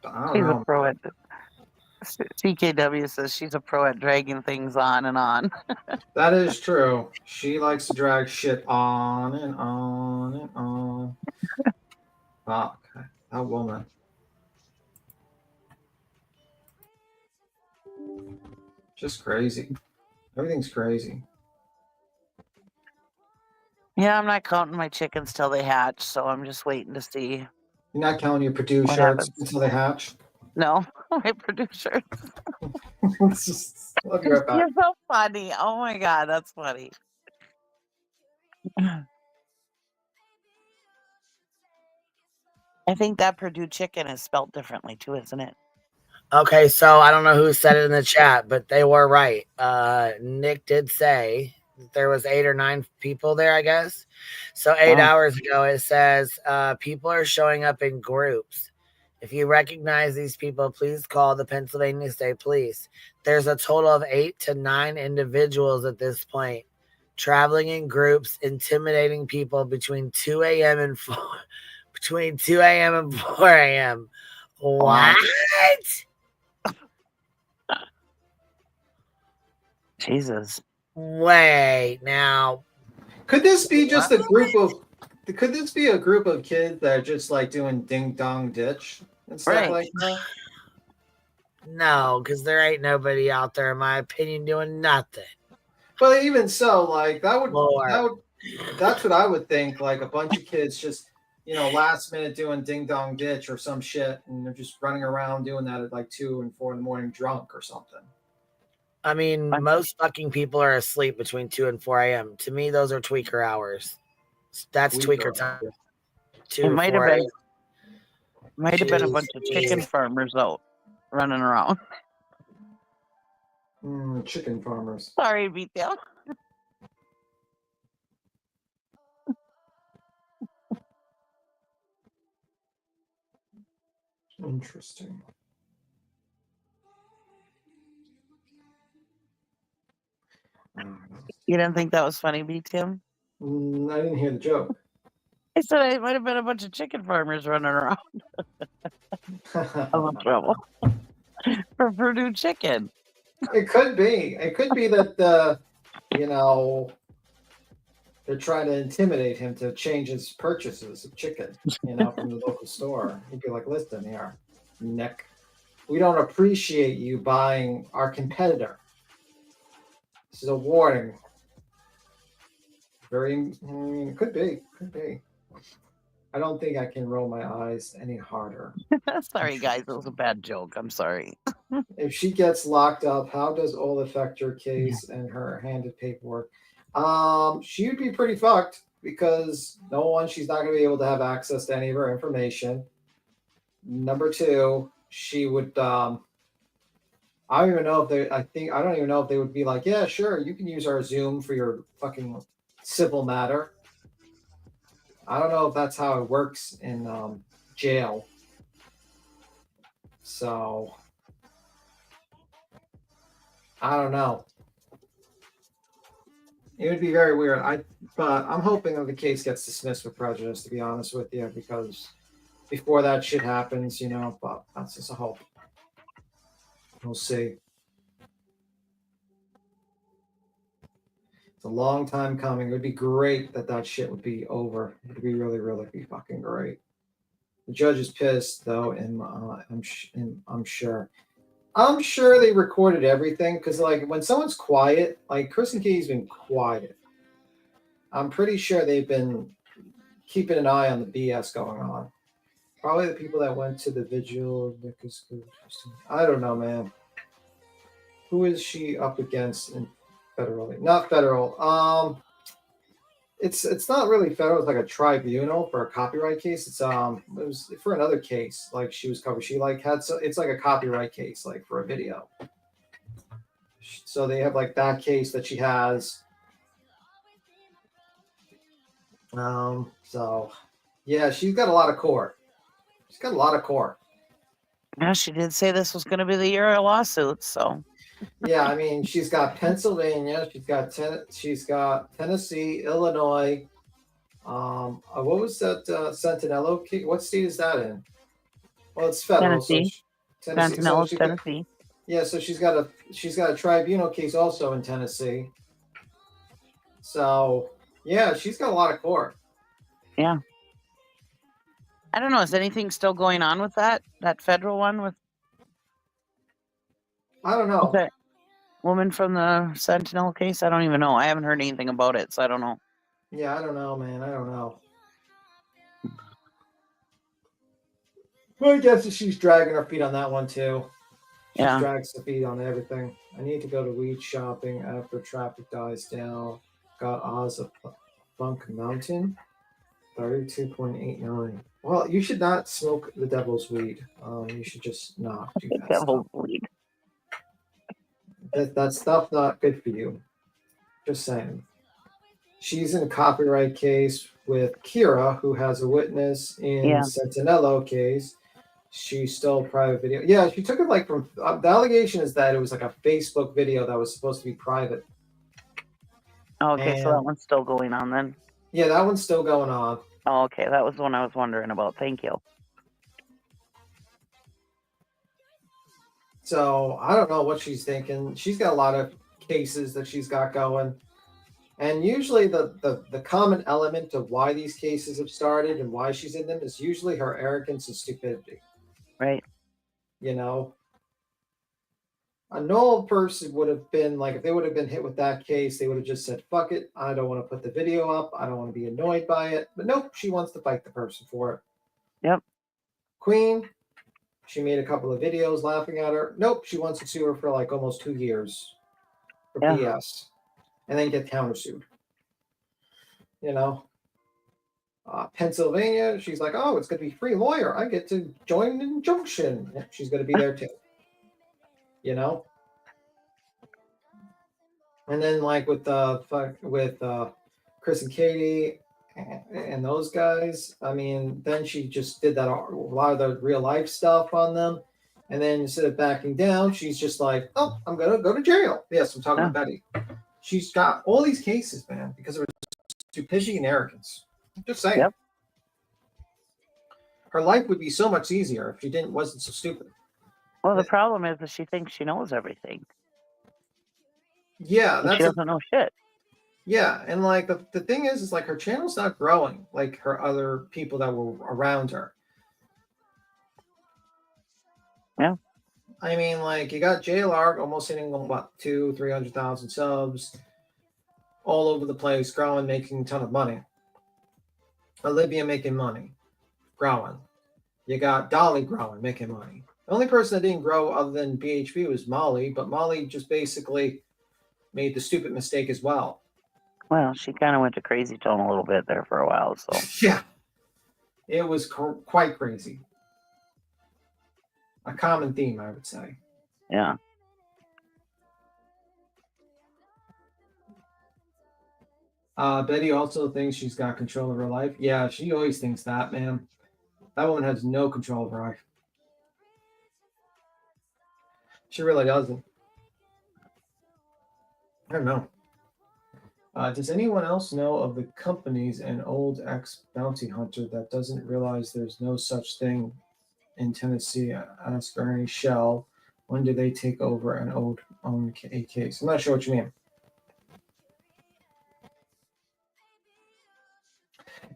I don't She's a know. pro at CKW says she's a pro at dragging things on and on. That is true. She likes to drag shit on and on and on. Fuck. That woman. Just crazy. Everything's crazy. Yeah, I'm not counting my chickens till they hatch, so I'm just waiting to see You're not counting your Purdue what shirts happens. until they hatch? No, my producer. It's just, I'll be right back. You're so funny. Oh my god, that's funny. I think that Purdue chicken is spelled differently too, isn't it? Okay, so I don't know who said it in the chat, but they were right. Nick did say there was 8 or 9 people there, I guess. So 8 hours ago, it says people are showing up in groups. If you recognize these people, please call the Pennsylvania State Police. There's a total of 8 to 9 individuals at this point, traveling in groups, intimidating people between 2 a.m. and 4 between 2 a.m. and 4 a.m. What? Jesus. Wait, now. Could this be just a group of? Could this be a group of kids that are just like doing ding dong ditch and stuff like that? No, because there ain't nobody out there, in my opinion, doing nothing. But even so, like that's what I would think. Like a bunch of kids just, last minute doing ding dong ditch or some shit, and they're just running around doing that at like 2 and 4 in the morning, drunk or something. I mean, most fucking people are asleep between 2 and 4 a.m. To me, those are tweaker hours. That's tweaker time. It might have been a bunch of chicken farmers out running around. Chicken farmers. Sorry, Vito. Interesting. You didn't think that was funny, Tim? I didn't hear the joke. I said it might have been a bunch of chicken farmers running around. I'm in trouble. For Purdue chicken. It could be. It could be that they're trying to intimidate him to change his purchases of chicken, from the local store. He'd be like, "Listen here, Nick, we don't appreciate you buying our competitor. This is a warning." It could be. I don't think I can roll my eyes any harder. Sorry, guys. It was a bad joke. I'm sorry. If she gets locked up, how does all affect her case and her handed paperwork? She would be pretty fucked because number one, she's not going to be able to have access to any of her information. Number two, she would. I don't even know if they would be like, yeah, sure, you can use our Zoom for your fucking civil matter. I don't know if that's how it works in jail. So I don't know. It would be very weird. But I'm hoping that the case gets dismissed with prejudice, to be honest with you, because before that shit happens, but that's just a hope. We'll see. It's a long time coming. It would be great that shit would be over. It would be really, really be fucking great. The judge is pissed, though, and I'm sure. I'm sure they recorded everything because, like, when someone's quiet, like Chris and Katie's been quiet. I'm pretty sure they've been keeping an eye on the BS going on. Probably the people that went to the vigil. I don't know, man. Who is she up against in federally? Not federal. It's not really federal. It's like a tribunal for a copyright case. It was for another case. Like she was covered. She it's like a copyright case, like for a video. So they have like that case that she has. So yeah, she's got a lot of court. Yeah, she did say this was going to be the year of lawsuits. So Yeah, I mean, she's got Pennsylvania, she's got Tennessee, Illinois. What was that Sentinello case? What state is that in? Well, it's federal, so Tennessee. Tennessee. So Santinello's she got, Tennessee. yeah, so she's got a tribunal case also in Tennessee. So yeah, she's got a lot of court. Yeah. I don't know. Is anything still going on with that federal one with I don't know. that woman from the Sentinel case? I don't even know. I haven't heard anything about it, so I don't know. Yeah, I don't know, man. I don't know. Well, I guess she's dragging her feet on that one too. She Yeah. drags her feet on everything. I need to go to weed shopping after traffic dies down. Got Oz of Funk Mountain, 32.89. Well, you should not smoke the devil's weed. You should just not do that Devil's stuff. weed. That stuff not good for you. Just saying. She's in a copyright case with Kira, who has a witness in Yeah. Sentinello case. She stole private video. Yeah, she took it like from the allegation is that it was like a Facebook video that was supposed to be private. Oh, okay, so And- that one's still going on then. Yeah, that one's still going on. Oh, okay, that was the one I was wondering about. Thank you. So I don't know what she's thinking. She's got a lot of cases that she's got going. And usually the common element of why these cases have started and why she's in them is usually her arrogance and stupidity. Right. You know, a normal person would have been like, if they would have been hit with that case, they would have just said, fuck it. I don't want to put the video up. I don't want to be annoyed by it. But nope, she wants to fight the person for it. Yep. Queen, she made a couple of videos laughing at her. Nope, she wants to sue her for like almost 2 years for Yeah. BS and then get countersued. You know, Pennsylvania, she's like, oh, it's going to be free lawyer. I get to join an injunction. Yeah, she's going to be there too. You know? And then like with Chris and Katie and those guys, I mean, then she just did that a lot of the real life stuff on them. And then instead of backing down, she's just like, oh, I'm going to go to jail. Yes, I'm talking about Betty. She's got all these cases, man, because of her stupidity and arrogance. I'm just saying. Yep. Her life would be so much easier if she wasn't so stupid. Well, the problem is that she thinks she knows everything. Yeah, She doesn't know shit. Yeah, and like the thing is like her channel's not growing like her other people that were around her. Yeah. I mean, like you got JLR almost hitting what 200,000-300,000 subs, all over the place, growing, making a ton of money. Olivia making money, growing. You got Dolly growing, making money. The only person that didn't grow other than BHB was Molly, but Molly just basically made the stupid mistake as well. Well, she kind of went to crazy tone a little bit there for a while, so. Yeah. It was quite crazy. A common theme, I would say. Yeah. Betty also thinks she's got control of her life. Yeah, she always thinks that, man. That woman has no control of her life. She really doesn't. I don't know. Does anyone else know of the companies an old ex-bounty hunter that doesn't realize there's no such thing in Tennessee? Ask Ernie Shell. When do they take over an own case? I'm not sure what you mean.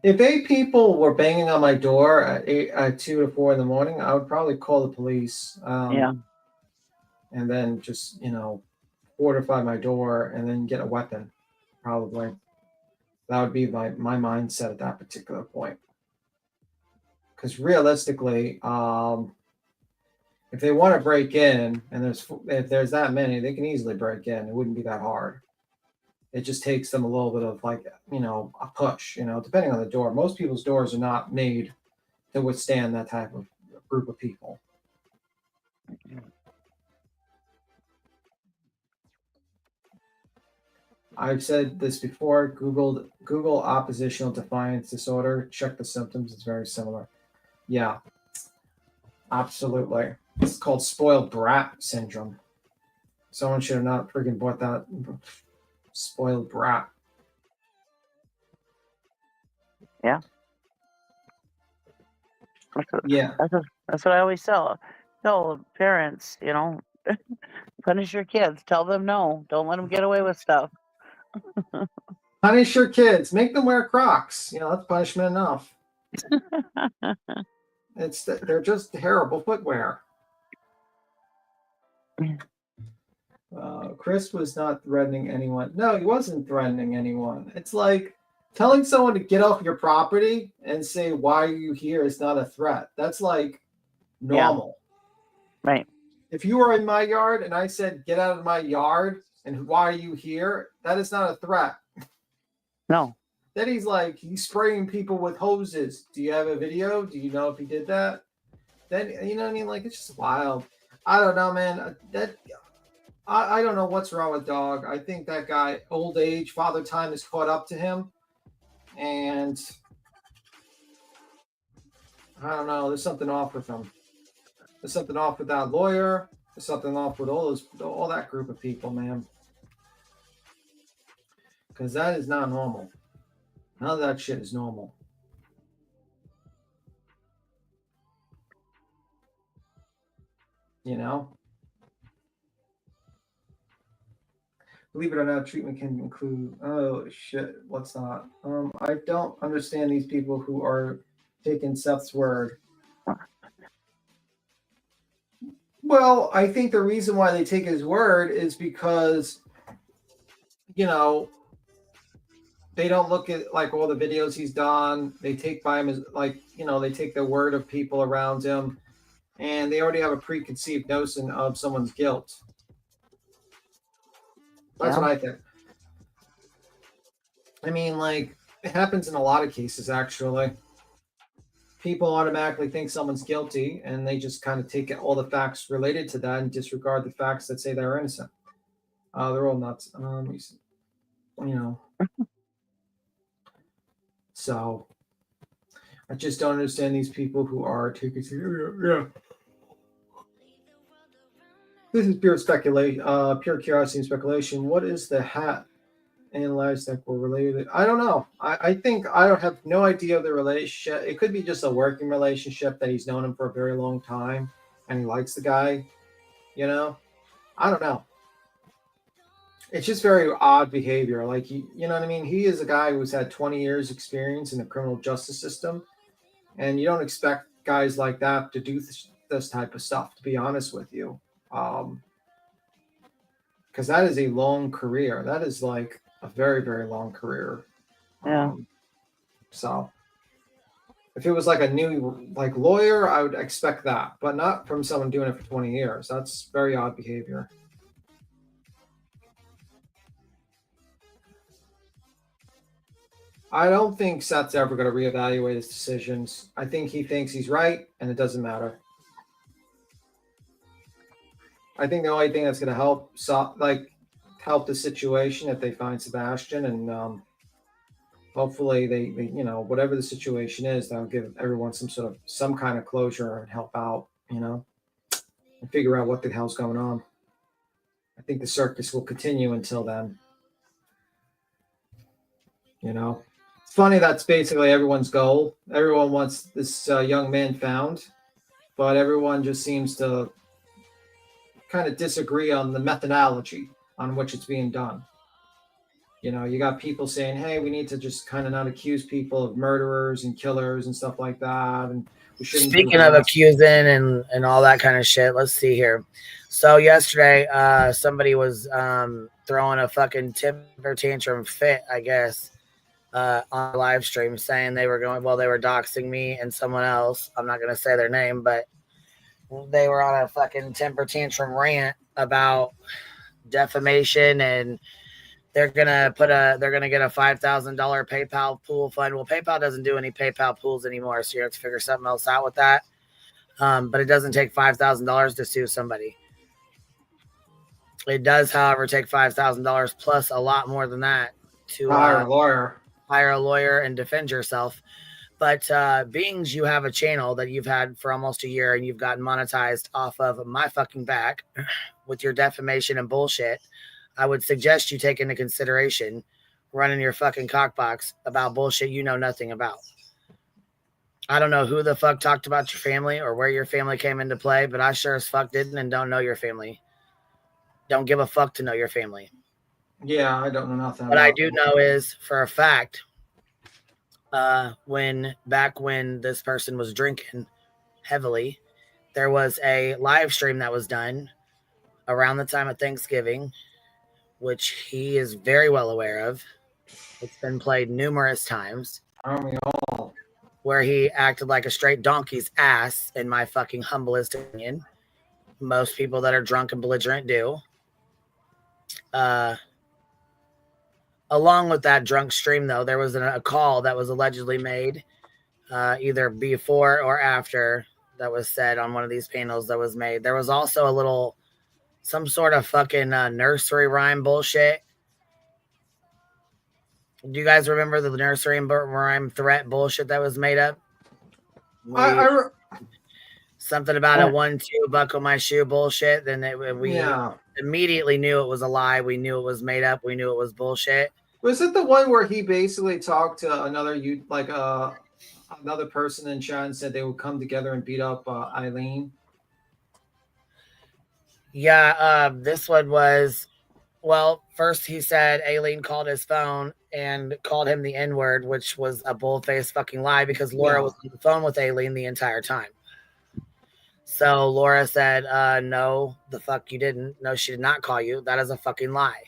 If 8 people were banging on my door at 2 to 4 in the morning, I would probably call the police. Yeah. And then just, fortify my door and then get a weapon, probably. That would be my mindset at that particular point. Because realistically, if they want to break in, and if there's that many, they can easily break in. It wouldn't be that hard. It just takes them a little bit of a push, depending on the door. Most people's doors are not made to withstand that type of group of people. I've said this before. Google oppositional defiance disorder. Check the symptoms. It's very similar. Yeah, absolutely. It's called spoiled brat syndrome. Someone should have not freaking bought that spoiled brat. Yeah. Yeah. That's what I always tell parents, you know, punish your kids. Tell them no. Don't let them get away with stuff. Punish your kids. Make them wear Crocs. You know, that's punishment enough. They're just terrible footwear. Chris was not threatening anyone. No, he wasn't threatening anyone. It's like telling someone to get off your property and say, why are you here is not a threat. That's like normal. Yeah. Right. If you were in my yard and I said, get out of my yard and why are you here? That is not a threat. No. Then he's spraying people with hoses. Do you have a video? Do you know if he did that? Then, you know what I mean? Like, it's just wild. I don't know, man. I don't know what's wrong with Dog. I think that guy, old age, father time has caught up to him. And I don't know. There's something off with him. There's something off with that lawyer. There's something off with all that group of people, man. Because that is not normal. None of that shit is normal. You know? Believe it or not, treatment can include, oh shit, what's not? I don't understand these people who are taking Seth's word. Well, I think the reason why they take his word is because, you know, they don't look at like all the videos he's done. They take by him as like, you know, they take the word of people around him and they already have a preconceived notion of someone's guilt. That's what I think. I mean, like, it happens in a lot of cases, actually. People automatically think someone's guilty, and they just kind of take all the facts related to that and disregard the facts that say they're innocent. They're all nuts. You know. So, I just don't understand these people who are taking... Yeah. This is pure speculation, pure curiosity and speculation. What is the hat and lies that were related? I don't know. I think I don't have no idea of the relationship. It could be just a working relationship that he's known him for a very long time and he likes the guy, you know? I don't know. It's just very odd behavior. Like, you know what I mean? He is a guy who's had 20 years experience in the criminal justice system. And you don't expect guys like that to do this type of stuff, to be honest with you. Because that is a long career. That is like a very, very long career. Yeah. So if it was like a new like lawyer, I would expect that, but not from someone doing it for 20 years. That's very odd behavior. I don't think Seth's ever going to reevaluate his decisions. I think he thinks he's right, and it doesn't matter. I think the only thing that's going to help the situation if they find Sebastian, and hopefully they you know, whatever the situation is, that'll give everyone some kind of closure and help out, you know, and figure out what the hell's going on. I think the circus will continue until then. You know, it's funny, that's basically everyone's goal. Everyone wants this young man found, but everyone just seems to kind of disagree on the methodology on which it's being done. You know, you got people saying, hey, we need to just kind of not accuse people of murderers and killers and stuff like that. And we shouldn't. Speaking of accusing and all that kind of shit, let's see here. So yesterday, somebody was throwing a fucking temper tantrum fit, I guess, on a live stream, saying they were doxing me and someone else. I'm not going to say their name, but they were on a fucking temper tantrum rant about defamation, and they're gonna get a $5,000 PayPal pool fund. Well, PayPal doesn't do any PayPal pools anymore, so you have to figure something else out with that. But it doesn't take $5,000 to sue somebody. It does, however, take $5,000 plus a lot more than that to hire a lawyer and defend yourself. But being you have a channel that you've had for almost a year and you've gotten monetized off of my fucking back with your defamation and bullshit, I would suggest you take into consideration running your fucking cockbox about bullshit you know nothing about. I don't know who the fuck talked about your family or where your family came into play, but I sure as fuck didn't and don't know your family. Don't give a fuck to know your family. Yeah, I don't know nothing What about I do know is for a fact, when this person was drinking heavily, there was a live stream that was done around the time of Thanksgiving, which he is very well aware of. It's been played numerous times. Aren't we all? Where he acted like a straight donkey's ass, in my fucking humblest opinion. Most people that are drunk and belligerent do. Along with that drunk stream, though, there was a call that was allegedly made either before or after that was said on one of these panels that was made. There was also some sort of fucking nursery rhyme bullshit. Do you guys remember the nursery rhyme threat bullshit that was made up? Something about a 1-2 buckle my shoe bullshit. Then we immediately knew it was a lie. We knew it was made up. We knew it was bullshit. Was it the one where he basically talked to another person in chat and said they would come together and beat up Eileen? Yeah, this one was, well, first he said Aileen called his phone and called him the N-word, which was a bull-faced fucking lie because Laura was on the phone with Aileen the entire time. So Laura said, no, the fuck you didn't. No, she did not call you. That is a fucking lie.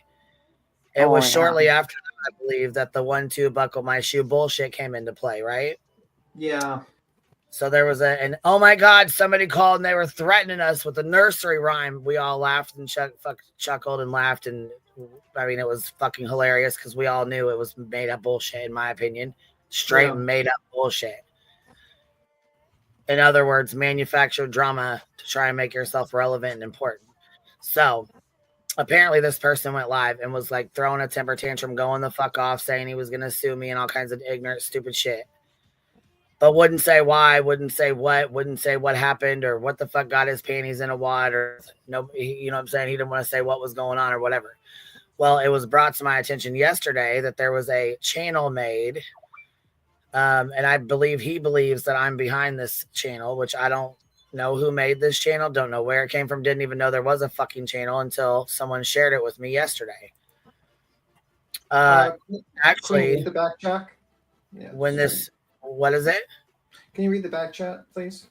It was shortly after that, I believe, that the 1-2 buckle my shoe bullshit came into play, right? Yeah. So there was oh my God, somebody called and they were threatening us with a nursery rhyme. We all laughed and chuckled and laughed. And I mean, it was fucking hilarious because we all knew it was made up bullshit, in my opinion. Straight made up bullshit. In other words, manufactured drama to try and make yourself relevant and important. So apparently this person went live and was like throwing a temper tantrum, going the fuck off, saying he was going to sue me and all kinds of ignorant, stupid shit. But wouldn't say why, wouldn't say what happened or what the fuck got his panties in a wad or no, you know what I'm saying? He didn't want to say what was going on or whatever. Well, it was brought to my attention yesterday that there was a channel made. And I believe he believes that I'm behind this channel, which I don't know who made this channel. Don't know where it came from. Didn't even know there was a fucking channel until someone shared it with me yesterday. Actually, can you read the back chat? Yeah, what is it? Can you read the back chat, please?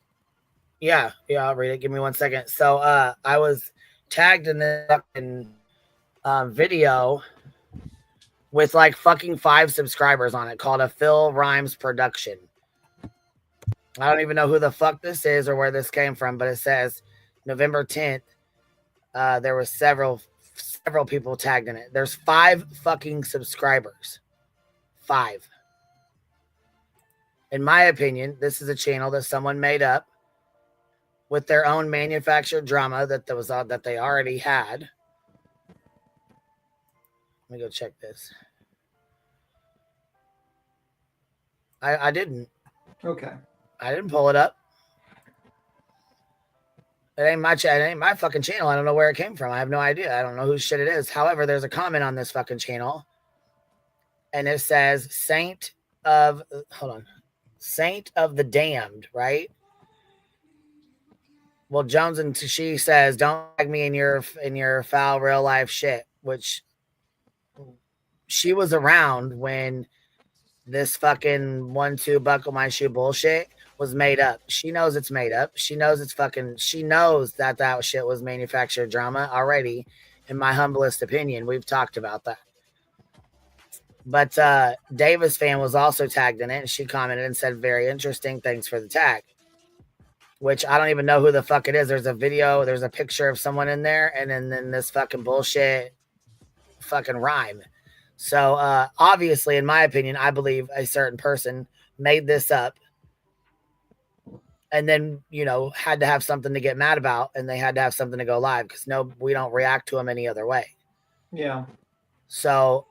Yeah, I'll read it. Give me 1 second. So I was tagged in this fucking video with like fucking 5 subscribers on it called a Phil Rhymes production. I don't even know who the fuck this is or where this came from, but it says November 10th. There were several people tagged in it. There's 5 fucking subscribers. 5. In my opinion, this is a channel that someone made up with their own manufactured drama that they already had. Let me go check this. I didn't. Okay. I didn't pull it up. It ain't my fucking channel. I don't know where it came from. I have no idea. I don't know whose shit it is. However, there's a comment on this fucking channel. And it says Saint of the Damned, right? Well, Jones and she says, don't tag me in your foul real life shit, which she was around when this fucking 1-2 buckle my shoe bullshit was made up. She knows it's made up. She knows she knows that shit was manufactured drama already. In my humblest opinion, we've talked about that. But Davis fan was also tagged in it, and she commented and said, very interesting, thanks for the tag. Which I don't even know who the fuck it is. There's a video, there's a picture of someone in there, and then this fucking bullshit fucking rhyme. So obviously, in my opinion, I believe a certain person made this up and then, had to have something to get mad about, and they had to have something to go live because we don't react to them any other way. Yeah. So,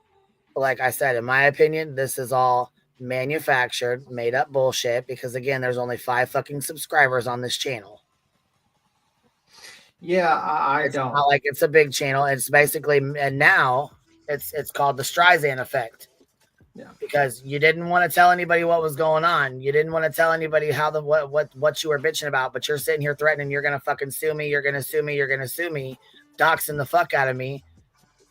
like I said, in my opinion, this is all manufactured, made up bullshit because again, there's only 5 fucking subscribers on this channel. Yeah, I It's don't. not like it's a big channel. It's basically, and now it's called the Streisand effect. Yeah. Because you didn't want to tell anybody what was going on. You didn't want to tell anybody how the what you were bitching about, but you're sitting here threatening you're gonna fucking sue me, you're gonna sue me, you're gonna sue me, doxing the fuck out of me,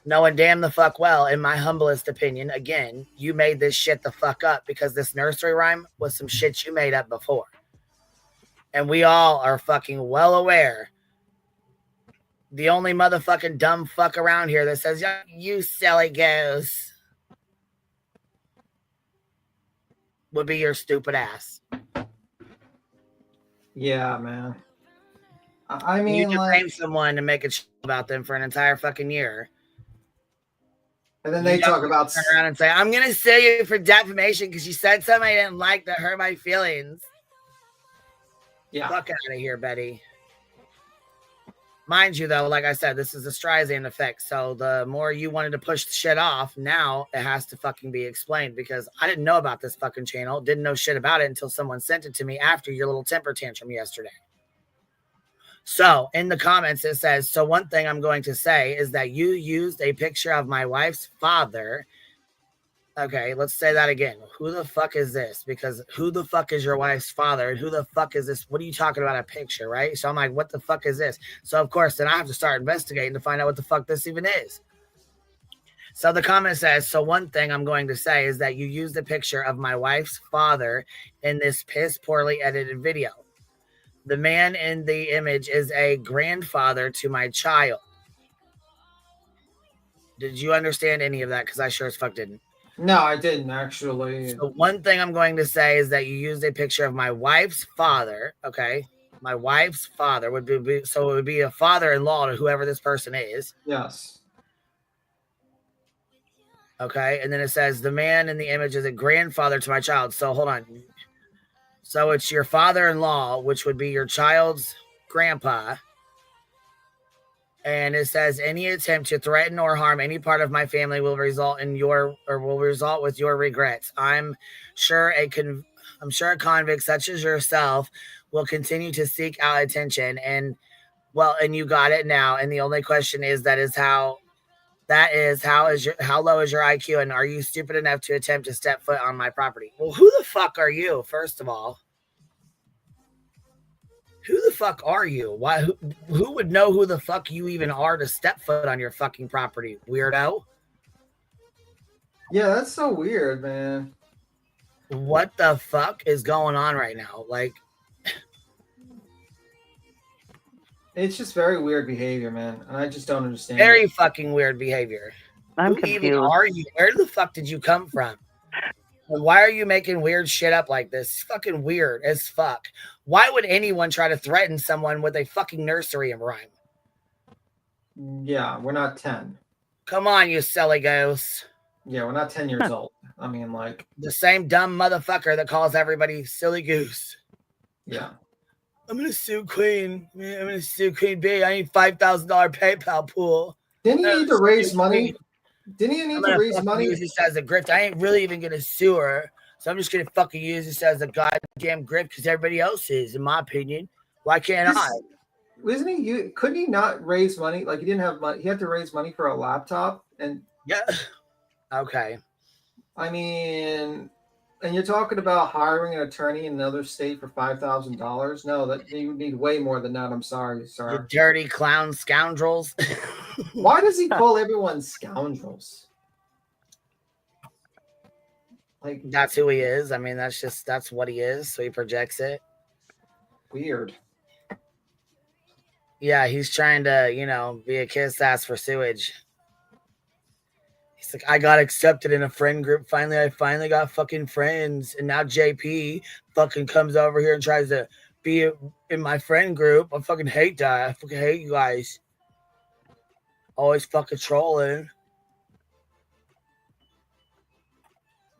knowing damn the fuck well, in my humblest opinion, again, you made this shit the fuck up because this nursery rhyme was some shit you made up before. And we all are fucking well aware. The only motherfucking dumb fuck around here that says, you silly goose, would be your stupid ass. Yeah, man. I mean, you like, defame someone and make a show about them for an entire fucking year. And then they talk about turn around and say, I'm gonna sue you for defamation because you said something I didn't like that hurt my feelings. Yeah. Fuck out of here, Betty. Mind you, though, like I said, this is a Streisand effect. So the more you wanted to push the shit off, now it has to fucking be explained because I didn't know about this fucking channel. Didn't know shit about it until someone sent it to me after your little temper tantrum yesterday. So in the comments, it says, so one thing I'm going to say is that you used a picture of my wife's father. Okay, let's say that again. Who the fuck is this? Because who the fuck is your wife's father? And who the fuck is this? What are you talking about? A picture, right? So I'm like, what the fuck is this? So of course, then I have to start investigating to find out what the fuck this even is. So the comment says, so one thing I'm going to say is that you used a picture of my wife's father in this piss poorly edited video. The man in the image is a grandfather to my child. Did you understand any of that? Because I sure as fuck didn't. No, I didn't actually. So one thing I'm going to say is that you used a picture of my wife's father. Okay. My wife's father would be, so it would be a father-in-law to whoever this person is. Yes. Okay. And then it says the man in the image is a grandfather to my child. So hold on. So it's your father-in-law, which would be your child's grandpa. And it says any attempt to threaten or harm any part of my family will result with your regrets. I'm sure a convict such as yourself will continue to seek out attention and you got it now. And the only question is how low is your IQ and are you stupid enough to attempt to step foot on my property? Well, who the fuck are you, first of all? Who the fuck are you? Why? Who would know who the fuck you even are to step foot on your fucking property, weirdo? Yeah, that's so weird, man. What the fuck is going on right now? Like, it's just very weird behavior, man. And I just don't understand. Very fucking weird behavior. I'm who confused. Even are you? Where the fuck did you come from? And why are you making weird shit up like this? It's fucking weird as fuck. Why would anyone try to threaten someone with a fucking nursery rhyme? Yeah, we're not 10. Come on, you silly goose. Yeah, we're not 10 years old. I mean, like... The same dumb motherfucker that calls everybody silly goose. Yeah. I'm going to sue Queen. I'm going to sue Queen Bee. I need $5,000 PayPal pool. Didn't he need to raise money? Didn't he need to raise money? Use this as a grift. I ain't really even gonna sue her, so I'm just gonna fucking use this as a goddamn grift because everybody else is, in my opinion. Why can't I? Wasn't he? Couldn't he not raise money? Like he didn't have money. He had to raise money for a laptop, and yeah. Okay. I mean, and you're talking about hiring an attorney in another state for $5,000? No, that you need way more than that. I'm sorry, sir. You dirty clown scoundrels. Why does he call everyone scoundrels? Like that's who he is. I mean, that's what he is. So he projects it. Weird. Yeah, he's trying to, be a kiss ass for sewage. He's like, I got accepted in a friend group. I finally got fucking friends. And now JP fucking comes over here and tries to be in my friend group. I fucking hate that. I fucking hate you guys. Always fucking trolling.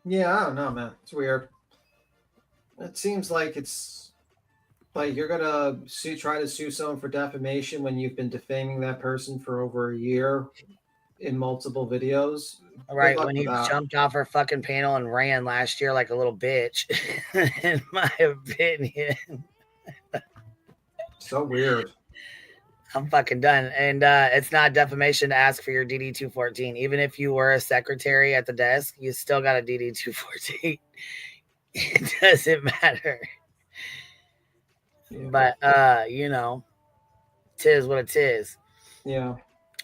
Yeah, I don't know, man. It's weird. It seems like it's like you're gonna try to sue someone for defamation when you've been defaming that person for over a year. in multiple videos. Good Right, luck when with he that. jumped off her fucking panel and ran last year like a little bitch, in my opinion. So weird. I'm fucking done. And it's not defamation to ask for your DD 214. Even if you were a secretary at the desk, you still got a DD 214. It doesn't matter. Yeah. But you know, tis what it is. Yeah.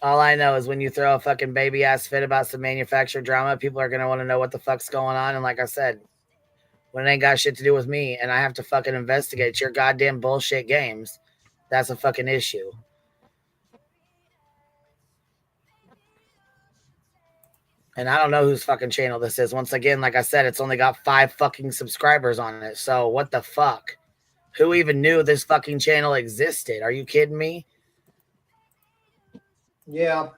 All I know is when you throw a fucking baby ass fit about some manufactured drama, people are gonna want to know what the fuck's going on. And like I said, when it ain't got shit to do with me and I have to fucking investigate your goddamn bullshit games, that's a fucking issue. And I don't know whose fucking channel this is. Once again, like I said, it's only got 5 fucking subscribers on it. So what the fuck? Who even knew this fucking channel existed? Are you kidding me? Yeah.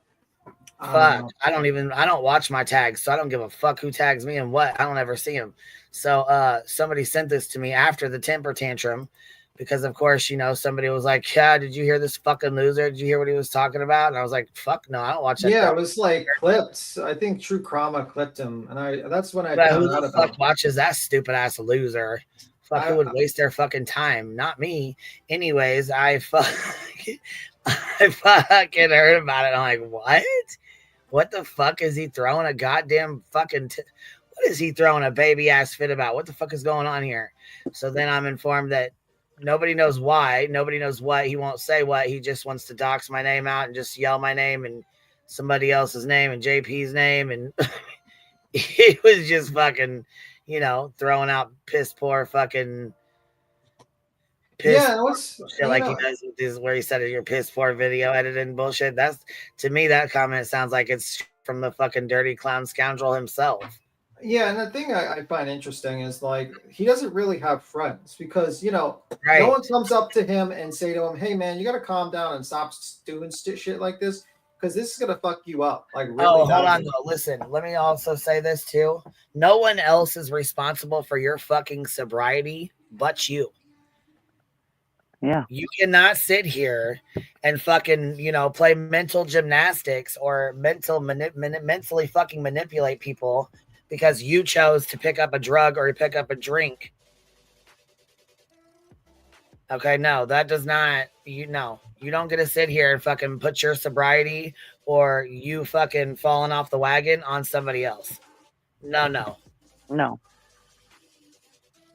Fuck. I don't watch my tags, so I don't give a fuck who tags me and what. I don't ever see them. So somebody sent this to me after the temper tantrum because, of course, you know, somebody was like, yeah, did you hear this fucking loser? Did you hear what he was talking about? And I was like, fuck no, I don't watch that. Yeah, it was like clipped. I think True Krama clipped him. And that's when I But found who out the about fuck watches that stupid ass loser? Fuck, who would waste their fucking time? Not me. Anyways, I fucking heard about it. I'm like, what? What the fuck is he throwing a goddamn fucking... what is he throwing a baby ass fit about? What the fuck is going on here? So then I'm informed that nobody knows why. Nobody knows what. He won't say what. He just wants to dox my name out and just yell my name and somebody else's name and JP's name. And he was just fucking, you know, throwing out piss poor fucking... piss shit like he does with this, where he said your piss poor video editing bullshit. That's, to me, that comment sounds like it's from the fucking dirty clown scoundrel himself. Yeah, and the thing I find interesting is like he doesn't really have friends because you know no one comes up to him and say to him, "Hey man, you got to calm down and stop doing shit like this because this is gonna fuck you up." Like really. Oh, hold on though. Listen, let me also say this too. No one else is responsible for your fucking sobriety but you. Yeah. You cannot sit here and fucking, you know, play mental gymnastics or mentally fucking manipulate people because you chose to pick up a drug or pick up a drink. Okay, no, that does not, you don't get to sit here and fucking put your sobriety or you fucking falling off the wagon on somebody else. No.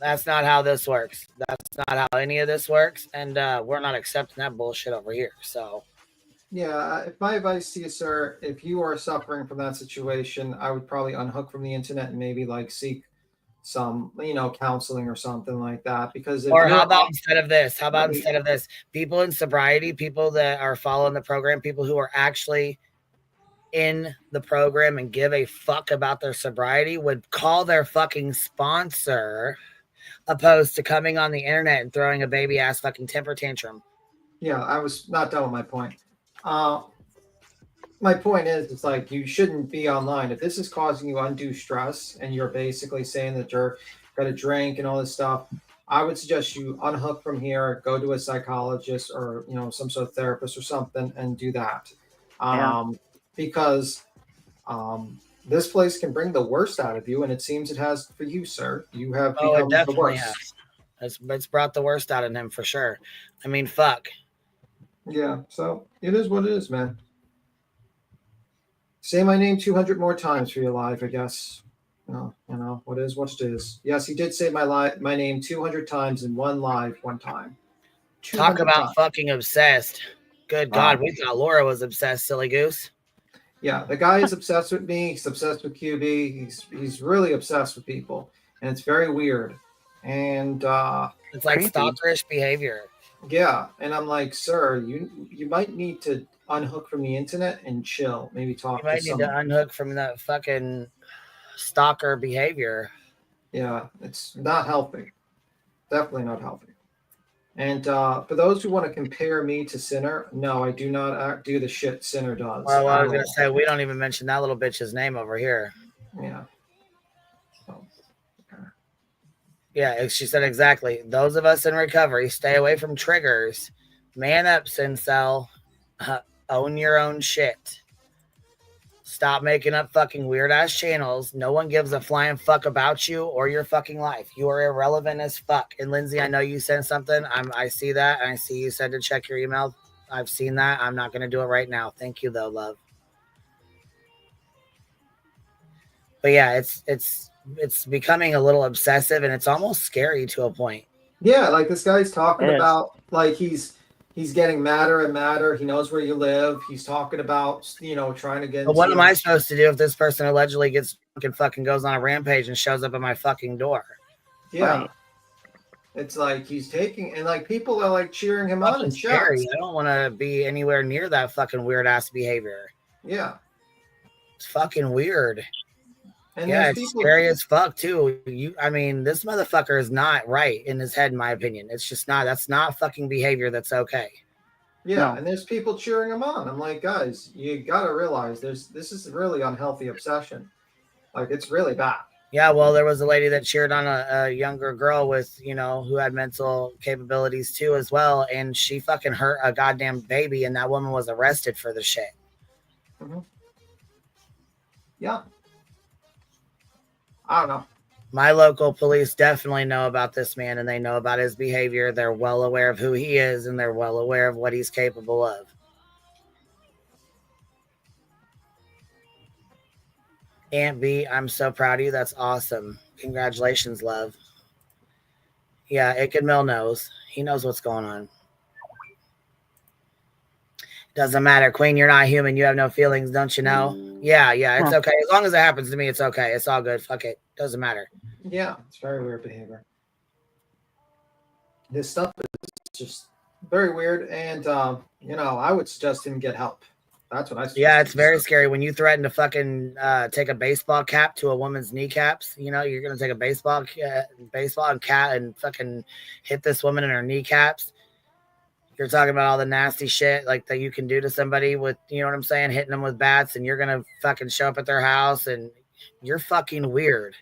That's not how this works. That's not how any of this works. And we're not accepting that bullshit over here. So, yeah, if my advice to you, sir, if you are suffering from that situation, I would probably unhook from the internet and maybe like seek some, you know, counseling or something like that. Because if or how about instead of this? How about instead of this? People in sobriety, people that are following the program, people who are actually in the program and give a fuck about their sobriety would call their fucking sponsor, opposed to coming on the internet and throwing a baby ass fucking temper tantrum. Yeah, I was not done with my point. My point is, it's like you shouldn't be online. If this is causing you undue stress and you're basically saying that you're got to drink and all this stuff, I would suggest you unhook from here, go to a psychologist or, you know, some sort of therapist or something and do that. Because this place can bring the worst out of you, and it seems it has for you, sir. You have become the worst. It's brought the worst out of him for sure. I mean, fuck. Yeah, so it is what it is, man. Say my name 200 more times for your life, I guess. You know, what is what it is. Yes, he did say my name 200 times in one live one time. Talk about fucking obsessed. Good God, we thought Laura was obsessed, silly goose. Yeah, the guy is obsessed with me. He's obsessed with QB. He's really obsessed with people, and it's very weird. And it's like stalkerish behavior. Yeah, and I'm like, sir, you might need to unhook from the internet and chill. Maybe talk. You might need to unhook from that fucking stalker behavior. Yeah, it's not healthy. Definitely not healthy. And for those who want to compare me to Sinner, no, I do not do the shit Sinner does. Well, I was going to say, we don't even mention that little bitch's name over here. Yeah. Yeah, she said exactly. Those of us in recovery, stay away from triggers. Man up, Sincel. Own your own shit. Stop making up fucking weird ass channels. No one gives a flying fuck about you or your fucking life. You are irrelevant as fuck. And Lindsay, I know you sent something. I see that, and I see you said to check your email. I've seen that. I'm not going to do it right now. Thank you, though, love. But yeah, it's becoming a little obsessive, and it's almost scary to a point. Yeah, like this guy's talking It is. about, like he's getting madder and madder. He knows where you live. He's talking about, you know, trying to get. But what into am I supposed to do if this person allegedly gets fucking goes on a rampage and shows up at my fucking door? Yeah. Right. It's like he's taking, and like people are like cheering him on in Fucking scary. chats. I don't want to be anywhere near that fucking weird ass behavior. Yeah. It's fucking weird. And yeah, there's it's people- scary as fuck too. I mean, this motherfucker is not right in his head, in my opinion. It's just not. That's not fucking behavior. That's okay. Yeah, No. and there's people cheering him on. I'm like, guys, you gotta realize this is really unhealthy obsession. Like it's really bad. Yeah, well, there was a lady that cheered on a younger girl with, you know, who had mental capabilities too as well, and she fucking hurt a goddamn baby, and that woman was arrested for the shit. Mm-hmm. Yeah. I don't know. My local police definitely know about this man, and they know about his behavior. They're well aware of who he is, and they're well aware of what he's capable of. Aunt B, I'm so proud of you. That's awesome. Congratulations, love. Yeah, Icked Mill knows. He knows what's going on. Doesn't matter. Queen, you're not human. You have no feelings, don't you know? Yeah, it's okay. As long as it happens to me, it's okay. It's all good. Fuck it. Doesn't matter. Yeah, it's very weird behavior. This stuff is just very weird, and you know, I would suggest him get help. That's what I suggest. Yeah, it's very scary when you threaten to fucking take a baseball cap to a woman's kneecaps. You know, you're gonna take a baseball and cat and fucking hit this woman in her kneecaps. You're talking about all the nasty shit like that you can do to somebody with, you know what I'm saying, hitting them with bats, and you're gonna fucking show up at their house, and you're fucking weird.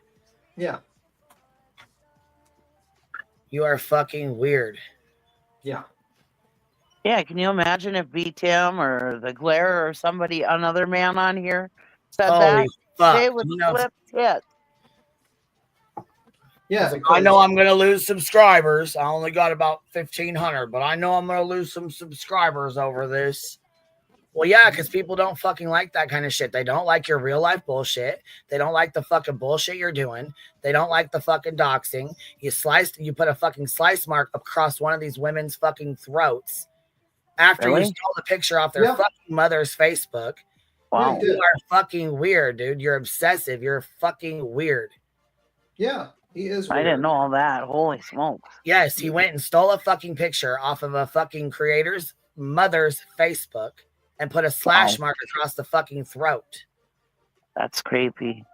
Yeah. You are fucking weird. Yeah. Yeah, can you imagine if B Tim or the Glare or somebody, another man on here said Holy that? fuck. They would You know- flip tits. Yeah, I know I'm gonna lose subscribers. I only got about 1,500, but I know I'm gonna lose some subscribers over this. Well, yeah, because people don't fucking like that kind of shit. They don't like your real life bullshit. They don't like the fucking bullshit you're doing. They don't like the fucking doxing. You put a fucking slice mark across one of these women's fucking throats after Really? you stole the picture off their fucking mother's Facebook. Wow. You are fucking weird, dude. You're obsessive. You're fucking weird. Yeah, he is I weird. didn't know all that. Holy smokes. Yes, he went and stole a fucking picture off of a fucking creator's mother's Facebook and put a slash mark across the fucking throat. That's creepy.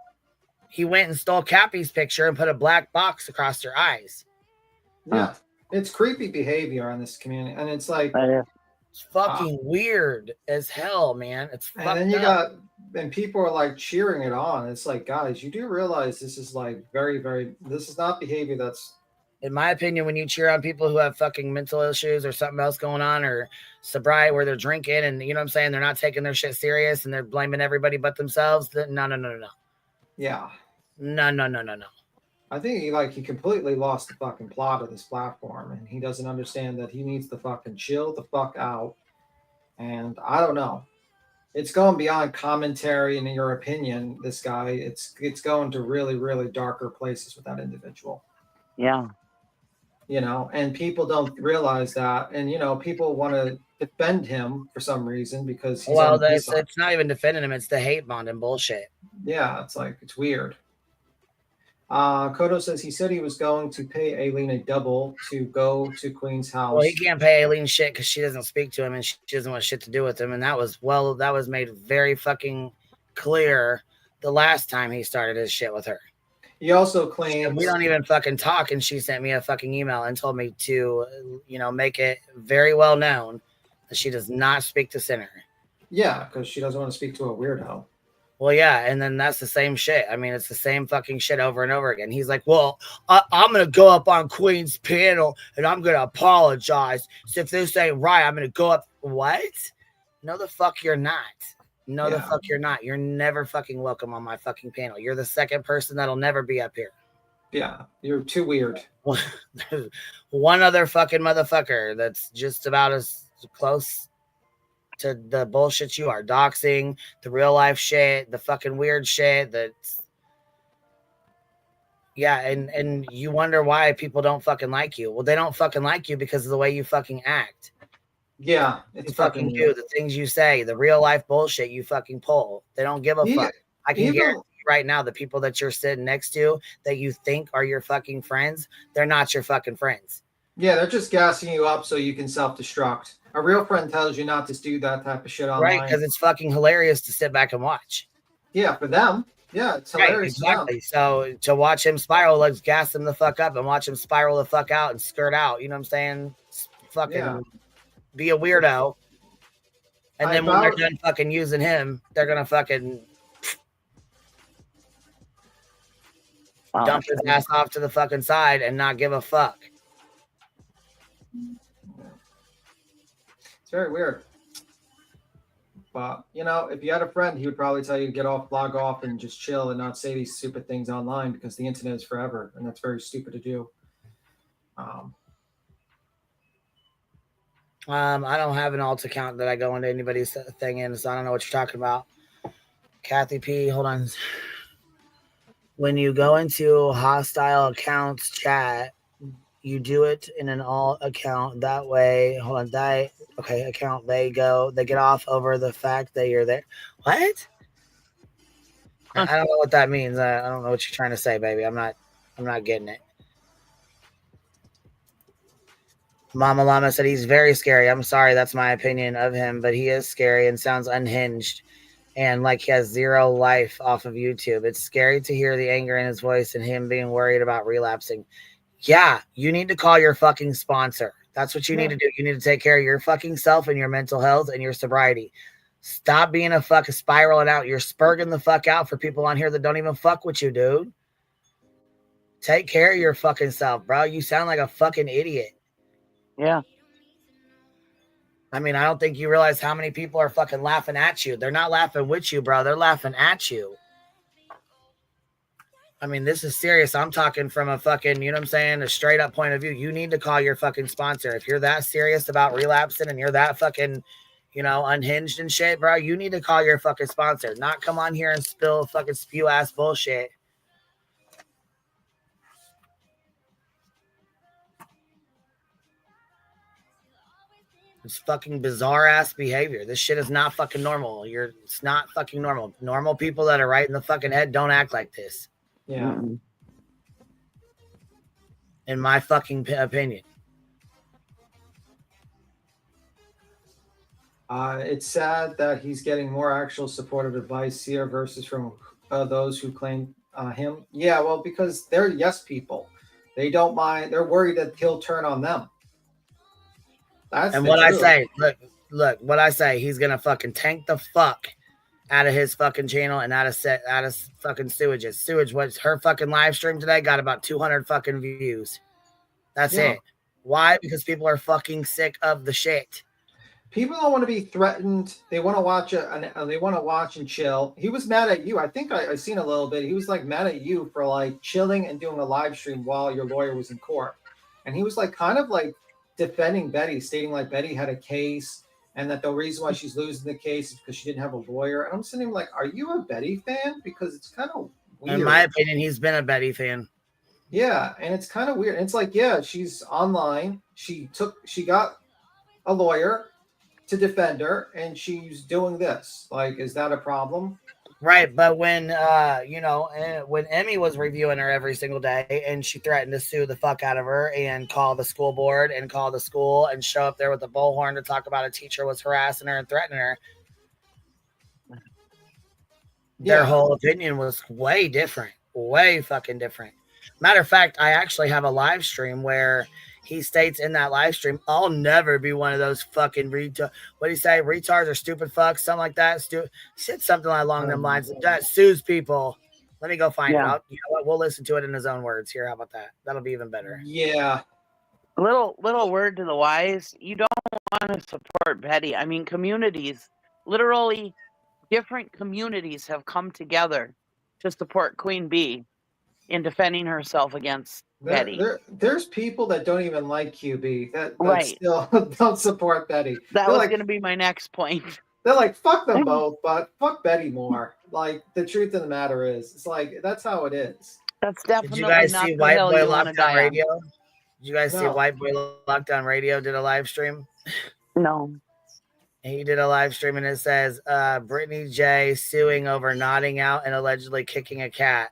He went and stole Cappy's picture and put a black box across her eyes. Yeah. It's creepy behavior on this community. And it's like It's fucking weird as hell, man. It's fucked and then you up. and people are like cheering it on. It's like, guys, you do realize this is like very, very, this is not behavior that's. In my opinion, when you cheer on people who have fucking mental issues or something else going on or sobriety where they're drinking and, you know what I'm saying, they're not taking their shit serious and they're blaming everybody but themselves, then no. Yeah. No. I think he completely lost the fucking plot of this platform, and he doesn't understand that he needs to fucking chill the fuck out. And I don't know. It's going beyond commentary and in your opinion, this guy. It's going to really, really darker places with that individual. Yeah. You know, and people don't realize that. And, you know, people want to defend him for some reason because he's on the it's not even defending him. It's the hate bond and bullshit. Yeah, it's like, it's weird. Kodo says he said he was going to pay Aileen a double to go to Queen's house. Well, he can't pay Aileen shit because she doesn't speak to him and she doesn't want shit to do with him. And that was made very fucking clear the last time he started his shit with her. He also claims we don't even fucking talk, and she sent me a fucking email and told me to, you know, make it very well known that she does not speak to Sinner. Yeah, because she doesn't want to speak to a weirdo. Well, yeah, and then that's the same shit. I mean, it's the same fucking shit over and over again. He's like, well, I'm going to go up on Queen's panel, and I'm going to apologize. So if this ain't right, I'm going to go up. What? No, the fuck you're not. No, the fuck you're not. You're never fucking welcome on my fucking panel. You're the second person that'll never be up here. Yeah, you're too weird. There's one other fucking motherfucker that's just about as close to the bullshit you are. Doxing, the real life shit, the fucking weird shit. That's and you wonder why people don't fucking like you. Well, they don't fucking like you because of the way you fucking act. Yeah, it's you fucking do the things you say, the real life bullshit you fucking pull. They don't give a fuck. I can guarantee you right now, the people that you're sitting next to that you think are your fucking friends, they're not your fucking friends. Yeah, they're just gassing you up so you can self-destruct. A real friend tells you not to do that type of shit online. Right, because it's fucking hilarious to sit back and watch. Yeah, for them. Yeah, it's hilarious. Right, exactly. So to watch him spiral, let's gas him the fuck up and watch him spiral the fuck out and skirt out. You know what I'm saying? Fucking be a weirdo. And then when they're done fucking using him, they're gonna fucking dump his ass off to the fucking side and not give a fuck. It's very weird. But, you know, if you had a friend, he would probably tell you to get off, log off, and just chill and not say these stupid things online because the internet is forever, and that's very stupid to do. I don't have an alt account that I go into anybody's thing in, so I don't know what you're talking about. Kathy P, hold on. When you go into hostile accounts chat, you do it in an alt account. That way, hold on, account, they get off over the fact that you're there. What? I don't know what that means. I don't know what you're trying to say, baby. I'm not getting it. Mama Llama said he's very scary. I'm sorry, that's my opinion of him, but he is scary and sounds unhinged and like he has zero life off of YouTube. It's scary to hear the anger in his voice and him being worried about relapsing. Yeah, you need to call your fucking sponsor. That's what you need to do. You need to take care of your fucking self and your mental health and your sobriety. Stop being a fucking spiraling out. You're spurging the fuck out for people on here that don't even fuck with you, dude. Take care of your fucking self, bro. You sound like a fucking idiot. Yeah. I mean, I don't think you realize how many people are fucking laughing at you. They're not laughing with you, bro. They're laughing at you. I mean, this is serious. I'm talking from a fucking, you know what I'm saying, a straight up point of view. You need to call your fucking sponsor. If you're that serious about relapsing and you're that fucking, you know, unhinged and shit, bro, you need to call your fucking sponsor. Not come on here and spill fucking spew ass bullshit. It's fucking bizarre ass behavior. This shit is not fucking normal. It's not fucking normal. Normal people that are right in the fucking head don't act like this. Yeah. In my fucking opinion. It's sad that he's getting more actual supportive advice here versus from those who claim him. Yeah, well, because they're yes people. They don't mind. They're worried that he'll turn on them. That's and what truth. I say, look, what I say, he's gonna fucking tank the fuck out of his fucking channel and out of fucking Sewage. What's her fucking live stream today? Got about 200 fucking views. That's it. Why? Because people are fucking sick of the shit. People don't want to be threatened. They want to watch they want to watch and chill. He was mad at you. I think I seen a little bit. He was like mad at you for like chilling and doing a live stream while your lawyer was in court. And he was like kind of like defending Betty, stating like Betty had a case and that the reason why she's losing the case is because she didn't have a lawyer. And I'm sitting like, are you a Betty fan? Because it's kind of weird. In my opinion, he's been a Betty fan. Yeah, and it's kind of weird. And it's like, yeah, she's online. She got a lawyer to defend her, and she's doing this. Like, is that a problem? Right, but when when Emmy was reviewing her every single day, and she threatened to sue the fuck out of her and call the school board and call the school and show up there with a bullhorn to talk about a teacher was harassing her and threatening her, their whole opinion was way different, way fucking different. Matter of fact, I actually have a live stream where he states in that live stream, I'll never be one of those fucking what do you say? Retards or stupid fucks, something like that. Said something along them lines. That sues people. Let me go find it out. You know what? We'll listen to it in his own words here. How about that? That'll be even better. Yeah. Little word to the wise. You don't want to support Betty. I mean, communities literally different communities have come together to support Queen Bee in defending herself against Betty. There's people that don't even like QB that Right. still don't support Betty. That They're was like, going to be my next point. they're like, fuck them both, but fuck Betty more. Like, the truth of the matter is, it's like, that's how it is. That's Did definitely you guys not see the White hill Boy you want to Lockdown die on. Radio? Did you guys see No. White Boy Lockdown Radio did a live stream? No. He did a live stream and it says Brittany J suing over nodding out and allegedly kicking a cat.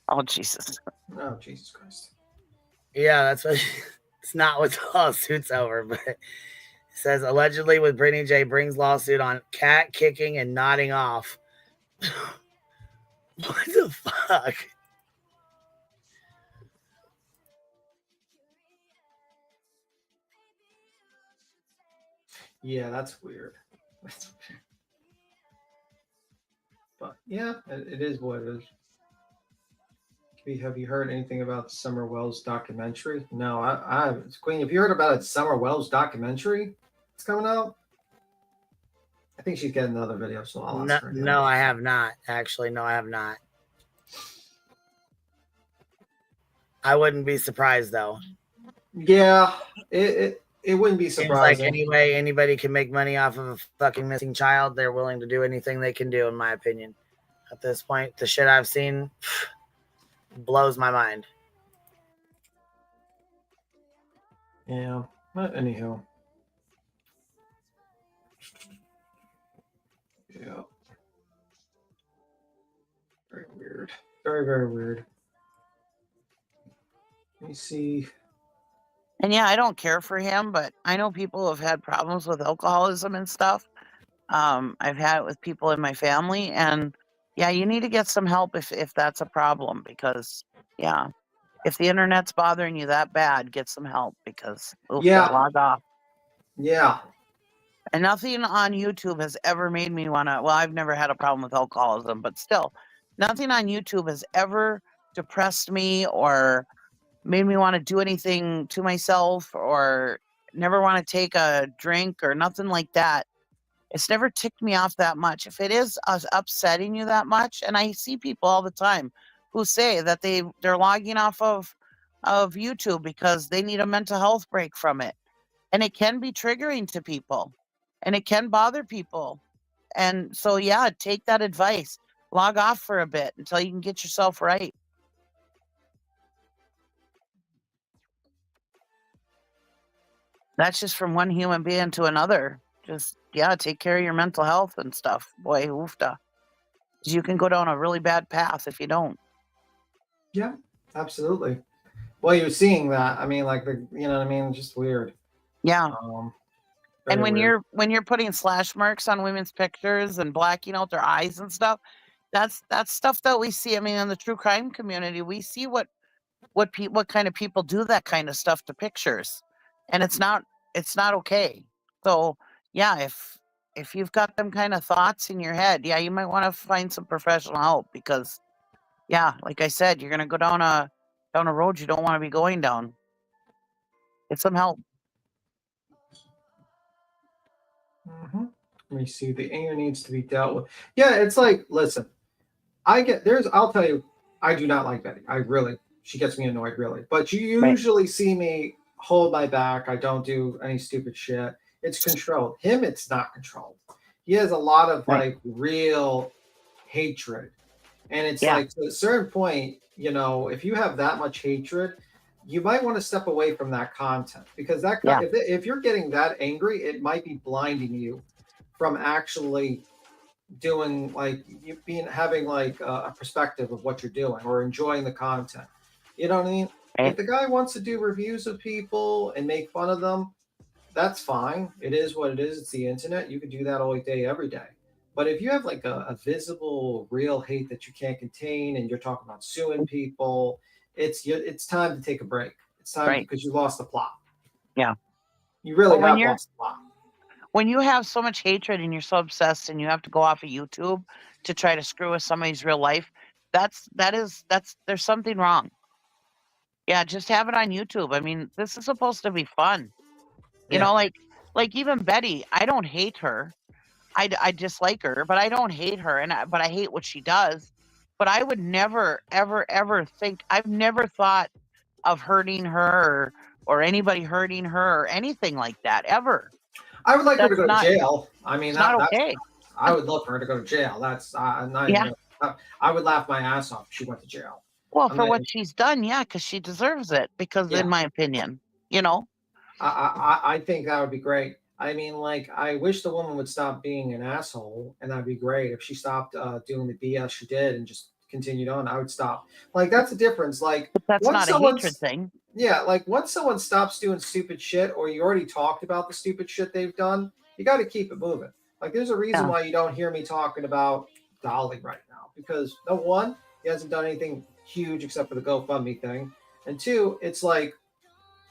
Oh, Jesus. Oh, Jesus Christ. Yeah, that's what it's not what the lawsuit's over, but it says allegedly with Brittany J brings lawsuit on cat kicking and nodding off. What the fuck? Yeah, that's weird. But yeah, it is what it is. Have you heard anything about Summer Wells documentary? No, I haven't. Queen, have you heard about a Summer Wells documentary that's coming out? I think she's getting another video, so I'll ask her. No, I have not. Actually, no, I have not. I wouldn't be surprised though. Yeah, it wouldn't be Seems surprising. like anyway, anybody can make money off of a fucking missing child. They're willing to do anything they can do, in my opinion. At this point, the shit I've seen blows my mind. Yeah, but anyhow. Yeah. Very weird. Very, very weird. Let me see. And yeah, I don't care for him, but I know people have had problems with alcoholism and stuff. I've had it with people in my family, and yeah, you need to get some help if that's a problem, because yeah, if the internet's bothering you that bad, get some help, because log off. Yeah. And nothing on YouTube has ever made me want to, well, I've never had a problem with alcoholism, but still, nothing on YouTube has ever depressed me or made me want to do anything to myself or never want to take a drink or nothing like that. It's never ticked me off that much. If it is upsetting you that much, and I see people all the time who say that they're logging off of YouTube because they need a mental health break from it. And it can be triggering to people and it can bother people. And so, yeah, take that advice. Log off for a bit until you can get yourself right. That's just from one human being to another. Just, yeah, take care of your mental health and stuff. Boy, oofta. You can go down a really bad path if you don't. Yeah, absolutely. Well, you're seeing that. I mean, like, you know what I mean? Just weird. Yeah. And when weird. you're putting slash marks on women's pictures and blacking out their eyes and stuff, that's stuff that we see. I mean, in the true crime community, we see what kind of people do that kind of stuff to pictures, and it's not okay. So yeah, if you've got them kind of thoughts in your head, yeah, you might want to find some professional help, because yeah, like I said, you're gonna go down a road you don't want to be going down. Get some help. Let me see. The anger needs to be dealt with. Yeah, it's like, listen, I'll tell you, I do not like Betty. She gets me annoyed, really. But you usually see me hold my back. I don't do any stupid shit. It's controlled. Him, it's not controlled. He has a lot of like real hatred. And it's like, to a certain point, you know, if you have that much hatred, you might want to step away from that content, because if you're getting that angry, it might be blinding you from actually doing, like, having like a perspective of what you're doing or enjoying the content. You know what I mean? If the guy wants to do reviews of people and make fun of them, that's fine. It is what it is. It's the internet. You can do that all day, every day. But if you have like a visible, real hate that you can't contain, and you're talking about suing people, it's time to take a break. It's time, because you lost the plot. Yeah. You really have lost the plot. When you have so much hatred and you're so obsessed and you have to go off of YouTube to try to screw with somebody's real life, there's something wrong. Yeah, just have it on YouTube. I mean, this is supposed to be fun. You know, like even Betty, I don't hate her. I dislike her, but I don't hate her, but I hate what she does. But I would never, ever, ever think. I've never thought of hurting her or anybody hurting her or anything like that ever. I would like her to That's go to not. jail. I mean, It's not that's. okay. I would love for her to go to jail. That's not Yeah. even. I would laugh my ass off if she went to jail. Well, I'm for not what even- she's done, yeah, because she deserves it. Because, Yeah. in my opinion, you know. I think that would be great. I mean, like, I wish the woman would stop being an asshole, and that'd be great if she stopped doing the BS she did and just continued on. I would stop. Like, that's the difference. Like, But that's once not a someone's hatred thing. yeah, like once someone stops doing stupid shit, or you already talked about the stupid shit they've done, you got to keep it moving. Like, there's a reason Yeah. why you don't hear me talking about Dolly right now, because no one, he hasn't done anything huge except for the GoFundMe thing, and two, it's like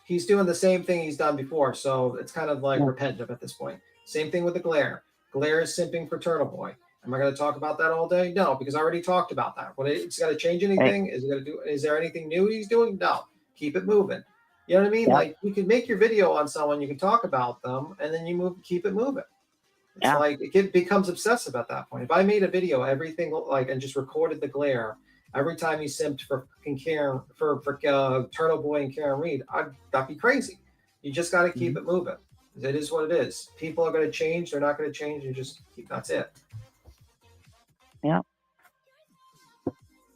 he's doing the same thing he's done before, so it's kind of like repetitive at this point. Same thing with the Glare. Glare is simping for Turtle Boy. Am I going to talk about that all day? No, because I already talked about that. What it's got to change anything? Is it going to do? Is there anything new he's doing? No. Keep it moving. You know what I mean? Yeah. Like, you can make your video on someone, you can talk about them, and then you keep it moving. It's like it becomes obsessive at that point. If I made a video, everything like, and just recorded the Glare every time he simped for Karen, for Turtle Boy and Karen Reed, that'd be crazy. You just got to keep it moving. It is what it is. People are going to change. They're not going to change. You just keep. That's it. Yeah.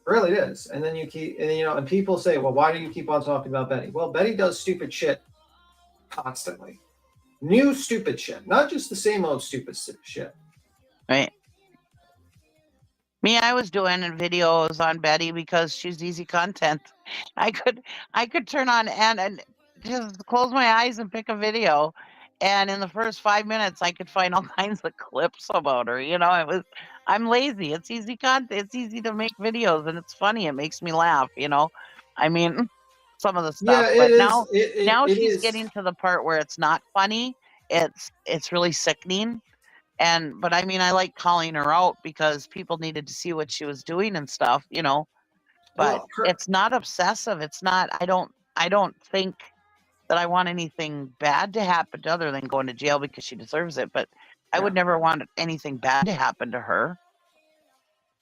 Really, it is. And then you keep, and and people say, well, why do you keep on talking about Betty? Well, Betty does stupid shit constantly. New stupid shit, not just the same old stupid shit. Right. Me, I was doing videos on Betty because she's easy content. I could turn on and just close my eyes and pick a video, and in the first 5 minutes, I could find all kinds of clips about her. I'm lazy. It's easy content. It's easy to make videos, and it's funny. It makes me laugh. I mean, some of the stuff. Yeah, it But is. now It she's is. getting to the part where it's not funny. It's really sickening. But I mean, I like calling her out because people needed to see what she was doing and stuff, But Well, it's not obsessive. It's not. I don't think that I want anything bad to happen to other than going to jail because she deserves it. But I would never want anything bad to happen to her,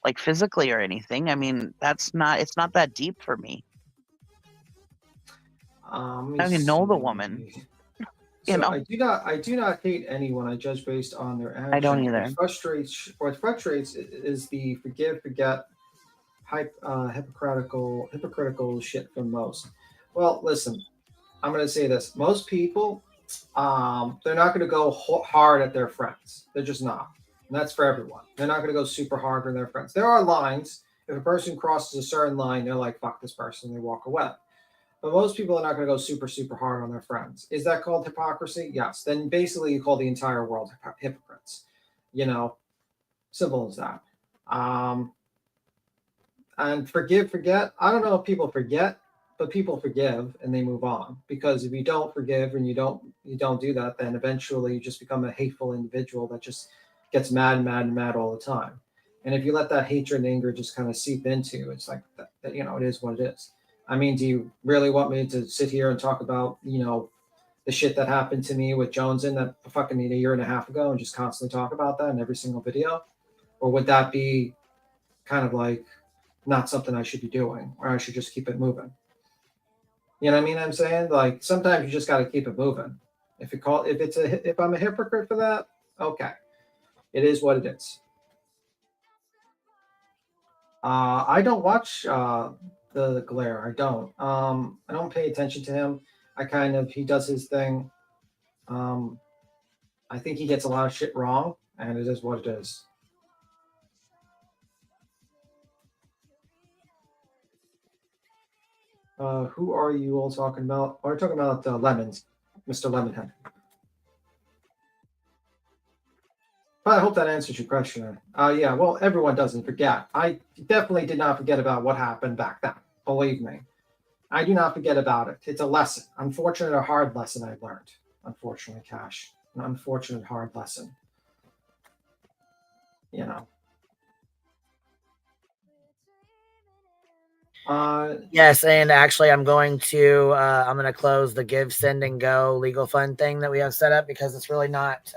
like physically or anything. I mean, it's not that deep for me. I don't even know the woman. So I do not hate anyone. I judge based on their actions. I don't either. What frustrates is the forgive, forget, hypocritical shit from most. Well, listen, I'm going to say this. Most people, they're not going to go hard at their friends. They're just not. And that's for everyone. They're not going to go super hard on their friends. There are lines. If a person crosses a certain line, they're like, fuck this person. They walk away. But most people are not going to go super, super hard on their friends. Is that called hypocrisy? Yes. Then basically you call the entire world hypocrites. Simple as that. And forgive, forget. I don't know if people forget, but people forgive and they move on. Because if you don't forgive and you don't do that, then eventually you just become a hateful individual that just gets mad all the time. And if you let that hatred and anger just kind of seep into, it's like that it is what it is. I mean, do you really want me to sit here and talk about, the shit that happened to me with Joneson that fucking a year and a half ago and just constantly talk about that in every single video? Or would that be kind of like not something I should be doing, or I should just keep it moving? You know what I mean? I'm saying, like, sometimes you just got to keep it moving. If I'm a hypocrite for that, okay, it is what it is. I don't watch the Glare. I don't pay attention to him. He does his thing. I think he gets a lot of shit wrong, and it is what it is. Who are you all talking about? We're talking about Lemons, Mr. Lemonhead. But I hope that answers your question. Yeah, well, everyone doesn't forget. I definitely did not forget about what happened back then. Believe me. I do not forget about it. It's a lesson. Unfortunate or hard lesson I learned. Unfortunately, Cash. An unfortunate hard lesson. Yes, and actually I'm going to close the give, send, and go legal fund thing that we have set up because it's really not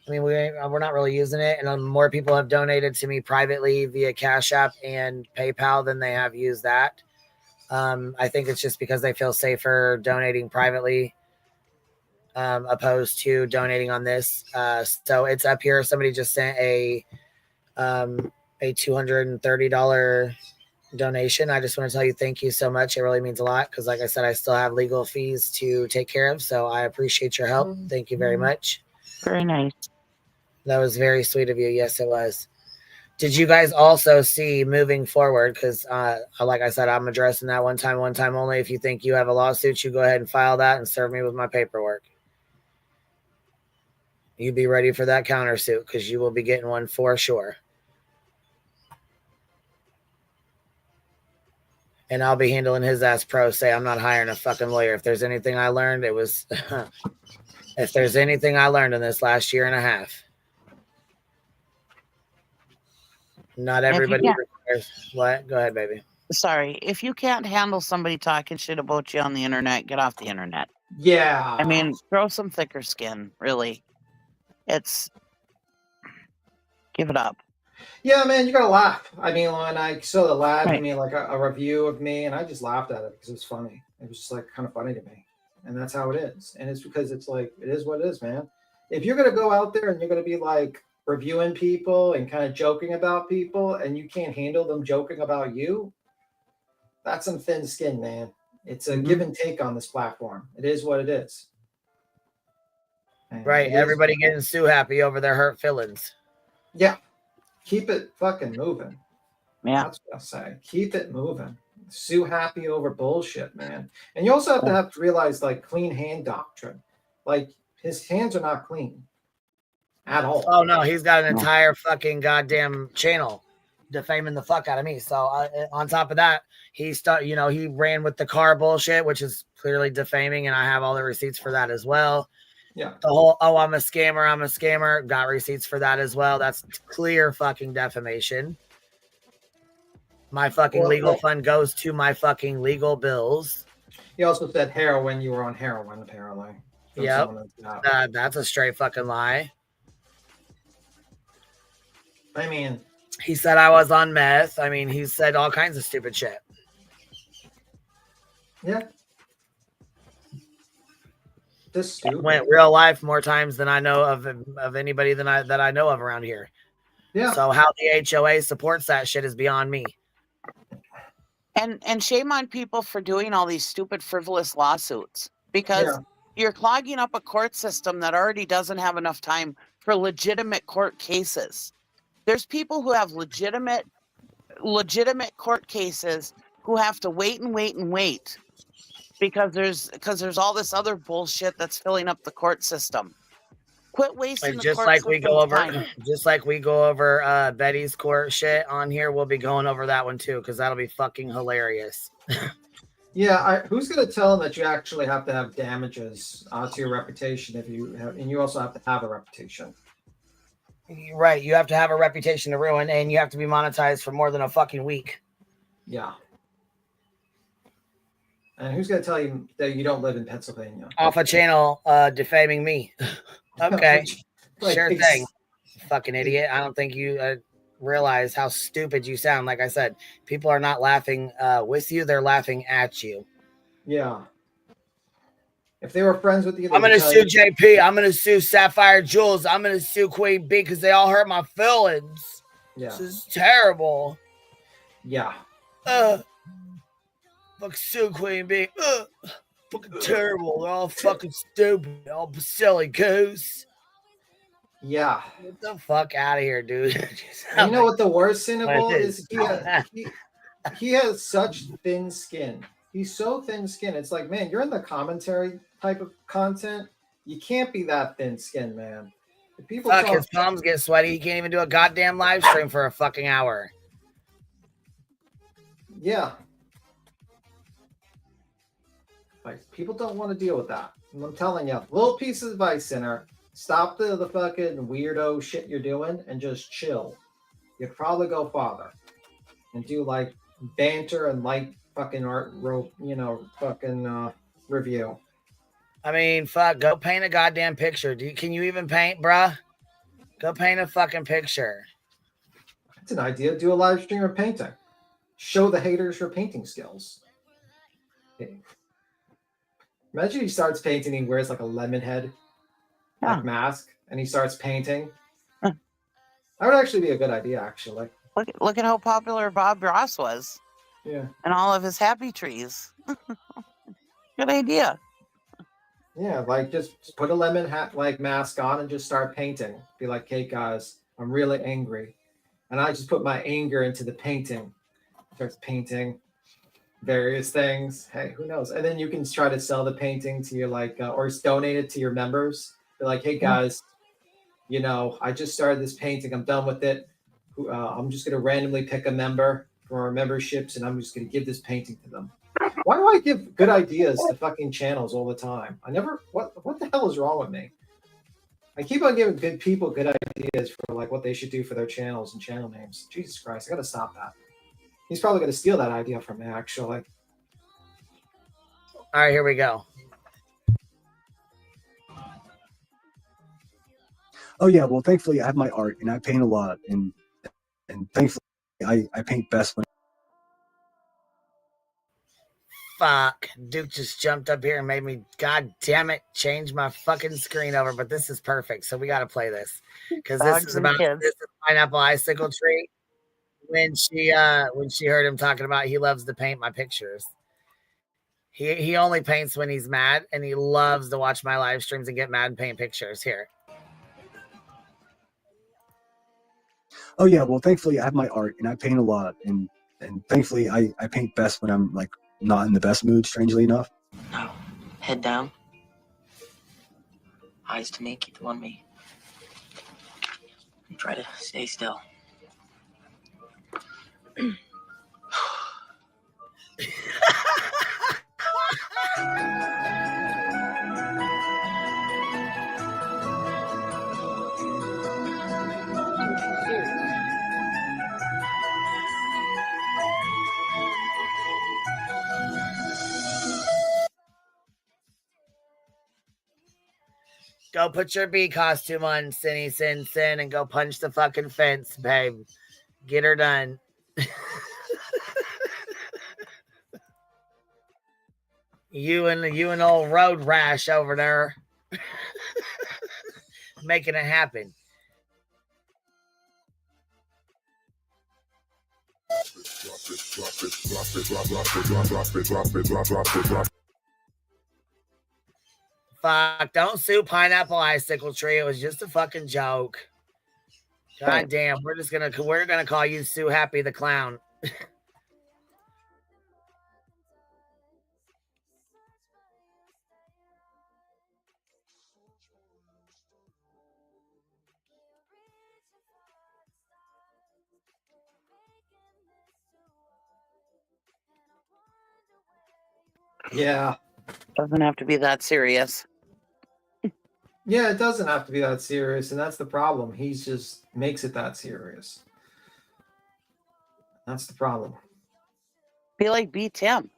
I mean, we're not really using it, and more people have donated to me privately via Cash App and PayPal than they have used that. I think it's just because they feel safer donating privately opposed to donating on this. So it's up here. Somebody just sent a $230 donation. I just want to tell you thank you so much. It really means a lot because, like I said, I still have legal fees to take care of. So I appreciate your help. Thank you very much. Very nice. That was very sweet of you. Yes, it was. Did you guys also see moving forward? Because, like I said, I'm addressing that one time only. If you think you have a lawsuit, you go ahead and file that and serve me with my paperwork. You be ready for that countersuit because you will be getting one for sure. And I'll be handling his ass pro se. I'm not hiring a fucking lawyer. If there's anything I learned, it was if there's anything I learned in this last year and a half. Not everybody requires what? Go ahead, baby. Sorry. If you can't handle somebody talking shit about you on the internet, get off the internet. Yeah. I mean, grow some thicker skin, really. Give it up. Yeah, man, you gotta laugh. I mean, when I saw the lad give me like a review of me, and I just laughed at it because it was funny. It was just like kind of funny to me, and that's how it is. And it's because it's like it is what it is, man. If you're gonna go out there and you're gonna be like reviewing people and kind of joking about people, and you can't handle them joking about you, that's some thin skin, man. It's a give and take on this platform. It is what it is. And right. Everybody getting Sue happy over their hurt feelings. Yeah. Keep it fucking moving. Yeah. That's what I say. Keep it moving. Sue happy over bullshit, man. And you also have to realize like clean hand doctrine. Like his hands are not clean at all. Oh no, he's got an entire fucking goddamn channel defaming the fuck out of me. So on top of that, he ran with the car bullshit, which is clearly defaming, and I have all the receipts for that as well. Yeah. The whole I'm a scammer, got receipts for that as well. That's clear fucking defamation. My fucking legal fund goes to my fucking legal bills. He also said heroin. You were on heroin, apparently. Yep. That's a straight fucking lie. I mean, he said I was on meth. I mean, he said all kinds of stupid shit. Yeah. This stupid. Went real life more times than I know of anybody that I know of around here. Yeah. So how the HOA supports that shit is beyond me. And shame on people for doing all these stupid frivolous lawsuits because you're clogging up a court system that already doesn't have enough time for legitimate court cases. There's people who have legitimate court cases who have to wait because there's all this other bullshit that's filling up the court system. Quit wasting the court system's time. Just like we go over Betty's court shit on here, we'll be going over that one too because that'll be fucking hilarious. Yeah, who's going to tell them that you actually have to have damages to your reputation and you also have to have a reputation. Right, you have to have a reputation to ruin, and you have to be monetized for more than a fucking week. Yeah. And who's going to tell you that you don't live in Pennsylvania? Off a channel defaming me. Okay, sure thing. Fucking idiot. I don't think you realize how stupid you sound. Like I said, people are not laughing with you. They're laughing at you. Yeah. If they were friends with you, I'm going to sue JP. I'm going to sue Sapphire Jules. I'm going to sue Queen B because they all hurt my feelings. Yeah. This is terrible. Yeah. Fuck sue Queen B. Fucking terrible. They're all fucking stupid. All silly goose. Yeah. Get the fuck out of here, dude. You know what the worst sin of all is? He has such thin skin. He's so thin-skinned. It's like, man, you're in the commentary type of content. You can't be that thin-skinned, man. Fuck, his palms get sweaty. He can't even do a goddamn live stream for a fucking hour. Yeah. Like, people don't want to deal with that. And I'm telling you, little piece of advice, Sinner. Stop the fucking weirdo shit you're doing and just chill. You'd probably go farther. And do, like, banter and light fucking art fucking review. I mean, fuck, go paint a goddamn picture. Can you even paint, bruh? Go paint a fucking picture. That's an idea. Do a live stream of painting. Show the haters your painting skills. Okay. Imagine he starts painting, he wears like a lemon head like mask, and he starts painting. That would actually be a good idea, actually. Look at how popular Bob Ross was. Yeah. And all of his happy trees. Good idea. Yeah, like just put a lemon hat like mask on and just start painting. Be like, hey guys, I'm really angry. And I just put my anger into the painting. Starts painting various things. Hey, who knows? And then you can try to sell the painting to your or donate it to your members. Be like, hey guys, you know, I just started this painting. I'm done with it. I'm just going to randomly pick a member for our memberships, and I'm just going to give this painting to them. Why do I give good ideas to fucking channels all the time? What the hell is wrong with me? I keep on giving good people good ideas for like what they should do for their channels and channel names. Jesus Christ, I got to stop that. He's probably going to steal that idea from me, actually. All right, here we go. Oh yeah, well thankfully I have my art and I paint a lot and thankfully I paint best when Fuck. Duke just jumped up here and made me, god damn it, change my fucking screen over, but this is perfect. So we gotta play this. Because this is about this pineapple icicle tree. When she heard him talking about he loves to paint my pictures. He only paints when he's mad, and he loves to watch my live streams and get mad and paint pictures. Here. Oh yeah, well thankfully I have my art and I paint a lot and thankfully I paint best when I'm like not in the best mood, strangely enough. No. Head down. Eyes to me, keep them on me. And try to stay still. Go put your bee costume on, Cinny Sin Sin, and go punch the fucking fence, babe. Get her done. You and old road rash over there. Making it happen. Fuck, don't sue Pineapple Icicle Tree. It was just a fucking joke. God damn, we're gonna call you Sue Happy the Clown. Yeah. Doesn't have to be that serious. Yeah, it doesn't have to be that serious, and that's the problem. He just makes it that serious. That's the problem. Be like B. Tim.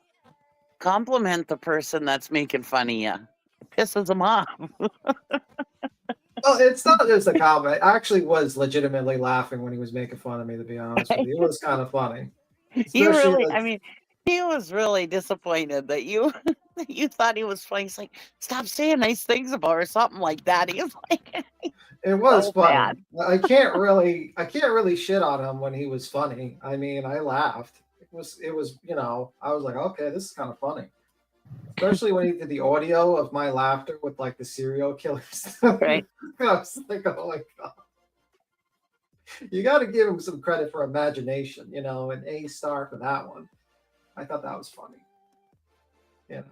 Compliment the person that's making fun of you. It pisses them off. Well, it's not just a comment. I actually was legitimately laughing when he was making fun of me, to be honest with you. It was kind of funny. You Especially really, like- I mean, he was really disappointed that you you thought he was funny. He's like, stop saying nice things about her or something like that. He was like, it was so funny. bad. I can't really shit on him when he was funny. I mean, I laughed. It was, you know, I was like, okay, this is kind of funny. Especially when he did the audio of my laughter with like the serial killers. Right. I was like, oh my God. You got to give him some credit for imagination, you know, an A star for that one. I thought that was funny. You know.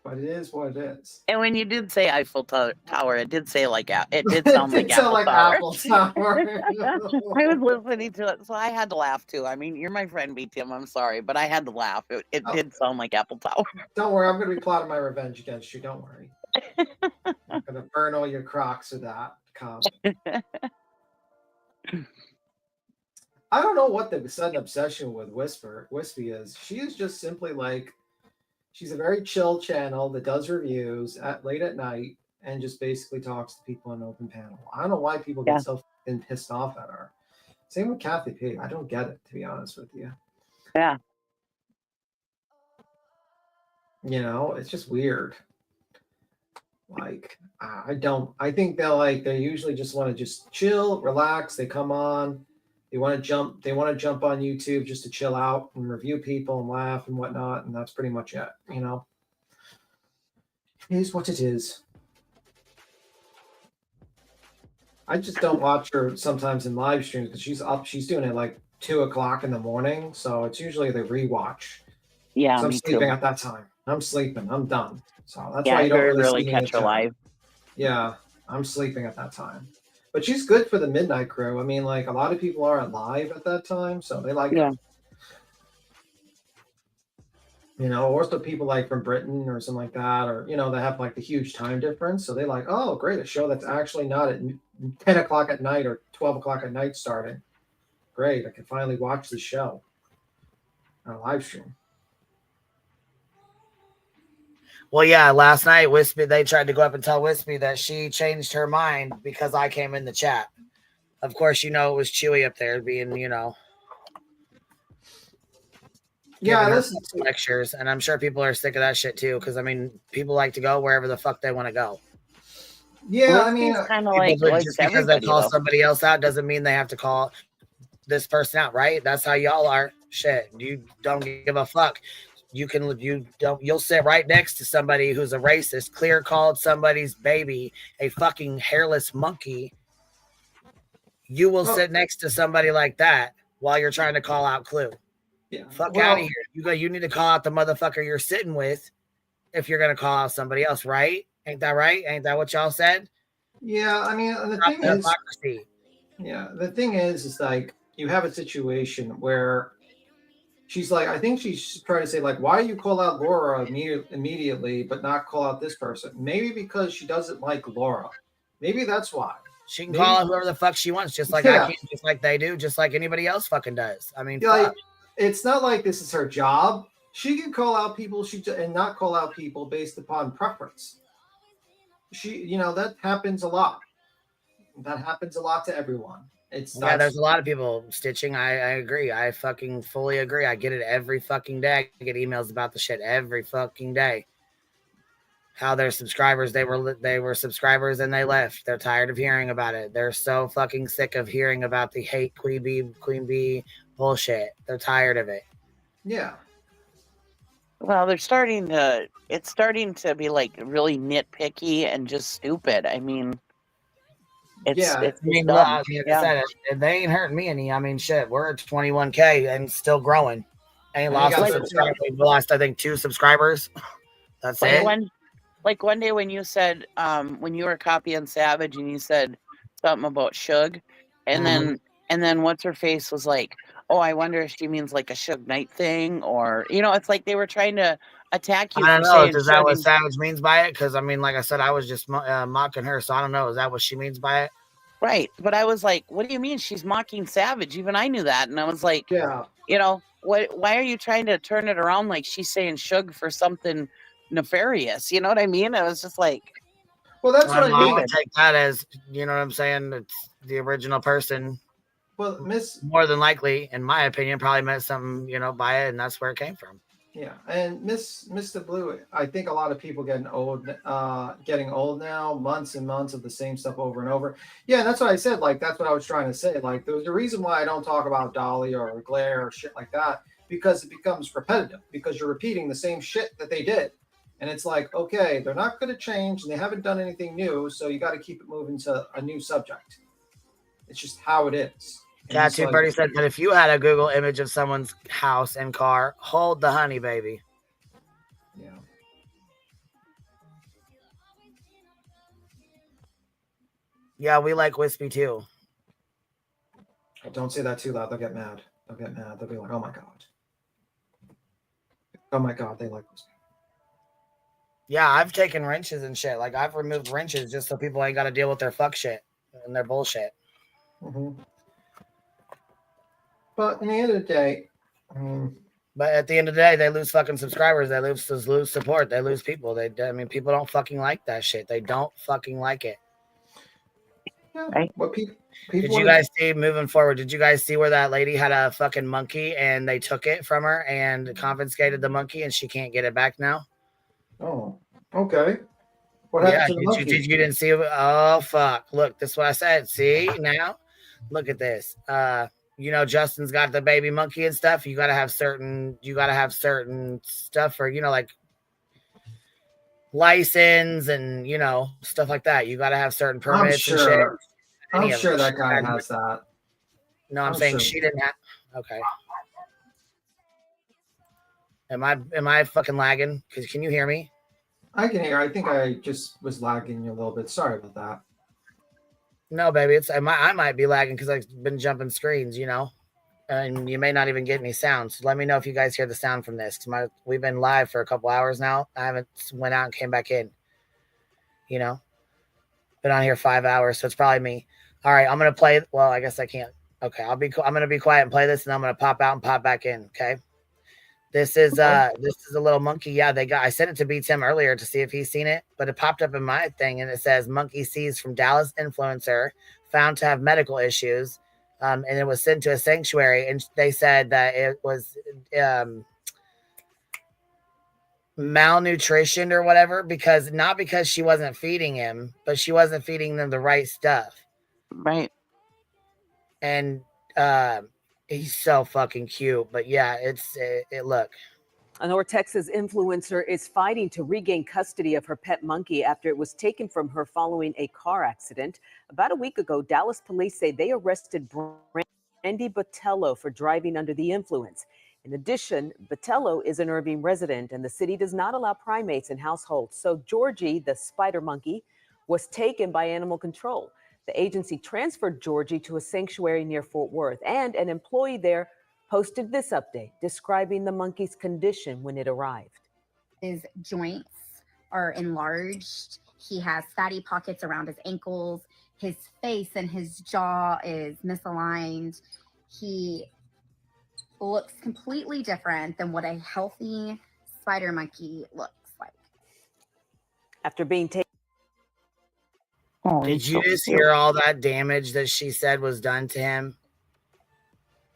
But it is what it is. And when you did say Eiffel Tower, it did say like it did sound like Apple Tower. I was listening to it, so I had to laugh too. I mean, you're my friend, B. Tim. I'm sorry, but I had to laugh. It did sound like Apple Tower. Don't worry, I'm going to be plotting my revenge against you. Don't worry. I'm going to burn all your Crocs with that comment. I don't know what the sudden obsession with Wispy is. She is just simply like, she's a very chill channel that does reviews late at night, and just basically talks to people in an open panel. I don't know why people get so pissed off at her. Same with Kathy P. I don't get it, to be honest with you. Yeah. You know, it's just weird. Like, I think they usually just want to just chill, relax. They come on, they want to jump on YouTube just to chill out and review people and laugh and whatnot. And that's pretty much it. You know, it is what it is. I just don't watch her sometimes in live streams because she's doing it like 2:00 in the morning. So it's usually the rewatch. Yeah, I'm me sleeping too. at that time. I'm sleeping. I'm done. So that's Yeah, why I you don't very really rarely see me in catch her chat. live. Yeah, I'm sleeping at that time. But she's good for the midnight crew. I mean, like a lot of people aren't live at that time, so they like her. You know, or some people like from Britain or something like that, or you know, they have like the huge time difference. So they like, oh, great, a show that's actually not at 10:00 at night or 12:00 at night starting. Great, I can finally watch the show on a live stream. Well, yeah, last night Wispy, they tried to go up and tell Wispy that she changed her mind because I came in the chat. Of course, you know it was Chewy up there being, you know, yeah, giving her lectures, and I'm sure people are sick of that shit too. Because I mean, people like to go wherever the fuck they want to go. Yeah, I mean, kind of people like just because they everybody, call though. somebody else out doesn't mean they have to call this person out, right? That's how y'all are. Shit, you don't give a fuck. You'll sit right next to somebody who's a racist, clear called somebody's baby a fucking hairless monkey. You will sit next to somebody like that while you're trying to call out Clue. Yeah, fuck out of here. You need to call out the motherfucker you're sitting with if you're gonna call out somebody else, right? Ain't that right? Ain't that what y'all said? Yeah, I mean, the Stop thing the is, hypocrisy. yeah, the thing is like you have a situation where she's like, I think she's trying to say like, why do you call out Laura immediately, but not call out this person? Maybe because she doesn't like Laura. Maybe that's why. She can call out whoever the fuck she wants, just like I can, just like they do, just like anybody else fucking does. I mean, Yeah, fuck. like, it's not like this is her job. She can call out people and not call out people based upon preference. You know, that happens a lot. That happens a lot to everyone. There's a lot of people stitching. I agree. I fucking fully agree. I get it every fucking day. I get emails about the shit every fucking day. How their subscribers, they were subscribers and they left. They're tired of hearing about it. They're so fucking sick of hearing about the hate Queen Bee bullshit. They're tired of it. Yeah. Well, it's starting to be like really nitpicky and just stupid. I mean, it's I mean, dumb. like I said, they ain't hurting me any. I mean, shit, we're at 21K and still growing. Ain't lost a subscriber. We lost, I think, 2 subscribers. That's it. Like one day when you said, when you were copying Savage and you said something about Suge, and then what's her face was like, oh, I wonder if she means like a Suge Knight thing, or you know, it's like they were trying to attack you. I don't for know. saying Is that what Suge Savage means by it? Because I mean, like I said, I was just mocking her, so I don't know. Is that what she means by it? Right, but I was like, what do you mean she's mocking Savage? Even I knew that, and I was like, yeah, you know, why are you trying to turn it around like she's saying Suge for something nefarious? You know what I mean? I was just like, well, that's what I mean. I would take that as, you know what I'm saying? It's the original person. Well, more than likely, in my opinion, probably meant something, you know, by it, and that's where it came from. Yeah, and Mr. Blue, I think a lot of people getting old now, months and months of the same stuff over and over. Yeah, that's what I said. Like, that's what I was trying to say. Like, there's a reason why I don't talk about Dolly or Glare or shit like that, because it becomes repetitive, because you're repeating the same shit that they did. And it's like, okay, they're not going to change and they haven't done anything new, so you got to keep it moving to a new subject. It's just how it is. Tattoo Birdie said that if you had a Google image of someone's house and car, hold the honey, baby. Yeah. Yeah, we like Wispy too. Don't say that too loud. They'll get mad. They'll get mad. They'll be like, oh my God. Oh my God, they like Wispy. Yeah, I've taken wrenches and shit. Like, I've removed wrenches just so people ain't got to deal with their fuck shit and their bullshit. Mm-hmm. But in the end of the day, I mean, But at the end of the day, they lose fucking subscribers. They lose support. They lose people. People don't fucking like that shit. They don't fucking like it. Yeah. Right. What people Did you guys see moving forward? Did you guys see where that lady had a fucking monkey and they took it from her and confiscated the monkey and she can't get it back now? Oh, okay. What happened to the monkey? You didn't see it? Oh fuck! Look, this is what I said. See now, look at this. Justin's got the baby monkey and stuff. You gotta have certain stuff for like license and stuff like that. You gotta have certain permits and shit. I'm sure that guy has that. No, I'm saying she didn't have. Okay. Am I fucking lagging? Because can you hear me? I can hear. I think I just was lagging you a little bit. Sorry about that. No, baby, I might be lagging because I've been jumping screens, and you may not even get any sound. So let me know if you guys hear the sound from this. We've been live for a couple hours now. I haven't went out and came back in. Been on here 5 hours, so it's probably me. All right, I'm gonna play. Well, I guess I can't. Okay, I'm gonna be quiet and play this, and I'm gonna pop out and pop back in. Okay. This is a little monkey. Yeah, I sent it to Beats him earlier to see if he's seen it, but it popped up in my thing and it says monkey seized from Dallas influencer found to have medical issues. And it was sent to a sanctuary, and they said that it was malnutrition or whatever, not because she wasn't feeding him, but she wasn't feeding them the right stuff. Right. And he's so fucking cute, but yeah, look. A North Texas influencer is fighting to regain custody of her pet monkey after it was taken from her following a car accident. About a week ago, Dallas police say they arrested Brandy Botello for driving under the influence. In addition, Botello is an Irving resident, and the city does not allow primates in households. So Georgie, the spider monkey, was taken by animal control. The agency transferred Georgie to a sanctuary near Fort Worth, and an employee there posted this update describing the monkey's condition when it arrived. His joints are enlarged. He has fatty pockets around his ankles. His face and his jaw is misaligned. He looks completely different than what a healthy spider monkey looks like. After being taken. Did you just hear all that damage that she said was done to him?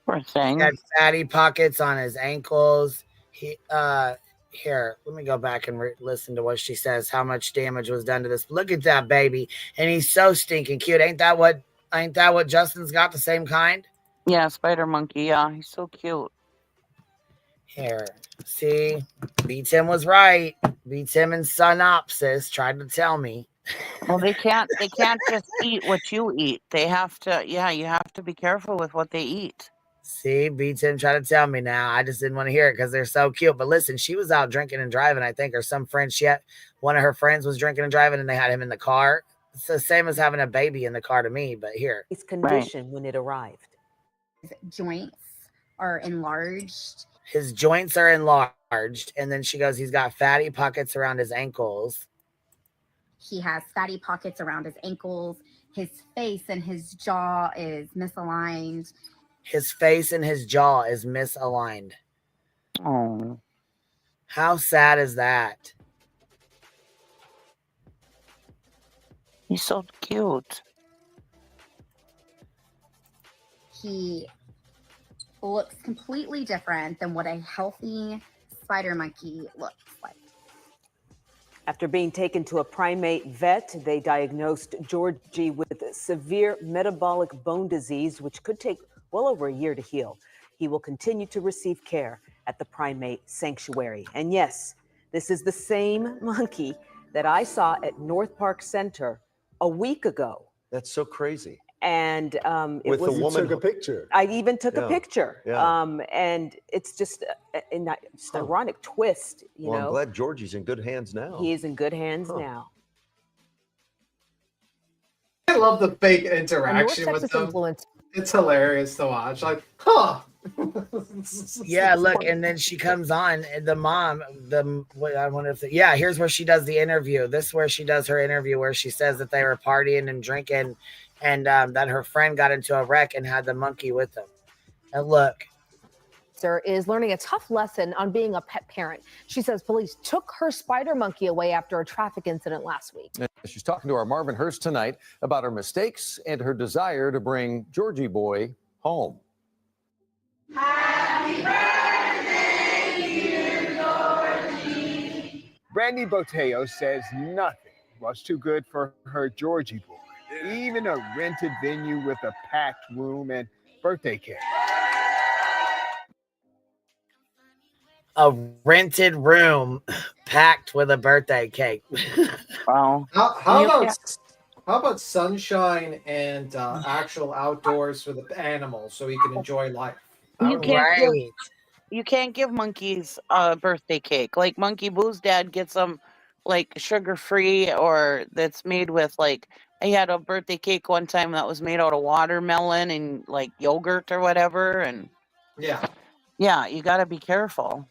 Poor thing. He had fatty pockets on his ankles. Here, let me go back and listen to what she says. How much damage was done to this? Look at that baby, and he's so stinking cute. Ain't that what Justin's got? The same kind? Yeah, spider monkey. Yeah, he's so cute. Here, see, Beats him was right. Beats him in synopsis. Tried to tell me. Well, they can't just eat what you eat. They have to. Yeah, you have to be careful with what they eat. See, Beats him trying to tell me now. I just didn't want to hear it because they're so cute. But listen, she was out drinking and driving, I think, or some friend. One of her friends was drinking and driving, and they had him in the car. It's the same as having a baby in the car to me. But here, his condition when it arrived. His joints are enlarged. His joints are enlarged, and then she goes, he's got fatty pockets around his ankles. He has fatty pockets around his ankles. His face and his jaw is misaligned. His face and his jaw is misaligned. Oh. How sad is that? He's so cute. He looks completely different than what a healthy spider monkey looks like. After being taken to a primate vet, they diagnosed Georgie with severe metabolic bone disease, which could take well over a year to heal. He will continue to receive care at the primate sanctuary. And yes, this is the same monkey that I saw at North Park Center a week ago. That's so crazy. And with the woman took a picture. I even took a picture. Yeah. And it's just an ironic twist, you know. I'm glad Georgie's in good hands now. He is in good hands now. I love the fake interaction with them. It's hilarious to watch. Like, huh. Yeah, look, and then she comes on, and the mom, I wonder if, here's where she does the interview. This is where she does her interview, where she says that they were partying and drinking, and that her friend got into a wreck and had the monkey with them. And look, is learning a tough lesson on being a pet parent. She says police took her spider monkey away after a traffic incident last week. She's talking to our Marvin Hurst tonight about her mistakes and her desire to bring Georgie boy home. Happy birthday, dear Georgie. Brandy Boteo says nothing was too good for her Georgie boy. Even a rented venue with a packed room and birthday cake. A rented room packed with a birthday cake. Wow. How about sunshine and actual outdoors for the animals so he can enjoy life? You can't give monkeys a birthday cake. Like Monkey Boo's dad gets them like sugar free, or that's made with like, I had a birthday cake one time that was made out of watermelon and like yogurt or whatever, and yeah, you got to be careful.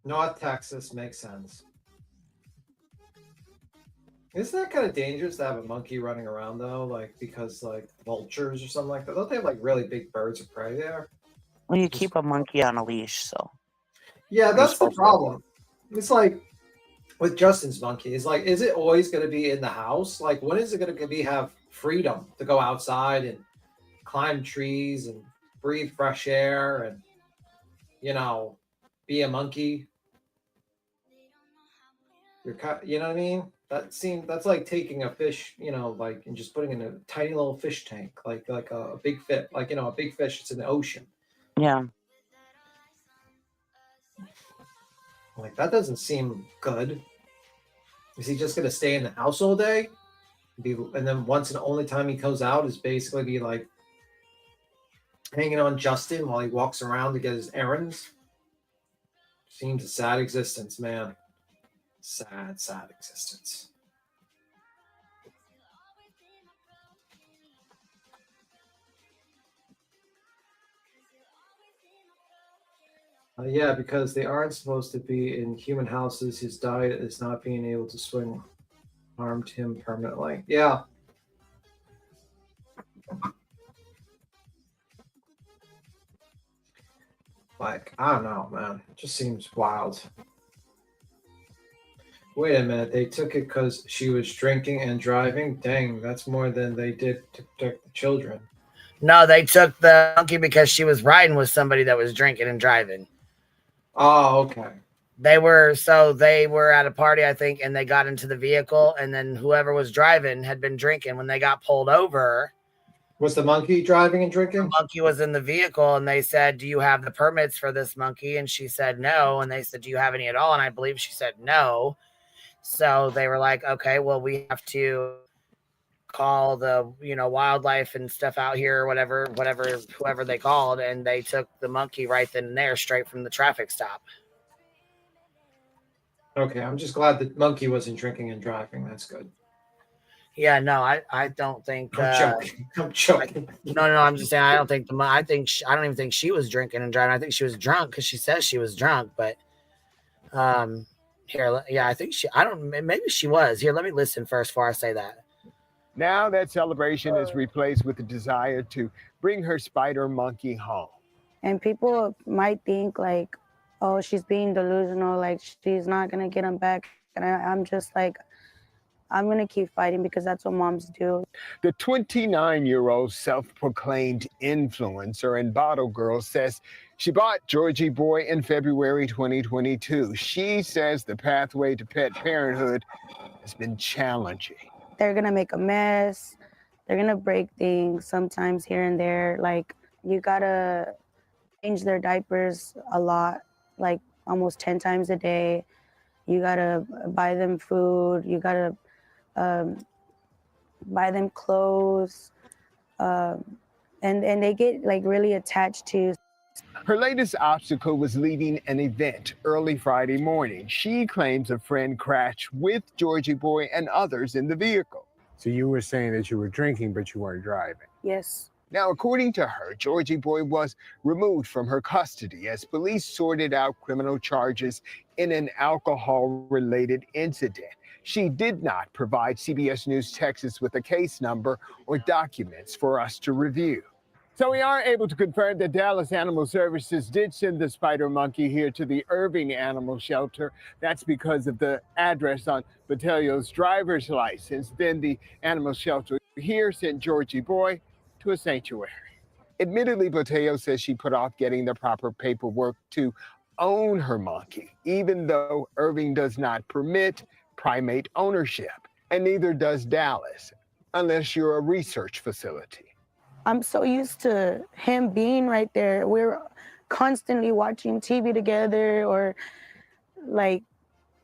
North Texas makes sense. Isn't that kind of dangerous to have a monkey running around though? Like, because like vultures or something like that. Don't they have like really big birds of prey there? Well, you keep a monkey on a leash, so. Yeah, that's the problem. It's like with Justin's monkey. It's like, is it always going to be in the house? Like, when is it going to have freedom to go outside and climb trees and breathe fresh air and, you know, be a monkey? You know what I mean? That's like taking a fish, you know, like, and just putting in a tiny little fish tank, like a big fish, like, you know, a big fish. It's in the ocean. Yeah. Like, that doesn't seem good. Is he just going to stay in the house all day? And then once and only time he goes out is basically be like hanging on Justin while he walks around to get his errands? Seems a sad existence, man. Sad, sad existence. Yeah, because they aren't supposed to be in human houses. His diet is not being able to swing harmed him permanently. Yeah. Like, I don't know, man. It just seems wild. Wait a minute. They took it because she was drinking and driving? Dang, that's more than they did to protect the children. No, they took the monkey because she was riding with somebody that was drinking and driving. Oh, okay. They were at a party, I think, and they got into the vehicle, and then whoever was driving had been drinking. When they got pulled over, was the monkey driving and drinking? The monkey was in the vehicle, and they said, "Do you have the permits for this monkey?" And she said no. And they said, "Do you have any at all?" And I believe she said no. So they were like, "Okay, well, we have to call the, you know, wildlife and stuff out here, or whoever they called," and they took the monkey right then and there, straight from the traffic stop. Okay, I'm just glad the monkey wasn't drinking and driving. That's good. Yeah, no, I don't think. I'm joking. No, I'm just saying I don't think I don't even think she was drinking and driving. I think she was drunk because she says she was drunk. But I think maybe she was. Here, let me listen first before I say that. Now that celebration is replaced with the desire to bring her spider monkey home. And people might think like, oh, she's being delusional, like she's not going to get him back. And I'm just like, I'm going to keep fighting because that's what moms do. The 29-year-old self-proclaimed influencer and bottle girl says she bought Georgie boy in February 2022. She says the pathway to pet parenthood has been challenging. They're going to make a mess. They're going to break things sometimes here and there. Like, you got to change their diapers a lot, like almost 10 times a day. You got to buy them food. You got to buy them clothes. And they get like really attached to. Her latest obstacle was leaving an event early Friday morning. She claims a friend crashed with Georgie boy and others in the vehicle. So you were saying that you were drinking, but you weren't driving? Yes. Now, according to her, Georgie Boy was removed from her custody as police sorted out criminal charges in an alcohol-related incident. She did not provide CBS News Texas with a case number or documents for us to review. So we are able to confirm that Dallas Animal Services did send the spider monkey here to the Irving Animal Shelter. That's because of the address on Botelho's driver's license. Then the animal shelter here sent Georgie Boy to a sanctuary. Admittedly, Botelho says she put off getting the proper paperwork to own her monkey, even though Irving does not permit primate ownership, and neither does Dallas, unless you're a research facility. I'm so used to him being right there. We're constantly watching TV together or like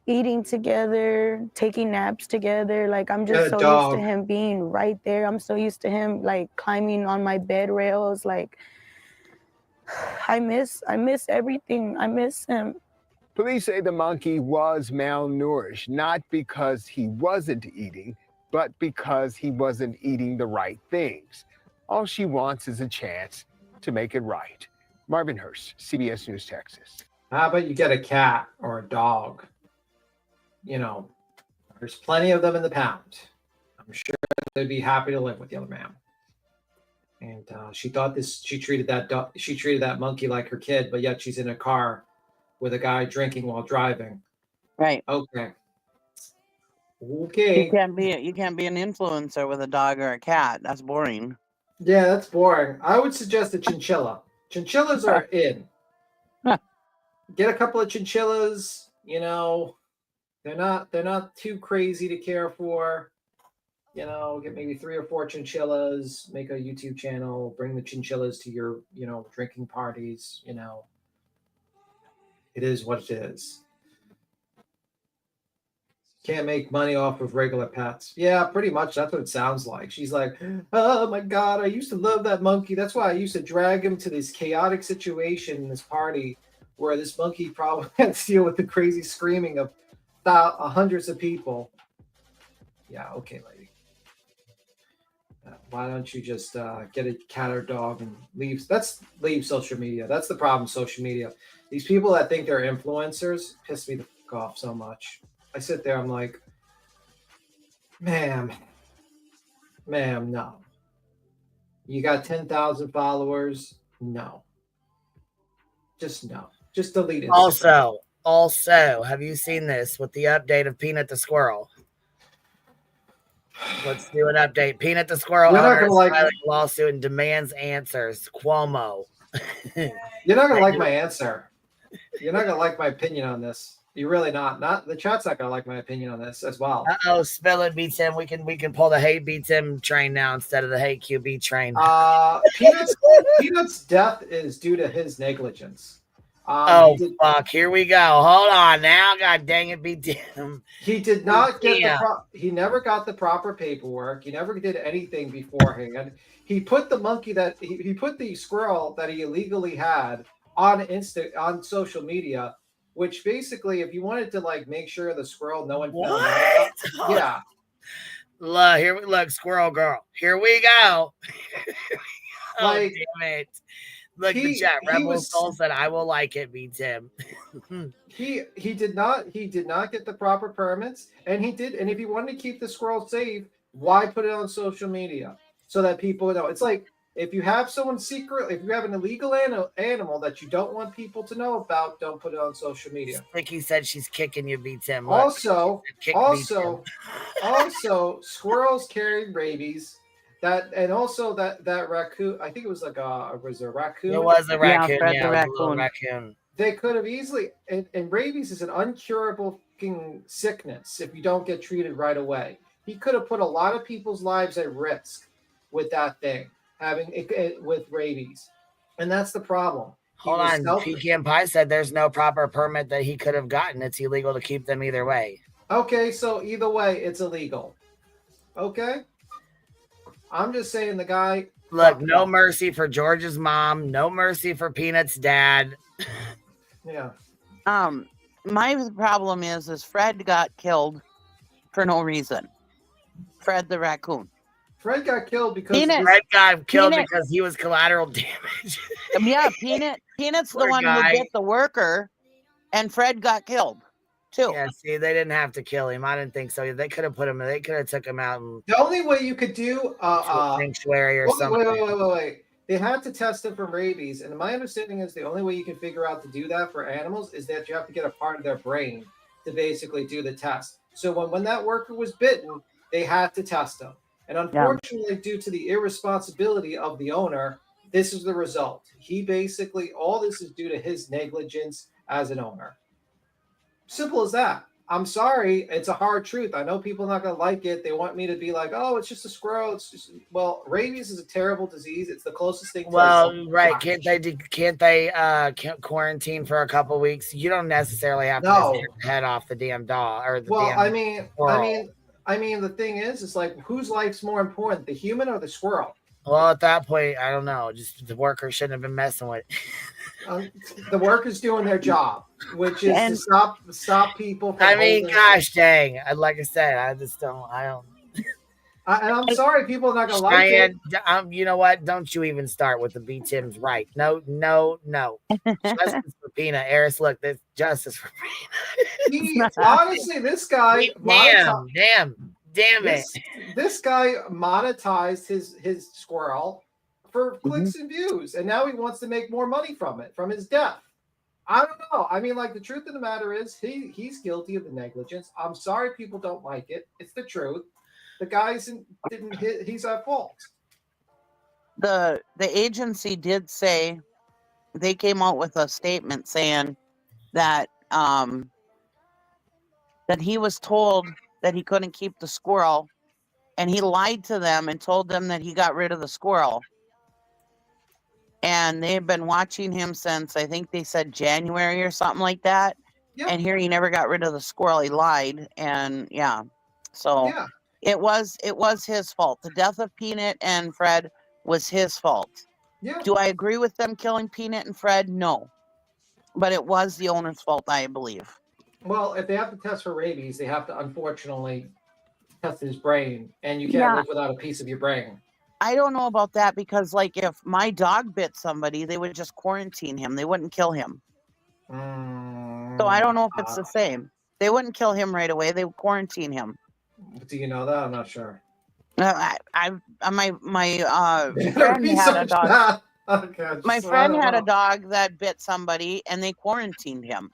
eating together, taking naps together. Like I'm just so used to him being right there. I'm so used to him like climbing on my bed rails. Like I miss everything. I miss him. Police say the monkey was malnourished, not because he wasn't eating, but because he wasn't eating the right things. All she wants is a chance to make it right. Marvin Hurst, CBS News, Texas. How about you get a cat or a dog? You know, there's plenty of them in the pound. I'm sure they'd be happy to live with the other man. And she treated that monkey like her kid, but yet she's in a car with a guy drinking while driving. Right. Okay. You can't be an influencer with a dog or a cat. That's boring. Yeah, that's boring. I would suggest a chinchilla. Chinchillas are in. Get a couple of chinchillas, you know, they're not too crazy to care for. You know, get maybe 3 or 4 chinchillas, make a YouTube channel, bring the chinchillas to your, you know, drinking parties, you know. It is what it is. Can't make money off of regular pets. Yeah, pretty much that's what it sounds like. She's like, oh my God, I used to love that monkey. That's why I used to drag him to this chaotic situation in this party where this monkey probably had to deal with the crazy screaming of hundreds of people. Yeah, okay, lady. Why don't you just get a cat or dog and leave social media. That's the problem with social media. These people that think they're influencers piss me the fuck off so much. I sit there, I'm like, ma'am, no. You got 10,000 followers? No. Just no. Just delete it. Also, have you seen this with the update of Peanut the Squirrel? Let's do an update. Peanut the Squirrel owner is filing a lawsuit and demands answers. Cuomo. You're not gonna like my answer. You're not gonna like my opinion on this. You're really not. Not the chat's not gonna like my opinion on this as well. Spill it beats him. We can pull the hate beats him train now instead of the hate QB train. Peanut's death is due to his negligence. Fuck! Here we go. Hold on now. God dang it, beat him. He did not get he never got the proper paperwork. He never did anything beforehand. He put the monkey he put the squirrel that he illegally had on social media, which basically, if you wanted to like make sure the squirrel no one found out about, yeah. Look, squirrel girl. Here we go. Like, damn it. Look, the chat. Rebel Soul said, "I will like it." Beats him. he did not get the proper permits, and he did. And if he wanted to keep the squirrel safe, why put it on social media so that people know? It's like if you have someone secret, if you have an illegal animal that you don't want people to know about, don't put it on social media. Vicky said she's kicking you. Beats him. Look, also, squirrels carry rabies. That raccoon. I think it was like a raccoon. It was a raccoon. Yeah, the raccoon. They could have easily. And rabies is an uncurable sickness if you don't get treated right away. He could have put a lot of people's lives at risk with that thing having it with rabies, and that's the problem. Hold on. Pecan Pie said there's no proper permit that he could have gotten. It's illegal to keep them either way. Okay, so either way, it's illegal. Okay. I'm just saying the guy. Look, no mercy for George's mom. No mercy for Peanut's dad. Yeah. My problem is Fred got killed for no reason. Fred the raccoon. Fred got killed because Peanut. Fred got killed Peanut. because he was collateral damage. Yeah, Peanut's the Poor one guy. who bit the worker, and Fred got killed too. Yeah, see, they didn't have to kill him. I didn't think so. They could have put him. They could have took him out and The only way you could do to a sanctuary or something. Wait. They had to test him for rabies, and my understanding is the only way you can figure out to do that for animals is that you have to get a part of their brain to basically do the test. So when that worker was bitten, they had to test him. And unfortunately, due to the irresponsibility of the owner, this is the result. He basically, all this is due to his negligence as an owner. Simple as that. I'm sorry. It's a hard truth. I know people are not going to like it. They want me to be like, oh, it's just a squirrel. It's just, well, rabies is a terrible disease. It's the closest thing to right. Can't they quarantine for a couple weeks? You don't necessarily have to just take the head off the damn dog or the damn I mean, the thing is, it's like, whose life's more important, the human or the squirrel? Well, at that point, I don't know. Just the worker shouldn't have been messing with it. The workers doing their job, which is to stop people from gosh dang. Like I said, I don't. And I'm sorry, people are not going to like it. You know what? Don't you even start with the B. Tim's right. No. Justice for Peanut. Eris, look, there's justice for Peanut. Honestly, this guy. Damn it. This guy monetized his squirrel for clicks and views, and now he wants to make more money from it, from his death. I don't know. I mean, like, the truth of the matter is he's guilty of the negligence. I'm sorry people don't like it. It's the truth. The guy's he's at fault. The agency did say, they came out with a statement saying that that he was told that he couldn't keep the squirrel, and he lied to them and told them that he got rid of the squirrel. And they've been watching him since, I think they said January or something like that. Yep. And here he never got rid of the squirrel. He lied, and so it was his fault. The death of Peanut and Fred was his fault. Yeah. Do I agree with them killing Peanut and Fred? No, but it was the owner's fault, I believe. Well, if they have to test for rabies, they have to unfortunately test his brain, and you can't live without a piece of your brain. I don't know about that, because, like, if my dog bit somebody, they would just quarantine him. They wouldn't kill him. So I don't know if it's the same. They wouldn't kill him right away. They would quarantine him. Do you know that? I'm not sure. My friend had a dog. My friend had a dog that bit somebody, and they quarantined him.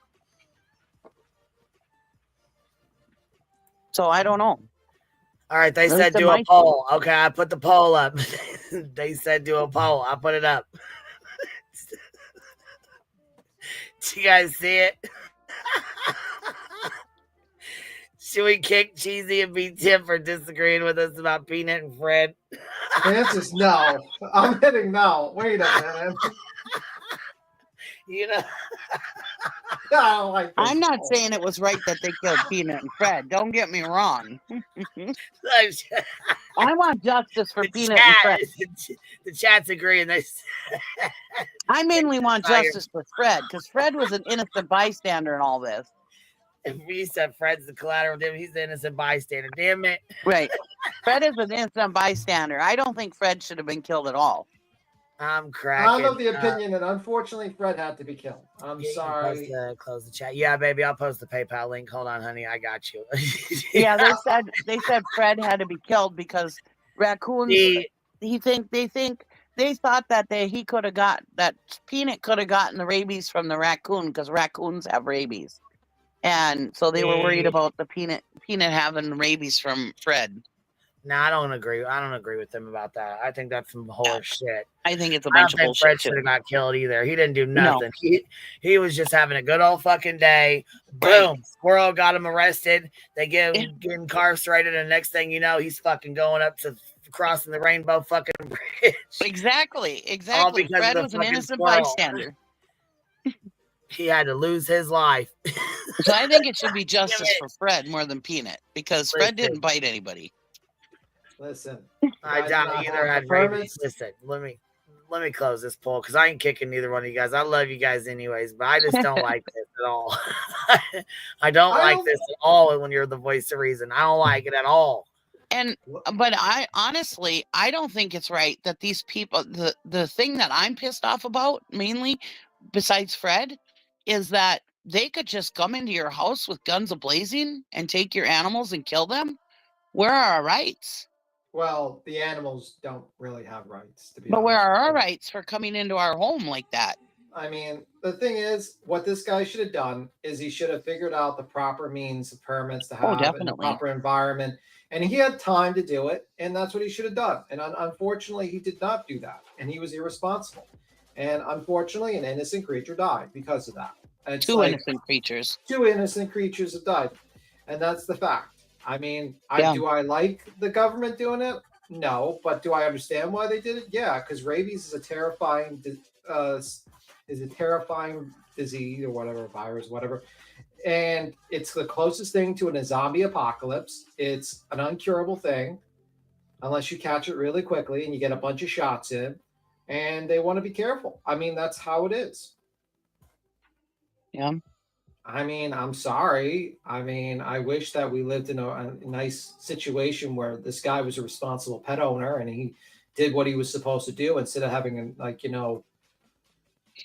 So I don't know. All right, they said do a poll. Okay, I put the poll up. They said do a poll. I put it up. Do you guys see it? Should we kick Cheesy and B. Tim for disagreeing with us about Peanut and Fred? The answer is no. I'm hitting no. Wait a minute. You know, I don't like this. I'm not saying it was right that they killed Peanut and Fred. Don't get me wrong. I want justice for Peanut and Fred. The chat's agreeing. I mainly want justice for Fred, because Fred was an innocent bystander in all this. If we said Fred's the collateral damage, he's the innocent bystander. Damn it. Right. Fred is an innocent bystander. I don't think Fred should have been killed at all. I'm cracking. I'm of the opinion that unfortunately Fred had to be killed. I'm sorry. Close the chat. Yeah, baby, I'll post the PayPal link. Hold on, honey. I got you. Yeah, they said Fred had to be killed because raccoons. They thought that he could have got that Peanut could have gotten the rabies from the raccoon, because raccoons have rabies, and so they were worried about the Peanut having rabies from Fred. No, I don't agree. I don't agree with them about that. I think that's some horse shit. I think it's a bunch of bullshit. Fred should have got killed either. He didn't do nothing. No. He was just having a good old fucking day. Boom. Squirrel got him arrested. They get incarcerated, and next thing you know, he's fucking going up to crossing the rainbow fucking bridge. Exactly. Fred was an innocent bystander. He had to lose his life. So I think it should be justice for Fred more than Peanut, because Fred didn't bite anybody. Listen, I doubt either had rabies. Listen, let me close this poll, because I ain't kicking neither one of you guys. I love you guys anyways, but I just don't like this at all. I don't like this at all when you're the voice of reason. I don't like it at all. And but I honestly, I don't think it's right that these people, the thing that I'm pissed off about mainly, besides Fred, is that they could just come into your house with guns a-blazing and take your animals and kill them. Where are our rights? Well, the animals don't really have rights, to be But where honest. are our rights for coming into our home like that? I mean, the thing is, what this guy should have done is he should have figured out the proper means of permits to Oh, have in the definitely. proper environment, and he had time to do it, and that's what he should have done. And unfortunately, he did not do that, and he was irresponsible. And unfortunately, an innocent creature died because of that. It's Two like innocent creatures. 2 innocent creatures have died, and that's the fact. I mean, Yeah. do I like the government doing it? No, but do I understand why they did it? Yeah, because rabies is a terrifying disease or whatever, virus, whatever. And it's the closest thing to a zombie apocalypse. It's an uncurable thing unless you catch it really quickly and you get a bunch of shots in. And they want to be careful. I mean, that's how it is. Yeah. I mean, I'm sorry. I mean, I wish that we lived in a nice situation where this guy was a responsible pet owner and he did what he was supposed to do instead of having, like, you know,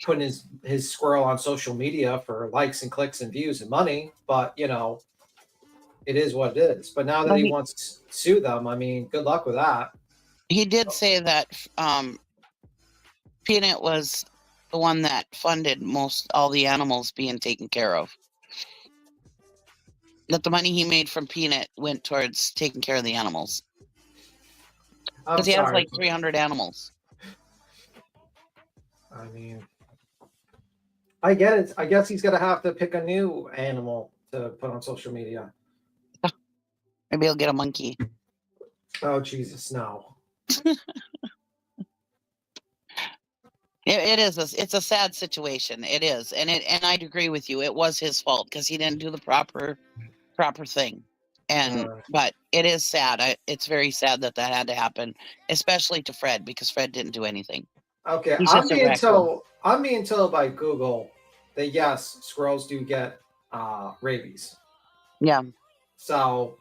putting his squirrel on social media for likes and clicks and views and money. But, you know, it is what it is. But now that Well, he wants to sue them, I mean, good luck with that. He did say that Peanut was the one that funded all the animals being taken care of. That the money he made from Peanut went towards taking care of the animals. Because he has like 300 animals. I mean, I get it. I guess he's going to have to pick a new animal to put on social media. Maybe he'll get a monkey. Oh, Jesus, no. It is. It's a sad situation. It is, and I'd agree with you. It was his fault because he didn't do the proper thing. And but it is sad. It's very sad that had to happen, especially to Fred because Fred didn't do anything. Okay, He's just a raccoon. I'm being told by Google that yes, squirrels do get rabies. Yeah. So.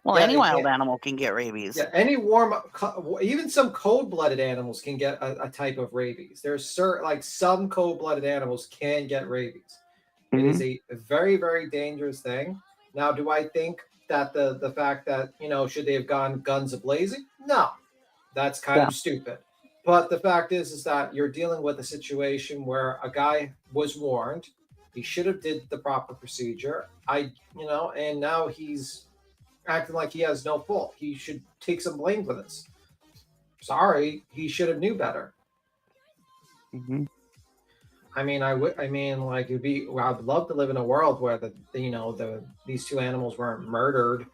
Well, any wild animal can get rabies. Yeah, any even some cold-blooded animals can get a type of rabies. There's some cold-blooded animals can get rabies. Mm-hmm. It is a very, very dangerous thing. Now, do I think that the fact that, you know, should they have gone guns a-blazing? No, that's kind of stupid. But the fact is that you're dealing with a situation where a guy was warned. He should have did the proper procedure. And now he's acting like he has no fault. He should take some blame for this. Sorry, he should have knew better. Mm-hmm. I mean, I'd love to live in a world where these 2 animals weren't murdered,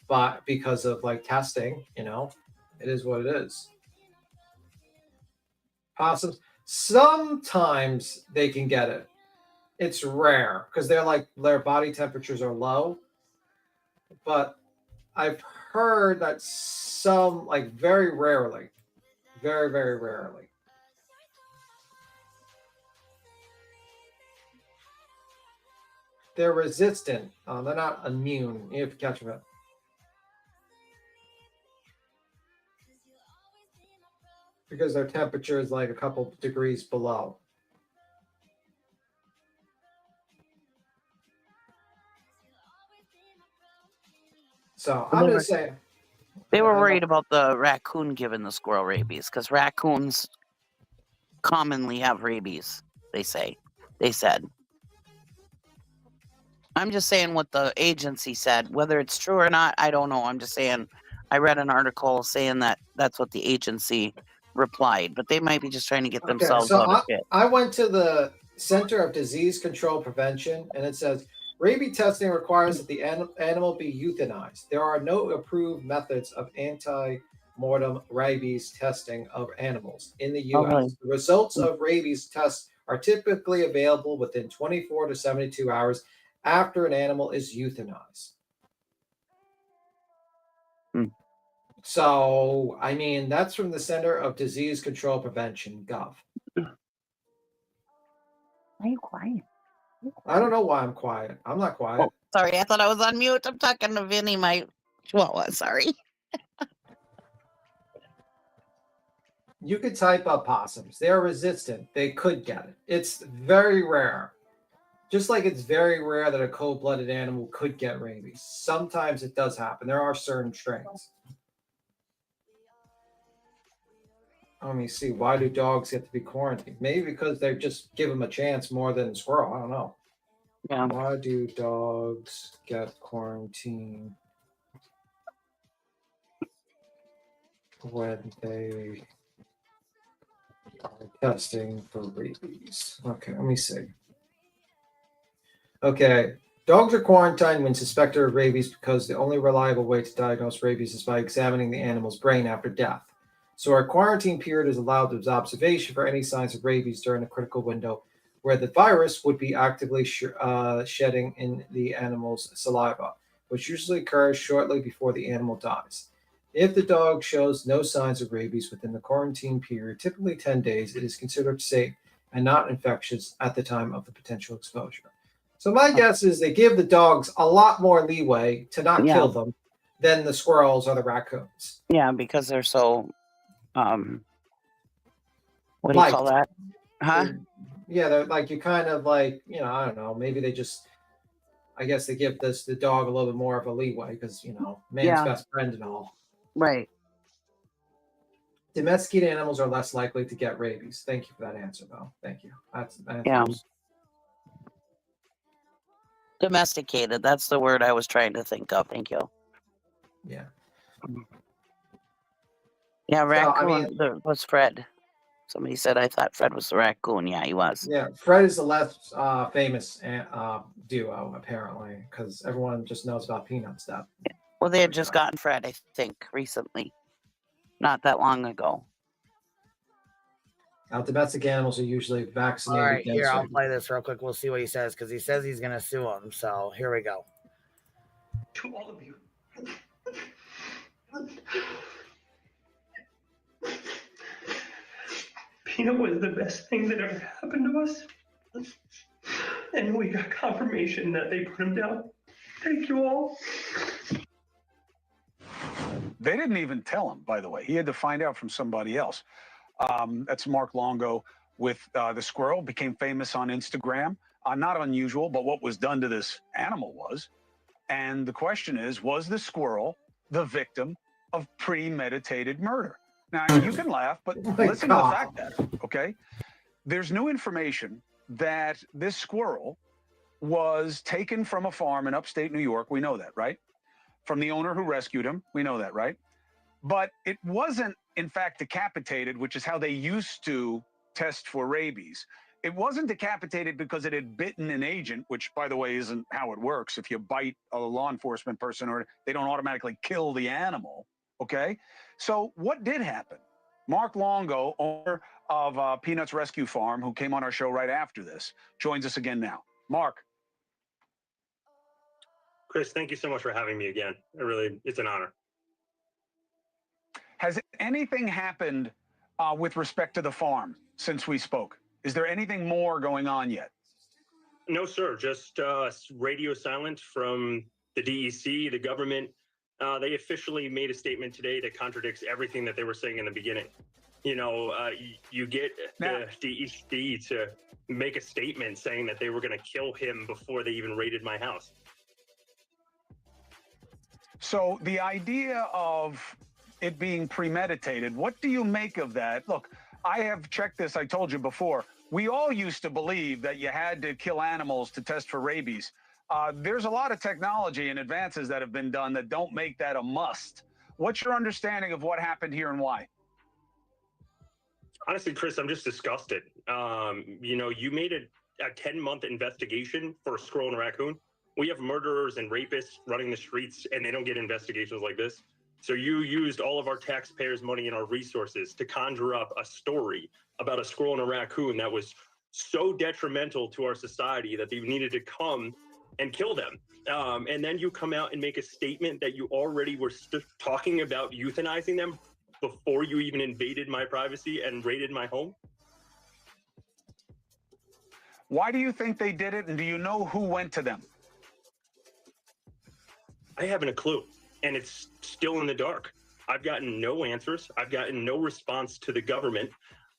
but because of like testing, you know, it is what it is. Possums, sometimes they can get it. It's rare because their body temperatures are low, but I've heard that some, like, very rarely, very, very rarely. They're resistant. They're not immune. You have to catch them. Because their temperature is like a couple degrees below. So I'm just saying. They were worried about the raccoon giving the squirrel rabies because raccoons commonly have rabies, they said. I'm just saying what the agency said. Whether it's true or not, I don't know. I'm just saying I read an article saying that that's what the agency replied, but they might be just trying to get themselves out of it. I went to the Center of Disease Control Prevention, and it says, rabies testing requires that the animal be euthanized. There are no approved methods of anti-mortem rabies testing of animals in the U.S. Okay. The results of rabies tests are typically available within 24 to 72 hours after an animal is euthanized. So, I mean, that's from the Center of Disease Control Prevention, Gov. Why are you quiet? I don't know why I'm quiet. I'm not quiet. Oh, sorry, I thought I was on mute. I'm talking to Vinny, my chihuahua. Sorry. You could type up possums. They're resistant. They could get it. It's very rare. Just like it's very rare that a cold-blooded animal could get rabies. Sometimes it does happen. There are certain strains. Let me see. Why do dogs get to be quarantined? Maybe because they just give them a chance more than a squirrel. I don't know. Yeah. Why do dogs get quarantined when they are testing for rabies? Okay, let me see. Okay, dogs are quarantined when suspected of rabies because the only reliable way to diagnose rabies is by examining the animal's brain after death. So our quarantine period is allowed as observation for any signs of rabies during a critical window where the virus would be actively shedding in the animal's saliva, which usually occurs shortly before the animal dies. If the dog shows no signs of rabies within the quarantine period, typically 10 days, it is considered safe and not infectious at the time of the potential exposure. So my guess is they give the dogs a lot more leeway to not kill them than the squirrels or the raccoons. Yeah, because they're so, what do you call that? Huh? They're like, you kind of like, I don't know, maybe they just, I guess they give the dog a little bit more of a leeway because, man's best friend and all. Right. Domesticated animals are less likely to get rabies. Thank you for that answer, though. Thank you. That helps. Domesticated. That's the word I was trying to think of. Thank you. Yeah. Yeah, raccoon So, I mean, was Fred. Somebody said I thought Fred was the raccoon. Yeah, he was. Yeah, Fred is the less famous duo, apparently, because everyone just knows about Peanut's death. Well, they had just gotten Fred, I think, recently. Not that long ago. Now, domestic animals are usually vaccinated. All right, here, I'll play this real quick. We'll see what he says, because he says he's going to sue him. So here we go. To all of you. Peanut was the best thing that ever happened to us. And we got confirmation that they put him down. Thank you all. They didn't even tell him, by the way. He had to find out from somebody else. That's Mark Longo with the squirrel, became famous on Instagram. Not unusual, but what was done to this animal was. And the question is, was the squirrel the victim of premeditated murder? Now, you can laugh, but listen to the fact that, okay? There's new information that this squirrel was taken from a farm in upstate New York. We know that, right? From the owner who rescued him. We know that, right? But it wasn't, in fact, decapitated, which is how they used to test for rabies. It wasn't decapitated because it had bitten an agent, which, by the way, isn't how it works. If you bite a law enforcement person, or they don't automatically kill the animal, okay? So what did happen? Mark Longo, owner of Peanuts Rescue Farm, who came on our show right after this, joins us again now. Mark. Chris, thank you so much for having me again. It's an honor. Has anything happened with respect to the farm since we spoke? Is there anything more going on yet? No, sir. Just radio silence from the DEC, the government. They officially made a statement today that contradicts everything that they were saying in the beginning. You get the DEC to make a statement saying that they were going to kill him before they even raided my house. So the idea of it being premeditated, what do you make of that? Look, I have checked this. I told you before. We all used to believe that you had to kill animals to test for rabies. There's a lot of technology and advances that have been done that don't make that a must. What's your understanding of what happened here and why? Honestly, Chris, I'm just disgusted. You made a 10-month investigation for a squirrel and a raccoon. We have murderers and rapists running the streets, and they don't get investigations like this. So you used all of our taxpayers' money and our resources to conjure up a story about a squirrel and a raccoon that was so detrimental to our society that they needed to come and kill them. And then you come out and make a statement that you already were talking about euthanizing them before you even invaded my privacy and raided my home. Why do you think they did it, and do you know who went to them? I haven't a clue, and it's still in the dark. I've gotten no answers. I've gotten no response to the government.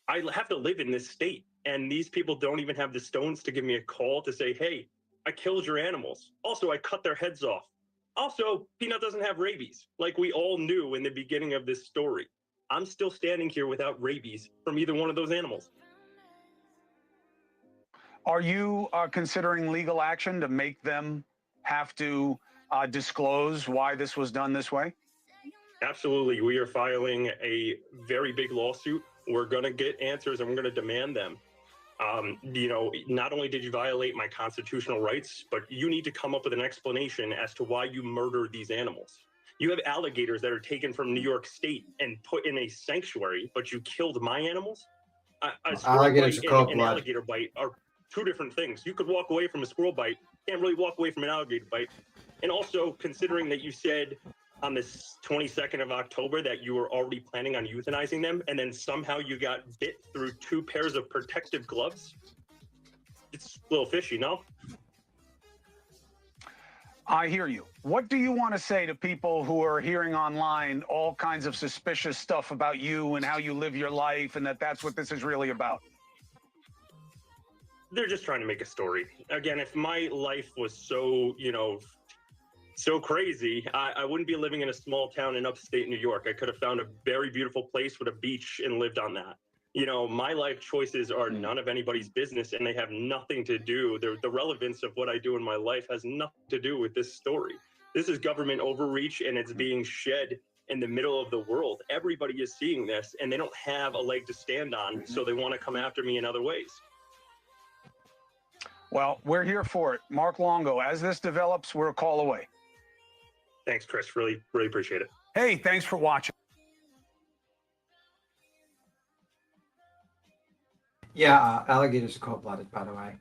I have to live in this state, and these people don't even have the stones to give me a call to say, hey, I killed your animals. Also, I cut their heads off. Also, Peanut doesn't have rabies, like we all knew in the beginning of this story. I'm still standing here without rabies from either one of those animals. Are you considering legal action to make them have to disclose why this was done this way? Absolutely. We are filing a very big lawsuit. We're going to get answers and we're going to demand them. You know, not only did you violate my constitutional rights, but you need to come up with an explanation as to why you murdered these animals. You have alligators that are taken from New York State and put in a sanctuary, but you killed my animals? A squirrel Alligators bite are cold and an blood. alligator bite are two different things. You could walk away from a squirrel bite, can't really walk away from an alligator bite. And also, considering that you said on the 22nd of October that you were already planning on euthanizing them, and then somehow you got bit through 2 pairs of protective gloves, it's a little fishy, no? I hear you. What do you want to say to people who are hearing online all kinds of suspicious stuff about you and how you live your life, and that that's what this is really about? They're just trying to make a story. Again, if my life was so, you know, so crazy, I wouldn't be living in a small town in upstate New York. I could have found a very beautiful place with a beach and lived on that. You know, my life choices are none of anybody's business, and they have nothing to do. The relevance of what I do in my life has nothing to do with this story. This is government overreach, and it's being shed in the middle of the world. Everybody is seeing this, and they don't have a leg to stand on, so they want to come after me in other ways. Well, we're here for it. Mark Longo, as this develops, we're a call away. Thanks, Chris. Really, really appreciate it. Hey, thanks for watching. Yeah, alligators are cold-blooded, by the way.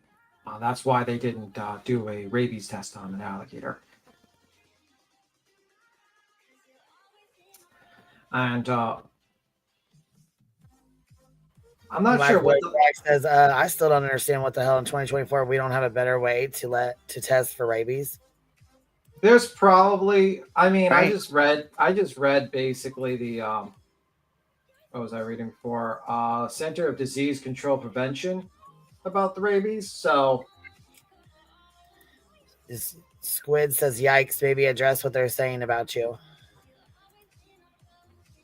That's why they didn't do a rabies test on an alligator. And I'm not sure what the... says. I still don't understand what the hell in 2024 we don't have a better way to test for rabies. There's probably, I mean, Right. I just read basically the what was I reading for? Center of Disease Control Prevention about the rabies. So This Squid says, "Yikes!" Maybe address what they're saying about you.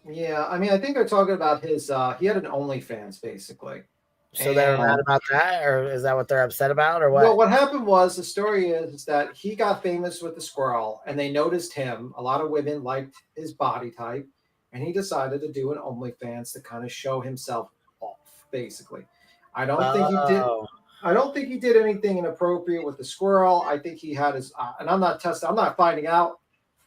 yeah, I mean, I think they're talking about his. He had an OnlyFans basically. So they're mad about that, or is that what they're upset about, or what? Well, what happened was the story is that he got famous with the squirrel, and they noticed him. A lot of women liked his body type, and he decided to do an OnlyFans to kind of show himself off. Basically, I don't think he did. I don't think he did anything inappropriate with the squirrel. I think he had his. And I'm not testing. I'm not finding out.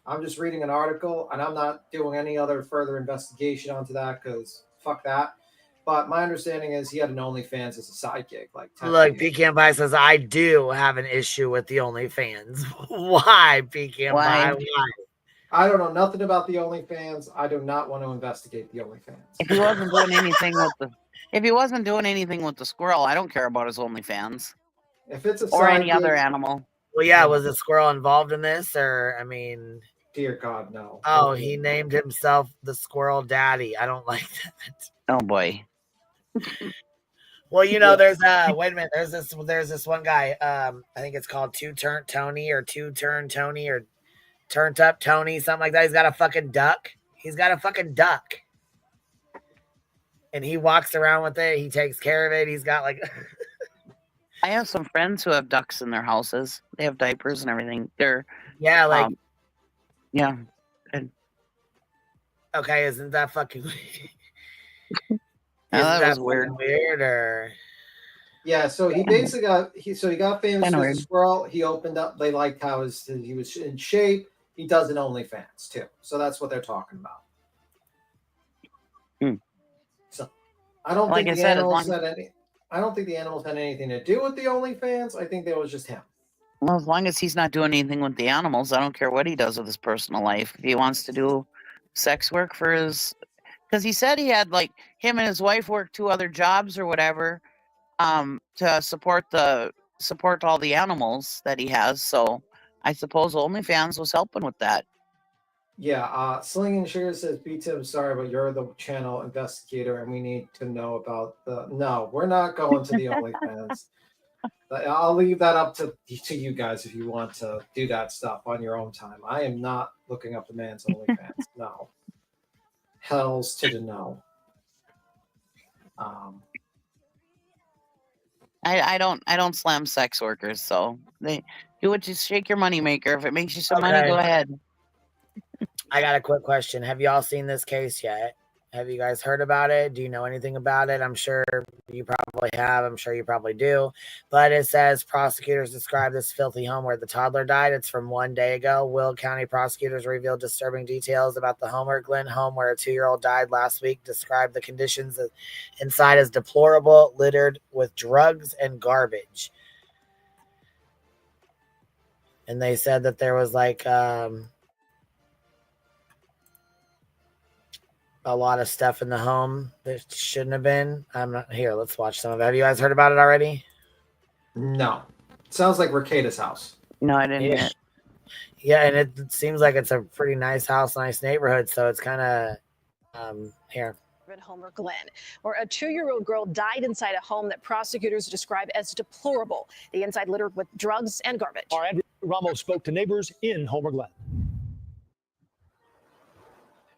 I'm just reading an article, and I'm not doing any other further investigation onto that because fuck that. But my understanding is he had an OnlyFans as a side gig. Like, Look, Pecan Pie says, "I do have an issue with the OnlyFans." Why, Pecan Pie? Why? I don't know nothing about the OnlyFans. I do not want to investigate the OnlyFans. If he wasn't doing anything with the, if he wasn't doing anything with the squirrel, I don't care about his OnlyFans. If it's a or side any other gig- animal. Well, yeah, was the squirrel involved in this, or I mean, dear God, no. Oh, he named himself the Squirrel Daddy. I don't like that. Oh boy. Well, you know, there's wait a minute, there's this one guy. I think it's called Two Turn Tony or Turned Up Tony, something like that. He's got a fucking duck. And he walks around with it. He takes care of it. He's got like I have some friends who have ducks in their houses. They have diapers and everything. They're yeah. And okay, isn't that fucking that was weird? Or yeah, so he basically got famous Kinda with weird. the squirrel. He opened up. They liked how he was in shape. He does an OnlyFans too, so that's what they're talking about. So I don't Like think I the said, as animals long- had any. I don't think the animals had anything to do with the OnlyFans. I think that was just him. Well, as long as he's not doing anything with the animals, I don't care what he does with his personal life. If he wants to do sex work for his, because he said he had like him and his wife worked 2 other jobs or whatever, to support all the animals that he has. So I suppose OnlyFans was helping with that. Yeah, Slinging Sugar says, B-Tip, sorry, but you're the channel investigator and we need to know about the... No, we're not going to the OnlyFans. I'll leave that up to you guys if you want to do that stuff on your own time. I am not looking up the man's OnlyFans. No. Hells to the no. I don't slam sex workers, so they do what you shake your money maker. If it makes you some money, Okay. go ahead. I got a quick question. Have y'all seen this case yet? Have you guys heard about it? Do you know anything about it? I'm sure you probably have. I'm sure you probably do. But it says prosecutors describe this filthy home where the toddler died. It's from 1 day ago. Will County prosecutors revealed disturbing details about the Homer Glen home where a 2-year-old died last week. Described the conditions inside as deplorable, littered with drugs and garbage. And they said that there was like... a lot of stuff in the home that shouldn't have been. I'm not here. Let's watch some of it. Have you guys heard about it already? No. Sounds like Ricada's house. No, I didn't hear it. Yeah, and it seems like it's a pretty nice house, nice neighborhood. So it's kind of here. Homer Glen, where a 2-year-old girl died inside a home that prosecutors describe as deplorable. The inside littered with drugs and garbage. Our Andrew Ramos spoke to neighbors in Homer Glen.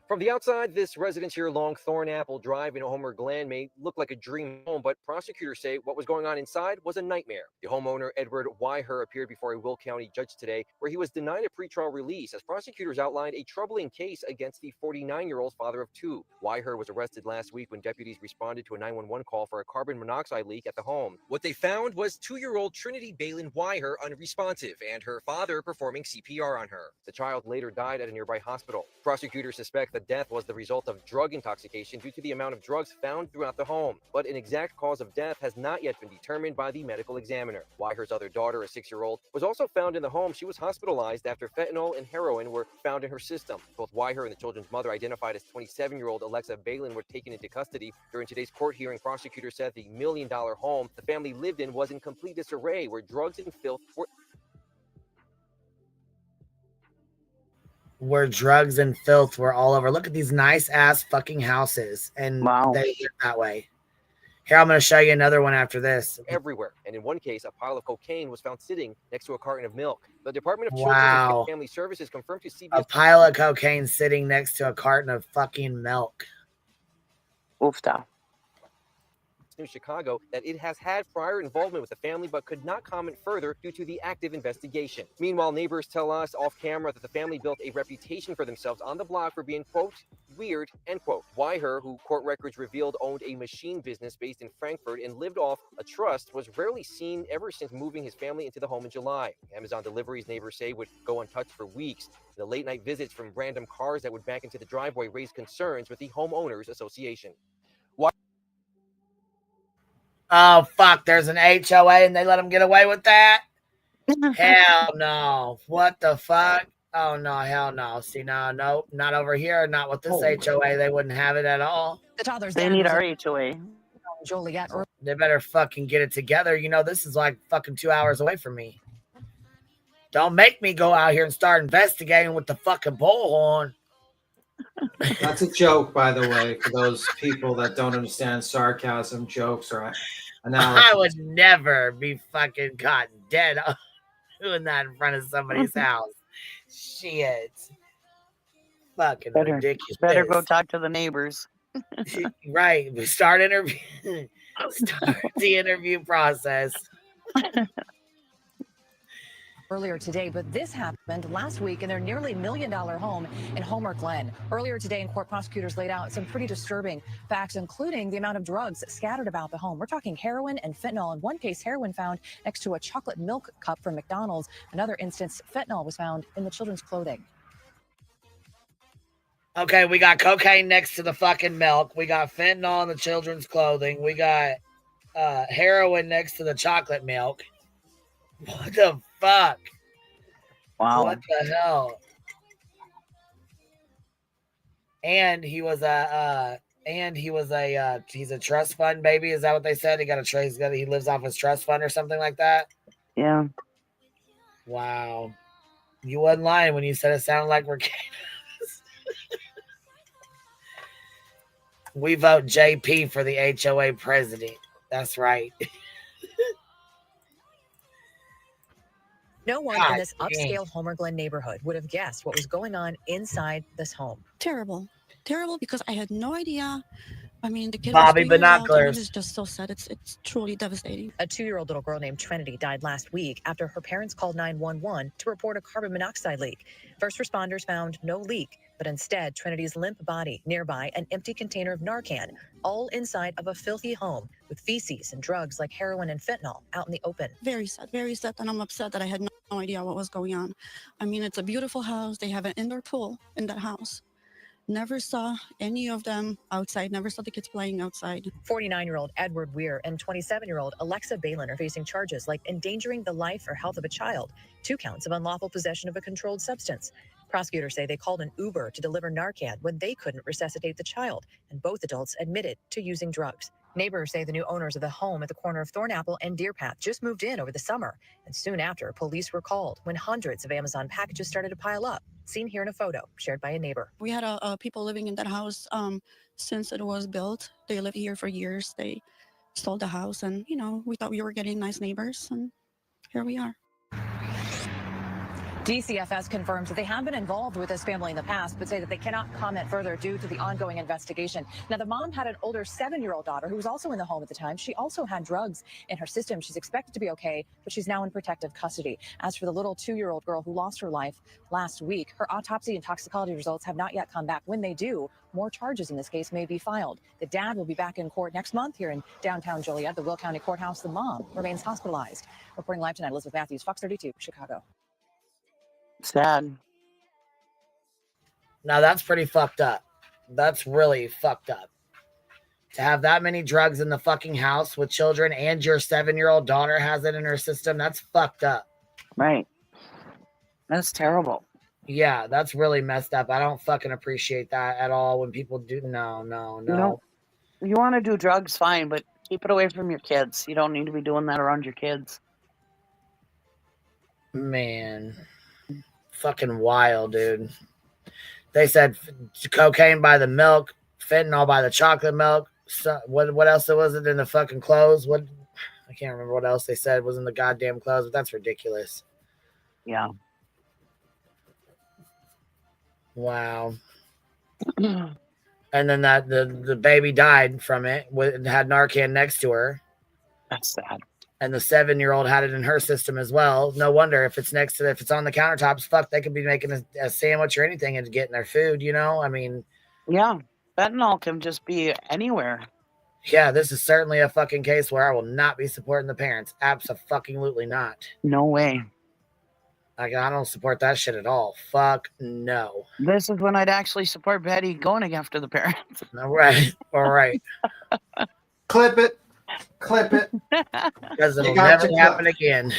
From the outside, this residence here along Thornapple Drive in Homer Glen may look like a dream home, but prosecutors say what was going on inside was a nightmare. The homeowner, Edward Weiher, appeared before a Will County judge today, where he was denied a pretrial release as prosecutors outlined a troubling case against the 49-year-old father of 2. Weiher was arrested last week when deputies responded to a 911 call for a carbon monoxide leak at the home. What they found was 2-year-old Trinity Balin Weiher unresponsive and her father performing CPR on her. The child later died at a nearby hospital. Prosecutors suspect the death was the result of drug intoxication due to the amount of drugs found throughout the home, but an exact cause of death has not yet been determined by the medical examiner. Weiher's other daughter, a 6-year-old, was also found in the home. She was hospitalized after fentanyl and heroin were found in her system. Both Weiher and the children's mother, identified as 27-year-old Alexa Balin, were taken into custody. During today's court hearing, prosecutors said the $1 million home the family lived in was in complete disarray, where drugs and filth were where drugs and filth were all over. Look at these nice ass fucking houses, and they live that way. Here, I'm going to show you another one after this. Everywhere, and in one case, a pile of cocaine was found sitting next to a carton of milk. The Department of Children and Family Services confirmed to CBS a pile of cocaine sitting next to a carton of fucking milk. Oofta. News Chicago that it has had prior involvement with the family but could not comment further due to the active investigation. Meanwhile, neighbors tell us off camera that the family built a reputation for themselves on the block for being, quote, weird, end quote. Weiher, who court records revealed owned a machine business based in Frankfurt and lived off a trust, was rarely seen ever since moving his family into the home in July. Amazon deliveries, neighbors say, would go untouched for weeks. The late night visits from random cars that would back into the driveway raised concerns with the Homeowners Association. Oh, fuck, there's an HOA and they let them get away with that? Hell no. What the fuck? Oh, no, hell no. See, no, not over here. Not with this HOA. They wouldn't have it at all. The toddler's They need our HOA. Joliet. They better fucking get it together. You know, this is like fucking 2 hours away from me. Don't make me go out here and start investigating with the fucking bullhorn. That's a joke, by the way, for those people that don't understand sarcasm, jokes, or analysis. I would never be fucking caught dead doing that in front of somebody's house. Shit. Fucking ridiculous. Better go talk to the neighbors. Right. Start the interview process. Earlier today, but this happened last week in their nearly $1 million home in Homer Glen. Earlier today in court, prosecutors laid out some pretty disturbing facts, including the amount of drugs scattered about the home. We're talking heroin and fentanyl. In one case, heroin found next to a chocolate milk cup from McDonald's. Another instance, fentanyl was found in the children's clothing. Okay, we got cocaine next to the fucking milk. We got fentanyl in the children's clothing. We got heroin next to the chocolate milk. What the fuck? Wow. What the hell? And he's a trust fund baby. Is that what they said? He lives off his trust fund or something like that? Yeah. Wow. You wasn't lying when you said it sounded like Ricada's. We vote JP for the HOA president. That's right. No one God in this dang. upscale Homer Glen neighborhood would have guessed what was going on inside this home. Terrible. Terrible because I had no idea. I mean, the kid Bobby was 2 years old. I mean, Binoculars. it's just so sad. It's truly devastating. A 2-year-old little girl named Trinity died last week after her parents called 911 to report a carbon monoxide leak. First responders found no leak, but instead Trinity's limp body nearby an empty container of Narcan, all inside of a filthy home with feces and drugs like heroin and fentanyl out in the open. Very sad, and I'm upset that I had no idea what was going on. I mean, it's a beautiful house. They have an indoor pool in that house. Never saw any of them outside, never saw the kids playing outside. 49-year-old Edward Weir and 27-year-old Alexa Balin are facing charges like endangering the life or health of a child, 2 counts of unlawful possession of a controlled substance. Prosecutors say they called an Uber to deliver Narcan when they couldn't resuscitate the child, and both adults admitted to using drugs. Neighbors say the new owners of the home at the corner of Thornapple and Deer Path just moved in over the summer, and soon after, police were called when hundreds of Amazon packages started to pile up. Seen here in a photo shared by a neighbor. We had people living in that house since it was built. They lived here for years. They sold the house, and we thought we were getting nice neighbors, and here we are. DCFS confirms that they have been involved with this family in the past, but say that they cannot comment further due to the ongoing investigation. Now, the mom had an older 7-year-old daughter who was also in the home at the time. She also had drugs in her system. She's expected to be okay, but she's now in protective custody. As for the little 2-year-old girl who lost her life last week, her autopsy and toxicology results have not yet come back. When they do, more charges in this case may be filed. The dad will be back in court next month here in downtown Joliet, the Will County Courthouse. The mom remains hospitalized. Reporting live tonight, Elizabeth Matthews, Fox 32, Chicago. Sad. Now that's pretty fucked up. That's really fucked up. To have that many drugs in the fucking house with children and your 7-year-old daughter has it in her system, that's fucked up. Right. That's terrible. Yeah, that's really messed up. I don't fucking appreciate that at all when people do. No. You want to do drugs, fine, but keep it away from your kids. You don't need to be doing that around your kids. Man. Fucking wild, dude. They said cocaine by the milk, fentanyl by the chocolate milk. So, what else was it in the fucking clothes? What I can't remember what else they said was in the goddamn clothes, but that's ridiculous. Yeah. Wow. And then that the baby died from it. Had Narcan next to her. That's sad. And the 7-year-old had it in her system as well. No wonder if it's if it's on the countertops, fuck, they could be making a sandwich or anything and getting their food, I mean. Yeah. Fentanyl can just be anywhere. Yeah, this is certainly a fucking case where I will not be supporting the parents. Absolutely not. No way. Like, I don't support that shit at all. Fuck no. This is when I'd actually support Betty going after the parents. All right. All right. Clip it. Because it'll never happen again.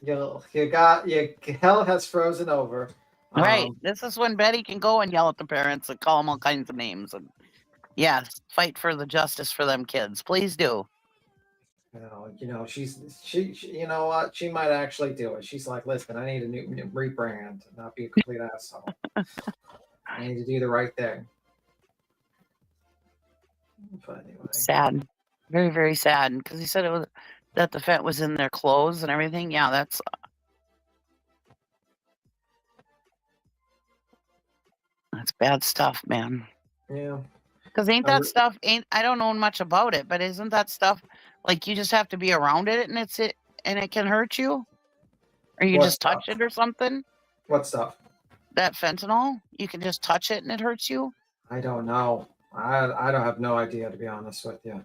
Hell has frozen over. Right. This is when Betty can go and yell at the parents and call them all kinds of names. And fight for the justice for them kids. Please do. She you know what? She might actually do it. She's like, listen, I need a new rebrand, not be a complete asshole. I need to do the right thing. But anyway. Sad. Very, very sad. Because he said it was that the fent was in their clothes and everything. Yeah, that's bad stuff, man. Yeah. Because I don't know much about it, but isn't that stuff like you just have to be around it and it can hurt you? Or you just touch it or something? What stuff? That fentanyl? You can just touch it and it hurts you? I don't know. I don't have no idea, to be honest with you.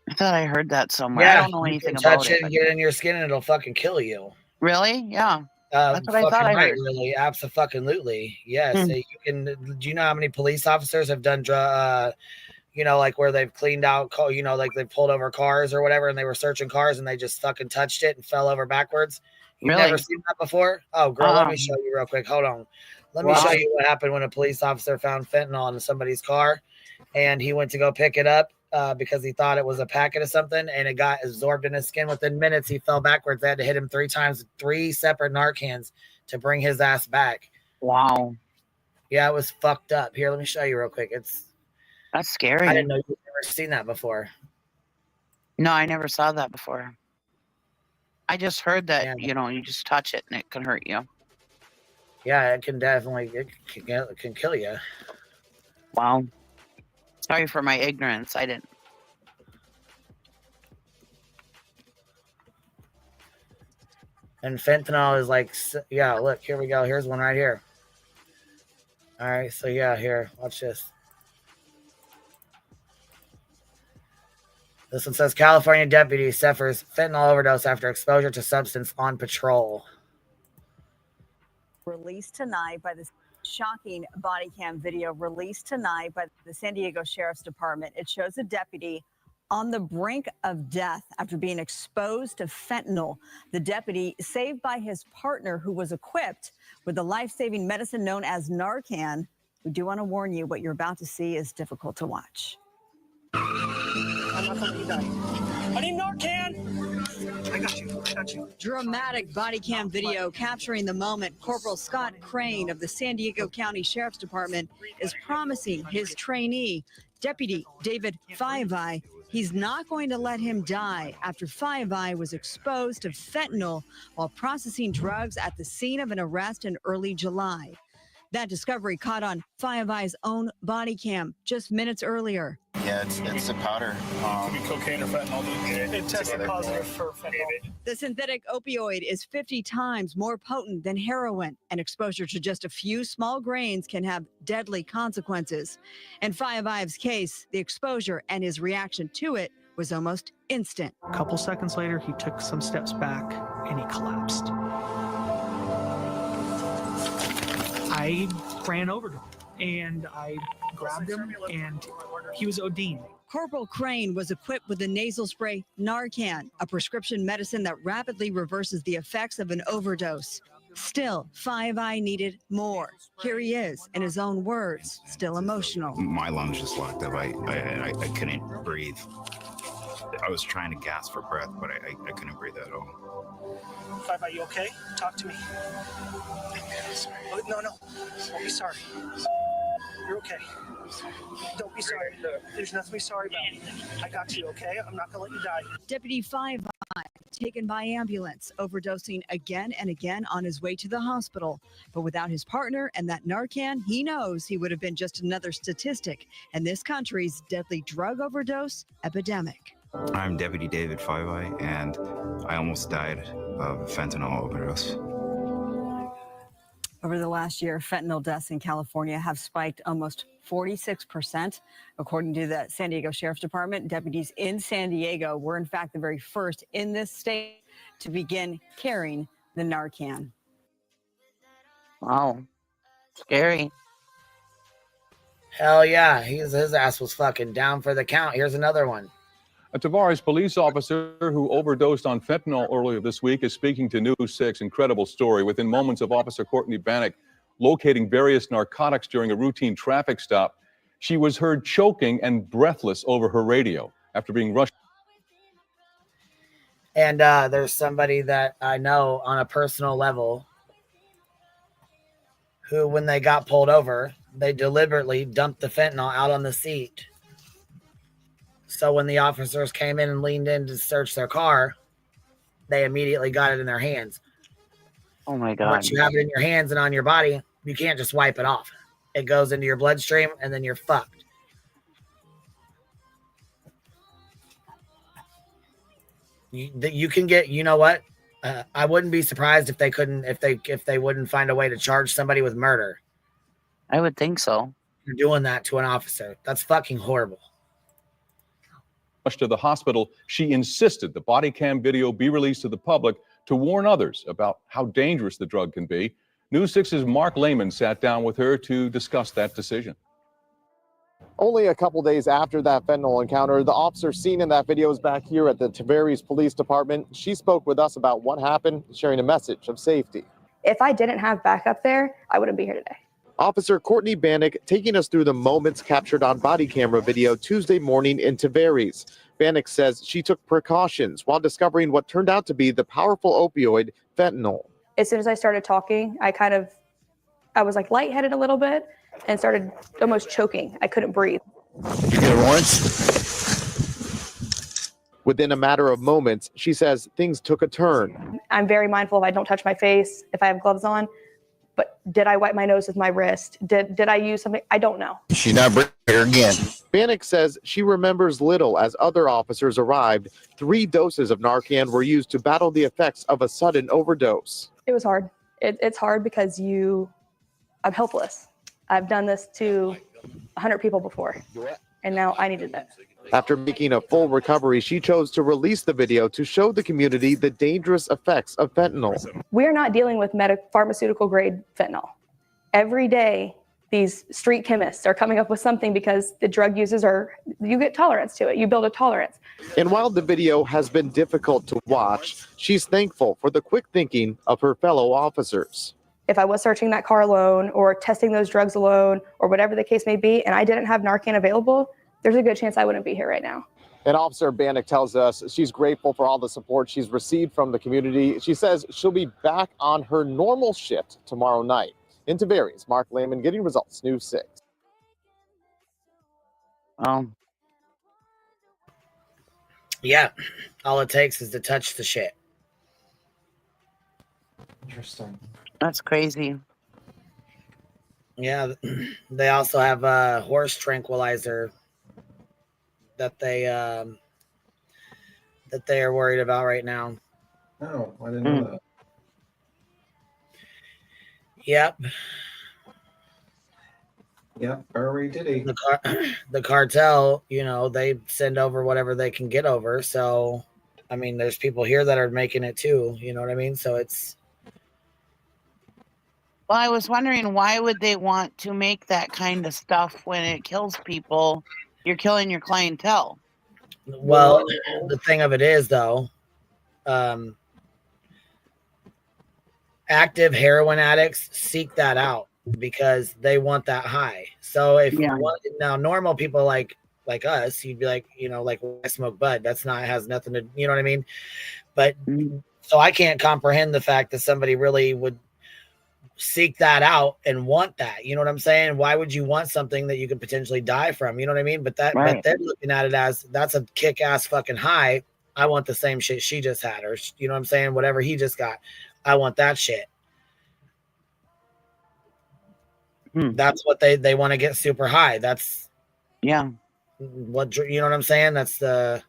I thought I heard that somewhere. Yeah, I don't know anything you about touch it. it and get it in your skin and it'll fucking kill you. Really? Yeah. That's what I thought I heard. Really, absolutely. Yes. You can. Do you know how many police officers have done like where they've cleaned out, like they've pulled over cars or whatever, and they were searching cars and they just fucking touched it and fell over backwards? You've Really? never seen that before? Oh, girl, let me show you real quick. Hold on. Let me show you what happened when a police officer found fentanyl in somebody's car, and he went to go pick it up because he thought it was a packet of something, and it got absorbed in his skin. Within minutes, he fell backwards. They had to hit him 3 times, 3 separate Narcans to bring his ass back. Wow. Yeah, it was fucked up. Here, let me show you real quick. That's scary. I didn't know you'd ever seen that before. No, I never saw that before. I just heard that, Yeah. you just touch it and it can hurt you. Yeah, it can definitely it can kill you. Wow. Sorry for my ignorance. I didn't. And fentanyl is like, yeah, look, here we go. Here's one right here. All right, so yeah, here, watch this. This one says California deputy suffers fentanyl overdose after exposure to substance on patrol. Released tonight by the shocking body cam video released tonight by the San Diego Sheriff's Department. It shows a deputy on the brink of death after being exposed to fentanyl. The deputy saved by his partner who was equipped with the life-saving medicine known as Narcan. We do want to warn you, what you're about to see is difficult to watch. I'm not gonna let you die. I need Narcan! I got you. Dramatic body cam video capturing the moment Corporal Scott Crane of the San Diego County Sheriff's Department is promising his trainee, Deputy David Five-Eye, he's not going to let him die after Five-Eye was exposed to fentanyl while processing drugs at the scene of an arrest in early July. That discovery caught on Five-Eye's own body cam just minutes earlier. Yeah, it's a powder. Could be cocaine or fentanyl. It tested positive for fentanyl. The synthetic opioid is 50 times more potent than heroin, and exposure to just a few small grains can have deadly consequences. In Five-Eye's case, the exposure and his reaction to it was almost instant. A couple seconds later, he took some steps back and he collapsed. I ran over to him and I grabbed him and he was ODing. Corporal Crane was equipped with the nasal spray Narcan, a prescription medicine that rapidly reverses the effects of an overdose. Still, Five-Eye needed more. Here he is, in his own words, still emotional. My lungs just locked up. I couldn't breathe. I was trying to gasp for breath, but I couldn't breathe at all. Five-Eye, you okay? Talk to me. Oh, no. Don't be sorry. You're okay. Don't be sorry. There's nothing to be sorry about. I got you, okay? I'm not going to let you die. Deputy Five-Eye taken by ambulance, overdosing again and again on his way to the hospital. But without his partner and that Narcan, he knows he would have been just another statistic in this country's deadly drug overdose epidemic. I'm Deputy David Five-Eye, and I almost died of a fentanyl overdose. Over the last year, fentanyl deaths in California have spiked almost 46%. According to the San Diego Sheriff's Department, deputies in San Diego were in fact the very first in this state to begin carrying the Narcan. Wow. Scary. Hell yeah, his ass was fucking down for the count. Here's another one. A Tavares police officer who overdosed on fentanyl earlier this week is speaking to News 6. Incredible story. Within moments of Officer Courtney Bannock locating various narcotics during a routine traffic stop, she was heard choking and breathless over her radio after being rushed. And there's somebody that I know on a personal level who, when they got pulled over, they deliberately dumped the fentanyl out on the seat. So when the officers came in and leaned in to search their car, they immediately got it in their hands. Oh my God. Once you have it in your hands and on your body, you can't just wipe it off. It goes into your bloodstream and then you're fucked. You can get, you know what? I wouldn't be surprised if they wouldn't find a way to charge somebody with murder. I would think so. You're doing that to an officer. That's fucking horrible. To the hospital, she insisted the body cam video be released to the public to warn others about how dangerous the drug can be. News 6's Mark Lehman sat down with her to discuss that decision. Only a couple days after that fentanyl encounter, the officer seen in that video is back here at the Tavares Police Department. She spoke with us about what happened, sharing a message of safety. If I didn't have backup there, I wouldn't be here today. Officer Courtney Bannock taking us through the moments captured on body camera video Tuesday morning in Tavares. Bannock says she took precautions while discovering what turned out to be the powerful opioid fentanyl. As soon as I started talking, I was like lightheaded a little bit and started almost choking. I couldn't breathe. Did you get a warrant? Within a matter of moments, she says things took a turn. I'm very mindful if I don't touch my face, if I have gloves on. But did I wipe my nose with my wrist? Did I use something? I don't know. She's not bringing her again. Bannock says she remembers little as other officers arrived. 3 doses of Narcan were used to battle the effects of a sudden overdose. It was hard. It's hard because I'm helpless. I've done this to 100 people before, and now I needed that. After making a full recovery, she chose to release the video to show the community the dangerous effects of fentanyl. We are not dealing with pharmaceutical grade fentanyl. Every day, these street chemists are coming up with something because the drug users you get tolerance to it. You build a tolerance. And while the video has been difficult to watch, she's thankful for the quick thinking of her fellow officers. If I was searching that car alone or testing those drugs alone or whatever the case may be, and I didn't have Narcan available, there's a good chance I wouldn't be here right now. And Officer Bannock tells us she's grateful for all the support she's received from the community. She says she'll be back on her normal shift tomorrow night. In Tavares, Mark Lehman, Getting Results, News 6. Yeah, all it takes is to touch the shit. Interesting. That's crazy. Yeah, they also have a horse tranquilizer that they are worried about right now. Oh, I didn't know that. Yep. Yep, Barry Diddy. The cartel, they send over whatever they can get over. So, I mean, there's people here that are making it too. You know what I mean? So it's. Well, I was wondering, why would they want to make that kind of stuff when it kills people? You're killing your clientele. Well, the thing of it is, though, active heroin addicts seek that out because they want that high. So if now normal people like us, you'd be like, like I smoke bud. That's not has nothing to, you know what I mean? But so I can't comprehend the fact that somebody really would seek that out and want that. You know what I'm saying? Why would you want something that you could potentially die from? You know what I mean? But but they're looking at it as that's a kick-ass fucking high. I want the same shit she just had, or you know what I'm saying? Whatever he just got, I want that shit. That's what they want to get super high. That's what, you know what I'm saying? That's the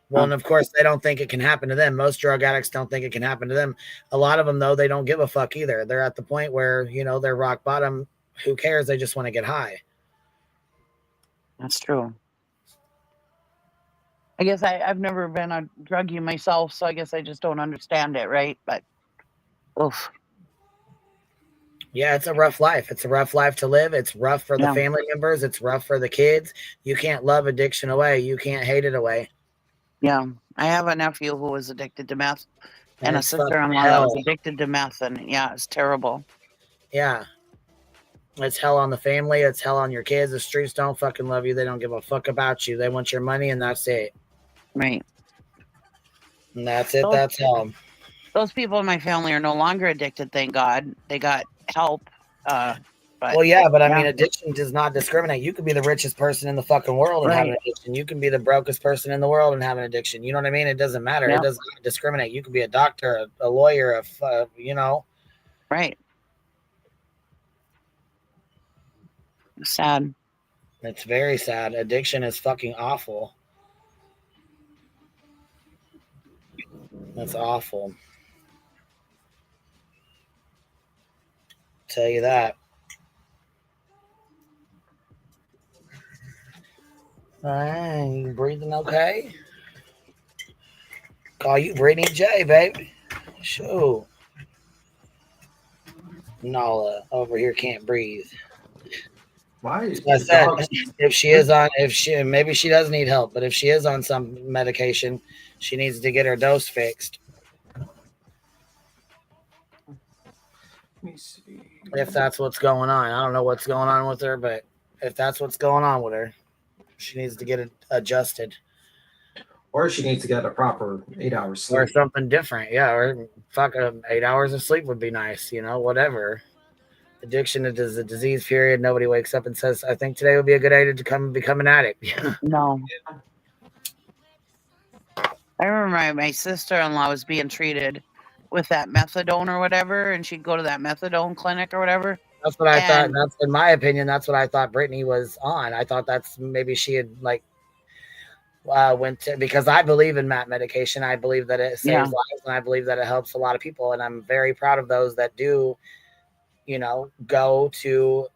well, and of course they don't think it can happen to them. Most drug addicts don't think it can happen to them. A lot of them, though, they don't give a fuck either. They're at the point where, they're rock bottom. Who cares? They just want to get high. That's true. I guess I've never been a druggie myself, so I guess I just don't understand it, right? But, oof. Yeah, it's a rough life. It's a rough life to live. It's rough for the family members. It's rough for the kids. You can't love addiction away. You can't hate it away. Yeah, I have a nephew who was addicted to meth, and a it's sister-in-law that was addicted to meth, and it's terrible. Yeah. It's hell on the family. It's hell on your kids. The streets don't fucking love you. They don't give a fuck about you. They want your money, and that's it. Right. And that's it. That's all. Those people in my family are no longer addicted, thank God. They got help. But I mean, addiction does not discriminate. You could be the richest person in the fucking world and have an addiction. You can be the brokest person in the world and have an addiction. You know what I mean? It doesn't matter. It doesn't discriminate. You could be a doctor, a lawyer, Right. Sad. It's very sad. Addiction is fucking awful. That's awful. Tell you that. All right, you breathing okay? Call you Brittany J, baby. Sure. Nala over here can't breathe. Why? I said maybe she does need help, but if she is on some medication, she needs to get her dose fixed. Let me see. If that's what's going on. I don't know what's going on with her, but if that's what's going on with her, she needs to get it adjusted. Or she needs to get a proper 8 hours sleep. Or something different. Yeah, or fuck 8 hours of sleep would be nice, whatever. Addiction is a disease, period. Nobody wakes up and says, I think today would be a good day to become an addict. No. I remember my sister-in-law was being treated with that methadone or whatever, and she'd go to that methadone clinic or whatever. That's what I thought. And That's, in my opinion, that's what I thought Brittany was on. I thought that's maybe she had like went to, because I believe in MAT medication. I believe that it saves lives, and I believe that it helps a lot of people. And I'm very proud of those that do, you know, go to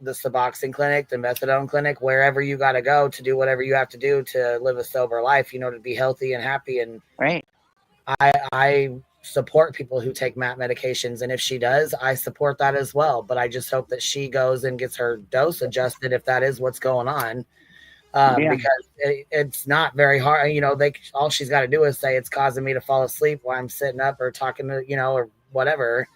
the Suboxone clinic, the methadone clinic, wherever you got to go to do whatever you have to do to live a sober life, you know, to be healthy and happy. And right. I support people who take MAT medications. And if she does, I support that as well. But I just hope that she goes and gets her dose adjusted if that is what's going on. Because it's not very hard. You know, all she's got to do is say it's causing me to fall asleep while I'm sitting up or talking to, you know, or whatever.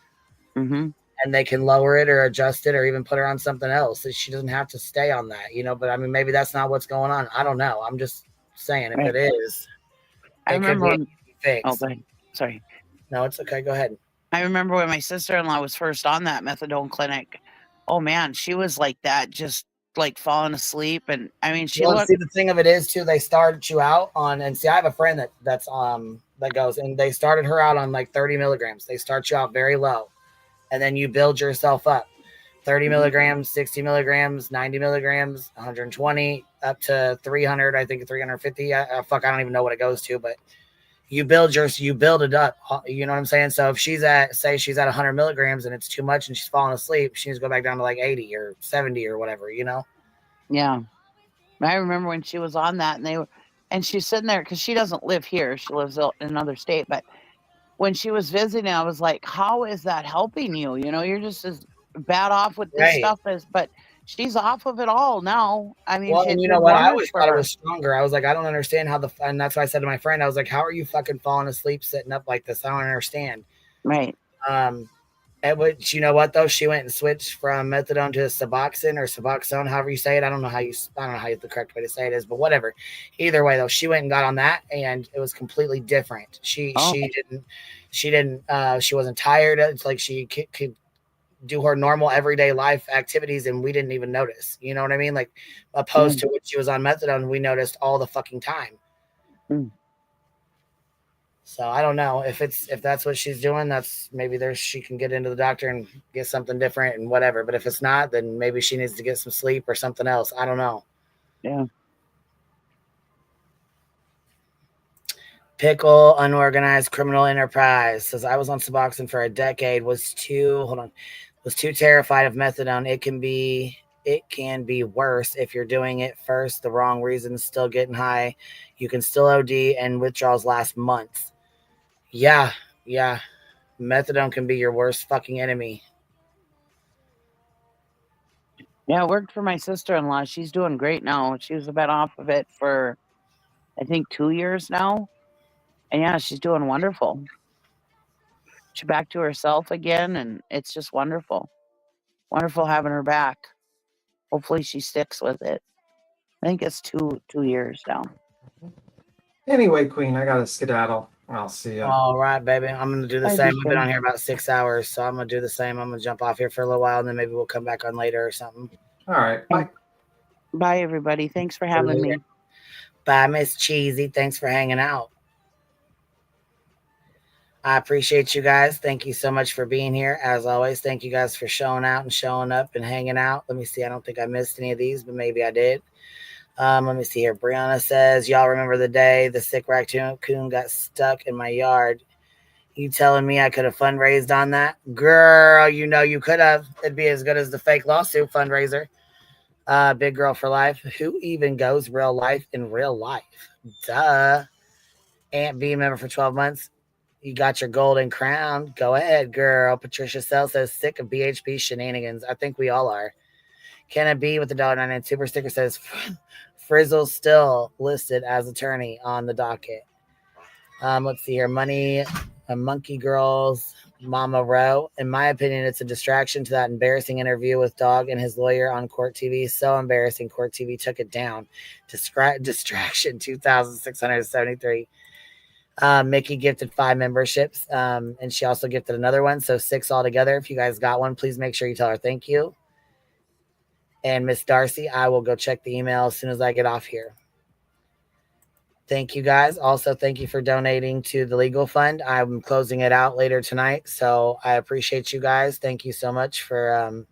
Mm-hmm. And they can lower it or adjust it or even put her on something else. She doesn't have to stay on that, you know, but I mean, maybe that's not what's going on. I don't know. I'm just saying if it is, I remember when, fixed. Sorry. No, it's okay. Go ahead. I remember when my sister-in-law was first on that methadone clinic. Oh man, she was like that, just like falling asleep. And I mean, she looked. See, the thing of it is too, they started you out on, and see, I have a friend that goes, and they started her out on like 30 milligrams. They start you out very low, and then you build yourself up. 30 milligrams, 60 milligrams, 90 milligrams, 120, up to 300, I think 350. I don't even know what it goes to, but you build it up. You know what I'm saying? So if she's at 100 milligrams and it's too much and she's falling asleep, she needs to go back down to like 80 or 70 or whatever, you know? Yeah. I remember when she was on that and she's sitting there because she doesn't live here. She lives in another state. But when she was visiting, I was like, how is that helping you? You know, you're just as bad off with this stuff but she's off of it all now. I mean, well, and you know what? I always thought it was stronger. I was like, I don't understand how and that's why I said to my friend, I was like, how are you fucking falling asleep sitting up like this? I don't understand. Right. Which, you know what though? She went and switched from methadone to Suboxone or Suboxone, however you say it. I don't know how the correct way to say it is, but whatever. Either way though, she went and got on that, and it was completely different. She wasn't tired. It's like she could do her normal everyday life activities, and we didn't even notice. You know what I mean? Like opposed to when she was on methadone, we noticed all the fucking time. So I don't know if that's what she's doing. That's maybe she can get into the doctor and get something different and whatever. But if it's not, then maybe she needs to get some sleep or something else. I don't know. Yeah. Pickle unorganized criminal enterprise says I was on Suboxone for a decade. Was too terrified of methadone. It can be worse if you're doing it first the wrong reasons. Still getting high. You can still OD, and withdrawals last months. Yeah. Methadone can be your worst fucking enemy. Yeah, it worked for my sister-in-law. She's doing great now. She was a bit off of it for, I think, 2 years now. And yeah, she's doing wonderful. She's back to herself again, and it's just wonderful. Wonderful having her back. Hopefully she sticks with it. I think it's 2 years now. Anyway, Queen, I gotta skedaddle. I'll see you. All right, baby. I'm gonna do the same. I've been on here about 6 hours, so I'm gonna do the same. I'm gonna jump off here for a little while, and then maybe we'll come back on later or something. All right. Bye. Bye, everybody. Thanks for having me. Bye, Miss Cheesy. Thanks for hanging out. I appreciate you guys. Thank you so much for being here. As always, thank you guys for showing out and showing up and hanging out. Let me see. I don't think I missed any of these, but maybe I did. Let me see here. Brianna says, y'all remember the day the sick raccoon got stuck in my yard? You telling me I could have fundraised on that? Girl, you know you could have. It'd be as good as the fake lawsuit fundraiser. Big girl for life. Who even goes real life in real life? Duh. Aunt B member for 12 months. You got your golden crown. Go ahead, girl. Patricia Sell says, sick of BHP shenanigans. I think we all are. Can it be with the $1.99 super sticker says, Frizzle still listed as attorney on the docket. Let's see here. Monkey Girls, Mama Rowe. In my opinion, it's a distraction to that embarrassing interview with Dog and his lawyer on Court TV. So embarrassing. Court TV took it down. Distraction 2,673. Mickey gifted 5 memberships, and she also gifted another one, so 6 altogether. If you guys got one, please make sure you tell her thank you. And Miss Darcy, I will go check the email as soon as I get off here. Thank you guys. Also, thank you for donating to the legal fund. I'm closing it out later tonight, so I appreciate you guys. Thank you so much for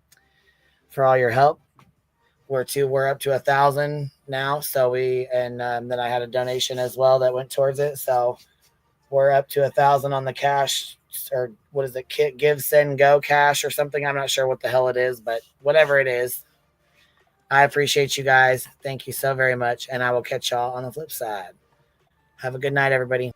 all your help. We're up to 1,000 now, so then I had a donation as well that went towards it, so we're up to 1,000 on the cash, or what is it? Give, send, go cash or something. I'm not sure what the hell it is, but whatever it is, I appreciate you guys. Thank you so very much, and I will catch y'all on the flip side. Have a good night, everybody.